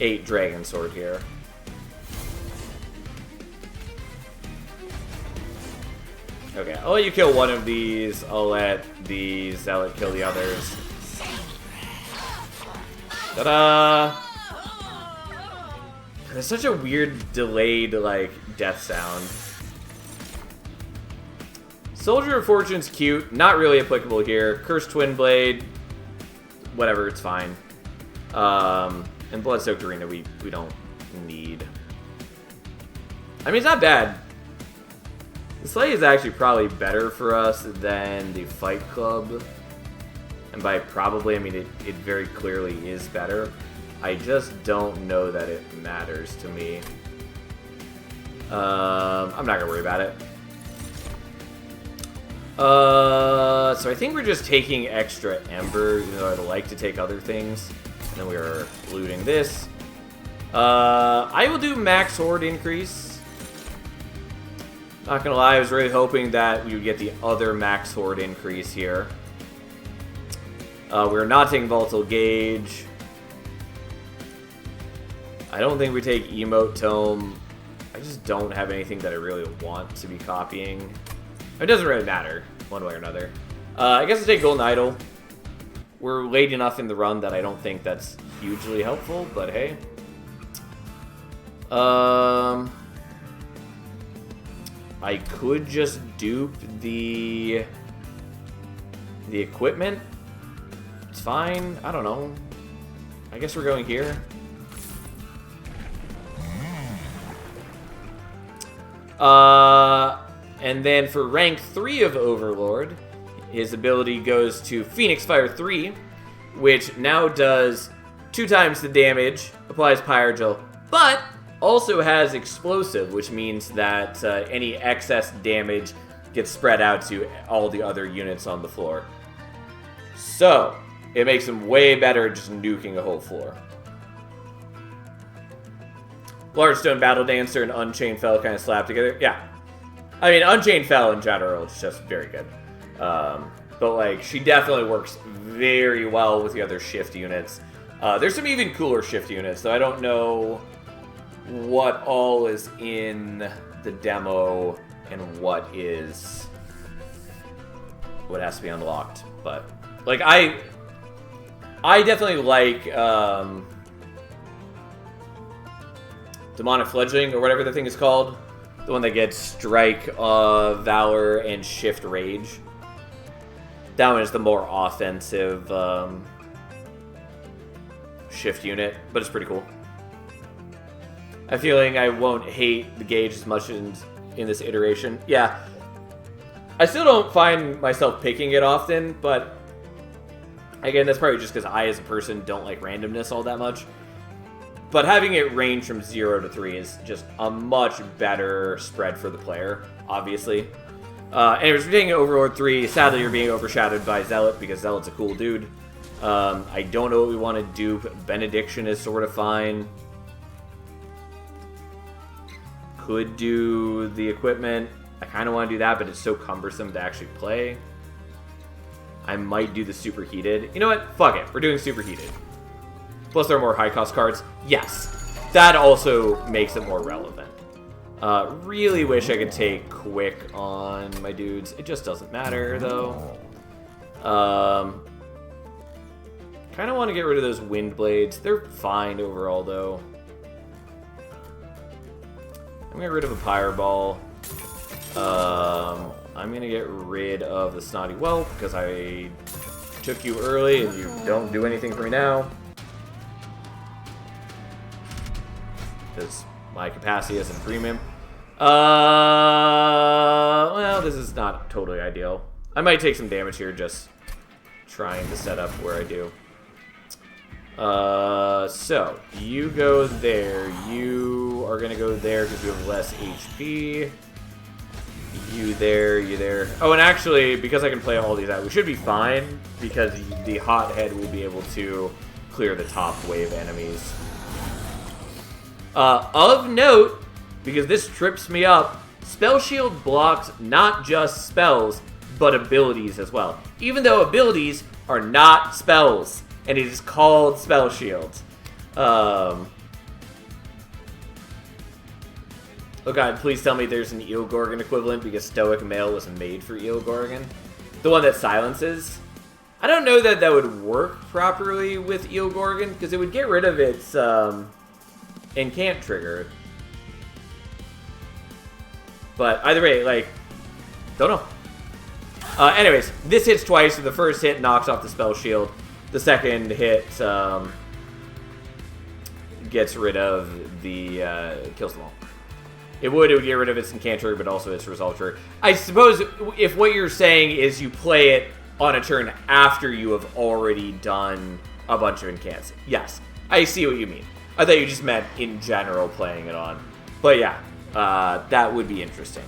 8 Dragon Sword here. Okay, I'll let you kill one of these. I'll let the Zealot kill the others. Ta-da! There's such a weird delayed, like, death sound. Soldier of Fortune's cute. Not really applicable here. Cursed Twin Blade. Whatever, it's fine. And Bloodsoaked Arena we don't need. I mean, it's not bad. The sleigh is actually probably better for us than the Fight Club. And by probably, I mean it very clearly is better. I just don't know that it matters to me. I'm not gonna worry about it. So I think we're just taking extra Ember, even though I'd like to take other things. And then we are looting this. I will do max horde increase. Not gonna lie, I was really hoping that we would get the other max horde increase here. We're not taking volatile gauge. I don't think we take emote tome. I just don't have anything that I really want to be copying. It doesn't really matter, one way or another. I guess I'll take Golden Idol. We're late enough in the run that I don't think that's hugely helpful, but hey. I could just dupe the equipment. It's fine. I don't know. I guess we're going here. And then for rank 3 of Overlord, his ability goes to Phoenix Fire 3, which now does 2 times the damage, applies Pyrogel, but also has Explosive, which means that any excess damage gets spread out to all the other units on the floor. So, it makes him way better at just nuking a whole floor. Largestone Battle Dancer and Unchained Fel kind of slap together. Yeah. I mean, Unchained Fel in general is just very good. But, like, she definitely works very well with the other shift units. There's some even cooler shift units, so I don't know what all is in the demo and what has to be unlocked. But, like, I definitely like Demonic Fledgling, or whatever the thing is called. The one that gets Strike, Valor, and Shift Rage. That one is the more offensive shift unit, but it's pretty cool. I have a feeling I won't hate the gauge as much in this iteration. Yeah. I still don't find myself picking it often, but again, that's probably just because I, as a person, don't like randomness all that much. But having it range from 0 to 3 is just a much better spread for the player, obviously. Anyways, we're taking Overlord 3. Sadly, you're being overshadowed by Zealot, because Zealot's a cool dude. I don't know what we want to do. Benediction is sort of fine. Could do the equipment. I kind of want to do that, but it's so cumbersome to actually play. I might do the Superheated. You know what? Fuck it. We're doing Superheated. Plus, there are more high-cost cards. Yes, that also makes it more relevant. Really wish I could take quick on my dudes. It just doesn't matter, though. Kind of want to get rid of those wind blades. They're fine overall, though. I'm going to get rid of a Pyre Ball. I'm going to get rid of the Snotty Whelp because I took you early and you don't do anything for me now. Because my capacity isn't premium. Well, this is not totally ideal. I might take some damage here just trying to set up where I do. So, you go there. You are going to go there because you have less HP. You there, you there. Oh, and actually, because I can play all these out, we should be fine because the Hothead will be able to clear the top wave enemies. Of note, because this trips me up, Spell Shield blocks not just spells, but abilities as well. Even though abilities are not spells, and it is called Spell Shield. Oh god, please tell me there's an Eel Gorgon equivalent, because Stoic Mail was made for Eel Gorgon. The one that silences. I don't know that that would work properly with Eel Gorgon, because it would get rid of its incant trigger. But either way, like, don't know. Anyways, this hits twice, so the first hit knocks off the Spell Shield. The second hit gets rid of the, kills them all. It would get rid of its incant trigger, but also its resolve trigger. I suppose if what you're saying is you play it on a turn after you have already done a bunch of incants. Yes, I see what you mean. I thought you just meant in general playing it on. But yeah, that would be interesting.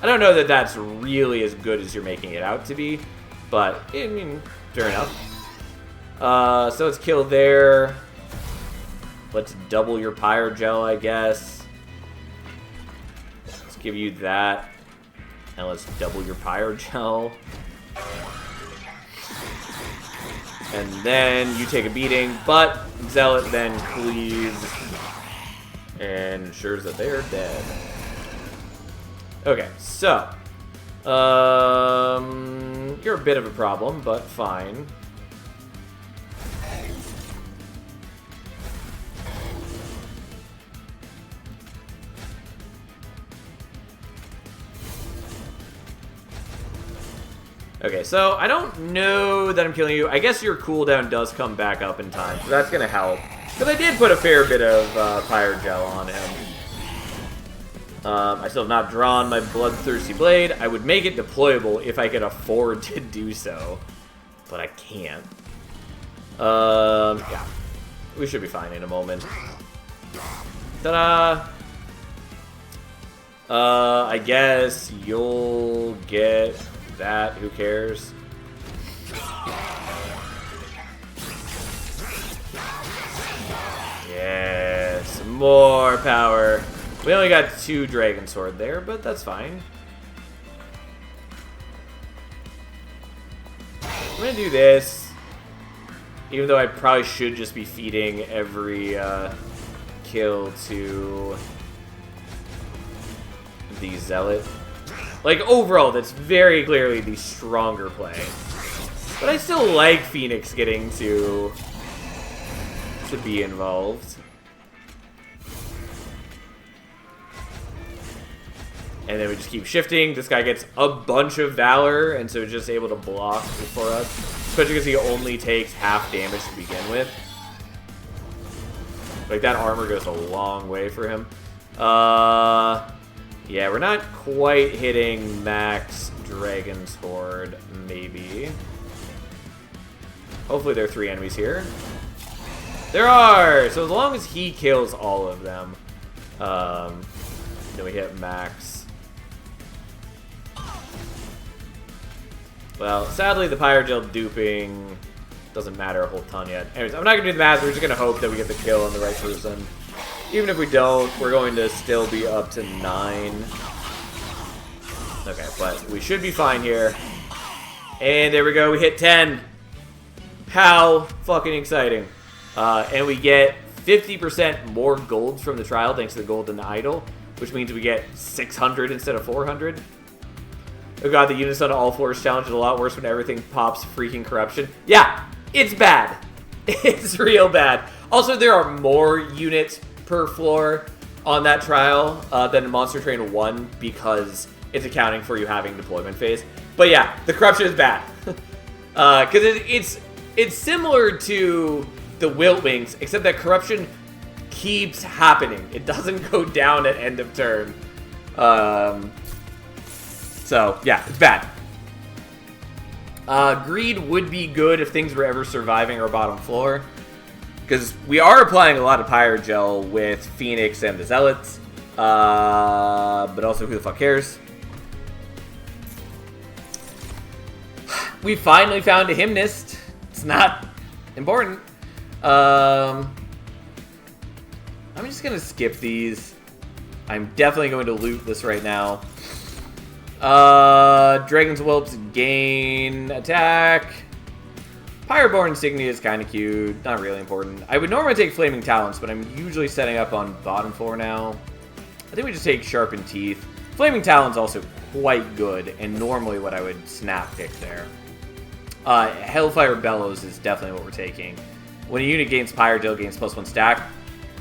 I don't know that that's really as good as you're making it out to be, but, I mean, fair enough. So let's kill there. Let's double your Pyre Gel, I guess. Let's give you that. And let's double your Pyre Gel. And then you take a beating, but Zealot then cleaves and ensures that they are dead. Okay, so you're a bit of a problem, but fine. Okay, so I don't know that I'm killing you. I guess your cooldown does come back up in time, so that's going to help. Because I did put a fair bit of Pyre Gel on him. I still have not drawn my Bloodthirsty Blade. I would make it deployable if I could afford to do so. But I can't. Yeah. We should be fine in a moment. Ta-da! I guess you'll get that. Who cares? Yeah, some more power. We only got 2 Dragon Sword there, but that's fine. I'm gonna do this, even though I probably should just be feeding every kill to the Zealot. Like, overall, that's very clearly the stronger play. But I still like Phoenix getting to be involved. And then we just keep shifting. This guy gets a bunch of Valor, and so just able to block for us. Especially because he only takes half damage to begin with. Like, that armor goes a long way for him. Yeah, we're not quite hitting max Dragon's Horde, maybe. Hopefully there are 3 enemies here. There are! So as long as he kills all of them, then we hit max. Well, sadly the Pyre Gel duping doesn't matter a whole ton yet. Anyways, I'm not going to do the math, we're just going to hope that we get the kill on the right person. Even if we don't, we're going to still be up to 9. Okay, but we should be fine here. And there we go, we hit 10. How fucking exciting. And we get 50% more golds from the trial thanks to the golden idol, which means we get 600 instead of 400. Oh god, the units on all floors challenge is a lot worse when everything pops freaking corruption. Yeah, it's bad. It's real bad. Also, there are more units per floor on that trial than in Monster Train 1 because it's accounting for you having deployment phase. But yeah, the corruption is bad. Because it's similar to the Wilt Wings, except that corruption keeps happening. It doesn't go down at end of turn. So, yeah, it's bad. Greed would be good if things were ever surviving our bottom floor. Because we are applying a lot of Pyrogel with Phoenix and the Zealots. But also, who the fuck cares? We finally found a Hymnist. It's not important. I'm just going to skip these. I'm definitely going to loot this right now. Dragon's Whelps gain attack. Pyroborn Insignia is kind of cute. Not really important. I would normally take Flaming Talons, but I'm usually setting up on bottom floor now. I think we just take Sharpened Teeth. Flaming Talon's also quite good, and normally what I would snap pick there. Hellfire Bellows is definitely what we're taking. When a unit gains Pyrogel, gains +1 stack.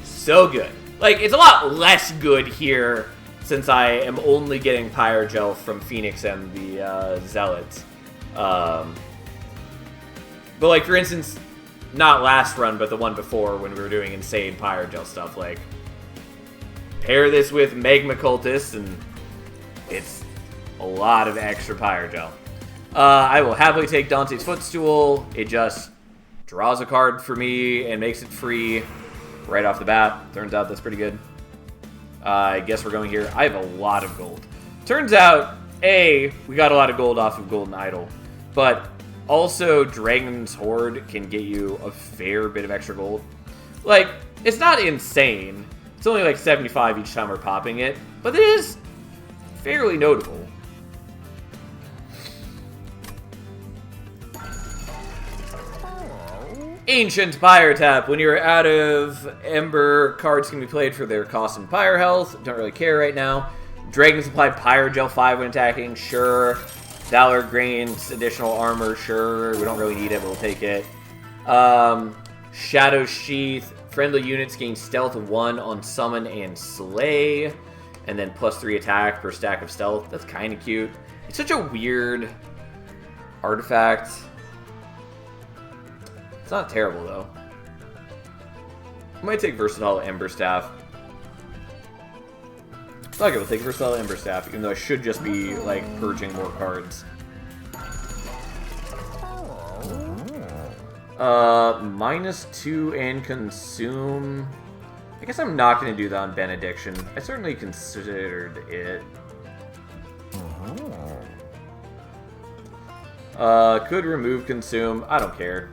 So good. Like, it's a lot less good here since I am only getting Pyrogel from Phoenix and the Zealots. But, like, for instance, not last run, but the one before when we were doing insane Pyrogel stuff, like, pair this with Magma Cultist, and it's a lot of extra Pyrogel. I will happily take Dante's Footstool. It just draws a card for me and makes it free right off the bat. Turns out that's pretty good. I guess we're going here. I have a lot of gold. Turns out, A, we got a lot of gold off of Golden Idol, but also Dragon's Horde can get you a fair bit of extra gold. Like, it's not insane. It's only like 75 each time we're popping it, but it is fairly notable. Ancient Pyre Tap. When you're out of Ember, cards can be played for their cost and Pyre health. Don't really care right now. Dragon Supply Pyrogel 5 when attacking. Sure. Valor gains additional armor. Sure. We don't really need it, but we'll take it. Shadow Sheath. Friendly units gain Stealth 1 on Summon and Slay. And then +3 attack per stack of Stealth. That's kind of cute. It's such a weird artifact. It's not terrible, though. I might take Versatile Ember Staff. Fuck it, we'll take Versatile Ember Staff, even though I should just be, like, purging more cards. -2 and Consume. I guess I'm not going to do that on Benediction. I certainly considered it. Could remove Consume. I don't care.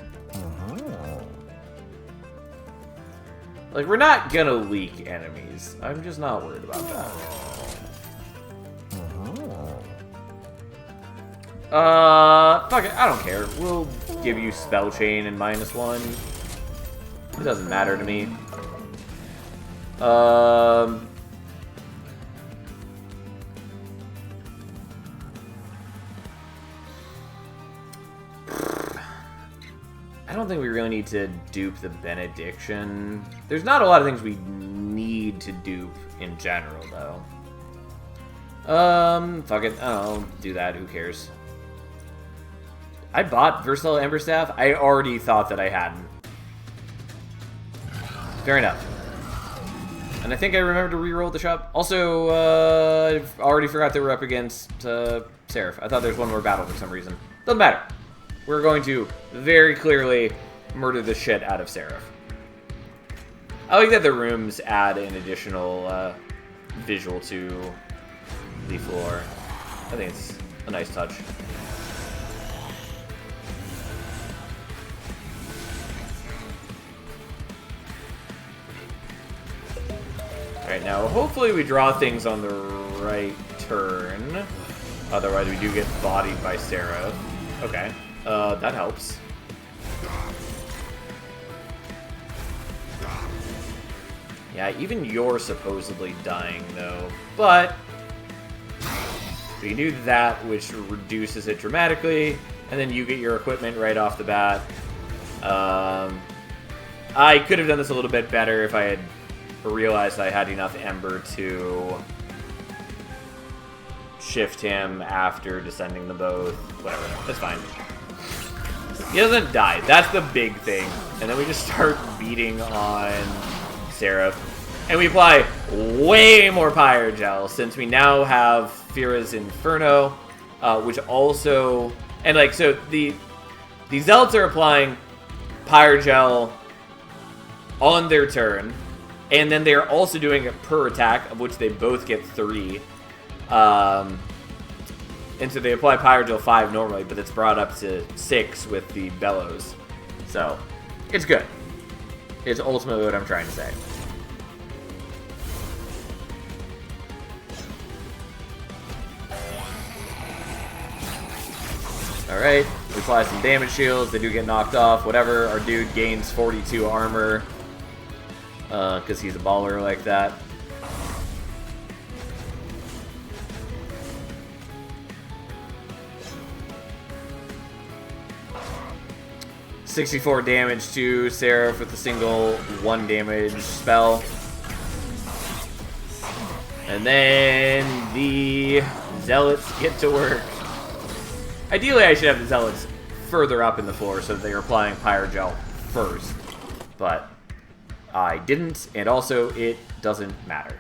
Like, we're not gonna leak enemies. I'm just not worried about that. Fuck it, I don't care. We'll give you Spell Chain and -1. It doesn't matter to me. I don't think we really need to dupe the Benediction. There's not a lot of things we need to dupe in general, though. Fuck it. I'll do that. Who cares? I bought Versatile Ember Staff. I already thought that I hadn't. Fair enough. And I think I remembered to reroll the shop. Also, I've already forgot that we're up against Seraph. I thought there was one more battle for some reason. Doesn't matter. We're going to very clearly murder the shit out of Seraph. I like that the rooms add an additional visual to the floor. I think it's a nice touch. Alright, now hopefully we draw things on the right turn. Otherwise we do get bodied by Seraph. Okay. That helps. Yeah, even you're supposedly dying, though. But we can do that, which reduces it dramatically, and then you get your equipment right off the bat. I could have done this a little bit better if I had realized I had enough Ember to shift him after descending them both. Whatever, that's fine. He doesn't die, that's the big thing. And then we just start beating on Seraph. And we apply way more Pyrogel, since we now have Fira's Inferno, which also... And, like, so the Zealots are applying Pyrogel on their turn, and then they're also doing it per attack, of which they both get 3. And so they apply Pyrogel 5 normally, but it's brought up to 6 with the Bellows. So, it's good. It's ultimately what I'm trying to say. Alright, we apply some damage shields, they do get knocked off, whatever. Our dude gains 42 armor, because he's a baller like that. $64 damage to Seraph with a single 1 damage spell. And then the Zealots get to work. Ideally, I should have the Zealots further up in the floor so that they are applying Pyrogel first. But I didn't, and also it doesn't matter.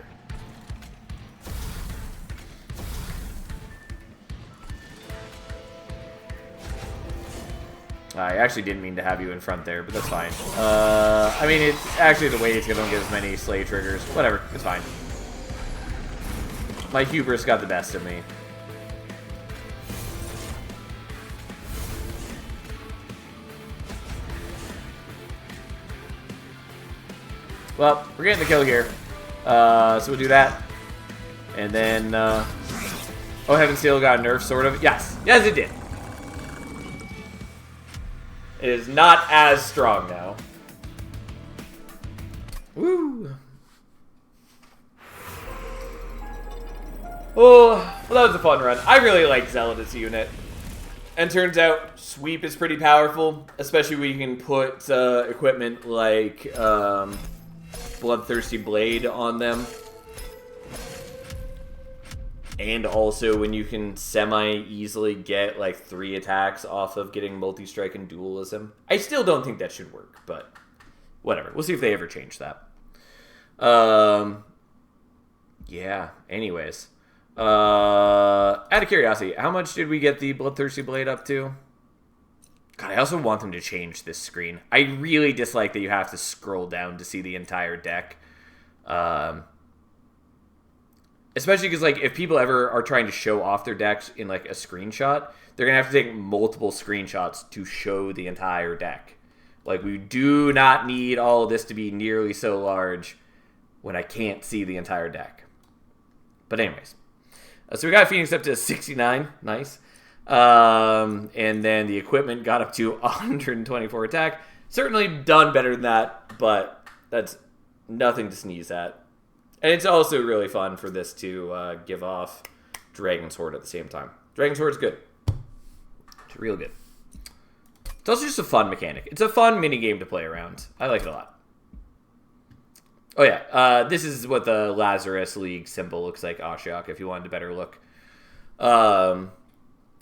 I actually didn't mean to have you in front there, but that's fine. I mean, it's actually the way it's going to get as many Slay triggers. Whatever, it's fine. My hubris got the best of me. Well, we're getting the kill here. So we'll do that. And then, oh, Heaven's Seal got nerfed, sort of. Yes. Yes, it did. It is not as strong now. Woo! Oh, well, that was a fun run. I really like Zealot as a unit. And turns out, Sweep is pretty powerful, especially when you can put equipment like Bloodthirsty Blade on them. And also when you can semi-easily get like 3 attacks off of getting multi-strike and dualism. I still don't think that should work, but whatever. We'll see if they ever change that. Yeah, anyways. Out of curiosity, how much did we get the Bloodthirsty Blade up to? God, I also want them to change this screen. I really dislike that you have to scroll down to see the entire deck. Especially because, like, if people ever are trying to show off their decks in, like, a screenshot, they're going to have to take multiple screenshots to show the entire deck. Like, we do not need all of this to be nearly so large when I can't see the entire deck. But anyways. So we got Phoenix up to 69. Nice. And then the equipment got up to 124 attack. Certainly done better than that, but that's nothing to sneeze at. And it's also really fun for this to give off Dragon Sword at the same time. Dragon Sword's good. It's real good. It's also just a fun mechanic. It's a fun minigame to play around. I like it a lot. Oh yeah, this is what the Lazarus League symbol looks like, Ashiok, if you wanted a better look.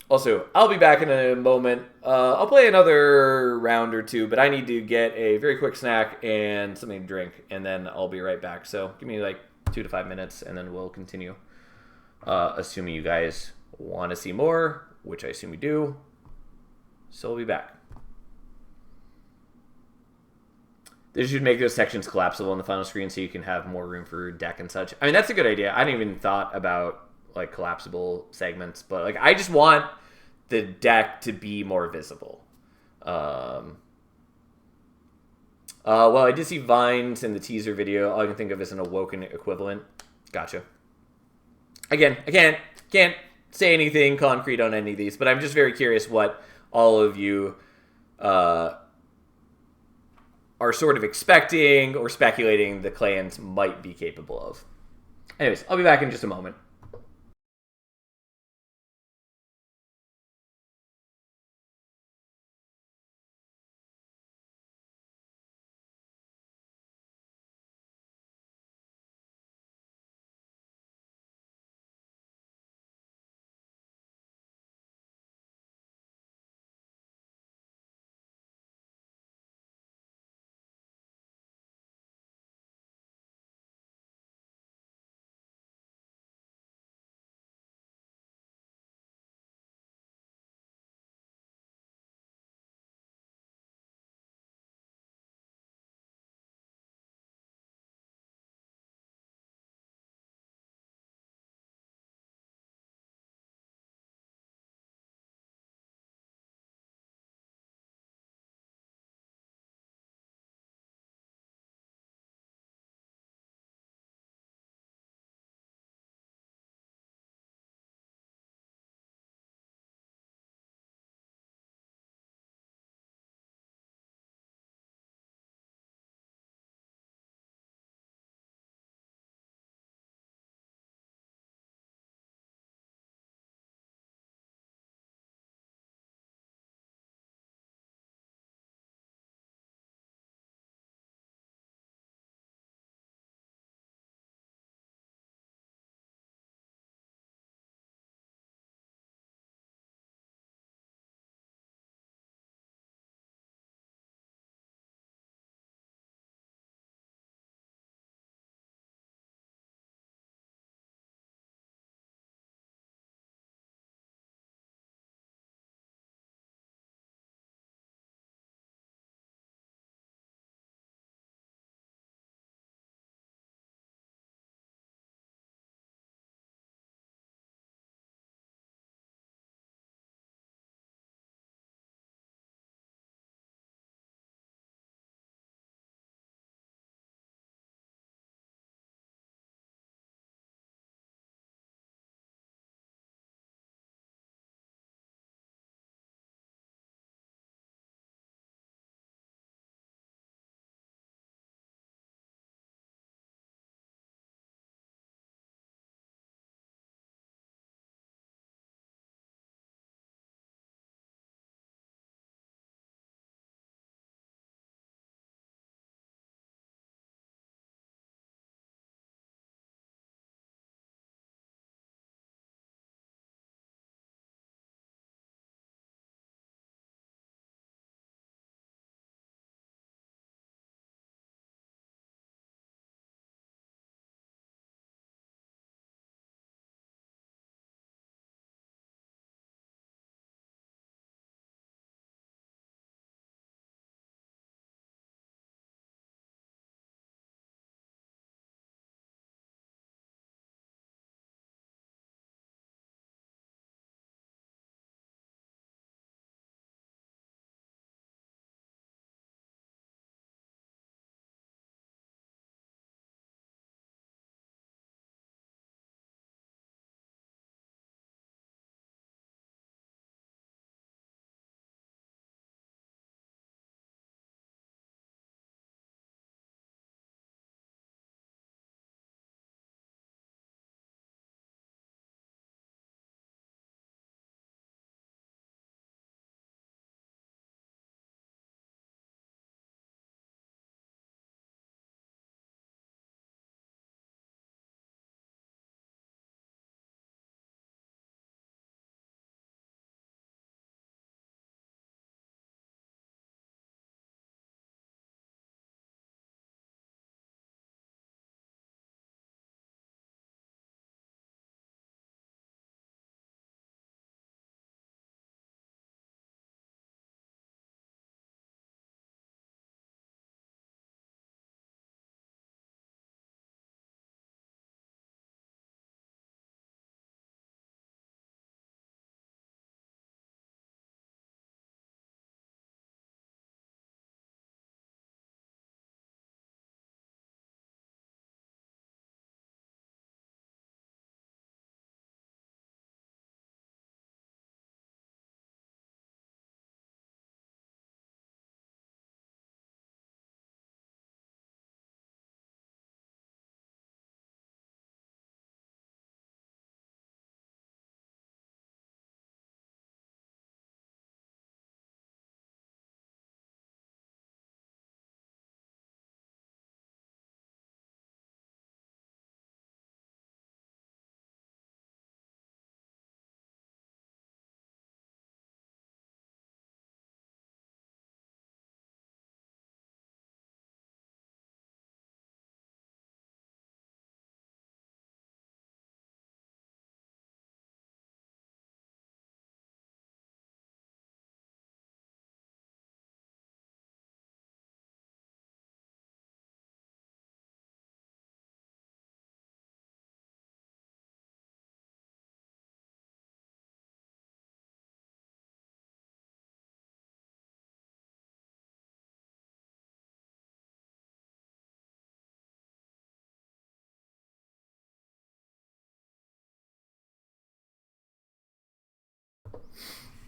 Also, I'll be back in a moment. I'll play another round or two, but I need to get a very quick snack and something to drink, and then I'll be right back. So give me like 2 to 5 minutes, and then we'll continue. Assuming you guys want to see more, which I assume you do. So we'll be back. They should make those sections collapsible on the final screen so you can have more room for deck and such. I mean, that's a good idea. I didn't even thought about like collapsible segments, but like I just want the deck to be more visible. Well, I did see Vines in the teaser video. All I can think of is an Awoken equivalent. Gotcha. Again, I can't say anything concrete on any of these, but I'm just very curious what all of you are are sort of expecting or speculating the clans might be capable of. Anyways, I'll be back in just a moment.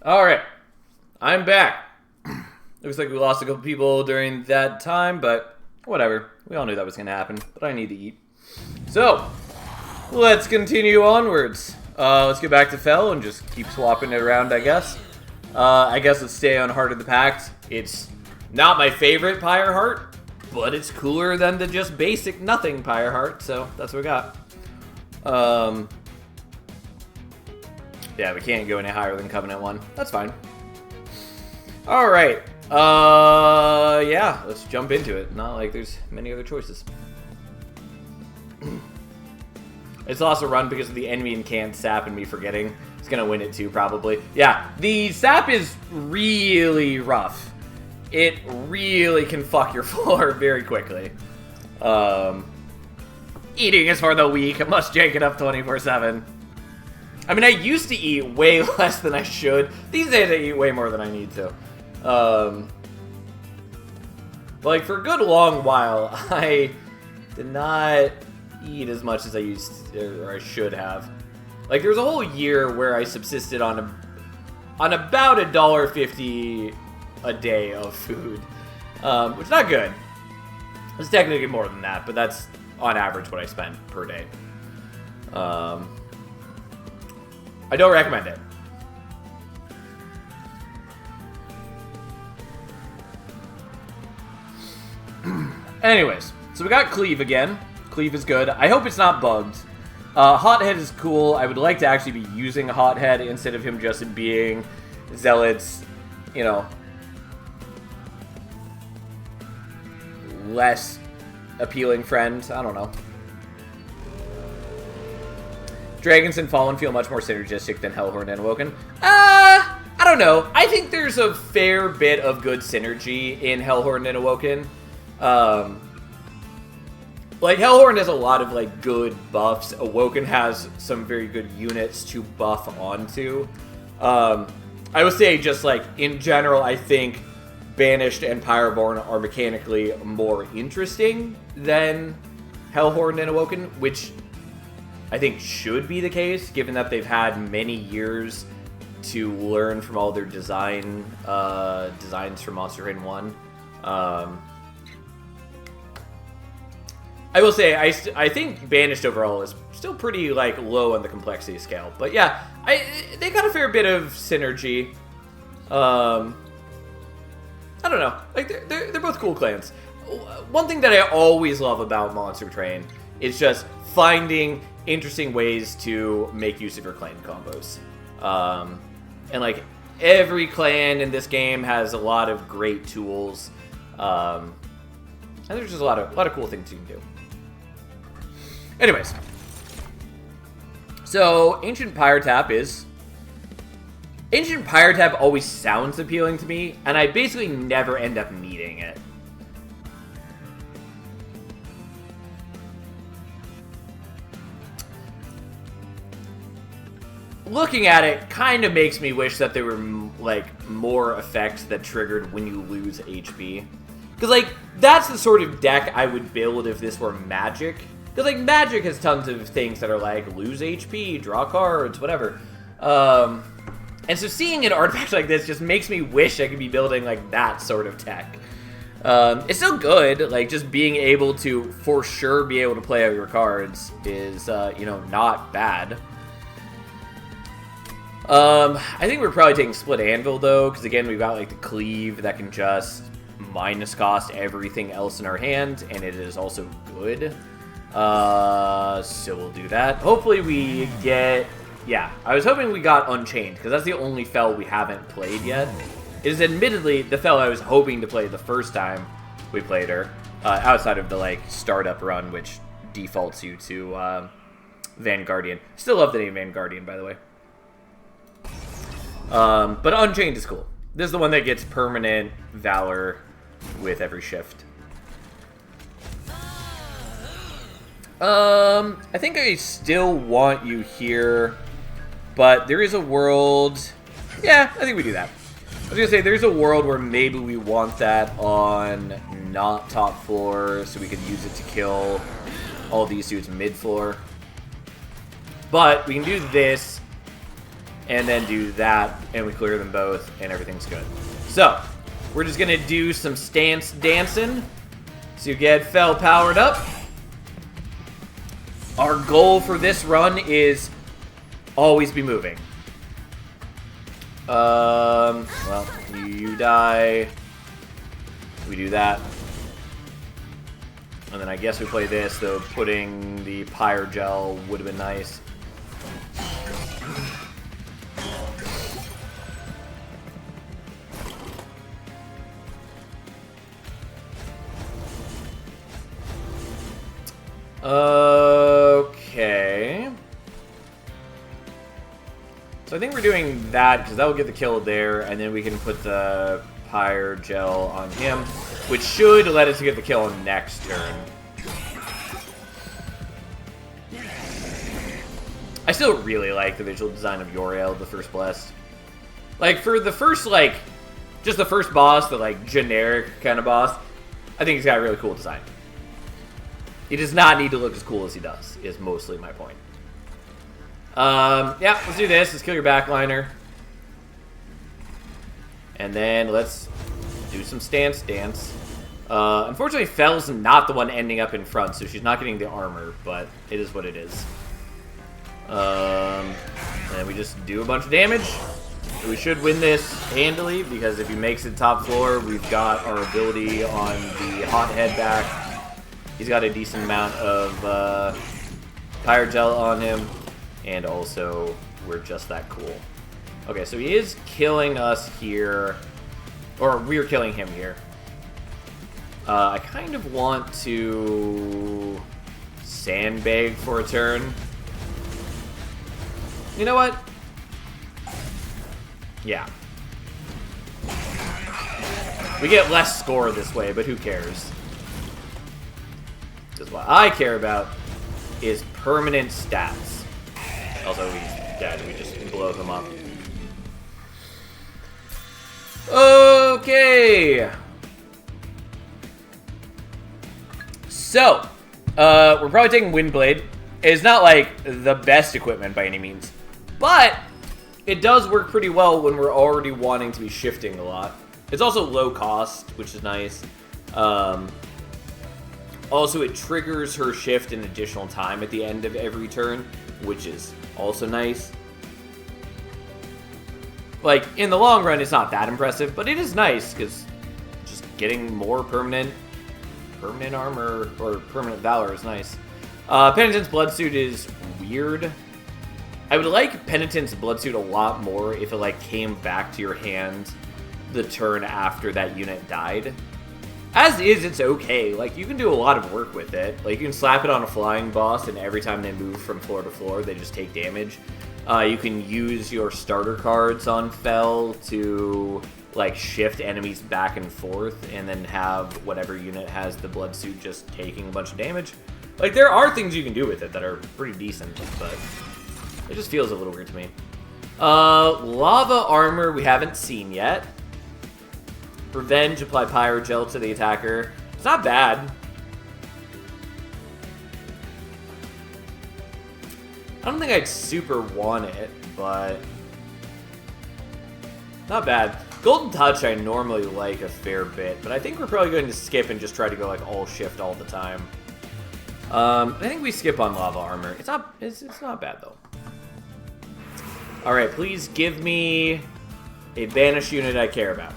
Alright. I'm back. Looks like we lost a couple people during that time, but whatever. We all knew that was going to happen, but I need to eat. So, let's continue onwards. Let's get back to Fel and just keep swapping it around, I guess. I guess let's stay on Heart of the Pact. It's not my favorite Pyre Heart, but it's cooler than the just basic nothing Pyre Heart, so that's what we got. Yeah, we can't go any higher than Covenant 1. That's fine. Alright. Yeah, let's jump into it. Not like there's many other choices. It's lost a run because of the enemy and canned sap and me forgetting. It's gonna win it too, probably. Yeah, the sap is really rough. It really can fuck your floor very quickly. Eating is for the weak. I must jank it up 24/7. I mean, I used to eat way less than I should. These days I eat way more than I need to. Like, for a good long while, I did not eat as much as I used to, or I should have. Like, there was a whole year where I subsisted on about $1.50 a day of food, which is not good. It's technically more than that, but that's on average what I spend per day. I don't recommend it. Anyways, so we got Cleave again. Cleave is good. I hope it's not bugged. Hothead is cool. I would like to actually be using Hothead instead of him just being Zealot's, you know, less appealing friend. I don't know. Dragons and Fallen feel much more synergistic than Hellhorn and Awoken. I don't know. I think there's a fair bit of good synergy in Hellhorn and Awoken. Like, Hellhorn has a lot of, like, good buffs. Awoken has some very good units to buff onto. I would say, just, like, in general, I think Banished and Pyroborn are mechanically more interesting than Hellhorn and Awoken, which I think should be the case, given that they've had many years to learn from all their designs for Monster Train 1. I will say, I think Banished overall is still pretty, like, low on the complexity scale. But yeah, they got a fair bit of synergy. I don't know. Like, they're both cool clans. One thing that I always love about Monster Train is just finding interesting ways to make use of your clan combos. And, like, every clan in this game has a lot of great tools. And there's just a lot of cool things you can do. Anyways, so Ancient Pyre Tap always sounds appealing to me, and I basically never end up needing it. Looking at it kind of makes me wish that there were, like, more effects that triggered when you lose HP. Because, like, that's the sort of deck I would build if this were Magic. Because, like, Magic has tons of things that are like, lose HP, draw cards, whatever. And so seeing an artifact like this just makes me wish I could be building, like, that sort of tech. It's still good, like, just being able to, for sure, be able to play out your cards is, you know, not bad. I think we're probably taking Split Anvil, though, because, again, we've got, like, the Cleave that can just minus cost everything else in our hand, and it is also good. So we'll do that. Hopefully we get... Yeah, I was hoping we got Unchained, because that's the only Fel we haven't played yet. It is admittedly the Fel I was hoping to play the first time we played her, outside of the, like, startup run, which defaults you to Vanguardian. Still love the name Vanguardian, by the way. But Unchained is cool. This is the one that gets permanent Valor with every shift. I think I still want you here, but there is a world... Yeah, I think we do that. I was gonna say, there's a world where maybe we want that on not top floor, so we could use it to kill all these dudes mid floor. But we can do this, and then do that, and we clear them both, and everything's good. So, we're just gonna do some stance dancing to get Fel powered up. Our goal for this run is always be moving. Well, you die. We do that. And then I guess we play this, though putting the Pyre Gel would have been nice. Okay. So I think we're doing that because that will get the kill there, and then we can put the Pyre Gel on him, which should let us get the kill next turn. I still really like the visual design of Uriel, the First Blessed. Like, for the first, like, just the first boss, the, like, generic kind of boss, I think he's got a really cool design. He does not need to look as cool as he does, is mostly my point. Yeah, let's do this. Let's kill your backliner. And then let's do some stance dance. Unfortunately, Fel's not the one ending up in front, so she's not getting the armor, but it is what it is. And we just do a bunch of damage. We should win this handily, because if he makes it top floor, we've got our ability on the hot head back. He's got a decent amount of Pyre Gel on him, and also we're just that cool. Okay, so he is killing us here, or we're killing him here. I kind of want to sandbag for a turn. You know what? Yeah. We get less score this way, but who cares? Because what I care about is permanent stats. Also, he's dead. We just blow them up. Okay. So, we're probably taking Windblade. It's not like the best equipment by any means, but it does work pretty well when we're already wanting to be shifting a lot. It's also low cost, which is nice. Also, it triggers her shift an additional time at the end of every turn, which is also nice. Like, in the long run, it's not that impressive, but it is nice, because just getting more permanent armor, or permanent valor is nice. Penitent's Bloodsuit is weird. I would like Penitent's Bloodsuit a lot more if it, like, came back to your hand the turn after that unit died. As is, it's okay. Like, you can do a lot of work with it. Like, you can slap it on a flying boss, and every time they move from floor to floor, they just take damage. You can use your starter cards on Fel to, like, shift enemies back and forth, and then have whatever unit has the Bloodsuit just taking a bunch of damage. Like, there are things you can do with it that are pretty decent, but it just feels a little weird to me. Lava Armor we haven't seen yet. Revenge, apply Pyre Gel to the attacker. It's not bad. I don't think I'd super want it, but not bad. Golden Touch I normally like a fair bit, but I think we're probably going to skip and just try to go like all shift all the time. I think we skip on Lava Armor. It's not bad though. All right, please give me a banished unit I care about.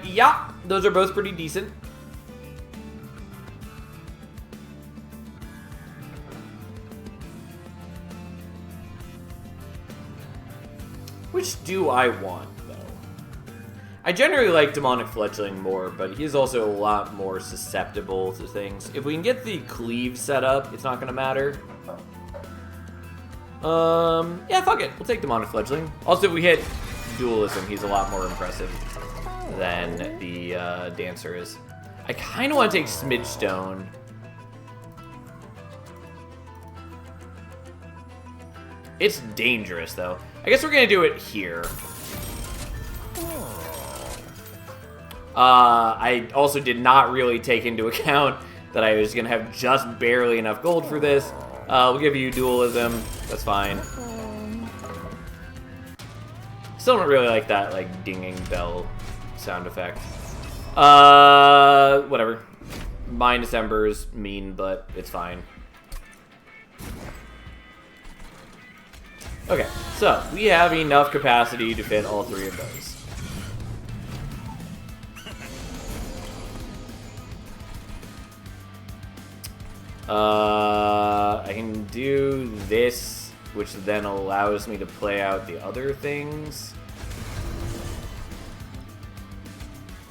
Yeah, those are both pretty decent. Which do I want, though? I generally like Demonic Fledgling more, but he's also a lot more susceptible to things. If we can get the Cleave set up, it's not gonna matter. Yeah, fuck it. We'll take Demonic Fledgling. Also, if we hit Dualism, he's a lot more impressive than the Dancer is. I kind of want to take Smidgestone. It's dangerous, though. I guess we're going to do it here. I also did not really take into account that I was going to have just barely enough gold for this. We'll give you dualism. That's fine. Still don't really like that, like, dinging bell sound effect. Whatever. Minus Ember's mean, but it's fine. Okay, so we have enough capacity to fit all three of those. I can do this, which then allows me to play out the other things.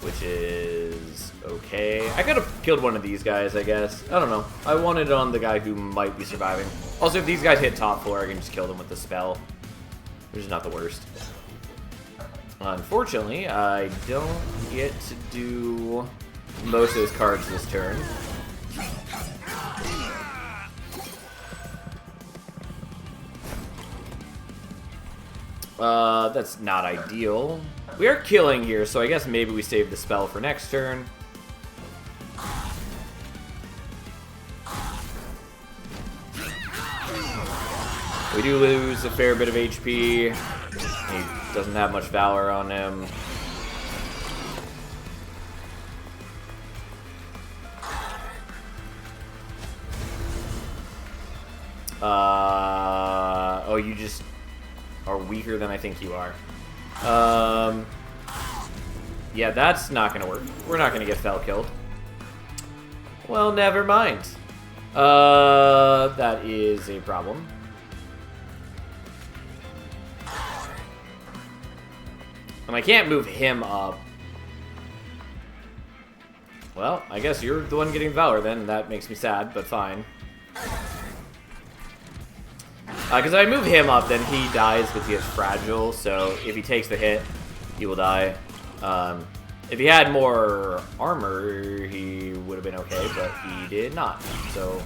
Which is okay. I could have killed one of these guys, I guess. I don't know. I wanted it on the guy who might be surviving. Also, if these guys hit top floor, I can just kill them with the spell. Which is not the worst. Unfortunately, I don't get to do most of those cards this turn. That's not ideal. We are killing here, so I guess maybe we save the spell for next turn. We do lose a fair bit of HP. He doesn't have much Valor on him. Oh, you just are weaker than I think you are. Yeah, that's not gonna work. We're not gonna get Fel killed. Well, never mind. That is a problem. And I can't move him up. Well, I guess you're the one getting Valor then. That makes me sad, but fine. Because if I move him up, then he dies because he is fragile, so if he takes the hit, he will die. If he had more armor, he would have been okay, but he did not. So,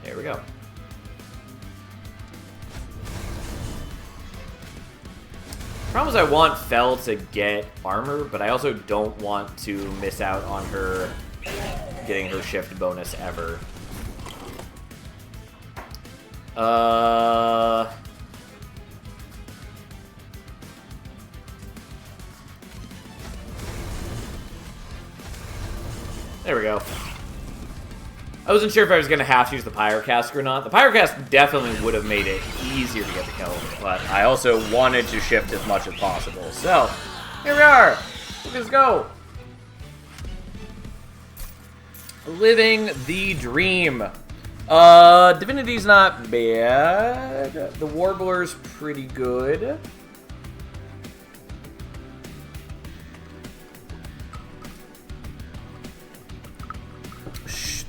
there we go. Problem is I want Fel to get armor, but I also don't want to miss out on her getting her shift bonus ever. There we go. I wasn't sure if I was going to have to use the Pyrocask or not. The Pyrocask definitely would have made it easier to get the kill, but I also wanted to shift as much as possible. So, here we are. Let's go. Living the dream. Divinity's not bad. The Warbler's pretty good.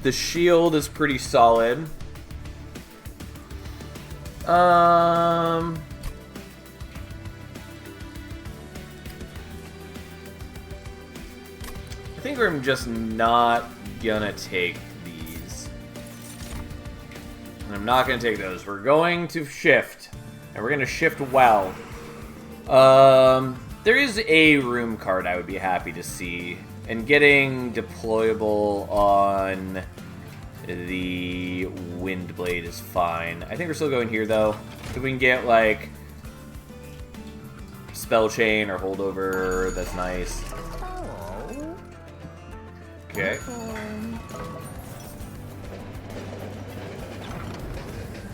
The shield is pretty solid. I think I'm just not gonna take these. And I'm not gonna take those. We're going to shift. And we're gonna shift well. There is a room card I would be happy to see. And getting deployable on the Windblade is fine. I think we're still going here, though. If we can get, like, Spell Chain or Holdover, that's nice. Okay.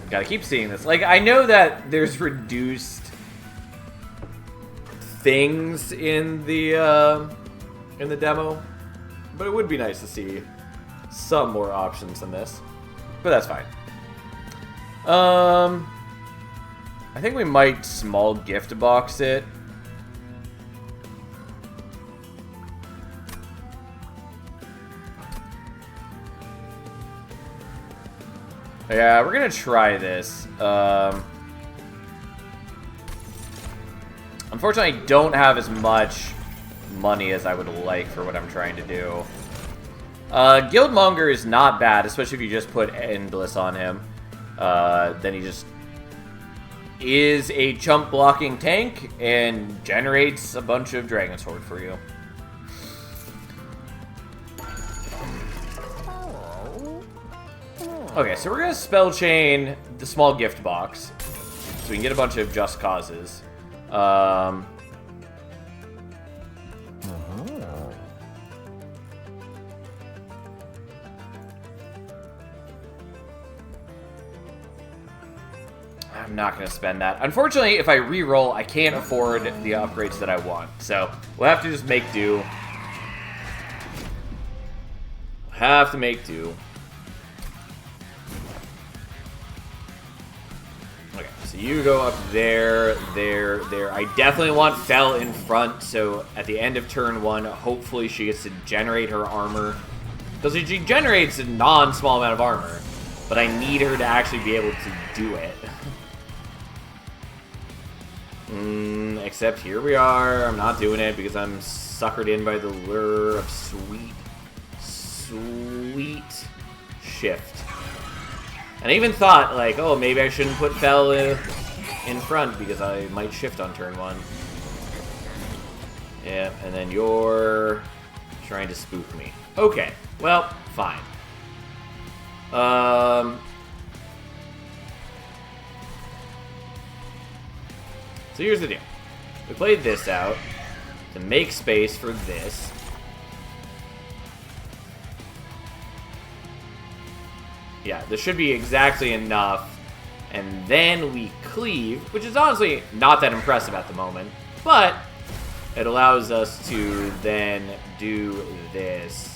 Gotta keep seeing this. Like, I know that there's reduced things in the demo, but it would be nice to see some more options than this. But that's fine. I think we might small gift box it. Yeah, we're gonna try this. Unfortunately, I don't have as much money as I would like for what I'm trying to do. Guildmonger is not bad, especially if you just put Endless on him. Then he just is a chump blocking tank and generates a bunch of Dragon Sword for you. Okay, so we're gonna spell chain the small gift box, so we can get a bunch of just causes. I'm not going to spend that. Unfortunately, if I re-roll, I can't afford the upgrades that I want. So, we'll have to just make do. Have to make do. Okay, so you go up there, there, there. I definitely want Fel in front, so at the end of turn 1, hopefully she gets to generate her armor. Because she generates a non-small amount of armor, but I need her to actually be able to do it. Except here we are. I'm not doing it because I'm suckered in by the lure of sweet shift. And I even thought, like, oh, maybe I shouldn't put Fel in front because I might shift on turn 1. Yeah, and then you're trying to spook me. Okay, well, fine. So here's the deal. We played this out to make space for this. Yeah, this should be exactly enough. And then we cleave, which is honestly not that impressive at the moment, but it allows us to then do this.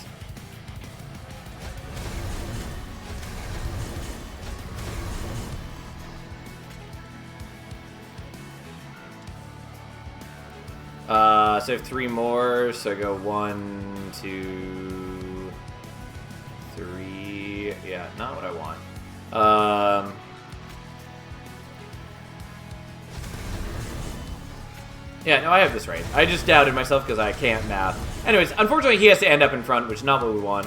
So I have 3 more, so I go 1, 2, 3. Yeah, not what I want. Yeah, no, I have this right. I just doubted myself because I can't math. Anyways, unfortunately, he has to end up in front, which is not what we want.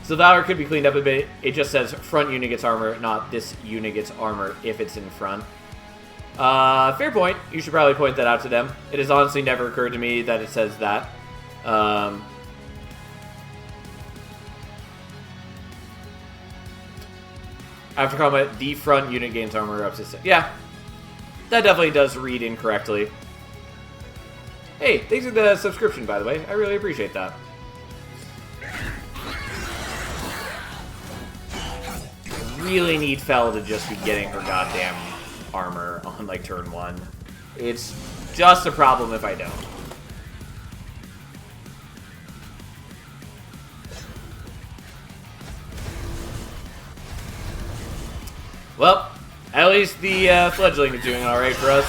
So the armor could be cleaned up a bit. It just says front unit gets armor, not this unit gets armor if it's in front. Fair point. You should probably point that out to them. It has honestly never occurred to me that it says that. After combat, the front unit gains armor up to 6. Yeah, that definitely does read incorrectly. Hey, thanks for the subscription, by the way. I really appreciate that. Really need Fel to just be getting her goddamn armor on, like, turn 1. It's just a problem if I don't. Well, at least the fledgling is doing alright for us.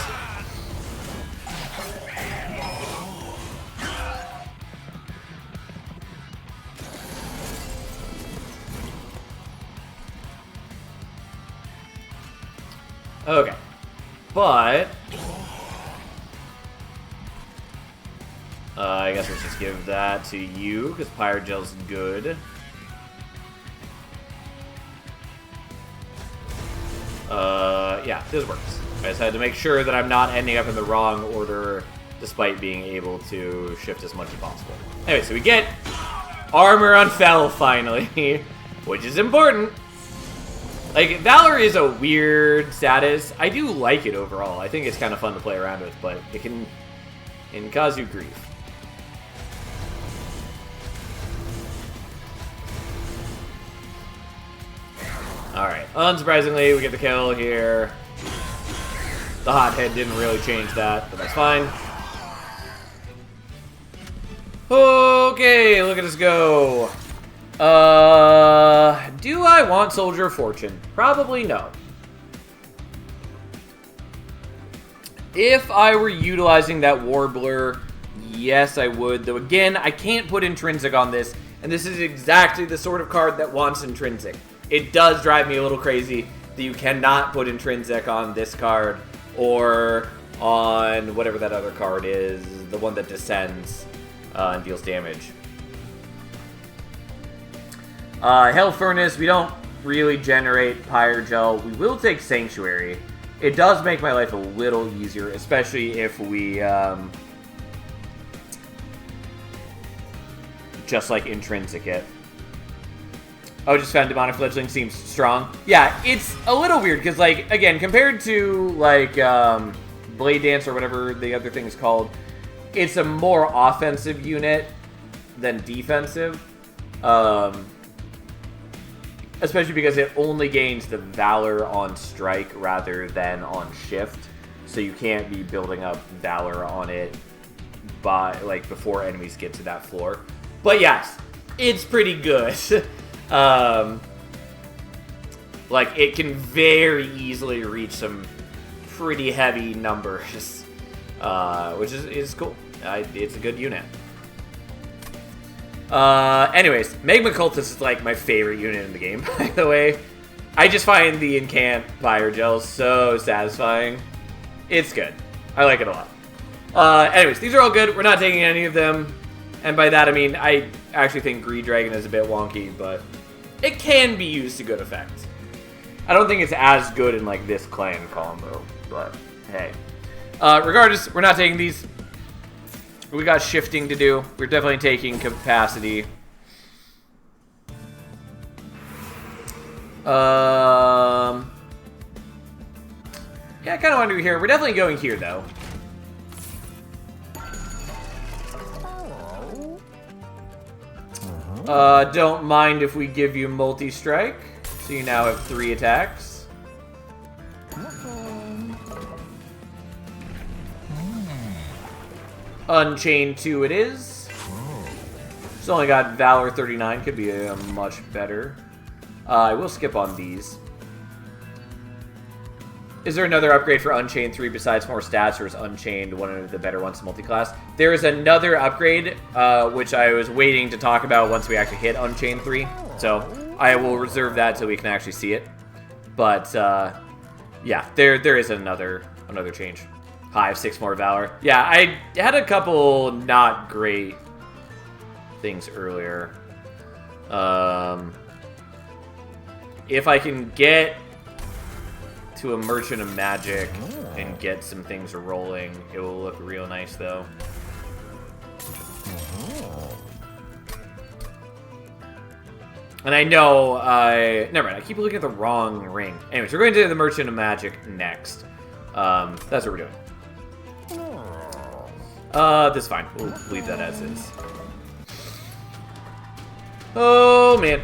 Okay. But I guess let's just give that to you, because Pyrogel's good. Yeah, this works. I just had to make sure that I'm not ending up in the wrong order, despite being able to shift as much as possible. Anyway, so we get armor on Fel, finally, which is important. Like, Valor is a weird status. I do like it overall. I think it's kind of fun to play around with, but it can cause you grief. Alright, unsurprisingly, we get the kill here. The hothead didn't really change that, but that's fine. Okay, look at us go. Do I want Soldier of Fortune? Probably no. If I were utilizing that Warbler, yes I would. Though again, I can't put Intrinsic on this, and this is exactly the sort of card that wants Intrinsic. It does drive me a little crazy that you cannot put Intrinsic on this card, or on whatever that other card is, the one that descends and deals damage. Hell Furnace, we don't really generate Pyrogel. We will take Sanctuary. It does make my life a little easier, especially if we just like Intrinsic it. Oh, just found Demonic Fledgling seems strong. Yeah, it's a little weird because, like, again, compared to, like, Blade Dance or whatever the other thing's called, it's a more offensive unit than defensive. Especially because it only gains the Valor on strike rather than on shift. So you can't be building up Valor on it before enemies get to that floor. But yes, it's pretty good. Like, it can very easily reach some pretty heavy numbers, which is cool. It's a good unit. Anyways, Magma Cultist is, like, my favorite unit in the game, by the way. I just find the Incant Fire Gel so satisfying. It's good. I like it a lot. Anyways, these are all good. We're not taking any of them. And by that, I mean, I actually think Greed Dragon is a bit wonky, but it can be used to good effect. I don't think it's as good in, like, this clan combo, but hey. Regardless, we're not taking these. We got shifting to do. We're definitely taking capacity. Yeah, I kind of want to do here. We're definitely going here, though. Don't mind if we give you multi-strike. So you now have 3 attacks. Unchained 2 it is. It's only got Valor 39. Could be a much better. I will skip on these. Is there another upgrade for Unchained 3 besides more stats, or is Unchained one of the better ones to multiclass? There is another upgrade, which I was waiting to talk about once we actually hit Unchained 3. So I will reserve that till we can actually see it. But yeah, there is another change. Hive 6 more Valor. Yeah, I had a couple not great things earlier. If I can get to a Merchant of Magic and get some things rolling, it will look real nice, though. And I know never mind, I keep looking at the wrong ring. Anyways, we're going to do the Merchant of Magic next. That's what we're doing. This is fine. We'll leave that as is. Oh, man.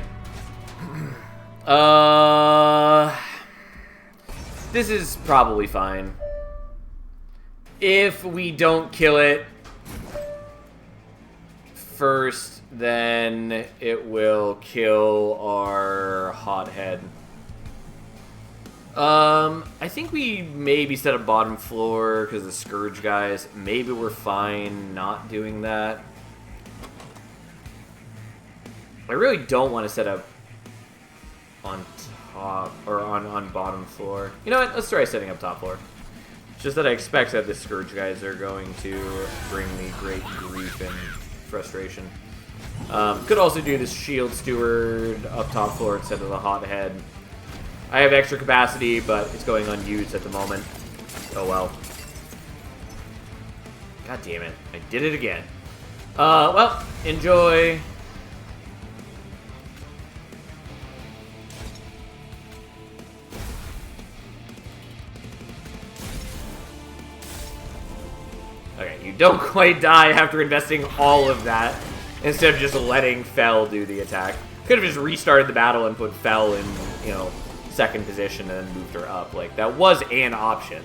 This is probably fine. If we don't kill it first, then it will kill our Hothead. I think we maybe set a bottom floor because the Scourge guys. Maybe we're fine not doing that. I really don't want to set up on top or on bottom floor. You know what? Let's try setting up top floor. It's just that I expect that the Scourge guys are going to bring me great grief and frustration. Could also do this Shield Steward up top floor instead of the Hothead. I have extra capacity, but it's going unused at the moment. Oh well. God damn it. I did it again. Well, enjoy. Okay, you don't quite die after investing all of that, instead of just letting Fel do the attack. Could have just restarted the battle and put Fel in, you know, second position and then moved her up. Like, that was an option.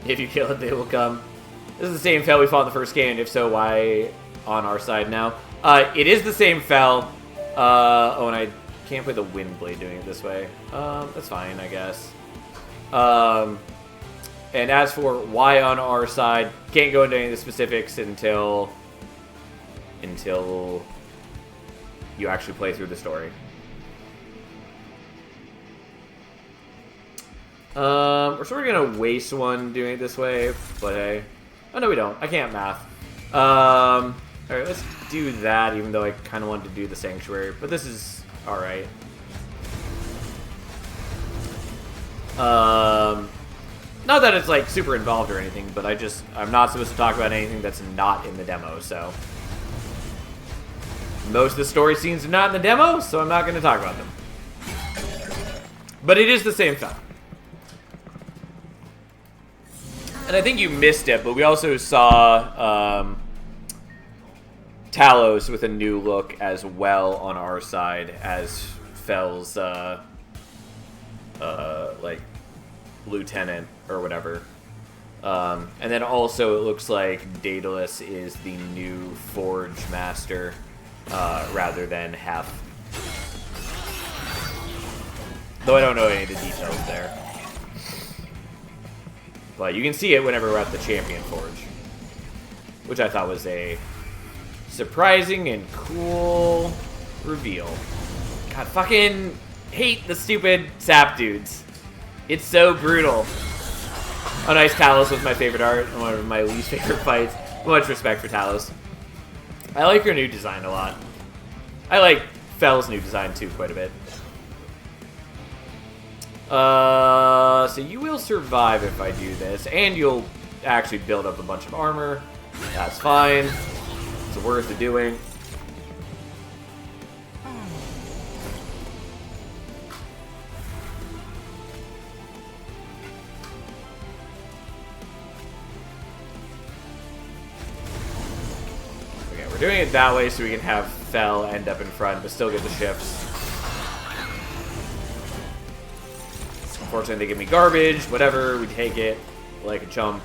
If you kill it, they will come. This is the same Fel we fought in the first game, and if so, why on our side now? It is the same Fel. Oh, and I can't play the Wind Blade doing it this way. That's fine, I guess. And as for why on our side, can't go into any of the specifics until you actually play through the story. We're sort of gonna waste one doing it this way, but hey. Oh no, we don't. I can't math. Alright, let's do that, even though I kind of wanted to do the Sanctuary, but this is alright. Not that it's, like, super involved or anything, but I'm not supposed to talk about anything that's not in the demo, so. Most of the story scenes are not in the demo, so I'm not going to talk about them. But it is the same film. And I think you missed it, but we also saw Talos with a new look as well on our side as Fel's, like, lieutenant or whatever. And then also it looks like Daedalus is the new Forge Master, rather than Hef. Though I don't know any of the details there. But you can see it whenever we're at the Champion Forge. Which I thought was a surprising and cool reveal. God, fucking hate the stupid sap dudes. It's so brutal. Oh, nice. Talos was my favorite art and one of my least favorite fights. Much respect for Talos. I like her new design a lot. I like Fel's new design too quite a bit. So you will survive if I do this, and you'll actually build up a bunch of armor. That's fine. It's worth the doing. Okay, we're doing it that way so we can have Fel end up in front, but still get the shifts. Unfortunately, they give me garbage. Whatever, we take it like a chump.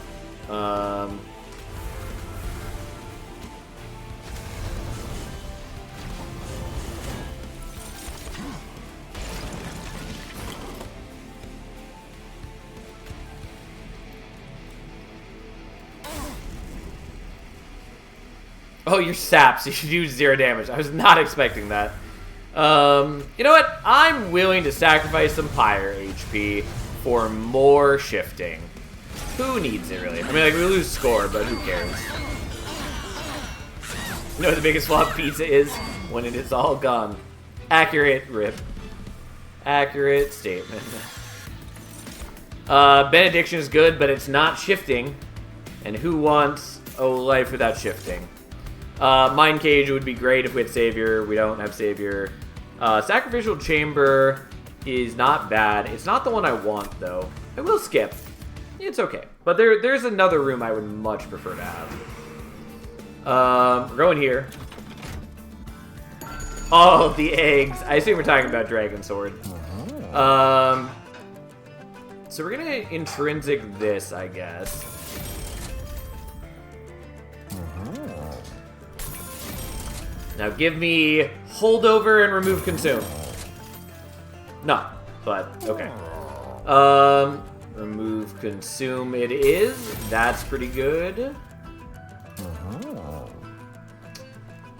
Oh, you're saps. You should do 0 damage. I was not expecting that. You know what? I'm willing to sacrifice some Pyre HP for more shifting. Who needs it, really? I mean, like, we lose score, but who cares? You know what the biggest flaw of pizza is? When it is all gone. Accurate, rip. Accurate statement. Benediction is good, but it's not shifting. And who wants a life without shifting? Mind Cage would be great if we had Savior. We don't have Savior. Sacrificial Chamber is not bad. It's not the one I want, though. I will skip. It's okay. But there's another room I would much prefer to have. We're going here. Oh, the eggs. I assume we're talking about Dragon Sword. So we're going to intrinsic this, I guess. Now give me holdover and remove consume. No, but okay. Remove consume it is. That's pretty good.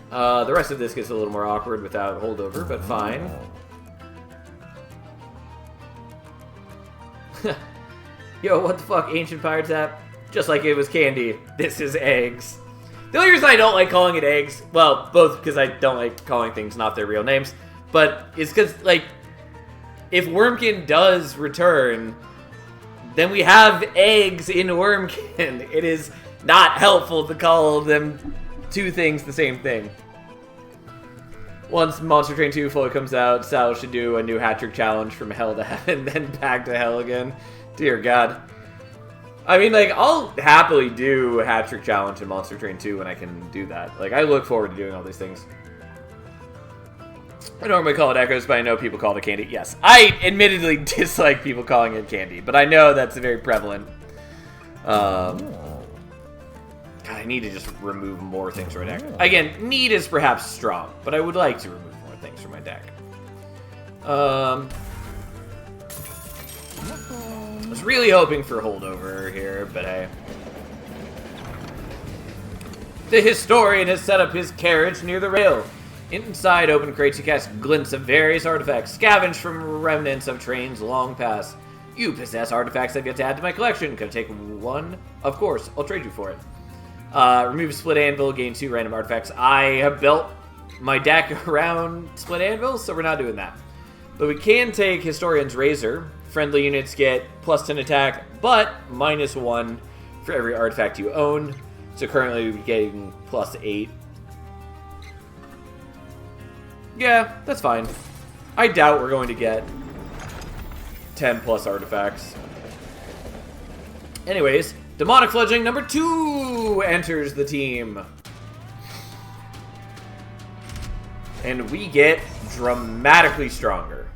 The rest of this gets a little more awkward without holdover, but fine. Yo, what the fuck, Ancient Fire Tap? Just like it was candy. This is eggs. The only reason I don't like calling it eggs, well, both because I don't like calling things not their real names, but it's because, like, if Wurmkin does return, then we have eggs in Wurmkin. It is not helpful to call them two things the same thing. Once Monster Train 2 fully comes out, Sal should do a new hat-trick challenge from hell to heaven, then back to hell again. Dear God. I mean, like, I'll happily do a hat-trick challenge in Monster Train 2 when I can do that. Like, I look forward to doing all these things. I normally call it Echoes, but I know people call it candy. Yes, I admittedly dislike people calling it candy, but I know that's very prevalent. God, I need to just remove more things from my deck. Again, need is perhaps strong, but I would like to remove more things from my deck. I was really hoping for holdover here, but hey. The historian has set up his carriage near the rail. Inside open crates, you cast glints of various artifacts, scavenged from remnants of trains long past. You possess artifacts I've yet to add to my collection. Could I take one? Of course, I'll trade you for it. Remove Split Anvil, gain 2 random artifacts. I have built my deck around Split Anvil, so we're not doing that. But we can take Historian's Razor. Friendly units get +10 attack, but -1 for every artifact you own. So currently we're getting +8. Yeah, that's fine. I doubt we're going to get 10+ artifacts. Anyways, Demonic Fledgling number 2 enters the team. And we get dramatically stronger.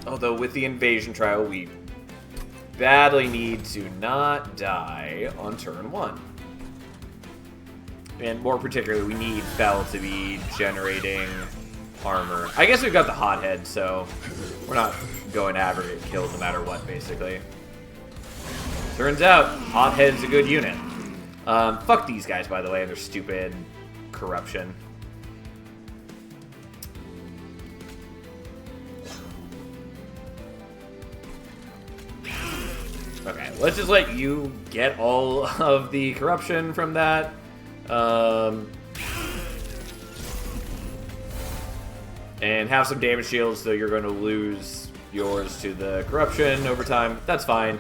Although with the Invasion Trial, we badly need to not die on turn 1. And more particularly, we need Fel to be generating armor. I guess we've got the Hothead, so we're not going to aggregate kills no matter what, basically. Turns out, Hothead's a good unit. Fuck these guys, by the way, and their stupid corruption. Okay, let's just let you get all of the corruption from that. And have some damage shields, so you're going to lose yours to the corruption over time. That's fine.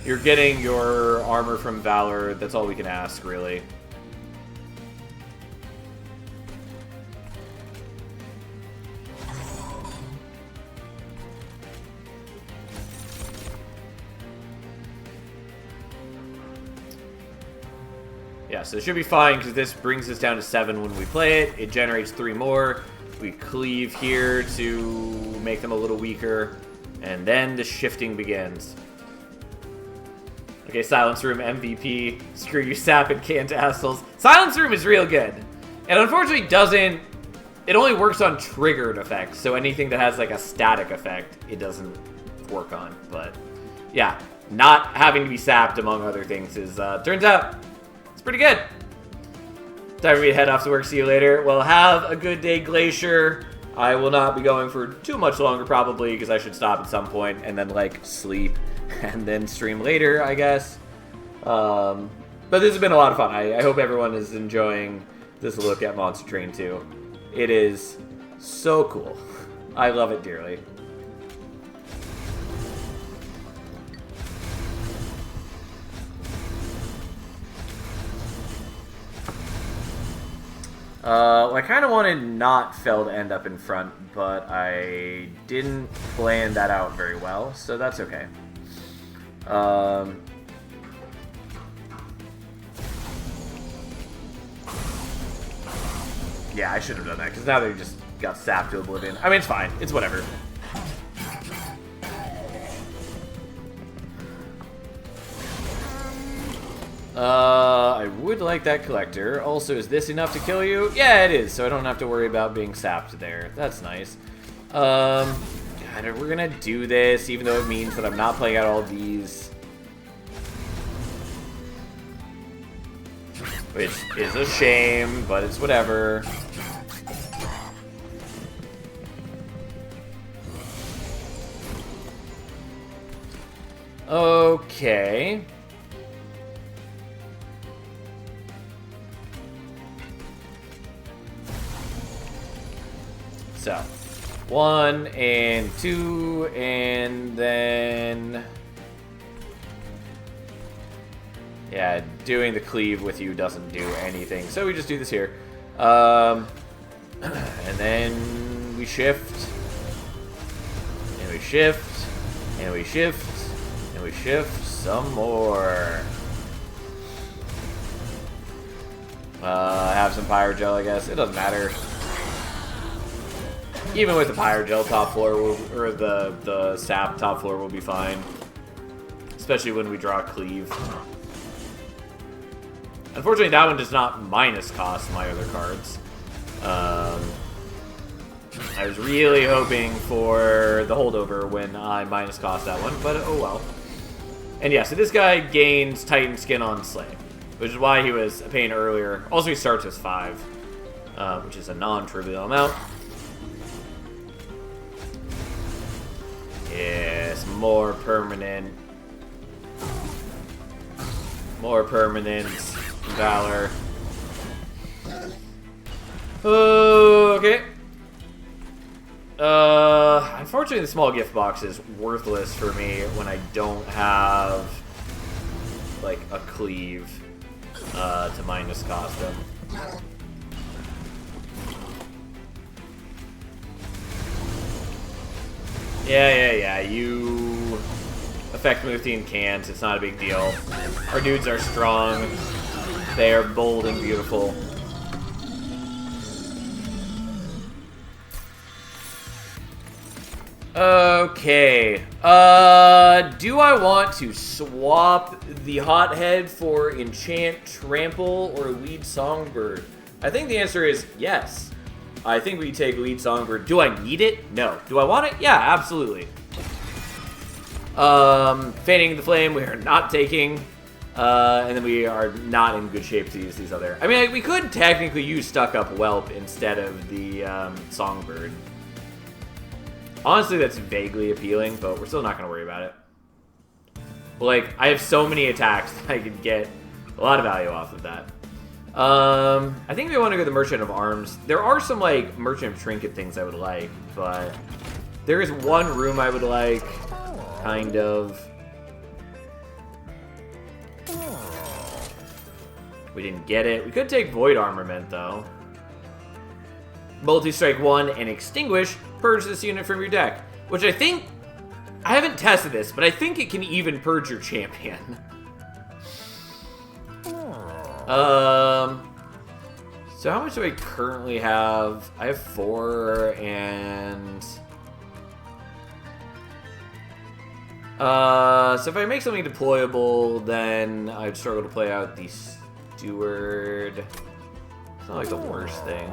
You're getting your armor from Valor. That's all we can ask, really. Yeah, so it should be fine, because this brings us down to 7 when we play it. It generates 3 more. We cleave here to make them a little weaker. And then the shifting begins. Okay, Silence Room MVP. Screw you, Sap and Cantastles. Silence Room is real good. And unfortunately doesn't... It only works on triggered effects, so anything that has like a static effect, it doesn't work on. But yeah, not having to be sapped, among other things, is turns out it's pretty good. Time for me to head off to work. See you later. Well, have a good day, Glacier. I will not be going for too much longer, probably, because I should stop at some point and then, like, sleep and then stream later, I guess. But this has been a lot of fun. I hope everyone is enjoying this look at Monster Train 2. It is so cool. I love it dearly. I kind of wanted not Fel to end up in front, but I didn't plan that out very well, so that's okay. Yeah, I should have done that, because now they just got sapped to oblivion. I mean, it's fine. It's whatever. I would like that collector. Also, is this enough to kill you? Yeah, it is, so I don't have to worry about being sapped there. That's nice. God, we're gonna do this, even though it means that I'm not playing out all these. Which is a shame, but it's whatever. Okay. So, 1 and 2, and then... Yeah, doing the cleave with you doesn't do anything, so we just do this here. And then we shift, and we shift, and we shift, and we shift some more. Have some Pyrogel, I guess. It doesn't matter. Even with the Pyrogel, top floor will, or the sap top floor will be fine. Especially when we draw Cleave. Unfortunately, that one does not minus cost my other cards. I was really hoping for the holdover when I minus cost that one, but oh well. And yeah, so this guy gains Titan Skin on Slay, which is why he was a pain earlier. Also, he starts as 5, which is a non-trivial amount. Yes, more permanent. More permanent. Valor. Okay. unfortunately, the small gift box is worthless for me when I don't have, like, a cleave to minus cost them. Yeah, you affect Muthian can't. It's not a big deal. Our dudes are strong. They are bold and beautiful. Okay. Do I want to swap the Hothead for Enchant, Trample, or Lead Songbird? I think the answer is yes. I think we take Lead Songbird. Do I need it? No. Do I want it? Yeah, absolutely. Fanning the Flame, we are not taking. And then we are not in good shape to use these other. I mean, we could technically use Stuck Up Whelp instead of the Songbird. Honestly, that's vaguely appealing, but we're still not going to worry about it. But, like, I have so many attacks that I could get a lot of value off of that. I think we want to go to the Merchant of Arms. There are some, like, Merchant of Trinket things I would like, but there is one room I would like, kind of. We didn't get it. We could take Void Armament, though. Multi-strike 1 and Extinguish. Purge this unit from your deck. Which I think... I haven't tested this, but I think it can even purge your champion. So how much do I currently have? I have 4 and... so if I make something deployable, then I'd struggle to play out the Steward. It's not like the worst thing.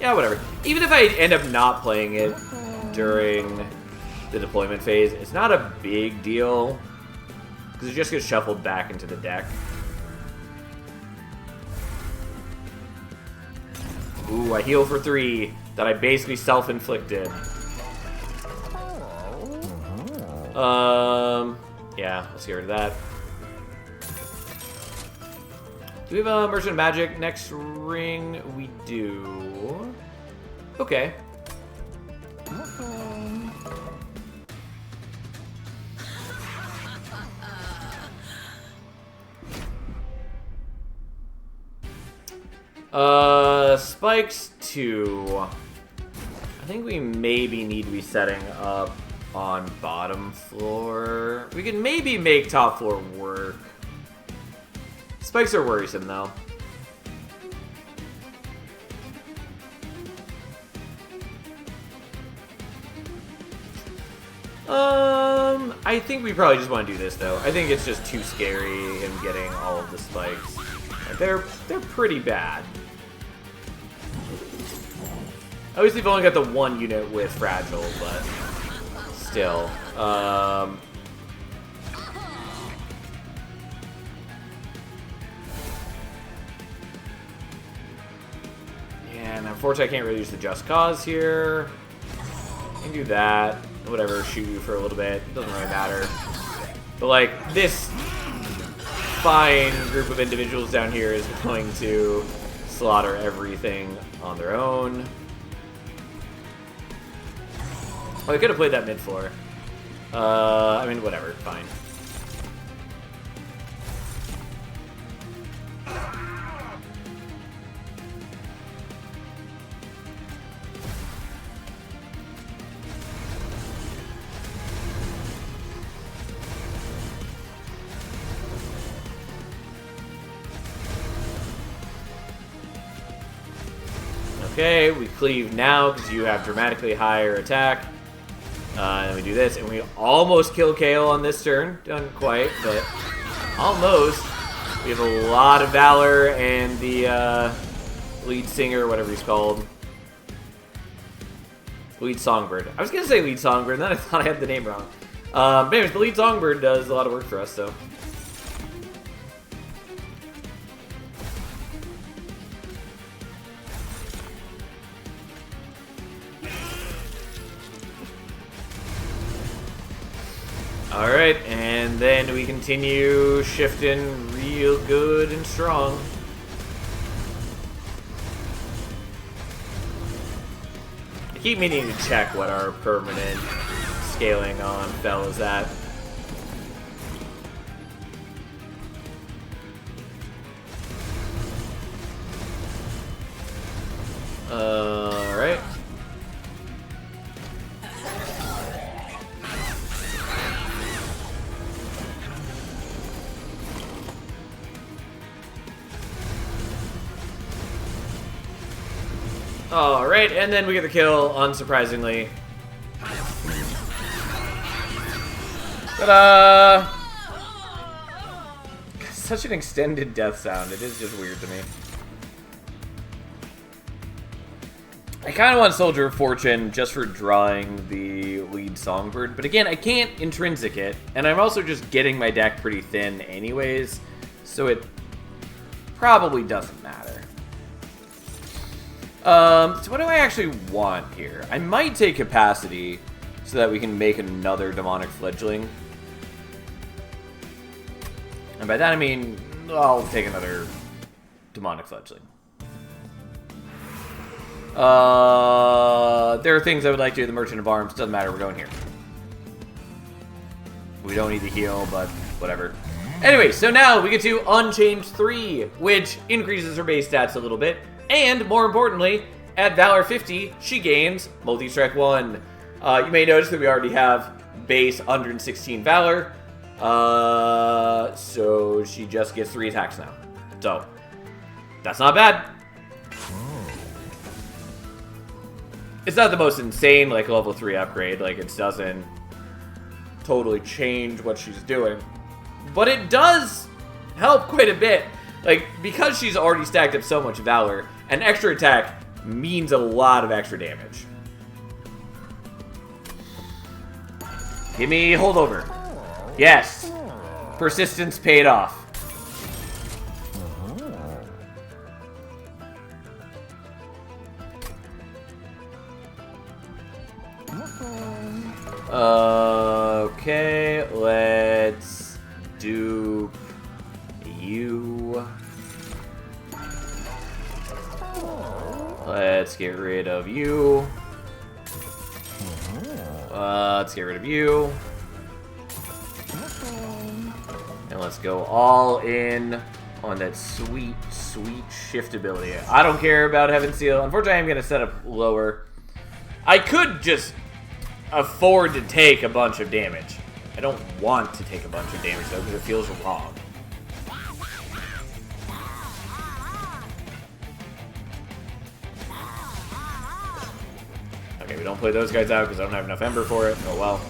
Yeah, whatever. Even if I end up not playing it during the deployment phase, it's not a big deal. Because it just gets shuffled back into the deck. Ooh, I heal for 3 that I basically self-inflicted. Yeah, let's get rid of that. Do we have a Merchant of Magic next ring? We do. Okay. Spikes 2. I think we maybe need to be setting up on bottom floor. We can maybe make top floor work. Spikes are worrisome, though. I think we probably just want to do this, though. I think it's just too scary him getting all of the spikes. They're pretty bad. Obviously, we've only got the 1 unit with Fragile, but still. And unfortunately, I can't really use the Just Cause here. I can do that. Whatever, shoot you for a little bit. Doesn't really matter. But, like, this fine group of individuals down here is going to slaughter everything on their own. Oh, I could have played that mid floor. I mean, whatever, fine. Okay, we cleave now because you have dramatically higher attack. And we do this, and we almost kill Kael on this turn. Done quite, but almost. We have a lot of Valor and the lead singer, whatever he's called. Lead Songbird. I was going to say Lead Songbird, and then I thought I had the name wrong. But anyways, the Lead Songbird does a lot of work for us, so. Alright, and then we continue shifting real good and strong. keep meaning to check what our permanent scaling on Fel is at. Alright. Alright, and then we get the kill, unsurprisingly. Ta-da! Such an extended death sound, it is just weird to me. I kind of want Soldier of Fortune just for drawing the lead Songbird, but again, I can't intrinsic it, and I'm also just getting my deck pretty thin anyways, so it probably doesn't matter. So what do I actually want here? I might take Capacity so that we can make another Demonic Fledgling. And by that I mean, I'll take another Demonic Fledgling. There are things I would like to do. The Merchant of Arms. Doesn't matter. We're going here. We don't need to heal, but whatever. Anyway, so now we get to Unchanged 3, which increases her base stats a little bit. And, more importantly, at Valor 50, she gains Multi-Strike 1. You may notice that we already have base 116 Valor. So she just gets 3 attacks now. So, that's not bad. It's not the most insane, like, level 3 upgrade. Like, it doesn't totally change what she's doing. But it does help quite a bit. Like, because she's already stacked up so much Valor, an extra attack means a lot of extra damage. Give me Holdover. Yes. Persistence paid off. Okay, let's dupe you. Let's get rid of you. Let's get rid of you. And let's go all in on that sweet, sweet shift ability. I don't care about Heaven's Seal. Unfortunately, I'm going to set up lower. I could just afford to take a bunch of damage. I don't want to take a bunch of damage, though, because it feels wrong. Okay, we don't play those guys out because I don't have enough Ember for it. Oh, well.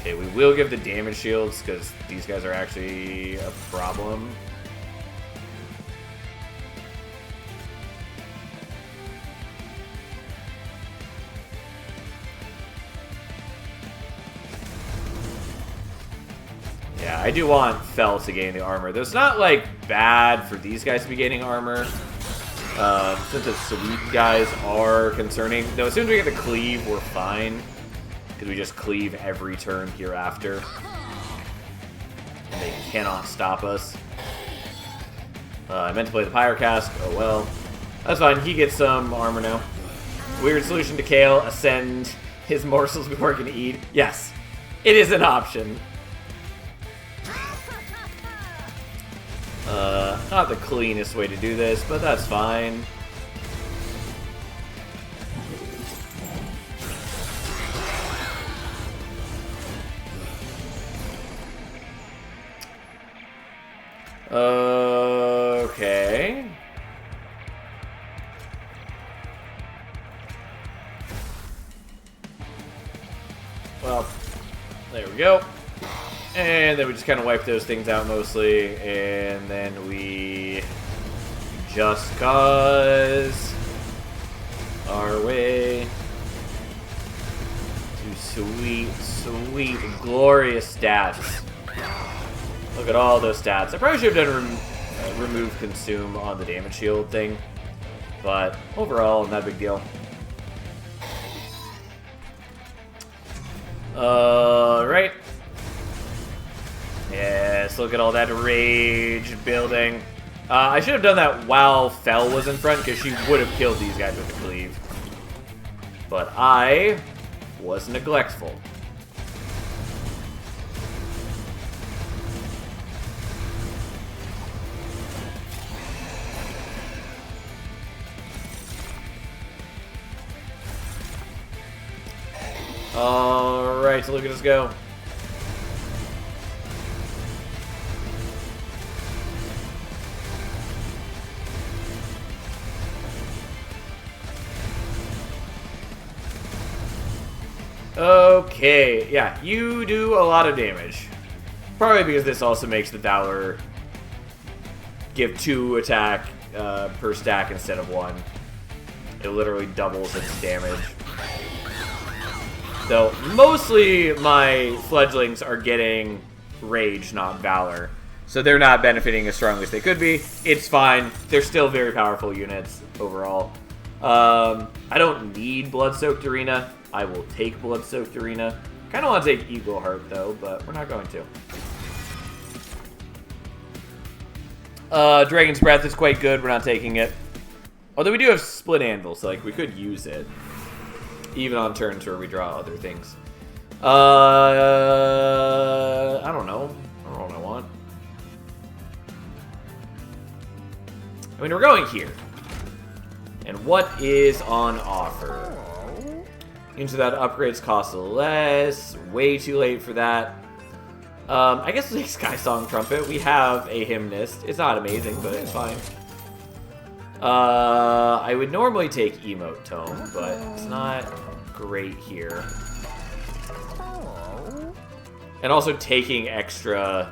Okay, we will give the damage shields because these guys are actually a problem. Yeah, I do want Fel to gain the armor. Though it's not, like, bad for these guys to be gaining armor. Since the sweep guys are concerning. Though as soon as we get the cleave, we're fine. Because we just cleave every turn hereafter. And they cannot stop us. I meant to play the Pyrocast. Oh well. That's fine. He gets some armor now. Weird solution to Kale. Ascend his morsels before he can eat. Yes. It is an option. Not the cleanest way to do this, but that's fine. Okay. Well, there we go. And then we just kind of wipe those things out mostly, and then we just cause our way to sweet, sweet, glorious stats. Look at all those stats. I probably should have done remove consume on the damage shield thing, but overall, not a big deal. Right. Yes, look at all that rage building. I should have done that while Fel was in front, because she would have killed these guys with the cleave. But I was neglectful. Alright, so look at us go. Okay, yeah, you do a lot of damage. Probably because this also makes the Valor give 2 attack per stack instead of 1. It literally doubles its damage. Though, mostly my fledglings are getting Rage, not Valor. So they're not benefiting as strongly as they could be. It's fine. They're still very powerful units overall. I don't need Blood-Soaked Arena. I will take Blood-Soaked Arena. Kind of want to take Eagle Heart, though, but we're not going to. Dragon's Breath is quite good. We're not taking it. Although we do have Split Anvil, so like we could use it. Even on turns where we draw other things. I don't know. I don't know what I want. I mean, we're going here. And what is on offer? Into that upgrades cost less. Way too late for that. I guess we'll take Sky Song Trumpet. We have a Hymnist. It's not amazing, but it's fine. I would normally take Emote Tome, but it's not great here. And also taking extra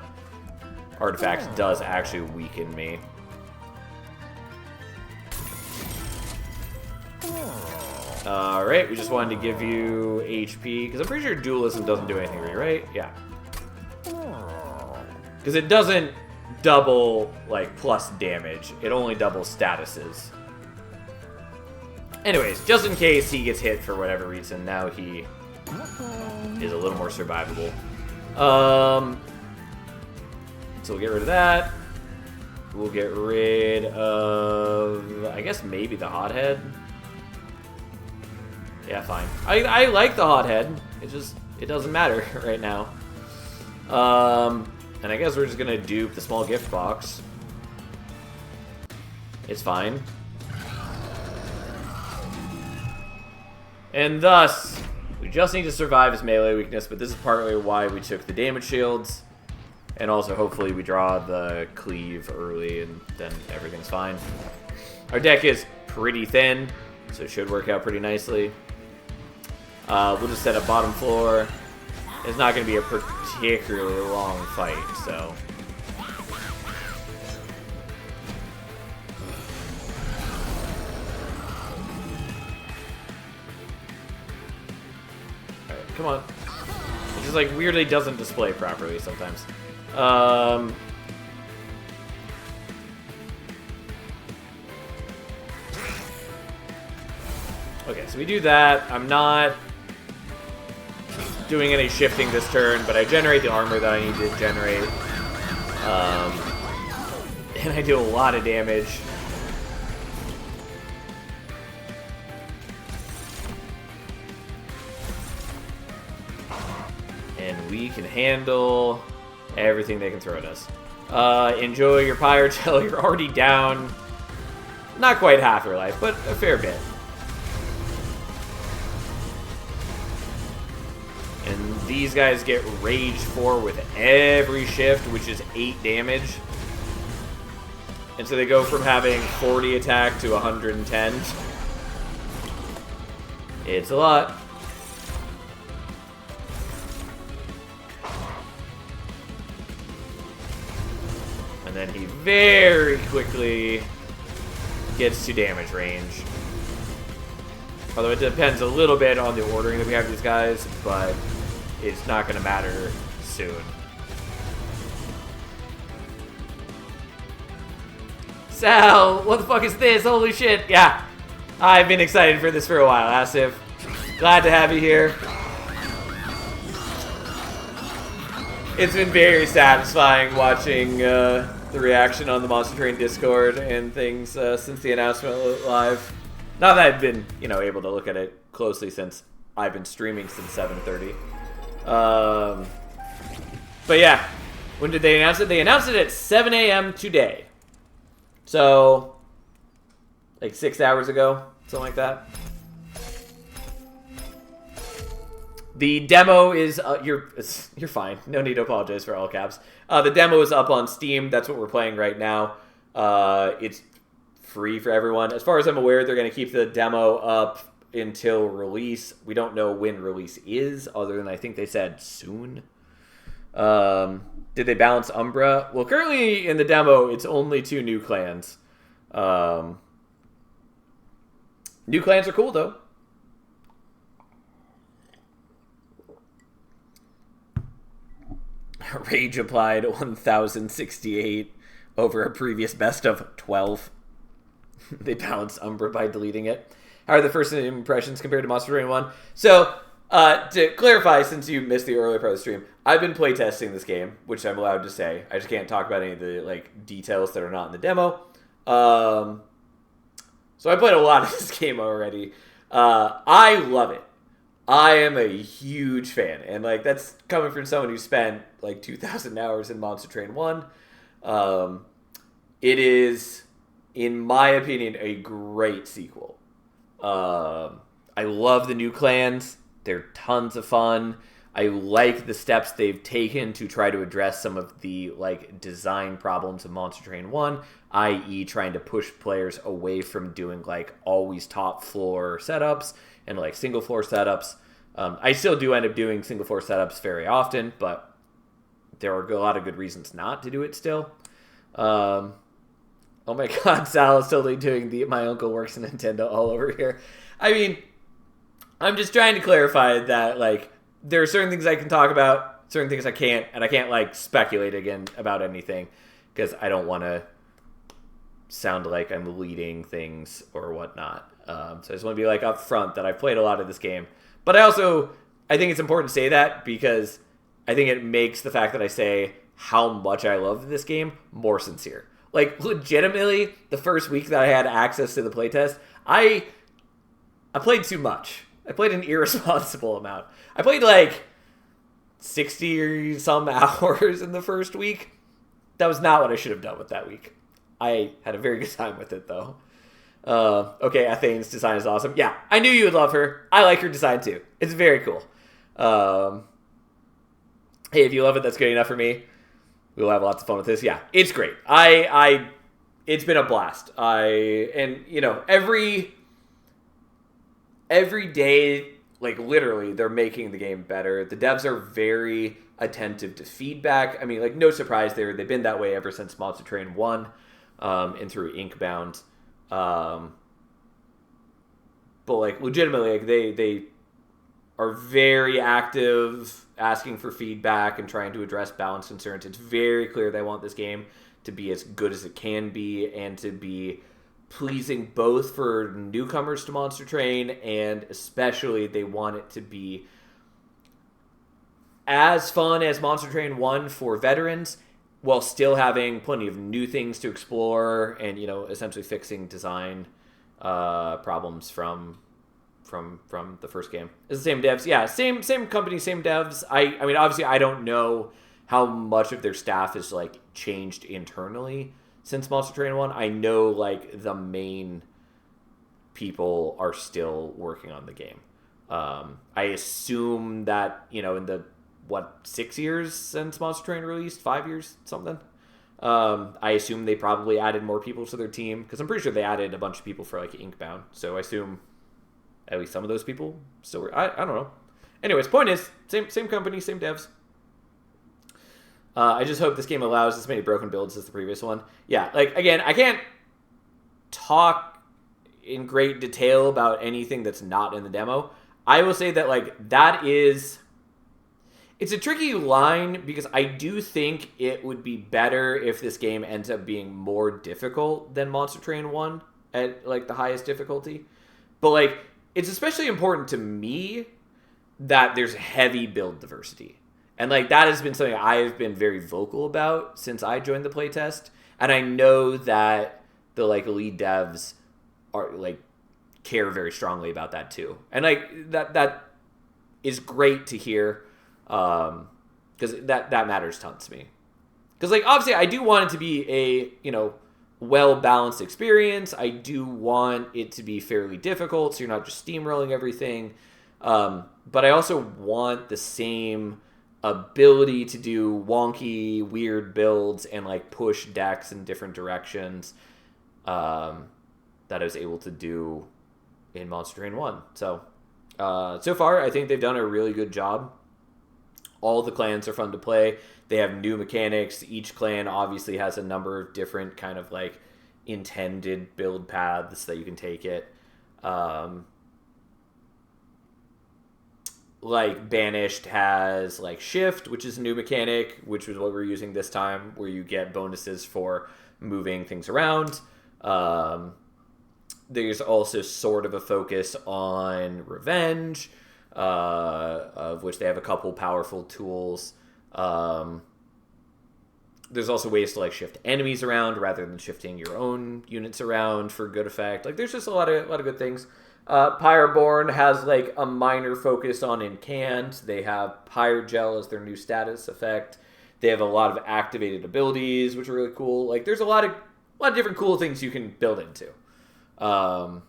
artifacts does actually weaken me. Alright, we just wanted to give you HP, because I'm pretty sure Dualism doesn't do anything, right? Yeah. Because it doesn't double, like, plus damage. It only doubles statuses. Anyways, just in case he gets hit for whatever reason, now he is a little more survivable. So we'll get rid of that. We'll get rid of, I guess, maybe the Hothead. Yeah, fine. I like the Hothead. It doesn't matter right now. And I guess we're just gonna dupe the small gift box. It's fine. And thus, we just need to survive his melee weakness, but this is partly why we took the damage shields. And also, hopefully, we draw the cleave early, and then everything's fine. Our deck is pretty thin, so it should work out pretty nicely. We'll just set up bottom floor. It's not going to be a particularly long fight, so... Alright, come on. It just, like, weirdly doesn't display properly sometimes. Okay, so we do that. I'm not doing any shifting this turn, but I generate the armor that I need to generate. And I do a lot of damage. And we can handle everything they can throw at us. Enjoy your pyre till you're already down. Not quite half your life, but a fair bit. And these guys get Rage 4 with every shift, which is 8 damage. And so they go from having 40 attack to 110. It's a lot. And then he very quickly gets to damage range. Although it depends a little bit on the ordering that we have these guys, but it's not going to matter soon. Sal, what the fuck is this? Holy shit. Yeah, I've been excited for this for a while, Asif. Glad to have you here. It's been very satisfying watching the reaction on the Monster Train Discord and things since the announcement went live. Not that I've been, able to look at it closely since I've been streaming since 7:30. But yeah, when did they announce it? They announced it at 7 a.m. today. So, like 6 hours ago, something like that. The demo is you're fine. No need to apologize for all caps. The demo is up on Steam. That's what we're playing right now. It's free for everyone. As far as I'm aware, they're going to keep the demo up until release. We don't know when release is, other than I think they said soon. Did they balance Umbra? Well, currently in the demo, it's only 2 new clans. New clans are cool, though. Rage applied 1,068 over a previous best of 12. They balanced Umbra by deleting it. How are the first impressions compared to Monster Train 1? So, to clarify, since you missed the earlier part of the stream, I've been playtesting this game, which I'm allowed to say. I just can't talk about any of the details that are not in the demo. So I played a lot of this game already. I love it. I am a huge fan, and that's coming from someone who spent 2,000 hours in Monster Train 1. It is, in my opinion, a great sequel. I love the new clans. They're tons of fun. I like the steps they've taken to try to address some of the design problems of Monster Train 1, i.e. trying to push players away from doing always top floor setups and single floor setups. I still do end up doing single floor setups very often, but there are a lot of good reasons not to do it still. Oh my god, Sal is totally doing the my uncle works in Nintendo all over here. I mean, I'm just trying to clarify that there are certain things I can talk about, certain things I can't, and I can't speculate again about anything because I don't want to sound like I'm leading things or whatnot. So I just want to be up front that I've played a lot of this game. But I think it's important to say that because I think it makes the fact that I say how much I love this game more sincere. Legitimately, the first week that I had access to the playtest, I played too much. I played an irresponsible amount. I played 60 or some hours in the first week. That was not what I should have done with that week. I had a very good time with it, though. Okay, Athane's design is awesome. Yeah, I knew you would love her. I like her design, too. It's very cool. Hey, if you love it, that's good enough for me. We'll have lots of fun with this. Yeah, it's great. It's been a blast. Every day, literally, they're making the game better. The devs are very attentive to feedback. I mean, no surprise there. They've been that way ever since Monster Train 1 and through Inkbound. But, legitimately, they are very active, asking for feedback and trying to address balance concerns. It's very clear they want this game to be as good as it can be and to be pleasing both for newcomers to Monster Train, and especially they want it to be as fun as Monster Train 1 for veterans while still having plenty of new things to explore and essentially fixing design problems from the first game. It's the same devs. Yeah, same company, same devs. I mean obviously I don't know how much of their staff is changed internally since Monster Train 1. I know the main people are still working on the game. I assume that in the 6 years since Monster Train released, 5 years, something. I assume they probably added more people to their team because I'm pretty sure they added a bunch of people for Inkbound. So I assume at least some of those people still were. I don't know. Anyways, point is same company, same devs. I just hope this game allows as many broken builds as the previous one. Yeah, again, I can't talk in great detail about anything that's not in the demo. I will say that that is. It's a tricky line because I do think it would be better if this game ends up being more difficult than Monster Train 1 at the highest difficulty. But it's especially important to me that there's heavy build diversity. And that has been something I've been very vocal about since I joined the playtest, And I know that the like lead devs are like care very strongly about that too, and like that is great to hear, because that matters tons to me. Because like obviously I do want it to be a well balanced experience. I do want it to be fairly difficult, so you're not just steamrolling everything. But I also want the same ability to do wonky, weird builds and like push decks in different directions that I was able to do in Monster Train 1. So, so far, I think they've done a really good job. All the clans are fun to play. They have new mechanics. Each clan obviously has a number of different kind of like intended build paths that you can take it. Like Banished has like Shift, which is a new mechanic, which is what we're using this time, where you get bonuses for moving things around. There's also sort of a focus on Revenge, of which they have a couple powerful tools. There's also ways to like shift enemies around rather than shifting your own units around for good effect. Like there's just a lot of good things. Pyreborn has like a minor focus on Incant. They have Pyrogel as their new status effect. They have a lot of activated abilities, which are really cool. Like there's a lot of different cool things you can build into. I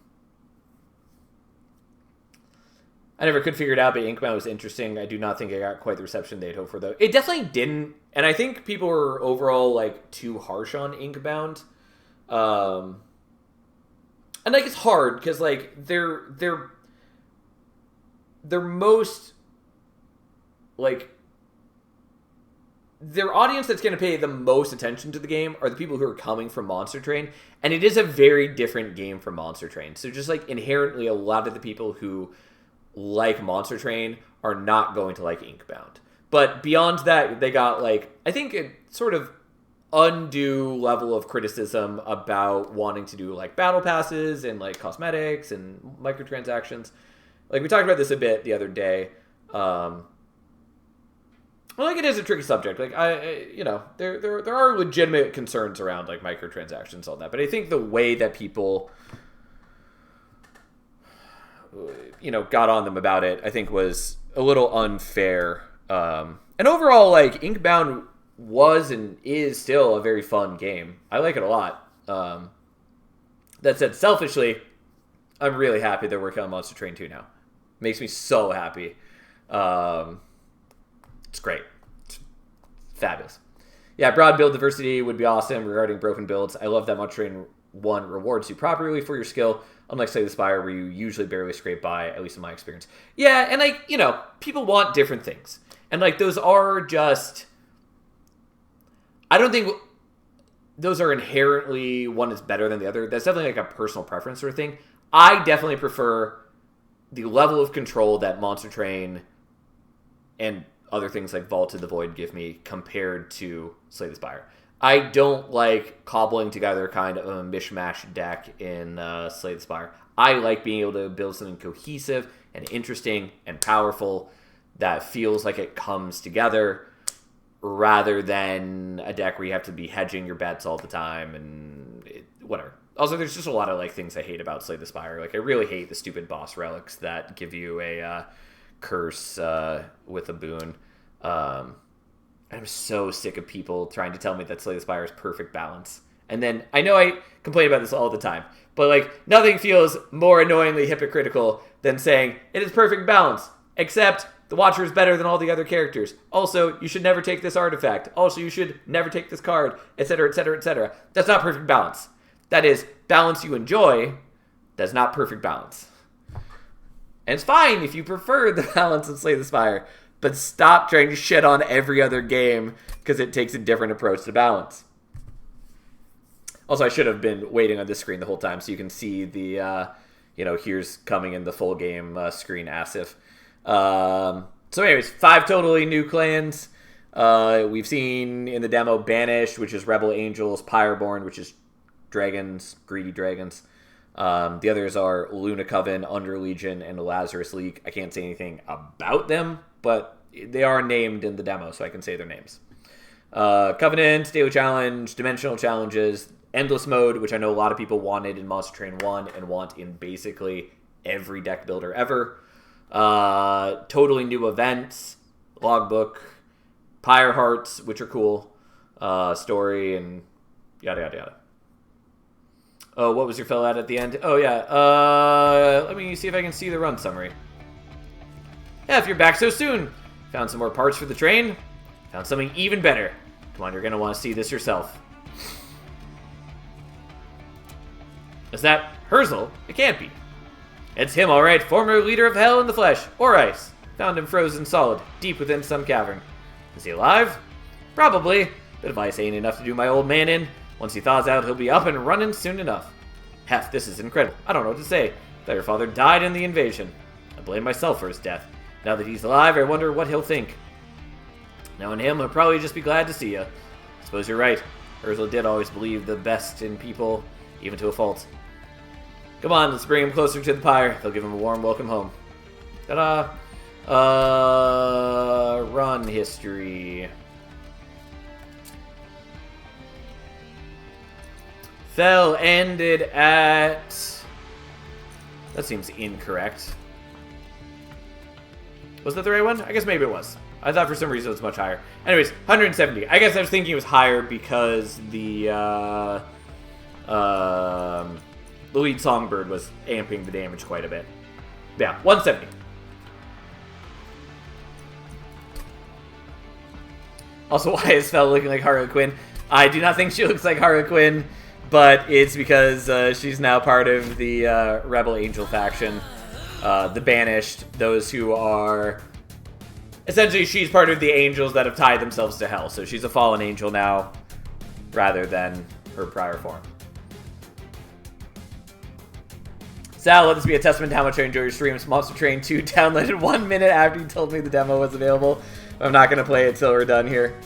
never could figure it out, but Inkbound was interesting. I do not think I got quite the reception they'd hoped for, though. It definitely didn't, and I think people were overall like too harsh on Inkbound. And like it's hard because like they're most like their audience that's going to pay the most attention to the game are the people who are coming from Monster Train, and it is a very different game from Monster Train. So just like inherently, a lot of the people who like Monster Train are not going to like Inkbound. But beyond that, they got like I think a sort of undue level of criticism about wanting to do like battle passes and like cosmetics and microtransactions. Like we talked about this a bit the other day. Well, like it is a tricky subject. Like there are legitimate concerns around like microtransactions, all that. But I think the way that people got on them about it, I think was a little unfair. And overall, like Inkbound was and is still a very fun game. I like it a lot. That said, selfishly, I'm really happy they're working on Monster Train 2 now. Makes me so happy. It's great. It's fabulous. Yeah, broad build diversity would be awesome regarding broken builds. I love that Monster Train 1 rewards you properly for your skill, unlike Slay the Spire, where you usually barely scrape by, at least in my experience. Yeah, and like, people want different things. And like, those are just... I don't think those are inherently one is better than the other. That's definitely like a personal preference sort of thing. I definitely prefer the level of control that Monster Train and other things like Vault of the Void give me compared to Slay the Spire. I don't like cobbling together kind of a mishmash deck in Slay the Spire. I like being able to build something cohesive and interesting and powerful that feels like it comes together, rather than a deck where you have to be hedging your bets all the time and whatever. Also, there's just a lot of like things I hate about Slay the Spire. Like I really hate the stupid boss relics that give you a curse with a boon. I'm so sick of people trying to tell me that Slay the Spire is perfect balance. And then I know I complain about this all the time, but like nothing feels more annoyingly hypocritical than saying it is perfect balance, except the Watcher is better than all the other characters. Also, you should never take this artifact. Also, you should never take this card, etc., etc., etc. That's not perfect balance. That is balance you enjoy. That's not perfect balance. And it's fine if you prefer the balance of Slay the Spire, but stop trying to shit on every other game because it takes a different approach to balance. Also, I should have been waiting on this screen the whole time so you can see the, here's coming in the full game screen Asif. So anyways, 5 totally new clans. We've seen in the demo Banished, which is Rebel Angels, Pyreborn, which is dragons, greedy dragons. The others are Luna Coven, Under Legion, and Lazarus League. I can't say anything about them, but they are named in the demo, so I can say their names. Covenant, Daily Challenge, Dimensional Challenges, Endless Mode, which I know a lot of people wanted in Monster Train 1 and want in basically every deck builder ever. Totally new events, Logbook, Pyre Hearts, which are cool, story, and yada yada yada. Oh, what was your fill at the end? Oh yeah, let me see if I can see the run summary. Yeah, if you're back so soon, found some more parts for the train, found something even better. Come on, you're gonna want to see this yourself. Is that Herzl? It can't be. It's him, all right, former leader of hell in the flesh, or ice. Found him frozen solid, deep within some cavern. Is he alive? Probably, but if ice ain't enough to do my old man in, once he thaws out, he'll be up and running soon enough. Hef, this is incredible. I don't know what to say. Thought your father died in the invasion. I blame myself for his death. Now that he's alive, I wonder what he'll think. Knowing him, he'll probably just be glad to see you. I suppose you're right. Ursula did always believe the best in people, even to a fault. Come on, let's bring him closer to the pyre. They'll give him a warm welcome home. Ta-da! Run history. Fell ended at... That seems incorrect. Was that the right one? I guess maybe it was. I thought for some reason it was much higher. Anyways, 170. I guess I was thinking it was higher because the lead Songbird was amping the damage quite a bit. Yeah, 170. Also, why is Fel looking like Harley Quinn? I do not think she looks like Harley Quinn, but it's because she's now part of the Rebel Angel faction. The Banished, those who are... Essentially, she's part of the angels that have tied themselves to hell, so she's a fallen angel now, rather than her prior form. Sal, let this be a testament to how much I enjoy your streams. Monster Train 2 downloaded 1 minute after you told me the demo was available. I'm not going to play it till we're done here.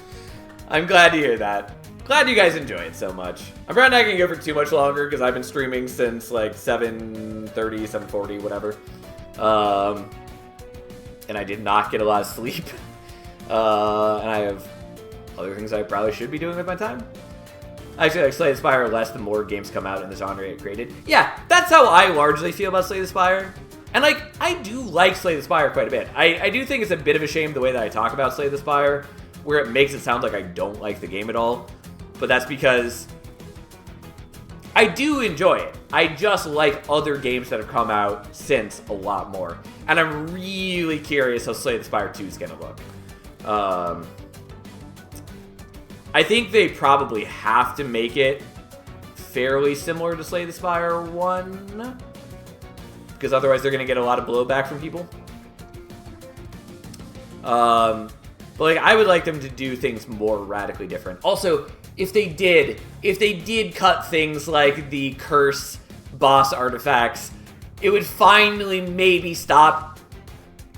I'm glad to hear that. Glad you guys enjoy it so much. I'm probably not going to go for too much longer because I've been streaming since like 7:30, 7:40, whatever. And I did not get a lot of sleep. And I have other things I probably should be doing with my time. Actually, like Slay the Spire less the more games come out in the genre get created. Yeah, that's how I largely feel about Slay the Spire. And like, I do like Slay the Spire quite a bit. I do think it's a bit of a shame the way that I talk about Slay the Spire, where it makes it sound like I don't like the game at all. But that's because I do enjoy it. I just like other games that have come out since a lot more. And I'm really curious how Slay the Spire 2 is going to look. I think they probably have to make it fairly similar to Slay the Spire 1. Because otherwise they're going to get a lot of blowback from people. But like, I would like them to do things more radically different. Also, if they did cut things like the curse boss artifacts, it would finally maybe stop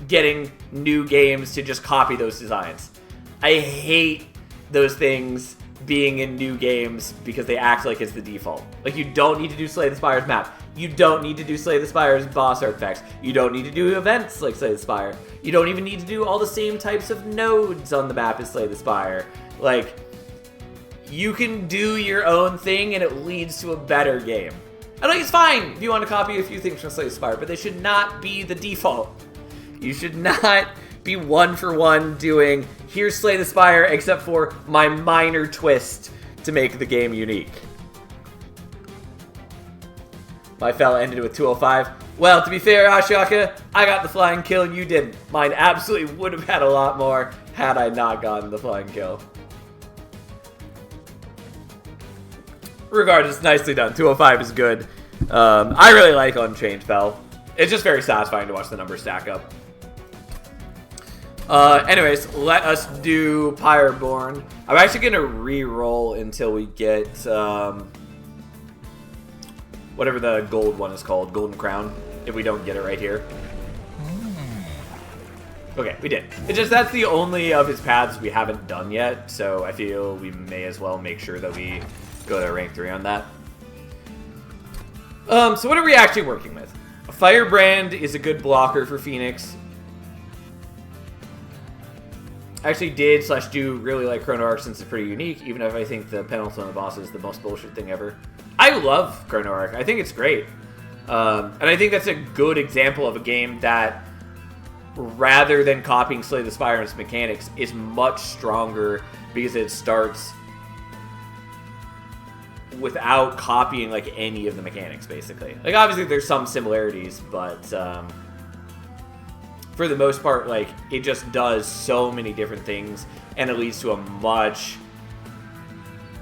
getting new games to just copy those designs. I hate those things being in new games because they act like it's the default. Like, you don't need to do Slay the Spire's map. You don't need to do Slay the Spire's boss artifacts. You don't need to do events like Slay the Spire. You don't even need to do all the same types of nodes on the map as Slay the Spire. Like, you can do your own thing and it leads to a better game. And like, it's fine if you want to copy a few things from Slay the Spire, but they should not be the default. You should not be one for one doing, here's Slay the Spire, except for my minor twist to make the game unique. My fella ended with 205. Well, to be fair, Ashoka, I got the flying kill and you didn't. Mine absolutely would have had a lot more had I not gotten the flying kill. Regardless, nicely done. 205 is good. I really like Unchained Fell. It's just very satisfying to watch the numbers stack up. Anyways, let us do Pyreborn. I'm actually going to re-roll until we get whatever the gold one is called, Golden Crown, if we don't get it right here. Okay, we did. It's just that's the only of his paths we haven't done yet, so I feel we may as well make sure that we go to rank 3 on that. So what are we actually working with? A Firebrand is a good blocker for Phoenix. actually do really like Chrono Arc since it's pretty unique, even if I think the penultimate boss is the most bullshit thing ever. I love Chrono Arc. I think it's great. And I think that's a good example of a game that, rather than copying Slay the Spire and its mechanics, is much stronger because it starts without copying like any of the mechanics, basically. Like, obviously there's some similarities, but for the most part, like, it just does so many different things, and it leads to a much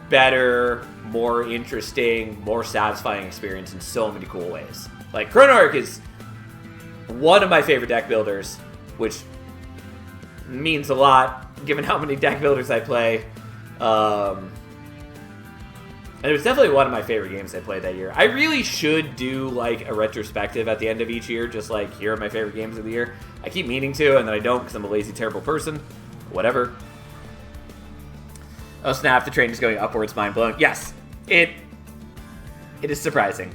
better, more interesting, more satisfying experience in so many cool ways. Like, Chrono Arc is one of my favorite deck builders, which means a lot given how many deck builders I play. And it was definitely one of my favorite games I played that year. I really should do, like, a retrospective at the end of each year, just like, here are my favorite games of the year. I keep meaning to, and then I don't because I'm a lazy, terrible person. Whatever. Oh, snap, the train is going upwards, mind blown. Yes, it is surprising.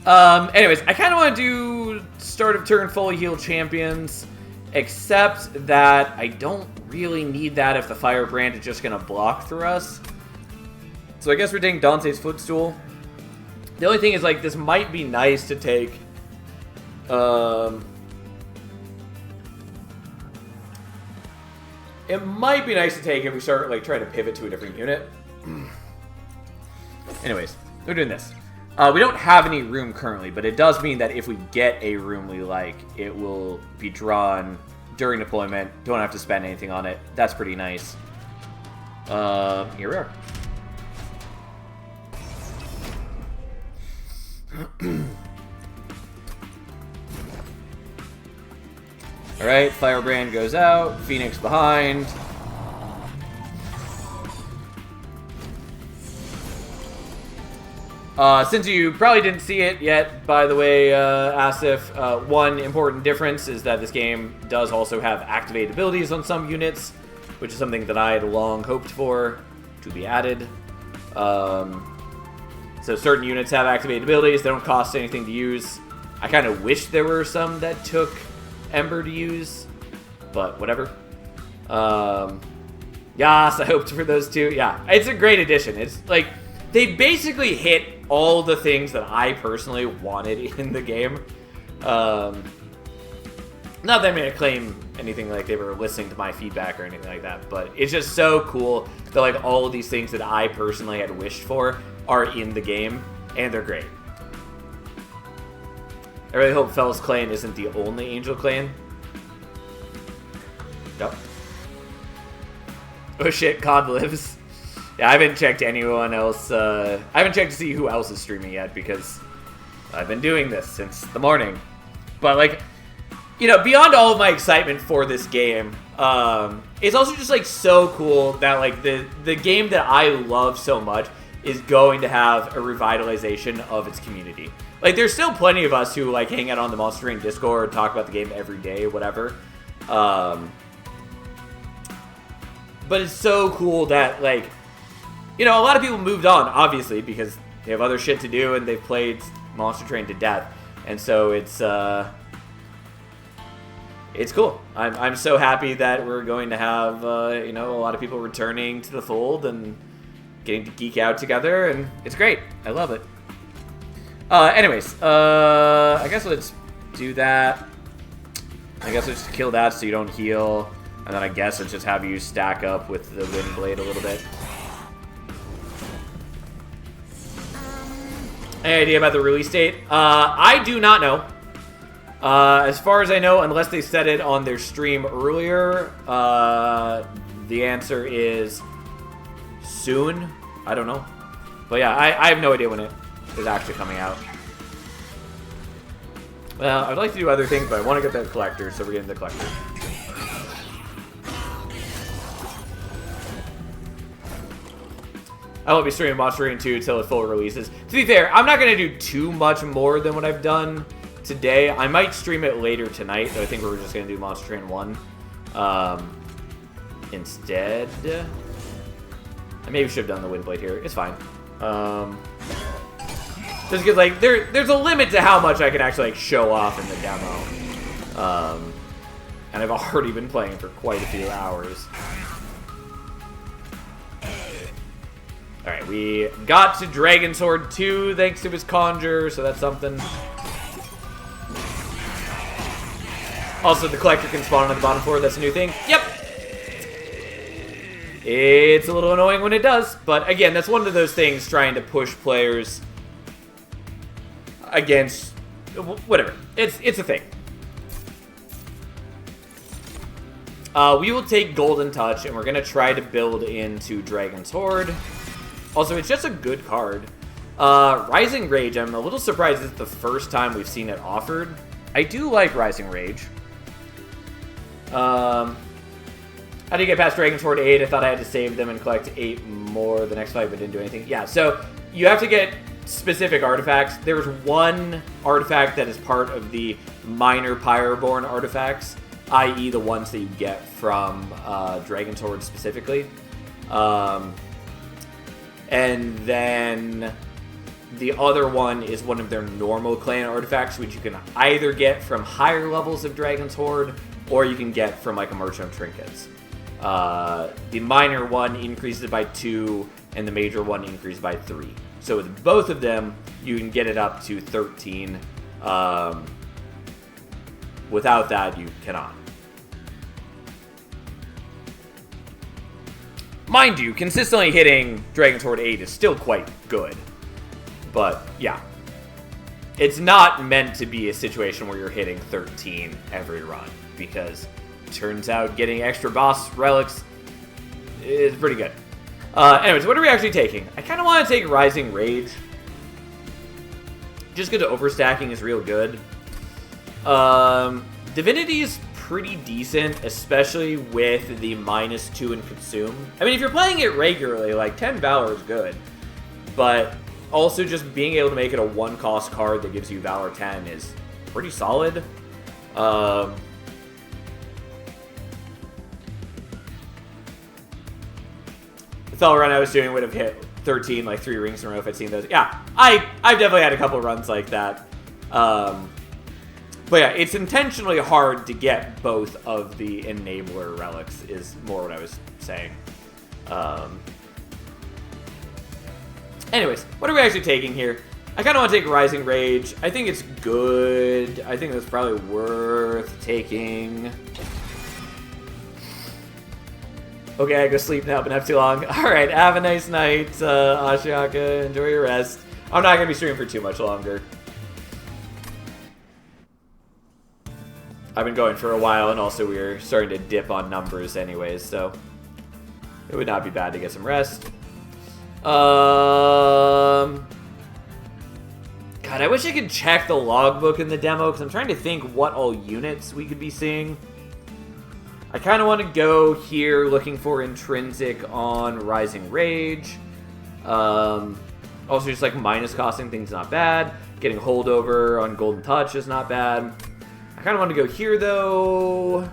Anyways, I kind of want to do start of turn fully healed champions, except that I don't really need that if the Firebrand is just going to block through us. So I guess we're taking Dante's Footstool. The only thing is, like, this might be nice to take. It might be nice to take if we start, like, trying to pivot to a different unit. Anyways, we're doing this. We don't have any room currently, but it does mean that if we get a room we like, it will be drawn during deployment. Don't have to spend anything on it. That's pretty nice. Here we are. Alright, Firebrand goes out, Phoenix behind. Since you probably didn't see it yet, by the way, Asif, one important difference is that this game does also have activated abilities on some units, which is something that I had long hoped for to be added. So certain units have activated abilities. They don't cost anything to use. I kind of wish there were some that took Ember to use, but whatever. Yes, I hoped for those two. Yeah, it's a great addition. It's like, they basically hit all the things that I personally wanted in the game. Not that I'm going to claim anything like they were listening to my feedback or anything like that, but it's just so cool that, like, all of these things that I personally had wished for are in the game, and they're great. I really hope Fel's Clan isn't the only Angel Clan. Yep. Oh shit, COD lives. Yeah, I haven't checked anyone else. I haven't checked to see who else is streaming yet, because I've been doing this since the morning. But, like, you know, beyond all of my excitement for this game, it's also just, like, so cool that, like, the game that I love so much is going to have a revitalization of its community. Like, there's still plenty of us who, like, hang out on the Monster Train Discord, talk about the game every day, whatever. But it's so cool that, like, you know, a lot of people moved on, obviously, because they have other shit to do and they've played Monster Train to death. And so it's cool. I'm so happy that we're going to have, you know, a lot of people returning to the fold and getting to geek out together, and it's great. I love it. Anyways, I guess let's do that. I guess let's just kill that so you don't heal, and then I guess let's just have you stack up with the Wind Blade a little bit. Any idea about the release date? I do not know. As far as I know, unless they said it on their stream earlier, the answer is soon. I don't know. But yeah, I have no idea when it is actually coming out. Well, I'd like to do other things, but I want to get that collector, so we're getting the collector. I won't be streaming Monster Train 2 until it full releases. To be fair, I'm not going to do too much more than what I've done today. I might stream it later tonight, though I think we're just going to do Monster Train 1 instead. I maybe should have done the Wind Blade here. It's fine. Just because, like, there's a limit to how much I can actually, like, show off in the demo. And I've already been playing for quite a few hours. Alright, we got to Dragon Sword 2 thanks to his Conjure, so that's something. Also, the Collector can spawn on the bottom floor, that's a new thing. Yep! It's a little annoying when it does, but again, that's one of those things trying to push players against... whatever. It's a thing. We will take Golden Touch, and we're going to try to build into Dragon's Horde. Also, it's just a good card. Rising Rage, I'm a little surprised it's the first time we've seen it offered. I do like Rising Rage. How do you get past Dragon's Horde 8? I thought I had to save them and collect 8 more the next fight, but didn't do anything. Yeah, so you have to get specific artifacts. There's one artifact that is part of the minor Pyroborn artifacts, i.e. the ones that you get from Dragon's Horde specifically. And then the other one is one of their normal clan artifacts, which you can either get from higher levels of Dragon's Horde, or you can get from like a Merchant of Trinkets. The minor one increases by 2, and the major one increases by 3. So with both of them, you can get it up to 13. Without that, you cannot. Mind you, consistently hitting Dragon's Horde 8 is still quite good. But, yeah. It's not meant to be a situation where you're hitting 13 every run, because it turns out getting extra boss relics is pretty good. Anyways, what are we actually taking? I kind of want to take Rising Rage. Just because overstacking is real good. Divinity is pretty decent, especially with the -2 in Consume. I mean, if you're playing it regularly, like 10 Valor is good. But also just being able to make it a 1-cost card that gives you Valor 10 is pretty solid. The Fel run I was doing would have hit 13 like 3 rings in a row if I'd seen those. Yeah, I've definitely had a couple runs like that. But yeah, it's intentionally hard to get both of the Enabler relics is more what I was saying. Anyways, what are we actually taking here? I kind of want to take Rising Rage. I think it's good. I think that's probably worth taking. Okay, I go sleep now, been up too long. Alright, have a nice night, Ashiaka. Enjoy your rest. I'm not going to be streaming for too much longer. I've been going for a while, and also we're starting to dip on numbers anyways, so it would not be bad to get some rest. God, I wish I could check the logbook in the demo, because I'm trying to think what all units we could be seeing. I kind of want to go here looking for Intrinsic on Rising Rage. Also, just like minus costing things not bad. Getting Holdover on Golden Touch is not bad. I kind of want to go here, though. I'm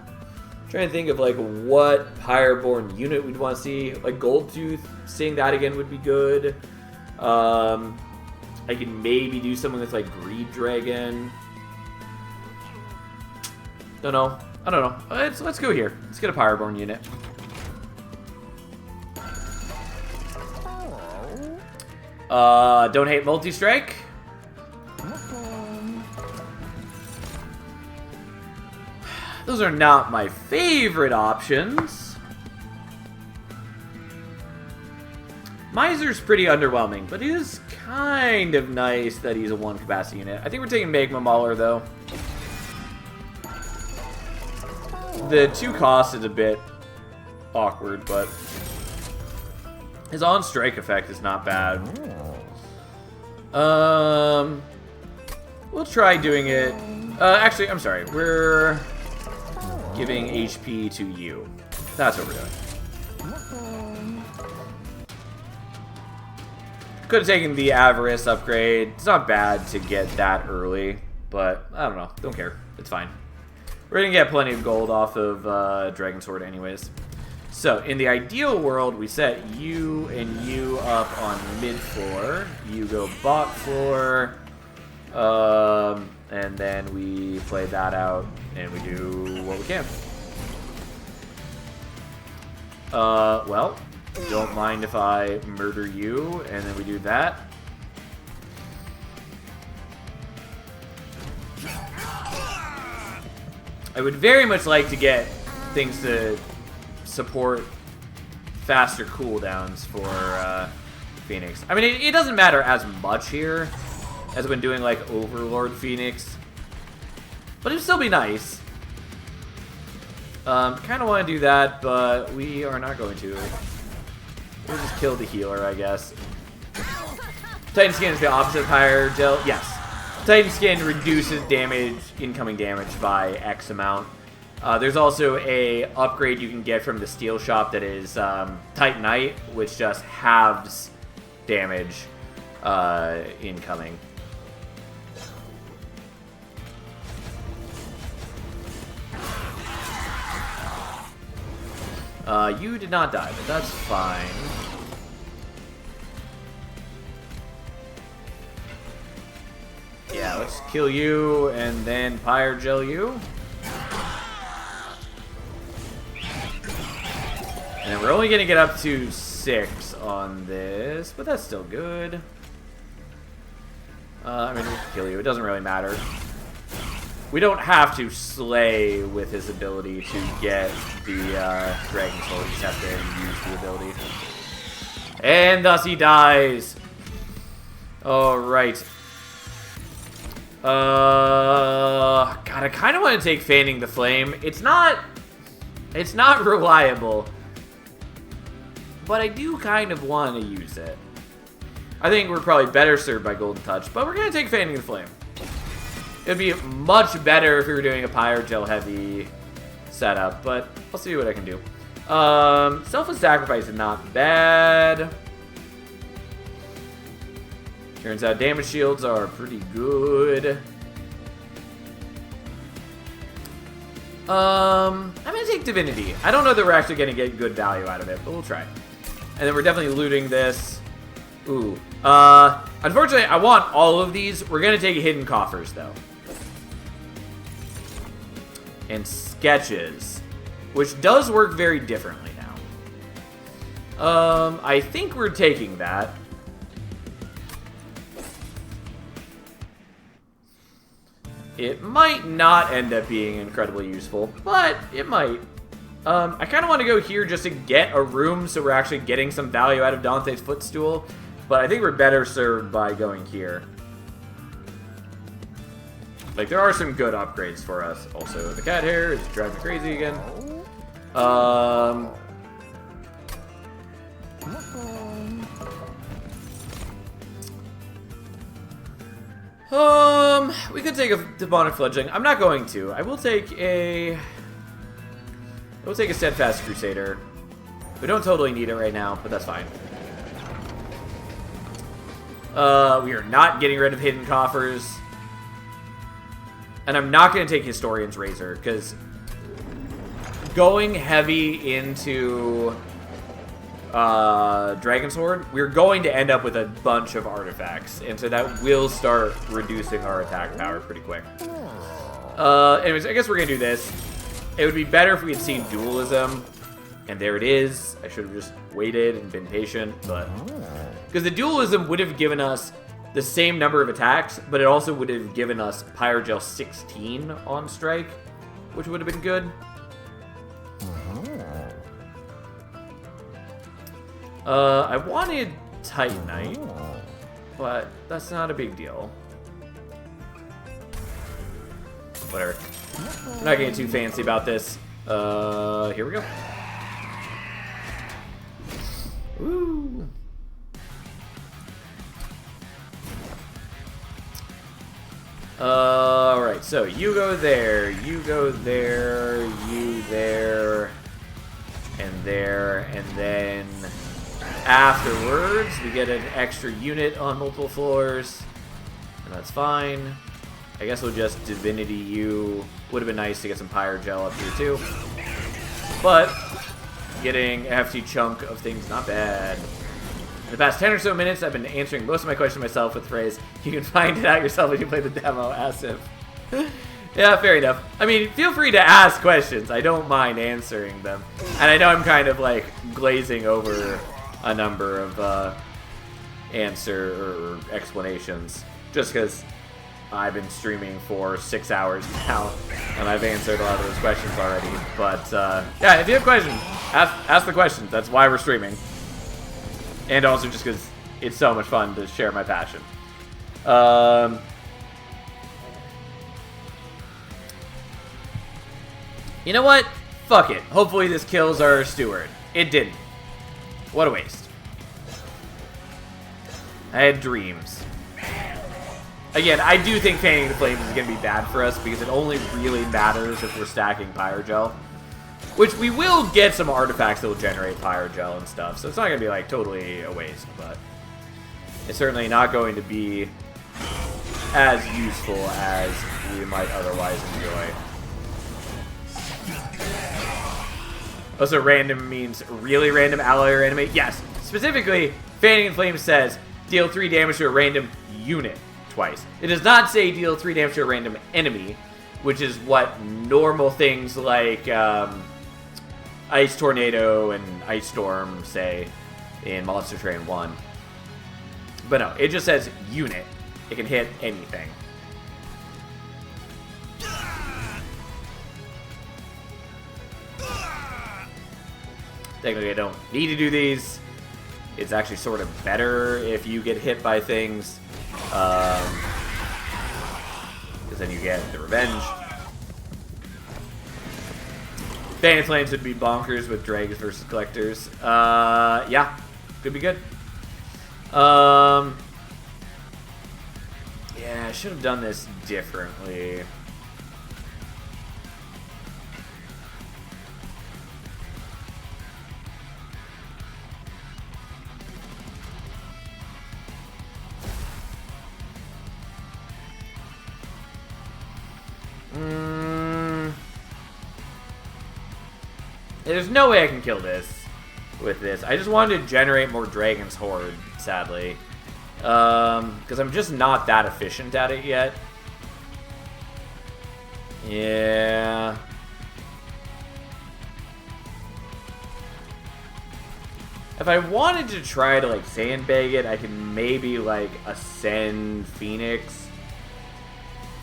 trying to think of, like, what Pyroborn unit we'd want to see. Like, Goldtooth, seeing that again would be good. I can maybe do something with, like, Greed Dragon. Don't know. I don't know. Let's go here. Let's get a Pyroborn unit. Don't hate Multi-Strike. Those are not my favorite options. Miser's pretty underwhelming, but it is kind of nice that he's a 1 capacity unit. I think we're taking Magma Mauler, though. The 2 cost is a bit awkward, but his on-strike effect is not bad. We'll try doing it. Actually, I'm sorry. We're giving HP to you. That's what we're doing. Could have taken the Avarice upgrade. It's not bad to get that early, but I don't know. Don't care. It's fine. We're going to get plenty of gold off of Dragon's Sword anyways. So, in the ideal world, we set you and you up on mid floor. You go bot floor. And then we play that out, and we do what we can. Well, don't mind if I murder you, and then we do that. I would very much like to get things to support faster cooldowns for Phoenix. I mean, it doesn't matter as much here as when doing like Overlord Phoenix, but it'd still be nice. Kind of want to do that, but we are not going to. We'll just kill the healer, I guess. Titan Skin is the opposite of Pyre Gel. Yes. Titan Skin reduces damage, incoming damage by X amount. There's also a upgrade you can get from the Steel Shop that is Titanite, which just halves damage incoming. You did not die, but that's fine. Yeah, let's kill you and then Pyre Gel you. And then we're only going to get up to 6 on this, but that's still good. I mean, we can kill you. It doesn't really matter. We don't have to slay with his ability to get the Dragon Sword. We just have to use the ability. And thus he dies. Alright. God, I kind of want to take Fanning the Flame. It's not reliable. But I do kind of want to use it. I think we're probably better served by Golden Touch, but we're going to take Fanning the Flame. It'd be much better if we were doing a Pyre Gel heavy setup, but I'll see what I can do. Selfless Sacrifice is not bad. Turns out damage shields are pretty good. I'm going to take Divinity. I don't know that we're actually going to get good value out of it, but we'll try. And then we're definitely looting this. Ooh. Unfortunately, I want all of these. We're going to take Hidden Coffers, though. And Sketches, which does work very differently now. I think we're taking that. It might not end up being incredibly useful, but it might. I kind of want to go here just to get a room so we're actually getting some value out of Dante's Footstool, but I think we're better served by going here. Like, there are some good upgrades for us. Also, the cat hair is driving me crazy again. We could take a Demonic Fledgling. I'm not going to. I will take a Steadfast Crusader. We don't totally need it right now, but that's fine. We are not getting rid of Hidden Coffers. And I'm not going to take Historian's Razor, because going heavy into Dragon Sword, we're going to end up with a bunch of artifacts, and so that will start reducing our attack power pretty quick. Anyways, I guess we're going to do this. It would be better if we had seen Dualism, and there it is. I should have just waited and been patient, but... Because the Dualism would have given us the same number of attacks, but it also would have given us Pyre Gel 16 on strike, which would have been good. I wanted Titanite, but that's not a big deal. Whatever. I'm not getting too fancy about this. Here we go. Woo! Alright, so you go there, you go there, you there, and then afterwards we get an extra unit on multiple floors, and that's fine. I guess we'll just Divinity you. Would have been nice to get some Pyre Gel up here too, but getting a hefty chunk of things, not bad. In the past 10 or so minutes, I've been answering most of my questions myself with the phrase, "You can find it out yourself if you play the demo," as if. Yeah, fair enough. I mean, feel free to ask questions. I don't mind answering them. And I know I'm kind of like glazing over a number of answer or explanations just because I've been streaming for 6 hours now and I've answered a lot of those questions already. But yeah, if you have questions, ask the questions. That's why we're streaming. And also just because it's so much fun to share my passion. You know what? Fuck it. Hopefully this kills our steward. It didn't. What a waste. I had dreams. Again, I do think Fanning the Flames is going to be bad for us because it only really matters if we're stacking Pyrogel. Which we will get some artifacts that will generate Pyrogel and stuff, so it's not going to be like totally a waste, but it's certainly not going to be as useful as we might otherwise enjoy. Also, random means really random ally or enemy. Yes, specifically, Fanning in Flames says deal 3 damage to a random unit twice. It does not say deal 3 damage to a random enemy, which is what normal things like Ice Tornado and Ice Storm say in Monster Train 1. But no, it just says unit. It can hit anything. Technically, I don't need to do these. It's actually sort of better if you get hit by things. Because then you get the revenge. Fanning Flames would be bonkers with Dregs versus Collectors. Yeah. Could be good. Yeah, I should have done this differently. There's no way I can kill this with this. I just wanted to generate more Dragon's Horde, sadly. Because I'm just not that efficient at it yet. Yeah. If I wanted to try to, like, sandbag it, I could maybe, like, ascend Phoenix.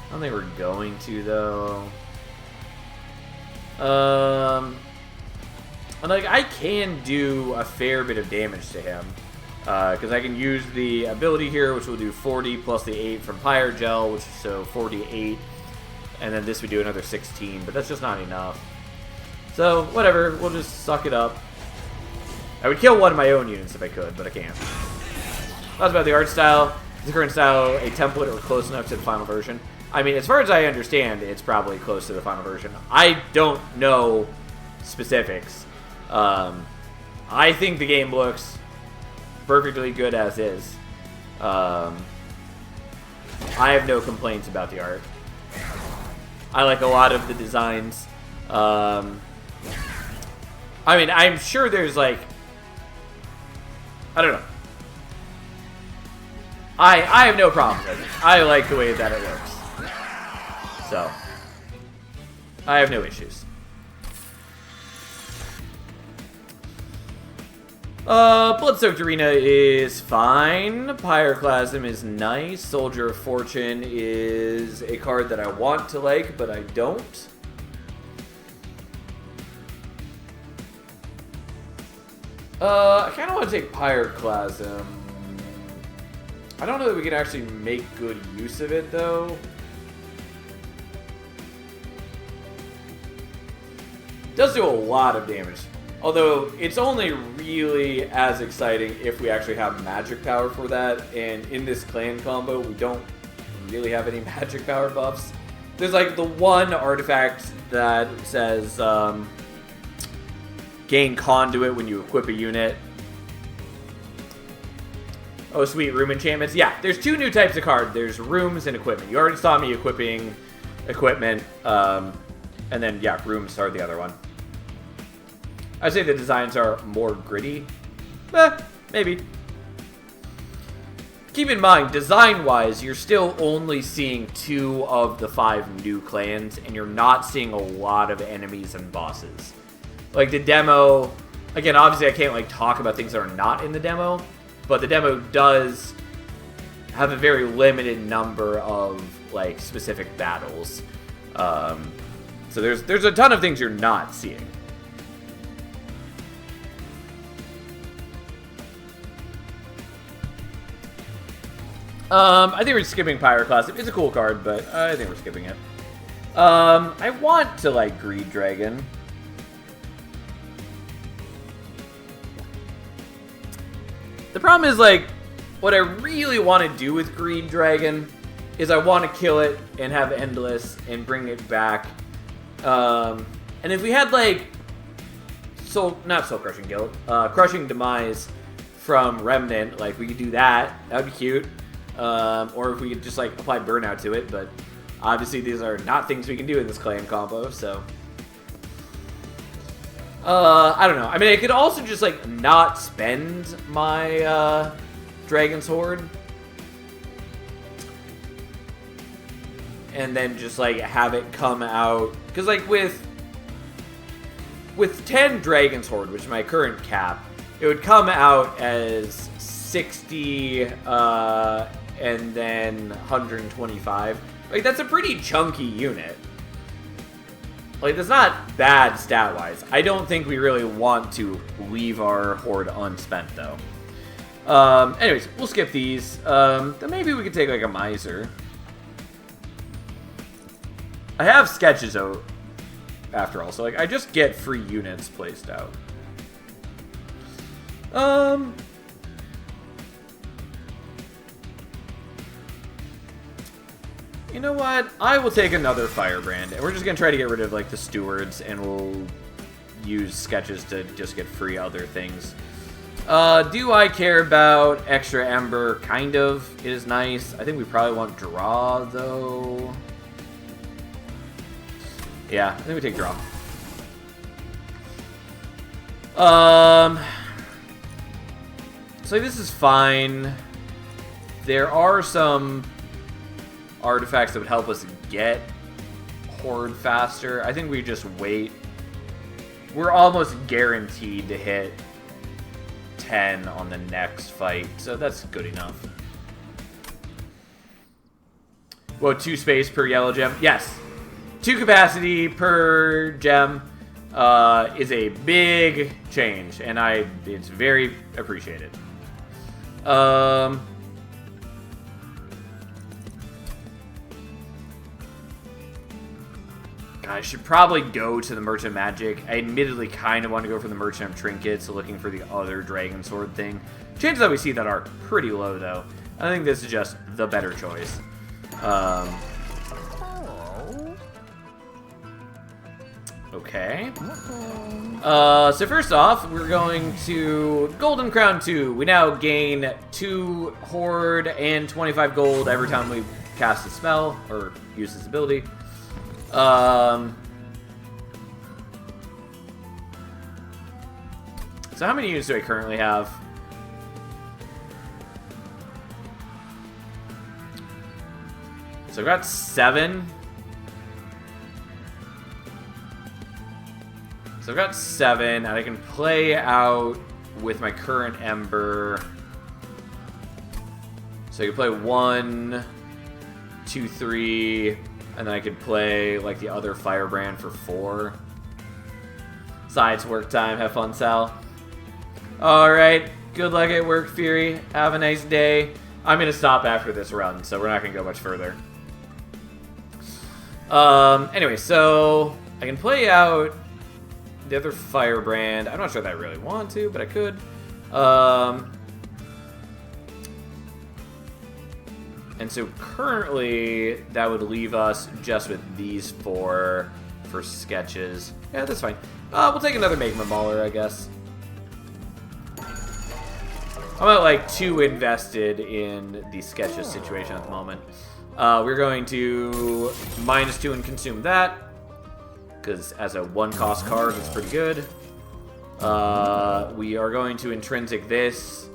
I don't think we're going to, though. And, like, I can do a fair bit of damage to him. Because I can use the ability here, which will do 40 plus the 8 from Pyrogel, which is so 48. And then this would do another 16, but that's just not enough. So, whatever, we'll just suck it up. I would kill one of my own units if I could, but I can't. That's about the art style. Is the current style a template or close enough to the final version? I mean, as far as I understand, it's probably close to the final version. I don't know specifics. I think the game looks perfectly good as is. I have no complaints about the art. I like a lot of the designs. I mean, I'm sure there's like, I don't know. I have no problems with it. I like the way that it looks. So, I have no issues. Bloodsoaked Arena is fine. Pyroclasm is nice. Soldier of Fortune is a card that I want to like, but I don't. I kind of want to take Pyroclasm. I don't know that we can actually make good use of it, though. It does do a lot of damage. Although, it's only really as exciting if we actually have magic power for that. And in this clan combo, we don't really have any magic power buffs. There's like the one artifact that says gain conduit when you equip a unit. Oh, sweet, room enchantments. Yeah, there's two new types of card. There's rooms and equipment. You already saw me equipping equipment. And then, yeah, rooms are the other one. I'd say the designs are more gritty. Maybe. keep in mind, design-wise, you're still only seeing 2 of the 5 new clans, and you're not seeing a lot of enemies and bosses. Like, the demo... Again, obviously I can't, like, talk about things that are not in the demo, but the demo does have a very limited number of, like, specific battles. So there's a ton of things you're not seeing. I think we're skipping Pyroclastic. It's a cool card, but I think we're skipping it. I want to like Greed Dragon. The problem is, like, what I really want to do with Greed Dragon is I want to kill it and have Endless and bring it back. And if we had, like, not Soul Crushing Guild, Crushing Demise from Remnant, like, we could do that. That would be cute. Or if we could just, like, apply Burnout to it, but obviously these are not things we can do in this clan combo, so... I don't know. I mean, I could also just, like, not spend my, Dragon's Horde. And then just, like, have it come out... Because, like, with 10 Dragon's Horde, which is my current cap, it would come out as 60, and then 125. Like, that's a pretty chunky unit. Like, that's not bad stat-wise. I don't think we really want to leave our Horde unspent, though. Anyways, we'll skip these. Then maybe we could take, like, a Miser. I have sketches out, after all, so, like, I just get free units placed out. You know what? I will take another Firebrand, and we're just gonna try to get rid of, like, the Stewards, and we'll use sketches to just get free other things. Do I care about extra Ember? Kind of. It is nice. I think we probably want Draw, though. Yeah, I think we take Draw. So this is fine. There are some artifacts that would help us get Horde faster. I think we just wait. We're almost guaranteed to hit 10 on the next fight, so that's good enough. Whoa, 2 space per yellow gem? Yes. 2 capacity per gem is a big change, and it's very appreciated. I should probably go to the Merchant Magic. I admittedly kind of want to go for the Merchant of Trinkets, so looking for the other Dragon Sword thing. Chances that we see that are pretty low, though. I think this is just the better choice. Okay. So first off, we're going to Golden Crown 2. We now gain 2 Horde and 25 gold every time we cast a spell, or use this ability. So how many units do I currently have? So I've got 7. So I've got 7, and I can play out with my current Ember. So you can play 1, 2, 3... And then I could play, like, the other Firebrand for 4. Besides, work time. Have fun, Sal. Alright. Good luck at work, Fury. Have a nice day. I'm going to stop after this run, so we're not going to go much further. Anyway, so I can play out the other Firebrand. I'm not sure that I really want to, but I could. And so currently, that would leave us just with these 4 for sketches. Yeah, that's fine. We'll take another Magma Mauler, I guess. I'm not, like, too invested in the sketches situation at the moment. We're going to -2 and consume that, because as a 1-cost card, it's pretty good. We are going to intrinsic this.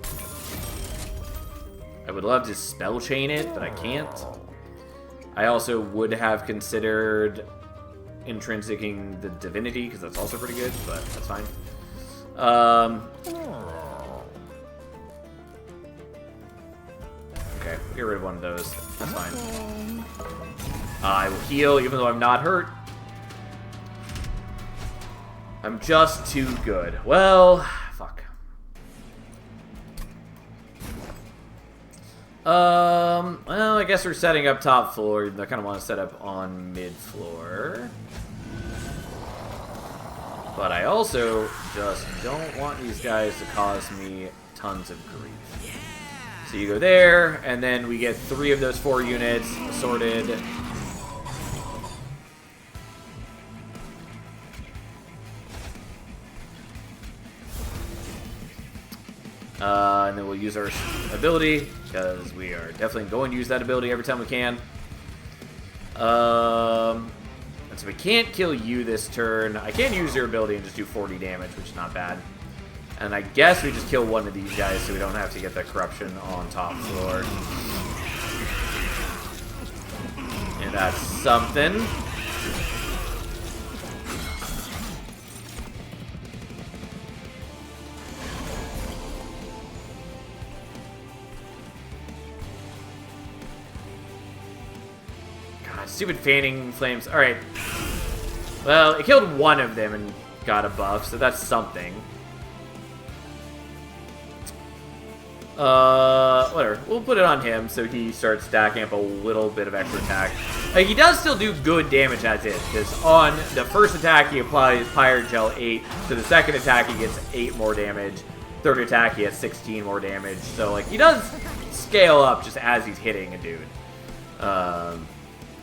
I would love to spell chain it, but I can't. I also would have considered intrinsicing the divinity, because that's also pretty good, but that's fine. Okay, we'll get rid of one of those. That's fine. I will heal, even though I'm not hurt. I'm just too good. Well, fuck. Well, I guess we're setting up top floor. I kind of want to set up on mid floor. But I also just don't want these guys to cause me tons of grief. So you go there, and then we get 3 of those 4 units sorted. And then we'll use our ability, because we are definitely going to use that ability every time we can. And so we can't kill you this turn. I can use your ability and just do 40 damage, which is not bad. And I guess we just kill one of these guys so we don't have to get the corruption on top floor. And that's something. God, stupid fanning flames. Alright. Well, it killed one of them and got a buff, so that's something. Whatever. We'll put it on him so he starts stacking up a little bit of extra attack. Like, he does still do good damage as is, because on the first attack he applies Pyre Gel 8, so the second attack he gets 8 more damage, third attack he has 16 more damage, so, like, he does scale up just as he's hitting a dude.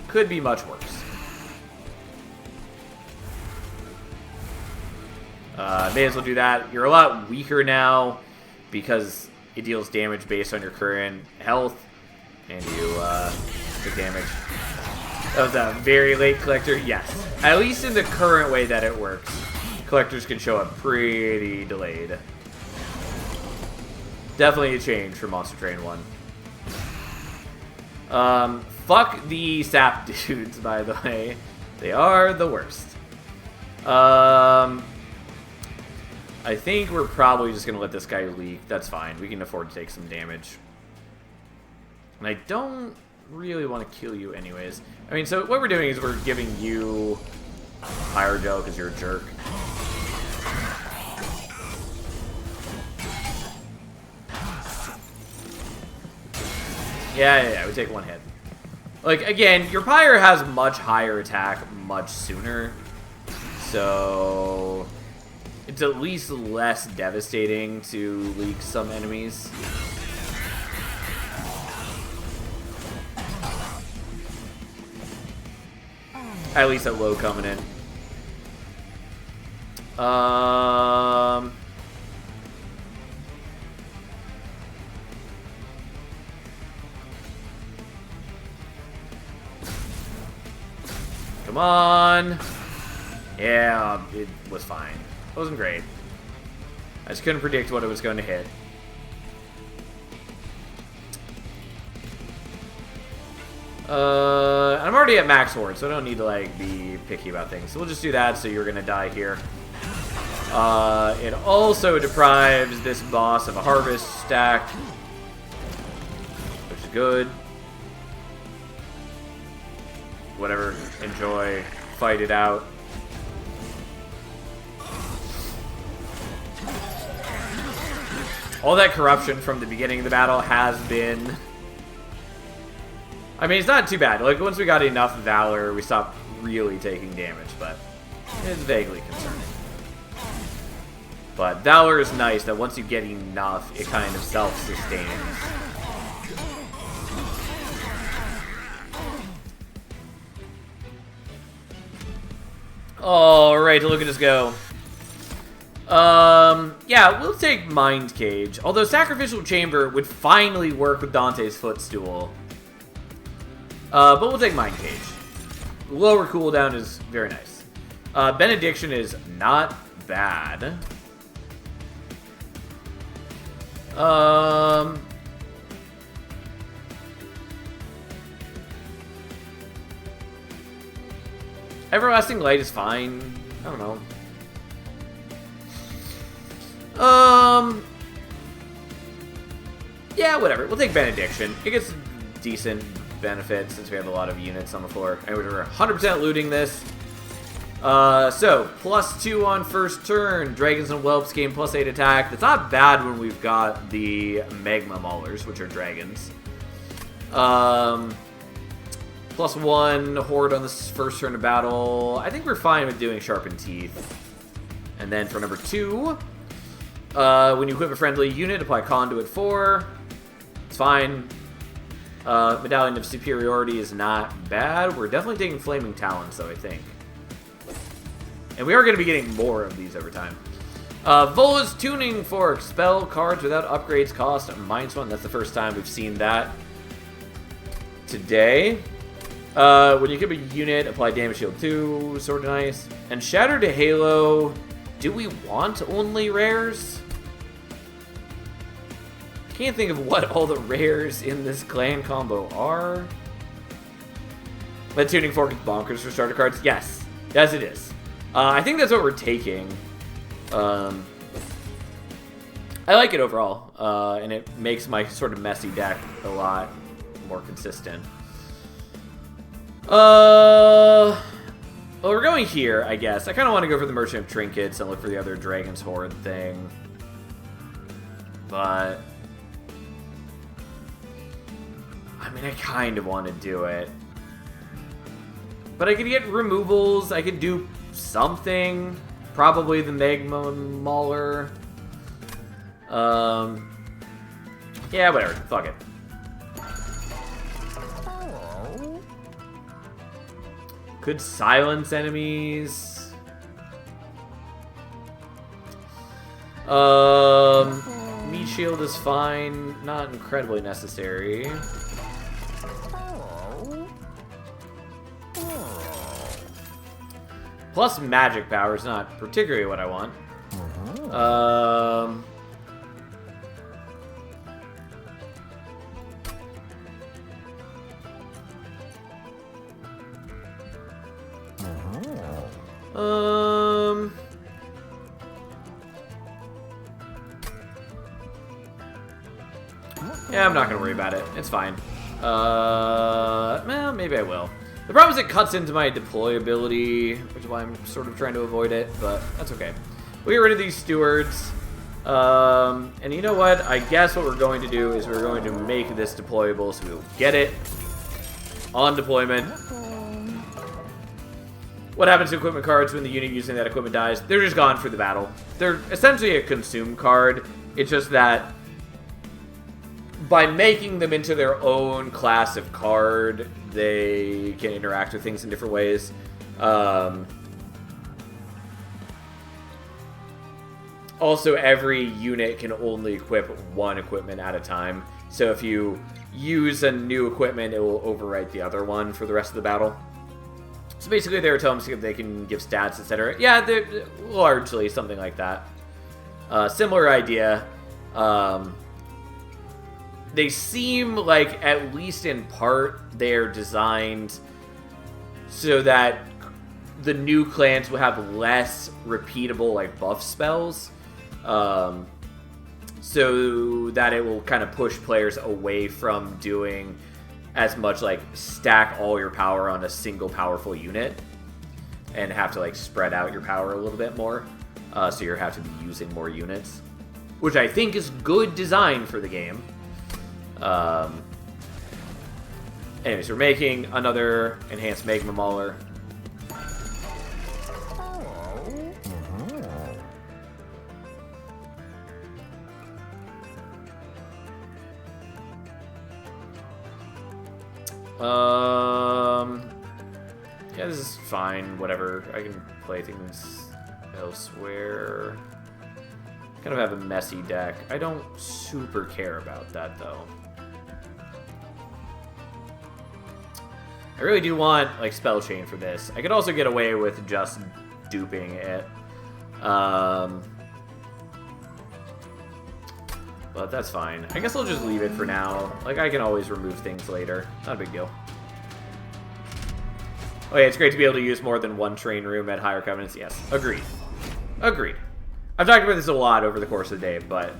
Could be much worse. May as well do that. You're a lot weaker now, because it deals damage based on your current health, and you took damage. That was a very late collector. Yes, at least in the current way that it works, collectors can show up pretty delayed. Definitely a change for Monster Train 1. Fuck the sap dudes, by the way. They are the worst. I think we're probably just going to let this guy leak. That's fine. We can afford to take some damage. And I don't really want to kill you anyways. I mean, so what we're doing is we're giving you Pyre Gel because you're a jerk. Yeah, we take 1 hit. Like, again, your Pyre has much higher attack much sooner. So it's at least less devastating to leak some enemies. At least at low coming in. Come on. Yeah, it was fine. It wasn't great. I just couldn't predict what it was going to hit. I'm already at max horde, so I don't need to like be picky about things. So we'll just do that, so you're going to die here. It also deprives this boss of a harvest stack, which is good. Whatever, enjoy, fight it out. All that corruption from the beginning of the battle has been... I mean, it's not too bad. Like, once we got enough Valor, we stopped really taking damage, but it's vaguely concerning. But Valor is nice that once you get enough, it kind of self-sustains. Alright, look at us go. Yeah, we'll take Mind Cage. Although Sacrificial Chamber would finally work with Dante's Footstool. But we'll take Mind Cage. Lower cooldown is very nice. Benediction is not bad. Everlasting Light is fine. I don't know. Yeah, whatever. We'll take Benediction. It gets decent benefit since we have a lot of units on the floor. And we're 100% looting this. So, +2 on first turn. Dragons and Whelps gain +8 attack. That's not bad when we've got the Magma Maulers, which are dragons. +1 Horde on this first turn of battle. I think we're fine with doing Sharpened Teeth. And then for number 2, when you equip a friendly unit, apply Conduit 4. It's fine. Medallion of Superiority is not bad. We're definitely taking Flaming Talons, though, I think. And we are going to be getting more of these over time. Vola's Tuning Fork. Spell cards without upgrades cost -1. That's the first time we've seen that today. When you equip a unit, apply Damage Shield 2. Sort of nice. And Shatter to Halo. Do we want only rares? Can't think of what all the rares in this clan combo are. But Tuning Fork is bonkers for starter cards. Yes. Yes, it is. I think that's what we're taking. I like it overall. And it makes my sort of messy deck a lot more consistent. Well, we're going here, I guess. I kind of want to go for the Merchant of Trinkets and look for the other Dragon's Horde thing. But I mean, I kind of want to do it. But I could get removals. I could do something. Probably the Magma Mauler. Yeah, whatever. Fuck it. Could silence enemies. Meat Shield is fine. Not incredibly necessary. Plus magic power is not particularly what I want. Yeah, I'm not gonna worry about it. It's fine. Well, maybe I will. The problem is it cuts into my deployability, which is why I'm sort of trying to avoid it, but that's okay. We'll get rid of these stewards. And you know what? I guess what we're going to do is we're going to make this deployable, so we'll get it on deployment. What happens to equipment cards when the unit using that equipment dies? They're just gone for the battle. They're essentially a consume card. It's just that by making them into their own class of card, they can interact with things in different ways. Also, every unit can only equip one equipment at a time. So if you use a new equipment, it will overwrite the other one for the rest of the battle. So basically, they were telling us if they can give stats, etc. Yeah, they're largely something like that. Similar idea. They seem like, at least in part, they're designed so that the new clans will have less repeatable, like, buff spells. So that it will kind of push players away from doing as much, like, stack all your power on a single powerful unit and have to, like, spread out your power a little bit more. So you have to be using more units, which I think is good design for the game. Anyways, we're making another enhanced Magma Mauler. Yeah, this is fine, whatever. I can play things elsewhere. Kind of have a messy deck. I don't super care about that, though. I really do want, like, Spell Chain for this. I could also get away with just duping it. But that's fine. I guess I'll just leave it for now. Like, I can always remove things later. Not a big deal. Oh yeah, it's great to be able to use more than one train room at higher covenants. Yes, agreed. Agreed. I've talked about this a lot over the course of the day, but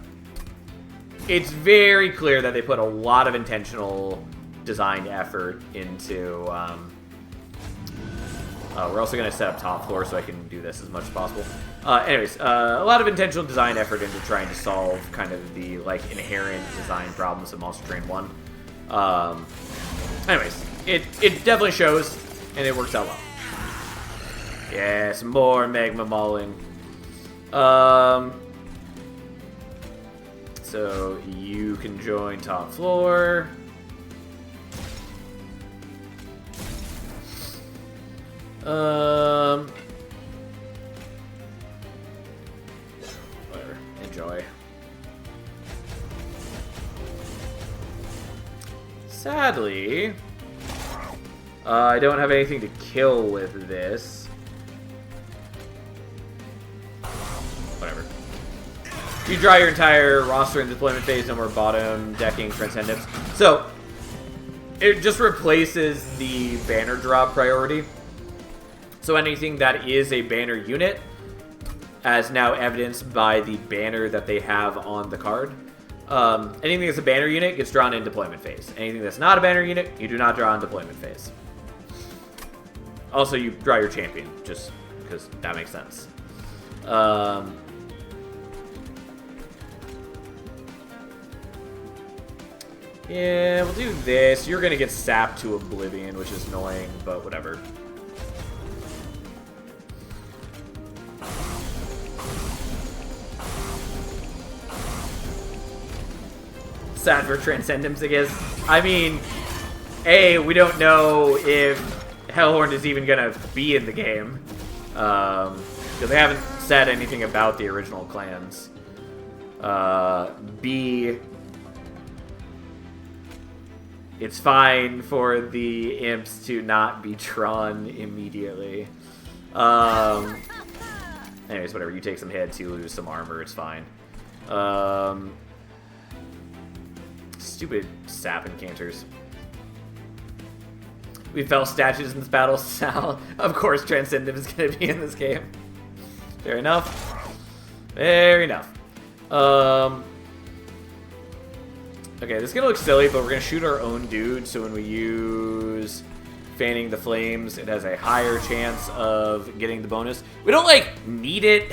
it's very clear that they put a lot of intentional design effort into... we're also going to set up top floor so I can do this as much as possible. Anyways, a lot of intentional design effort into trying to solve kind of the like inherent design problems of Monster Train 1. Anyways, it definitely shows, and it works out well. Yes, more magma mauling. So you can join top floor. Whatever. Enjoy. Sadly, I don't have anything to kill with this. Whatever. You draw your entire roster in deployment phase, no more bottom decking Transcendence. So, it just replaces the banner drop priority. So anything that is a banner unit, as now evidenced by the banner that they have on the card, anything that's a banner unit gets drawn in deployment phase. Anything that's not a banner unit, you do not draw in deployment phase. Also, you draw your champion, just because that makes sense. Yeah, we'll do this. You're going to get sapped to oblivion, which is annoying, but whatever. Sad for Transcendence, I guess. I mean, A, we don't know if Hellhorn is even going to be in the game. Because they haven't said anything about the original clans. B, it's fine for the imps to not be drawn immediately. Anyways, whatever. You take some hits, you lose some armor, it's fine. Stupid sap encounters. We fell statues in this battle, Sal. Of course Transcendence is going to be in this game. Fair enough. Fair enough. Okay, this is going to look silly, but we're going to shoot our own dude, so when we use Fanning the Flames, it has a higher chance of getting the bonus. We don't, like, need it,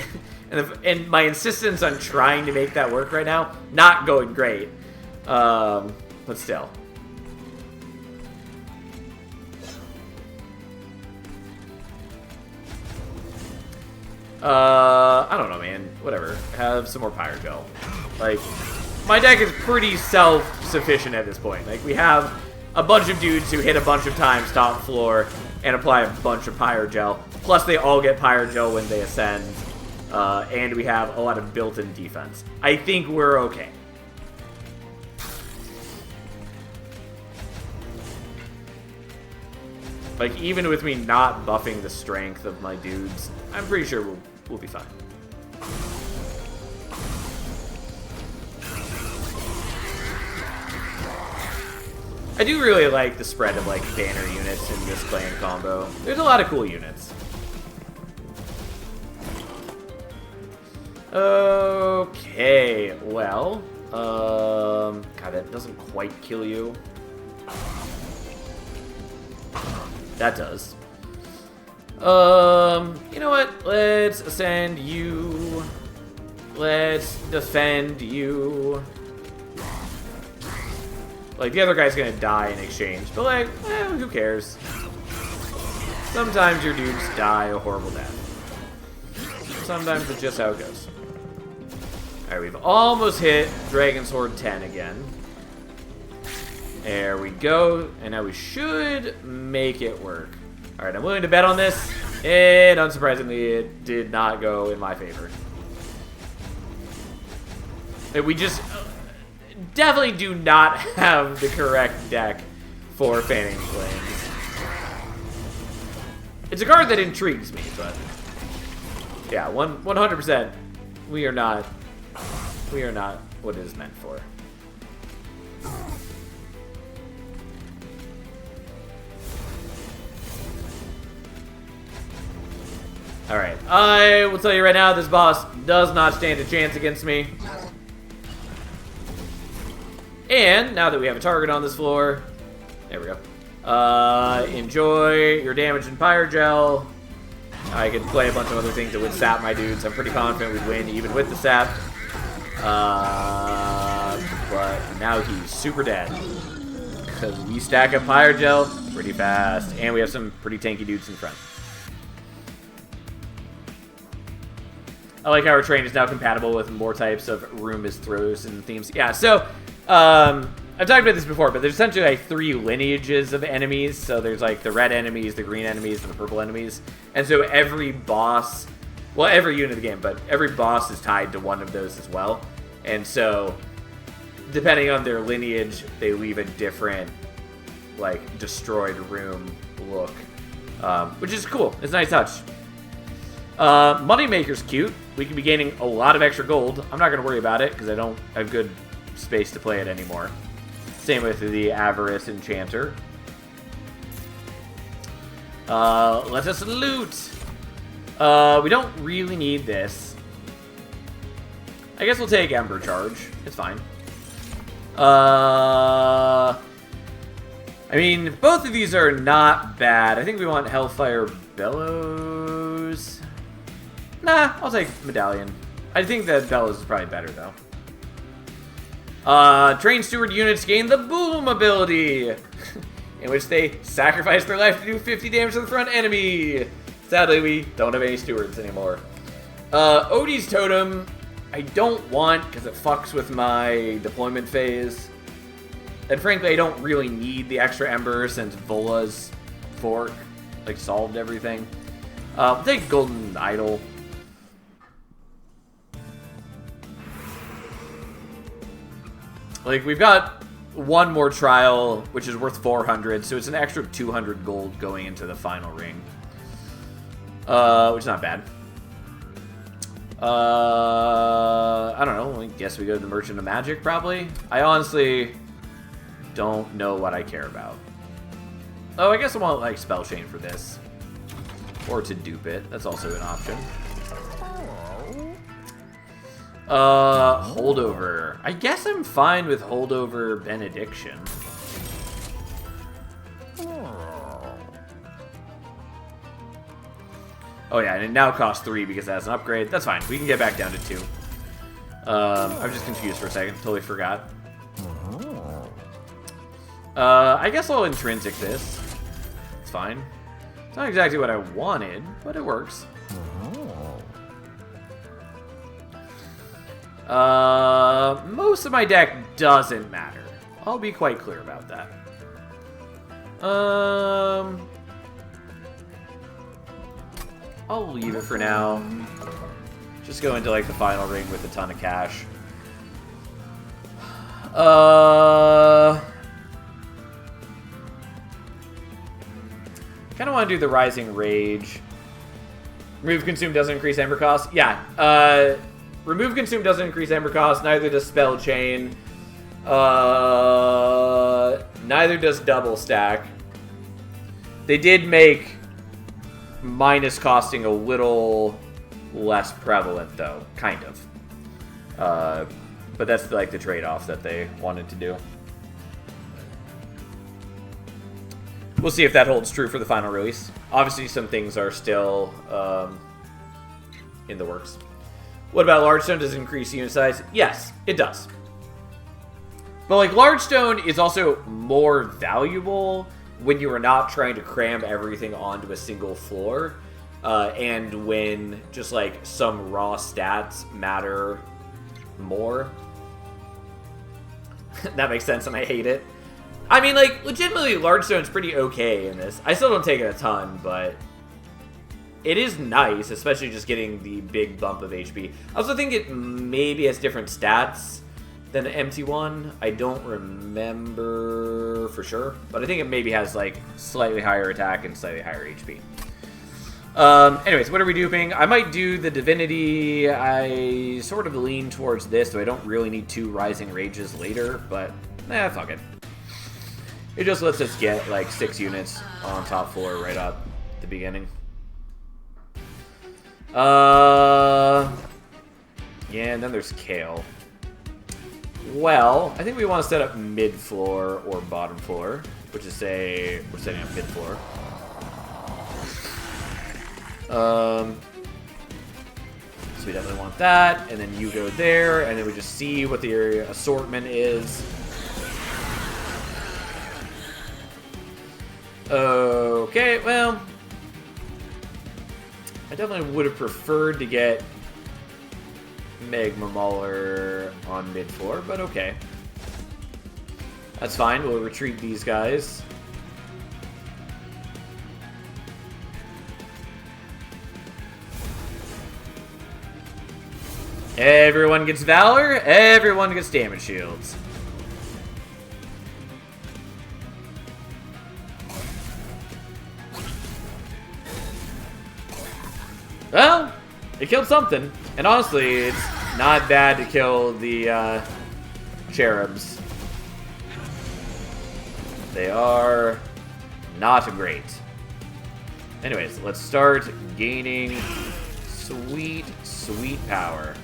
and my insistence on trying to make that work right now, not going great. But still. I don't know, man. Whatever. Have some more Pyrogel. Like, my deck is pretty self-sufficient at this point. Like, we have a bunch of dudes who hit a bunch of times top floor and apply a bunch of Pyrogel. Plus, they all get Pyrogel when they ascend. And we have a lot of built-in defense. I think we're okay. Like, even with me not buffing the strength of my dudes, I'm pretty sure we'll be fine. I do really like the spread of, like, banner units in this clan combo. There's a lot of cool units. Okay, well, God, that doesn't quite kill you. That does. You know what? Let's ascend you. Let's defend you. Like, the other guy's gonna die in exchange, but like, who cares? Sometimes your dudes die a horrible death. Sometimes it's just how it goes. Alright, we've almost hit Dragon Sword 10 again. There we go. And now we should make it work. Alright, I'm willing to bet on this. And unsurprisingly, it did not go in my favor. We just definitely do not have the correct deck for Fanning Flames. It's a card that intrigues me, but yeah, 100%. We are not what it is meant for. Alright, I will tell you right now, this boss does not stand a chance against me. And now that we have a target on this floor, there we go. Enjoy your damage in Pyrogel. I could play a bunch of other things that would sap my dudes. I'm pretty confident we'd win even with the sap. But now he's super dead. Because we stack up Pyrogel pretty fast. And we have some pretty tanky dudes in front. I like how our train is now compatible with more types of room as throws and themes. Yeah, so I've talked about this before, but there's essentially like 3 lineages of enemies. So there's like the red enemies, the green enemies, and the purple enemies. And so every boss, well, every unit of the game, but every boss is tied to one of those as well. And so depending on their lineage, they leave a different, like, destroyed room look, which is cool. It's a nice touch. Moneymaker's cute. We can be gaining a lot of extra gold. I'm not going to worry about it because I don't have good space to play it anymore. Same with the Avarice Enchanter. Let us loot. We don't really need this. I guess we'll take Ember Charge. It's fine. I mean, both of these are not bad. I think we want Hellfire Bellows. Nah, I'll take Medallion. I think that Bellows is probably better, though. Train Steward units gain the Boom ability, in which they sacrifice their life to do 50 damage to the front enemy. Sadly, we don't have any stewards anymore. Odie's Totem, I don't want, because it fucks with my deployment phase. And frankly, I don't really need the extra Ember since Vola's fork, like, solved everything. We'll take Golden Idol. Like, we've got one more trial, which is worth 400, so it's an extra 200 gold going into the final ring. Which is not bad. I don't know, I guess we go to the Merchant of Magic, probably? I honestly don't know what I care about. Oh, I guess I want, like, Spell Chain for this. Or to dupe it, that's also an option. Holdover. I guess I'm fine with Holdover Benediction. Oh yeah, and it now costs 3 because that's an upgrade. That's fine. We can get back down to 2. I was just confused for a second. Totally forgot. I guess I'll Intrinsic this. It's fine. It's not exactly what I wanted, but it works. Most of my deck doesn't matter. I'll be quite clear about that. I'll leave it for now. Just go into, like, the final ring with a ton of cash. Kind of want to do the Rising Rage. Remove Consume doesn't increase Ember cost. Yeah, Remove Consume doesn't increase Ember cost, neither does Spell Chain. Neither does Double Stack. They did make minus costing a little less prevalent, though. Kind of. But that's, like, the trade-off that they wanted to do. We'll see if that holds true for the final release. Obviously, some things are still in the works. What about Large Stone? Does it increase unit size? Yes, it does. But, like, Large Stone is also more valuable when you are not trying to cram everything onto a single floor, and when just, like, some raw stats matter more. That makes sense, and I hate it. I mean, like, legitimately, Large Stone's pretty okay in this. I still don't take it a ton, but it is nice, especially just getting the big bump of HP. I also think it maybe has different stats than the MT1. I don't remember for sure, but I think it maybe has, like, slightly higher attack and slightly higher HP. Anyways, what are we duping? I might do the Divinity. I sort of lean towards this, so I don't really need 2 Rising Rages later, but fuck it. It just lets us get, like, 6 units on top floor right up at the beginning. Yeah, and then there's Kale. Well, I think we want to set up mid-floor or bottom floor, which is say we're setting up mid-floor. So we definitely want that, and then you go there, and then we just see what the assortment is. Okay, well, I definitely would have preferred to get Magma Mauler on mid-floor, but okay. That's fine, we'll retreat these guys. Everyone gets Valor, everyone gets damage shields. Well, it killed something. And honestly, it's not bad to kill the cherubs. They are not great. Anyways, let's start gaining sweet, sweet power.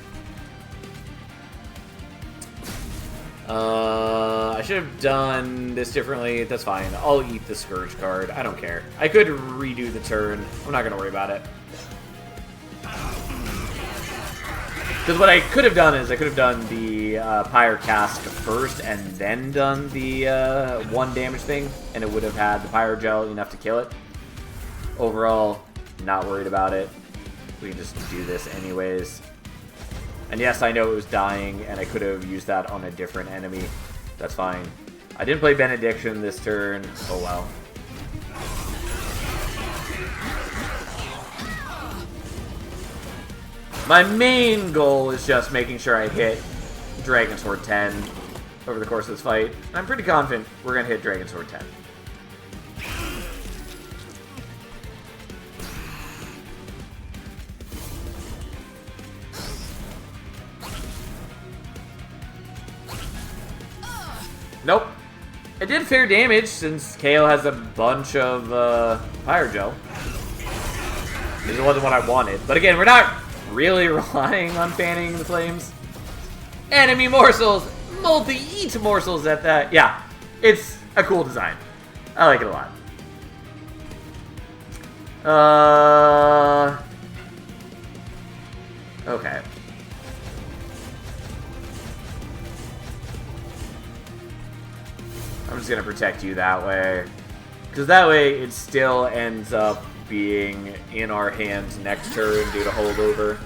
I should have done this differently. That's fine. I'll eat the Scourge card. I don't care. I could redo the turn. I'm not going to worry about it. Because what I could have done is I could have done the Pyre Cask first and then done the 1 damage thing, and it would have had the Pyro Gel enough to kill it. Overall, not worried about it. We can just do this anyways. And yes, I know it was dying, and I could have used that on a different enemy. That's fine. I didn't play Benediction this turn. Oh well. My main goal is just making sure I hit Dragon Sword 10 over the course of this fight. And I'm pretty confident we're going to hit Dragon Sword 10. Nope. It did fair damage since Kale has a bunch of Fire Gel. This wasn't what I wanted. But again, we're not really relying on fanning the flames. Enemy morsels! Multi-eat morsels at that. Yeah, it's a cool design. I like it a lot. Okay. I'm just gonna protect you that way. Because that way it still ends up being in our hands next turn due to holdover.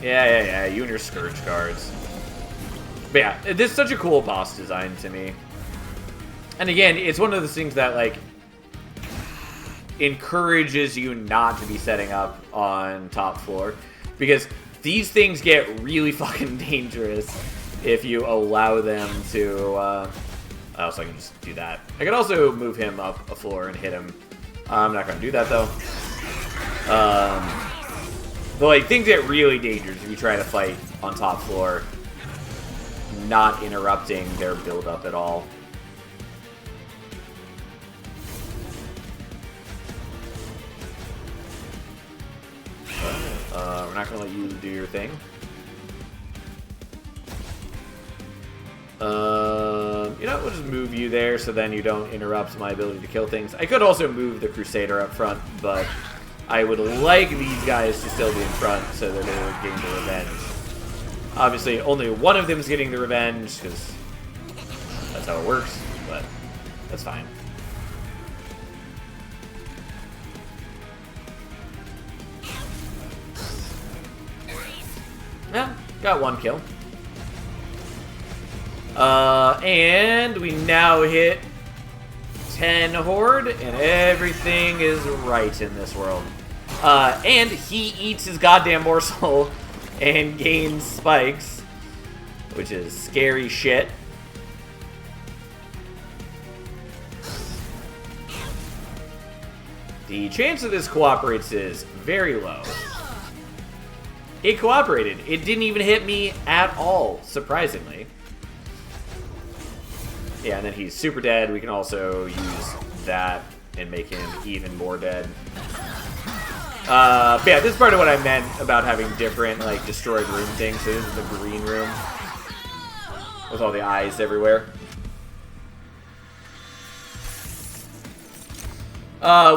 Yeah, you and your Scourge cards. But yeah, this is such a cool boss design to me. And again, it's one of those things that, like, encourages you not to be setting up on top floor. Because these things get really fucking dangerous if you allow them to, oh, so I can just do that. I could also move him up a floor and hit him. I'm not going to do that, though. But, like, things get really dangerous if you try to fight on top floor, not interrupting their build-up at all. We're not going to let you do your thing. You know, we'll just move you there so then you don't interrupt my ability to kill things. I could also move the Crusader up front, but I would like these guys to still be in front so that they're getting the revenge. Obviously, only one of them is getting the revenge, because that's how it works, but that's fine. Yeah, got 1 kill. And we now hit 10 Horde, and everything is right in this world. And he eats his goddamn morsel and gains spikes, which is scary shit. The chance that this cooperates is very low. It cooperated. It didn't even hit me at all, surprisingly. Yeah, and then he's super dead. We can also use that and make him even more dead. But yeah, this is part of what I meant about having different, like, destroyed room things. So this is the green room with all the eyes everywhere.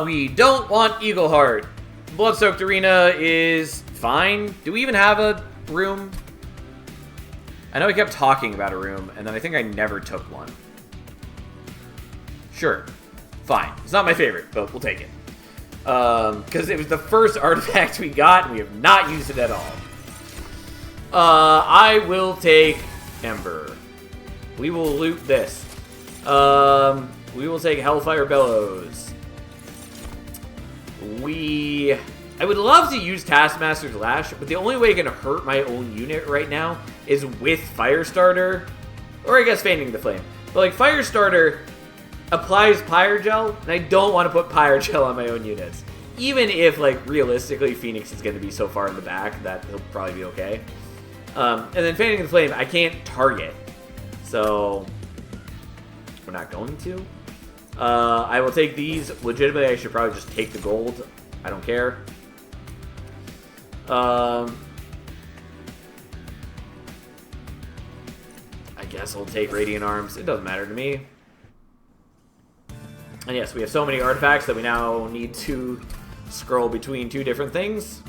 We don't want Eagleheart. Bloodsoaked Arena is fine. Do we even have a room? I know we kept talking about a room, and then I think I never took one. Sure. Fine. It's not my favorite, but we'll take it. Because it was the first artifact we got, and we have not used it at all. I will take Ember. We will loot this. We will take Hellfire Bellows. I would love to use Taskmaster's Lash, but the only way I can hurt my own unit right now is with Firestarter, or I guess Fanning the Flame. But like Firestarter applies Pyrogel, and I don't want to put Pyrogel on my own units. Even if, like, realistically, Phoenix is going to be so far in the back that he'll probably be okay. And then Fanning the Flame, I can't target. So, we're not going to. I will take these. Legitimately, I should probably just take the gold. I don't care. I guess I'll take Radiant Arms. It doesn't matter to me. And yes, we have so many artifacts that we now need to scroll between two different things.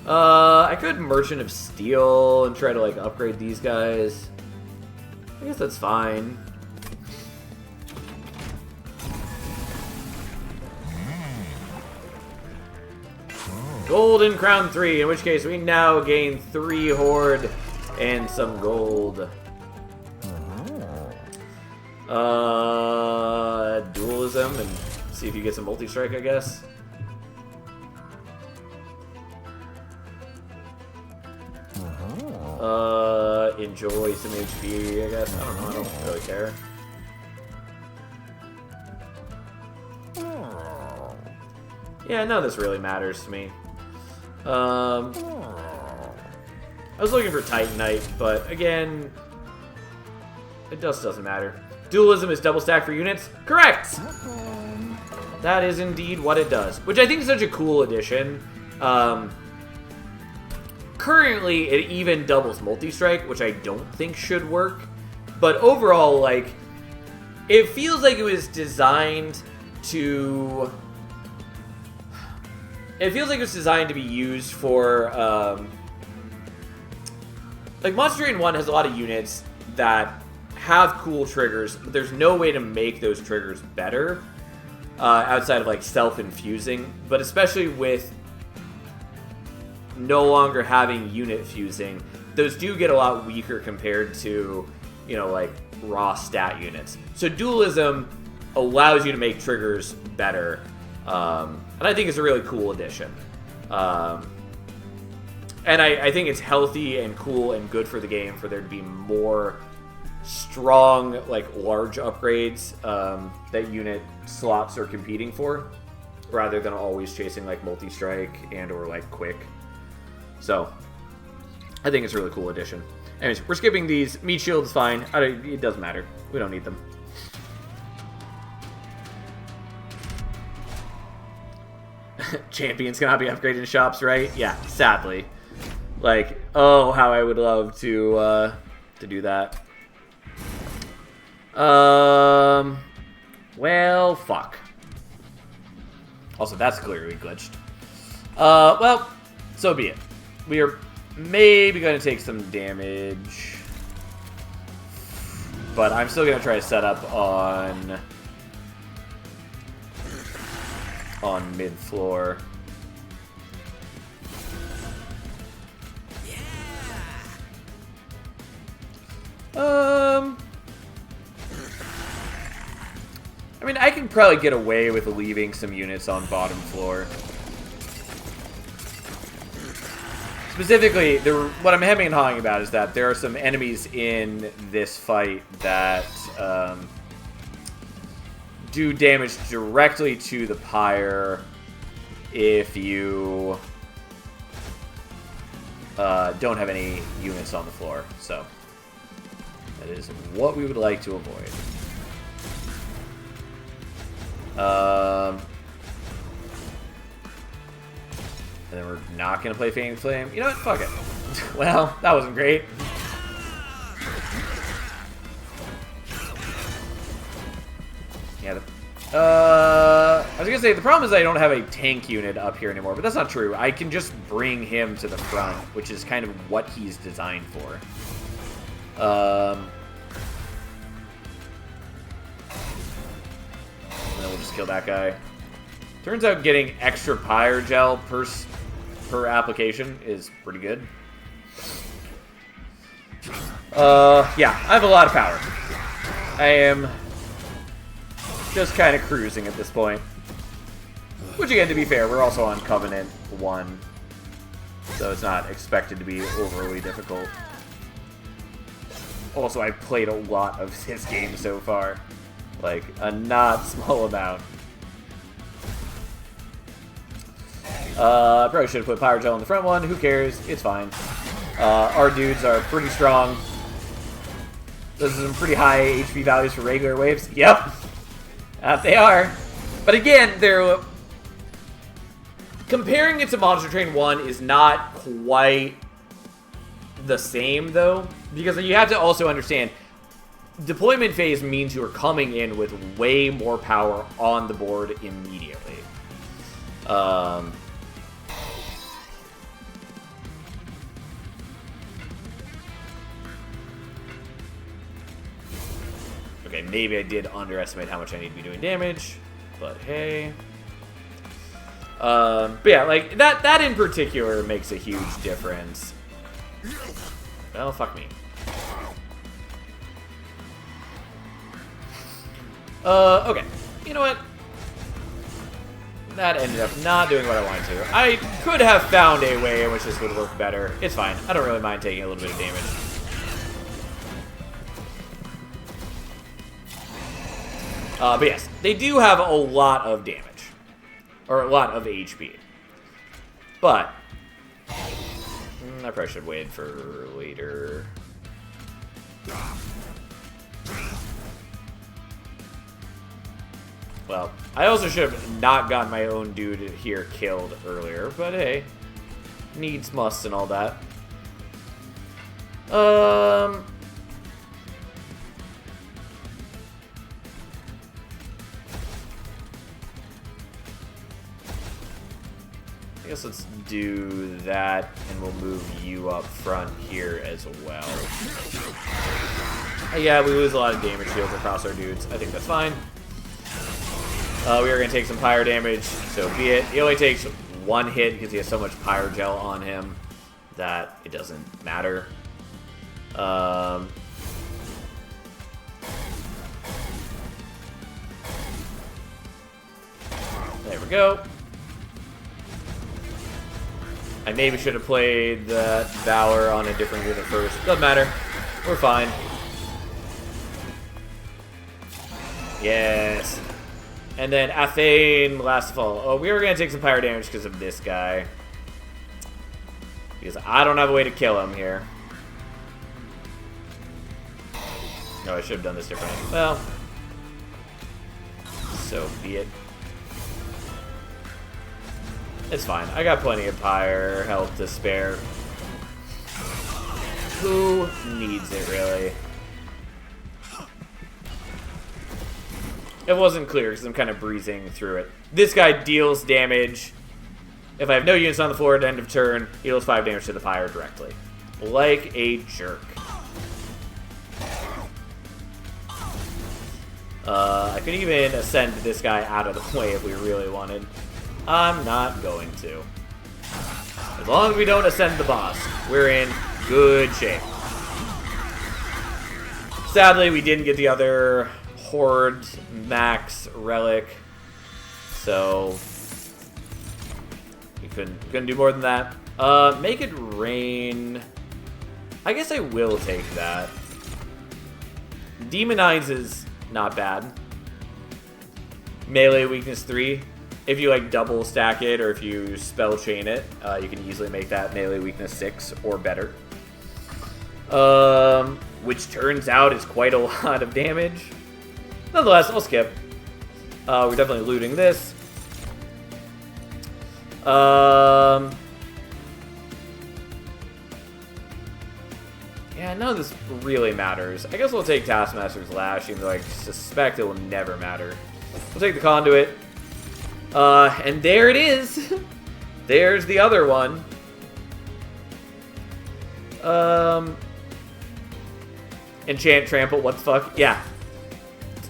I could Merchant of Steel and try to, like, upgrade these guys. I guess that's fine. Golden Crown 3, in which case we now gain 3 Horde and some gold. Dualism and see if you get some multi-strike, I guess. Enjoy some HP, I guess. I don't know, I don't really care. Yeah, none of this really matters to me. I was looking for Titanite, but again, it just doesn't matter. Dualism is double stack for units? Correct! That is indeed what it does, which I think is such a cool addition. Currently, it even doubles multi-strike, which I don't think should work. But overall, like, it feels like it was designed to... It feels like it was designed to be used for, like, Monster Train 1 has a lot of units that have cool triggers, but there's no way to make those triggers better outside of, like, self-infusing. But especially with no longer having unit fusing, those do get a lot weaker compared to, you know, like, raw stat units. So Dualism allows you to make triggers better. And I think it's a really cool addition. And I think it's healthy and cool and good for the game for there to be more strong, like, large upgrades that unit slots are competing for, rather than always chasing, like, multi-strike and or, like, quick. So, I think it's a really cool addition. Anyways, we're skipping these. Meat Shield is fine. It doesn't matter. We don't need them. Champions cannot be upgraded in shops, right? Yeah, sadly. Like, oh, how I would love to do that. Well, fuck. Also, that's clearly glitched. Well, so be it. We are maybe going to take some damage. But I'm still going to try to set up on mid-floor. I mean, I can probably get away with leaving some units on bottom floor. Specifically, what I'm hemming and hawing about is that there are some enemies in this fight that do damage directly to the pyre if you don't have any units on the floor. So that is what we would like to avoid. And then we're not going to play Fading Flame. You know what? Fuck it. Well, that wasn't great. Yeah, I was going to say, the problem is I don't have a tank unit up here anymore, but that's not true. I can just bring him to the front, which is kind of what he's designed for. And then we'll just kill that guy. Turns out getting extra Pyre Gel per application is pretty good. Yeah, I have a lot of power. I am just kind of cruising at this point. Which, again, to be fair, we're also on Covenant 1. So it's not expected to be overly difficult. Also, I've played a lot of this game so far. Like, a not small amount. Probably should have put Pyre Gel in the front one. Who cares? It's fine. Our dudes are pretty strong. Those are some pretty high HP values for regular waves. Yep. They are. But again, they're... Comparing it to Monster Train 1 is not quite the same, though. Because you have to also understand, deployment phase means you are coming in with way more power on the board immediately. Okay, maybe I did underestimate how much I need to be doing damage, but hey. But yeah, like, that in particular makes a huge difference. Well, fuck me. Okay. You know what? That ended up not doing what I wanted to. I could have found a way in which this would work better. It's fine. I don't really mind taking a little bit of damage. But yes, they do have a lot of damage. Or a lot of HP. But I probably should wait for later. Well, I also should have not gotten my own dude here killed earlier, but hey. Needs must and all that. I guess let's do that, and we'll move you up front here as well. Yeah, we lose a lot of damage shields across our dudes. I think that's fine. We are going to take some Pyre damage, so be it. He only takes one hit because he has so much Pyre Gel on him that it doesn't matter. There we go. I maybe should have played that Valor on a different unit first. Doesn't matter. We're fine. Yes. And then Athane last fall. Oh, we were going to take some Pyre damage because of this guy. Because I don't have a way to kill him here. No, I should have done this differently. Well. So be it. It's fine. I got plenty of Pyre health to spare. Who needs it, really? It wasn't clear because I'm kind of breezing through it. This guy deals damage. If I have no units on the floor at the end of turn, he deals 5 damage to the Pyre directly. Like a jerk. I could even ascend this guy out of the way if we really wanted. I'm not going to. As long as we don't ascend the boss, we're in good shape. Sadly, we didn't get the other Horde Max Relic, so we couldn't do more than that. Make it rain. I guess I will take that. Demonize is not bad. Melee weakness 3. If you like double stack it or if you spell chain it, you can easily make that melee weakness 6 or better. Which turns out is quite a lot of damage. Nonetheless, I'll skip. We're definitely looting this. Yeah, none of this really matters. I guess we'll take Taskmaster's Lash, even though I suspect it will never matter. We'll take the Conduit. And there it is. There's the other one. Enchant Trample, what the fuck? Yeah.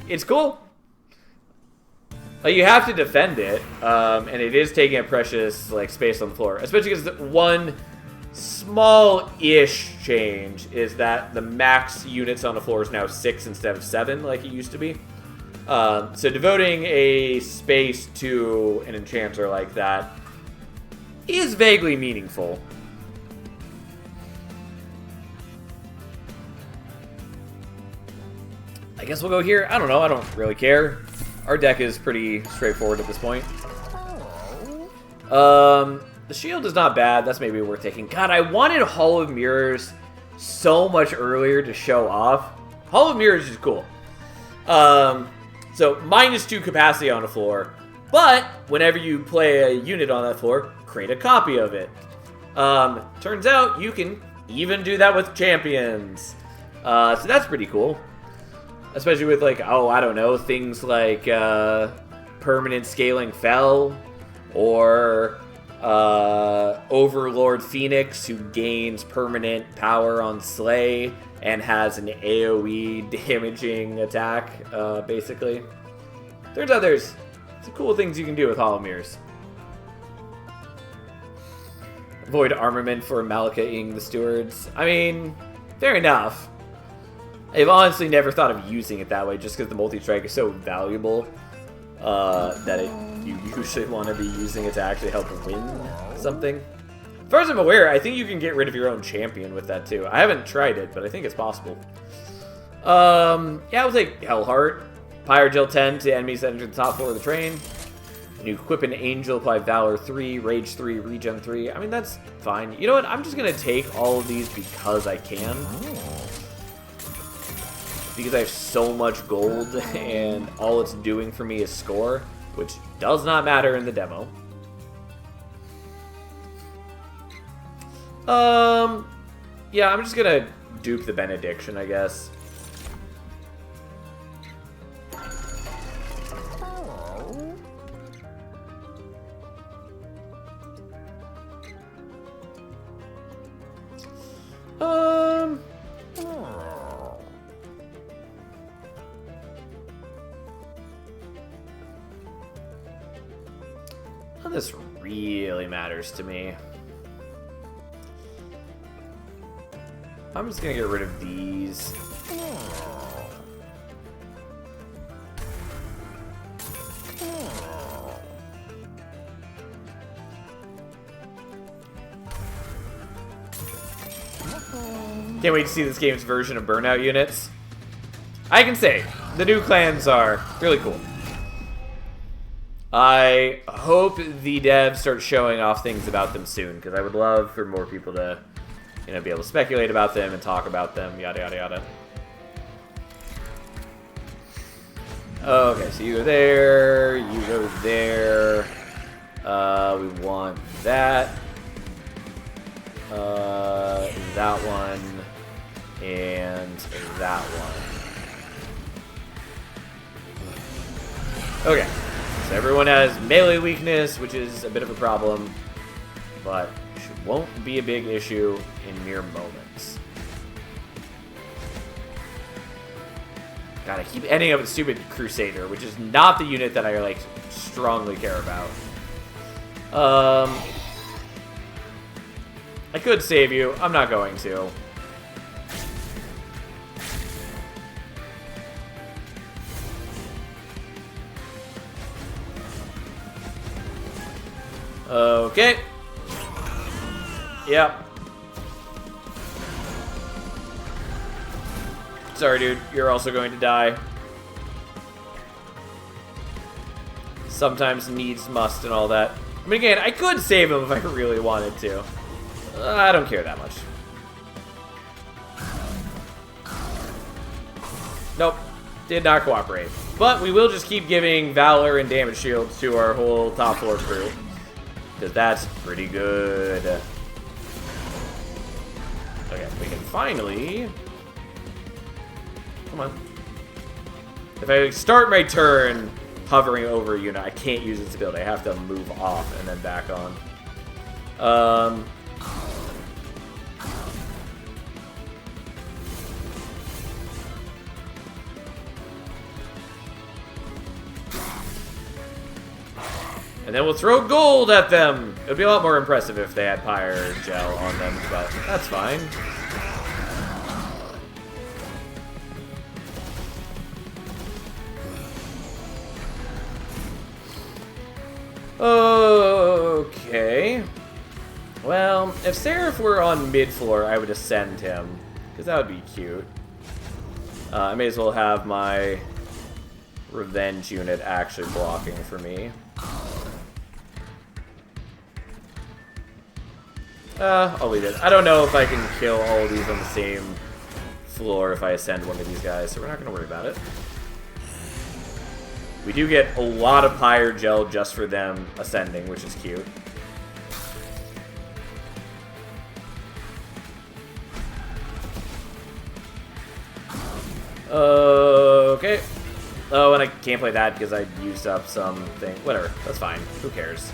It's cool. You have to defend it, and it is taking a precious space on the floor. Especially because one small-ish change is that the max units on the floor is now 6 instead of 7, like it used to be. So devoting a space to an enchanter like that is vaguely meaningful. I guess we'll go here. I don't know. I don't really care. Our deck is pretty straightforward at this point. The shield is not bad. That's maybe worth taking. God, I wanted Hall of Mirrors so much earlier to show off. Hall of Mirrors is cool. So, -2 capacity on the floor. But, whenever you play a unit on that floor, create a copy of it. Turns out, you can even do that with champions. So that's pretty cool. Especially with, I don't know, things like permanent scaling Fel, or Overlord Phoenix, who gains permanent power on Slay and has an AoE damaging attack, basically. Turns out there's some cool things you can do with Hall of Mirrors. Avoid armament for Malika-ing the Stewards. I mean, fair enough. I've honestly never thought of using it that way, just because the multi-strike is so valuable that you usually want to be using it to actually help win something. As far as I'm aware, I think you can get rid of your own champion with that too. I haven't tried it, but I think it's possible. Yeah, we'll take Hellheart. Pyrogel 10 to enemies that enter the top floor of the train. And you equip an Angel, apply Valor 3, Rage 3, Regen 3. I mean, that's fine. You know what? I'm just going to take all of these because I can. Because I have so much gold, and all it's doing for me is score, which does not matter in the demo. Yeah, I'm just gonna dupe the Benediction, I guess. None of this really matters to me. I'm just gonna get rid of these. Can't wait to see this game's version of Burnout units. I can say, the new clans are really cool. I hope the devs start showing off things about them soon, because I would love for more people to, be able to speculate about them and talk about them, yada yada yada. Okay, so you go there, you go there. We want that. That one. And that one. Okay. So everyone has melee weakness, which is a bit of a problem, but won't be a big issue in mere moments. God, I keep ending up with stupid Crusader, which is not the unit that I strongly care about. I could save you. I'm not going to. Okay. Yep. Sorry, dude. You're also going to die. Sometimes needs must and all that. I mean, again, I could save him if I really wanted to. I don't care that much. Nope. Did not cooperate. But we will just keep giving Valor and damage shields to our whole top 4 crew. Because that's pretty good. Okay, we can finally... Come on. If I start my turn hovering over a unit, I can't use its ability. I have to move off and then back on. And then we'll throw gold at them. It would be a lot more impressive if they had Pyre Gel on them, but that's fine. Okay. Well, if Seraph were on mid-floor, I would ascend him, because that would be cute. I may as well have my revenge unit actually blocking for me. I'll leave it. I don't know if I can kill all of these on the same floor if I ascend one of these guys, so we're not going to worry about it. We do get a lot of Pyre Gel just for them ascending, which is cute. Okay. Oh, and I can't play that because I used up something. Whatever. That's fine. Who cares?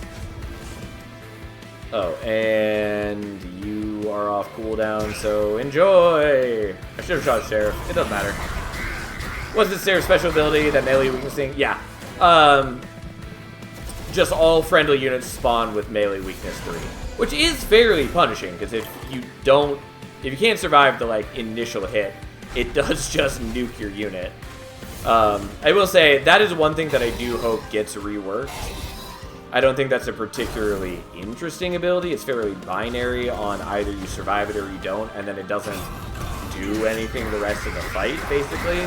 Oh, and you are off cooldown, so enjoy! I should have shot Sheriff. It doesn't matter. What's this Seraph's special ability, that melee weaknessing? Yeah. Just all friendly units spawn with melee weakness 3. Which is fairly punishing, because if you can't survive the, like, initial hit, it does just nuke your unit. I will say, that is one thing that I do hope gets reworked. I don't think that's a particularly interesting ability. It's fairly binary on either you survive it or you don't, and then it doesn't do anything the rest of the fight, basically.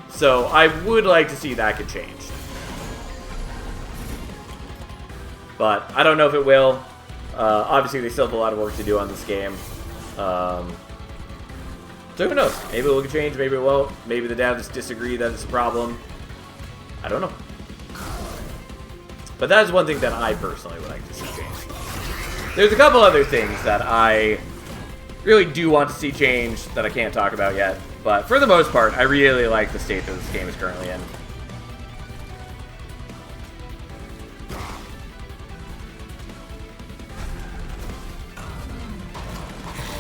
So I would like to see that get changed. But I don't know if it will. Obviously, they still have a lot of work to do on this game. So who knows? Maybe it will get changed, maybe it won't. Maybe the devs disagree that it's a problem. I don't know. But that is one thing that I personally would like to see changed. There's a couple other things that I really do want to see changed that I can't talk about yet. But for the most part, I really like the state that this game is currently in.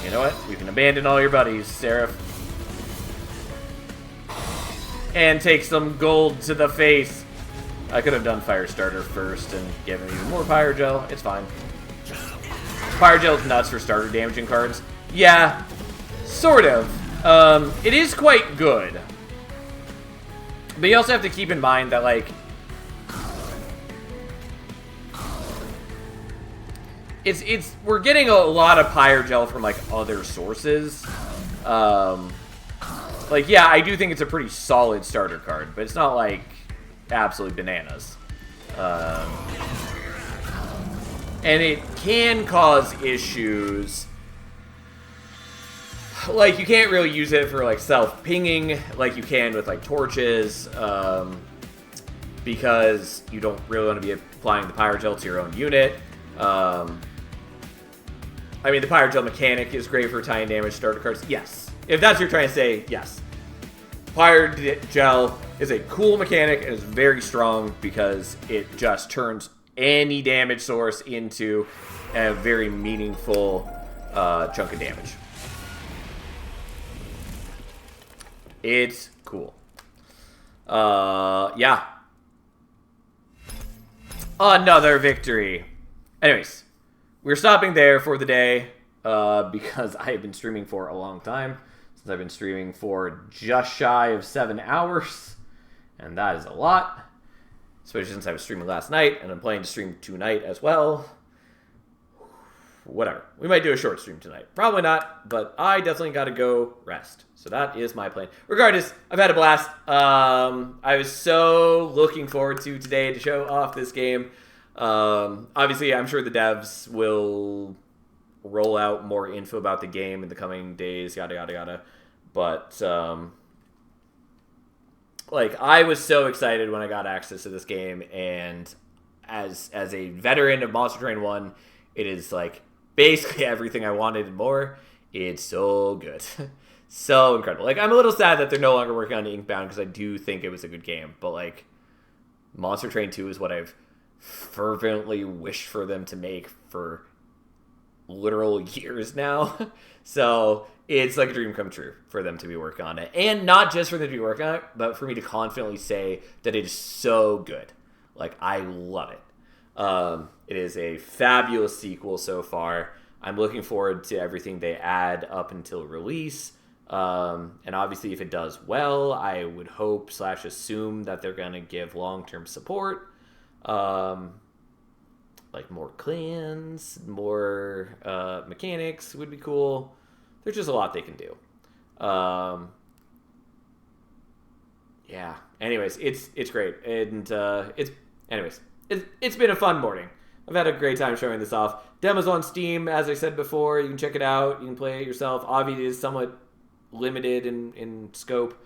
You know what? You can abandon all your buddies, Seraph. And take some gold to the face. I could have done Firestarter first and given even more Pyre Gel. It's fine. Pyre Gel is nuts for starter damaging cards. Yeah, sort of. It is quite good. But you also have to keep in mind that, like, we're getting a lot of Pyre Gel from, like, other sources. Like, yeah, I do think it's a pretty solid starter card, but it's not, like, absolutely bananas. And it can cause issues. Like, you can't really use it for, like, self-pinging like you can with, like, torches, because you don't really want to be applying the Pyre Gel to your own unit. I mean, the Pyre Gel mechanic is great for tying damage starter cards. Yes. If that's what you're trying to say, yes. Pyre Gel is a cool mechanic and is very strong because it just turns any damage source into a very meaningful chunk of damage. It's cool. Yeah. Another victory. Anyways, we're stopping there for the day because I have been streaming for a long time. Since I've been streaming for just shy of 7 hours. And that is a lot. Especially since I was streaming last night and I'm planning to stream tonight as well. Whatever. We might do a short stream tonight. Probably not, but I definitely got to go rest. So that is my plan. Regardless, I've had a blast. I was so looking forward to today to show off this game. Obviously, I'm sure the devs will roll out more info about the game in the coming days, yada, yada, yada. But like, I was so excited when I got access to this game, and as a veteran of Monster Train 1, it is, like, basically everything I wanted and more. It's so good. So incredible. Like, I'm a little sad that they're no longer working on Inkbound, because I do think it was a good game, but, like, Monster Train 2 is what I've fervently wished for them to make for literal years now. So it's like a dream come true for them to be working on it. And not just for them to be working on it, but for me to confidently say that it is so good. Like, I love it. It is a fabulous sequel so far. I'm looking forward to everything they add up until release. And obviously, if it does well, I would hope / assume that they're going to give long-term support. Like more clans, more mechanics would be cool. There's just a lot they can do. Yeah. Anyways, it's great, and it's been a fun morning. I've had a great time showing this off. Demo's on Steam, as I said before. You can check it out. You can play it yourself. Obviously, it is somewhat limited in scope,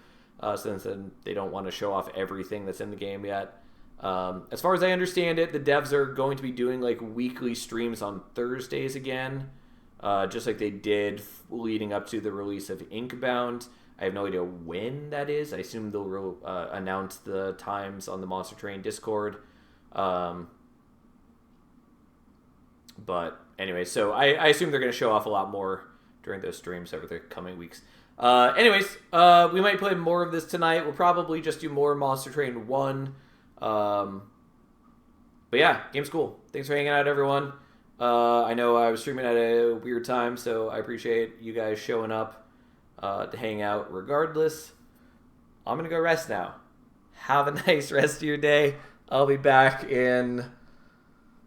since they don't want to show off everything that's in the game yet. As far as I understand it, the devs are going to be doing like weekly streams on Thursdays again, just like they did leading up to the release of Inkbound. I have no idea when that is. I assume they'll announce the times on the Monster Train Discord. But anyway, so I assume they're going to show off a lot more during those streams over the coming weeks. Anyways, we might play more of this tonight. We'll probably just do more Monster Train 1. But yeah, game's cool. Thanks for hanging out, everyone. I know I was streaming at a weird time, so I appreciate you guys showing up to hang out regardless. I'm going to go rest now. Have a nice rest of your day. I'll be back in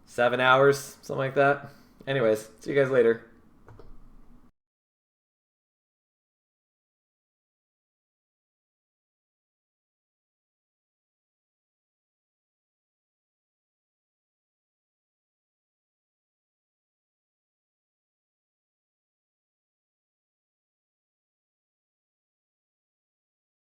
7 hours, something like that. Anyways, see you guys later.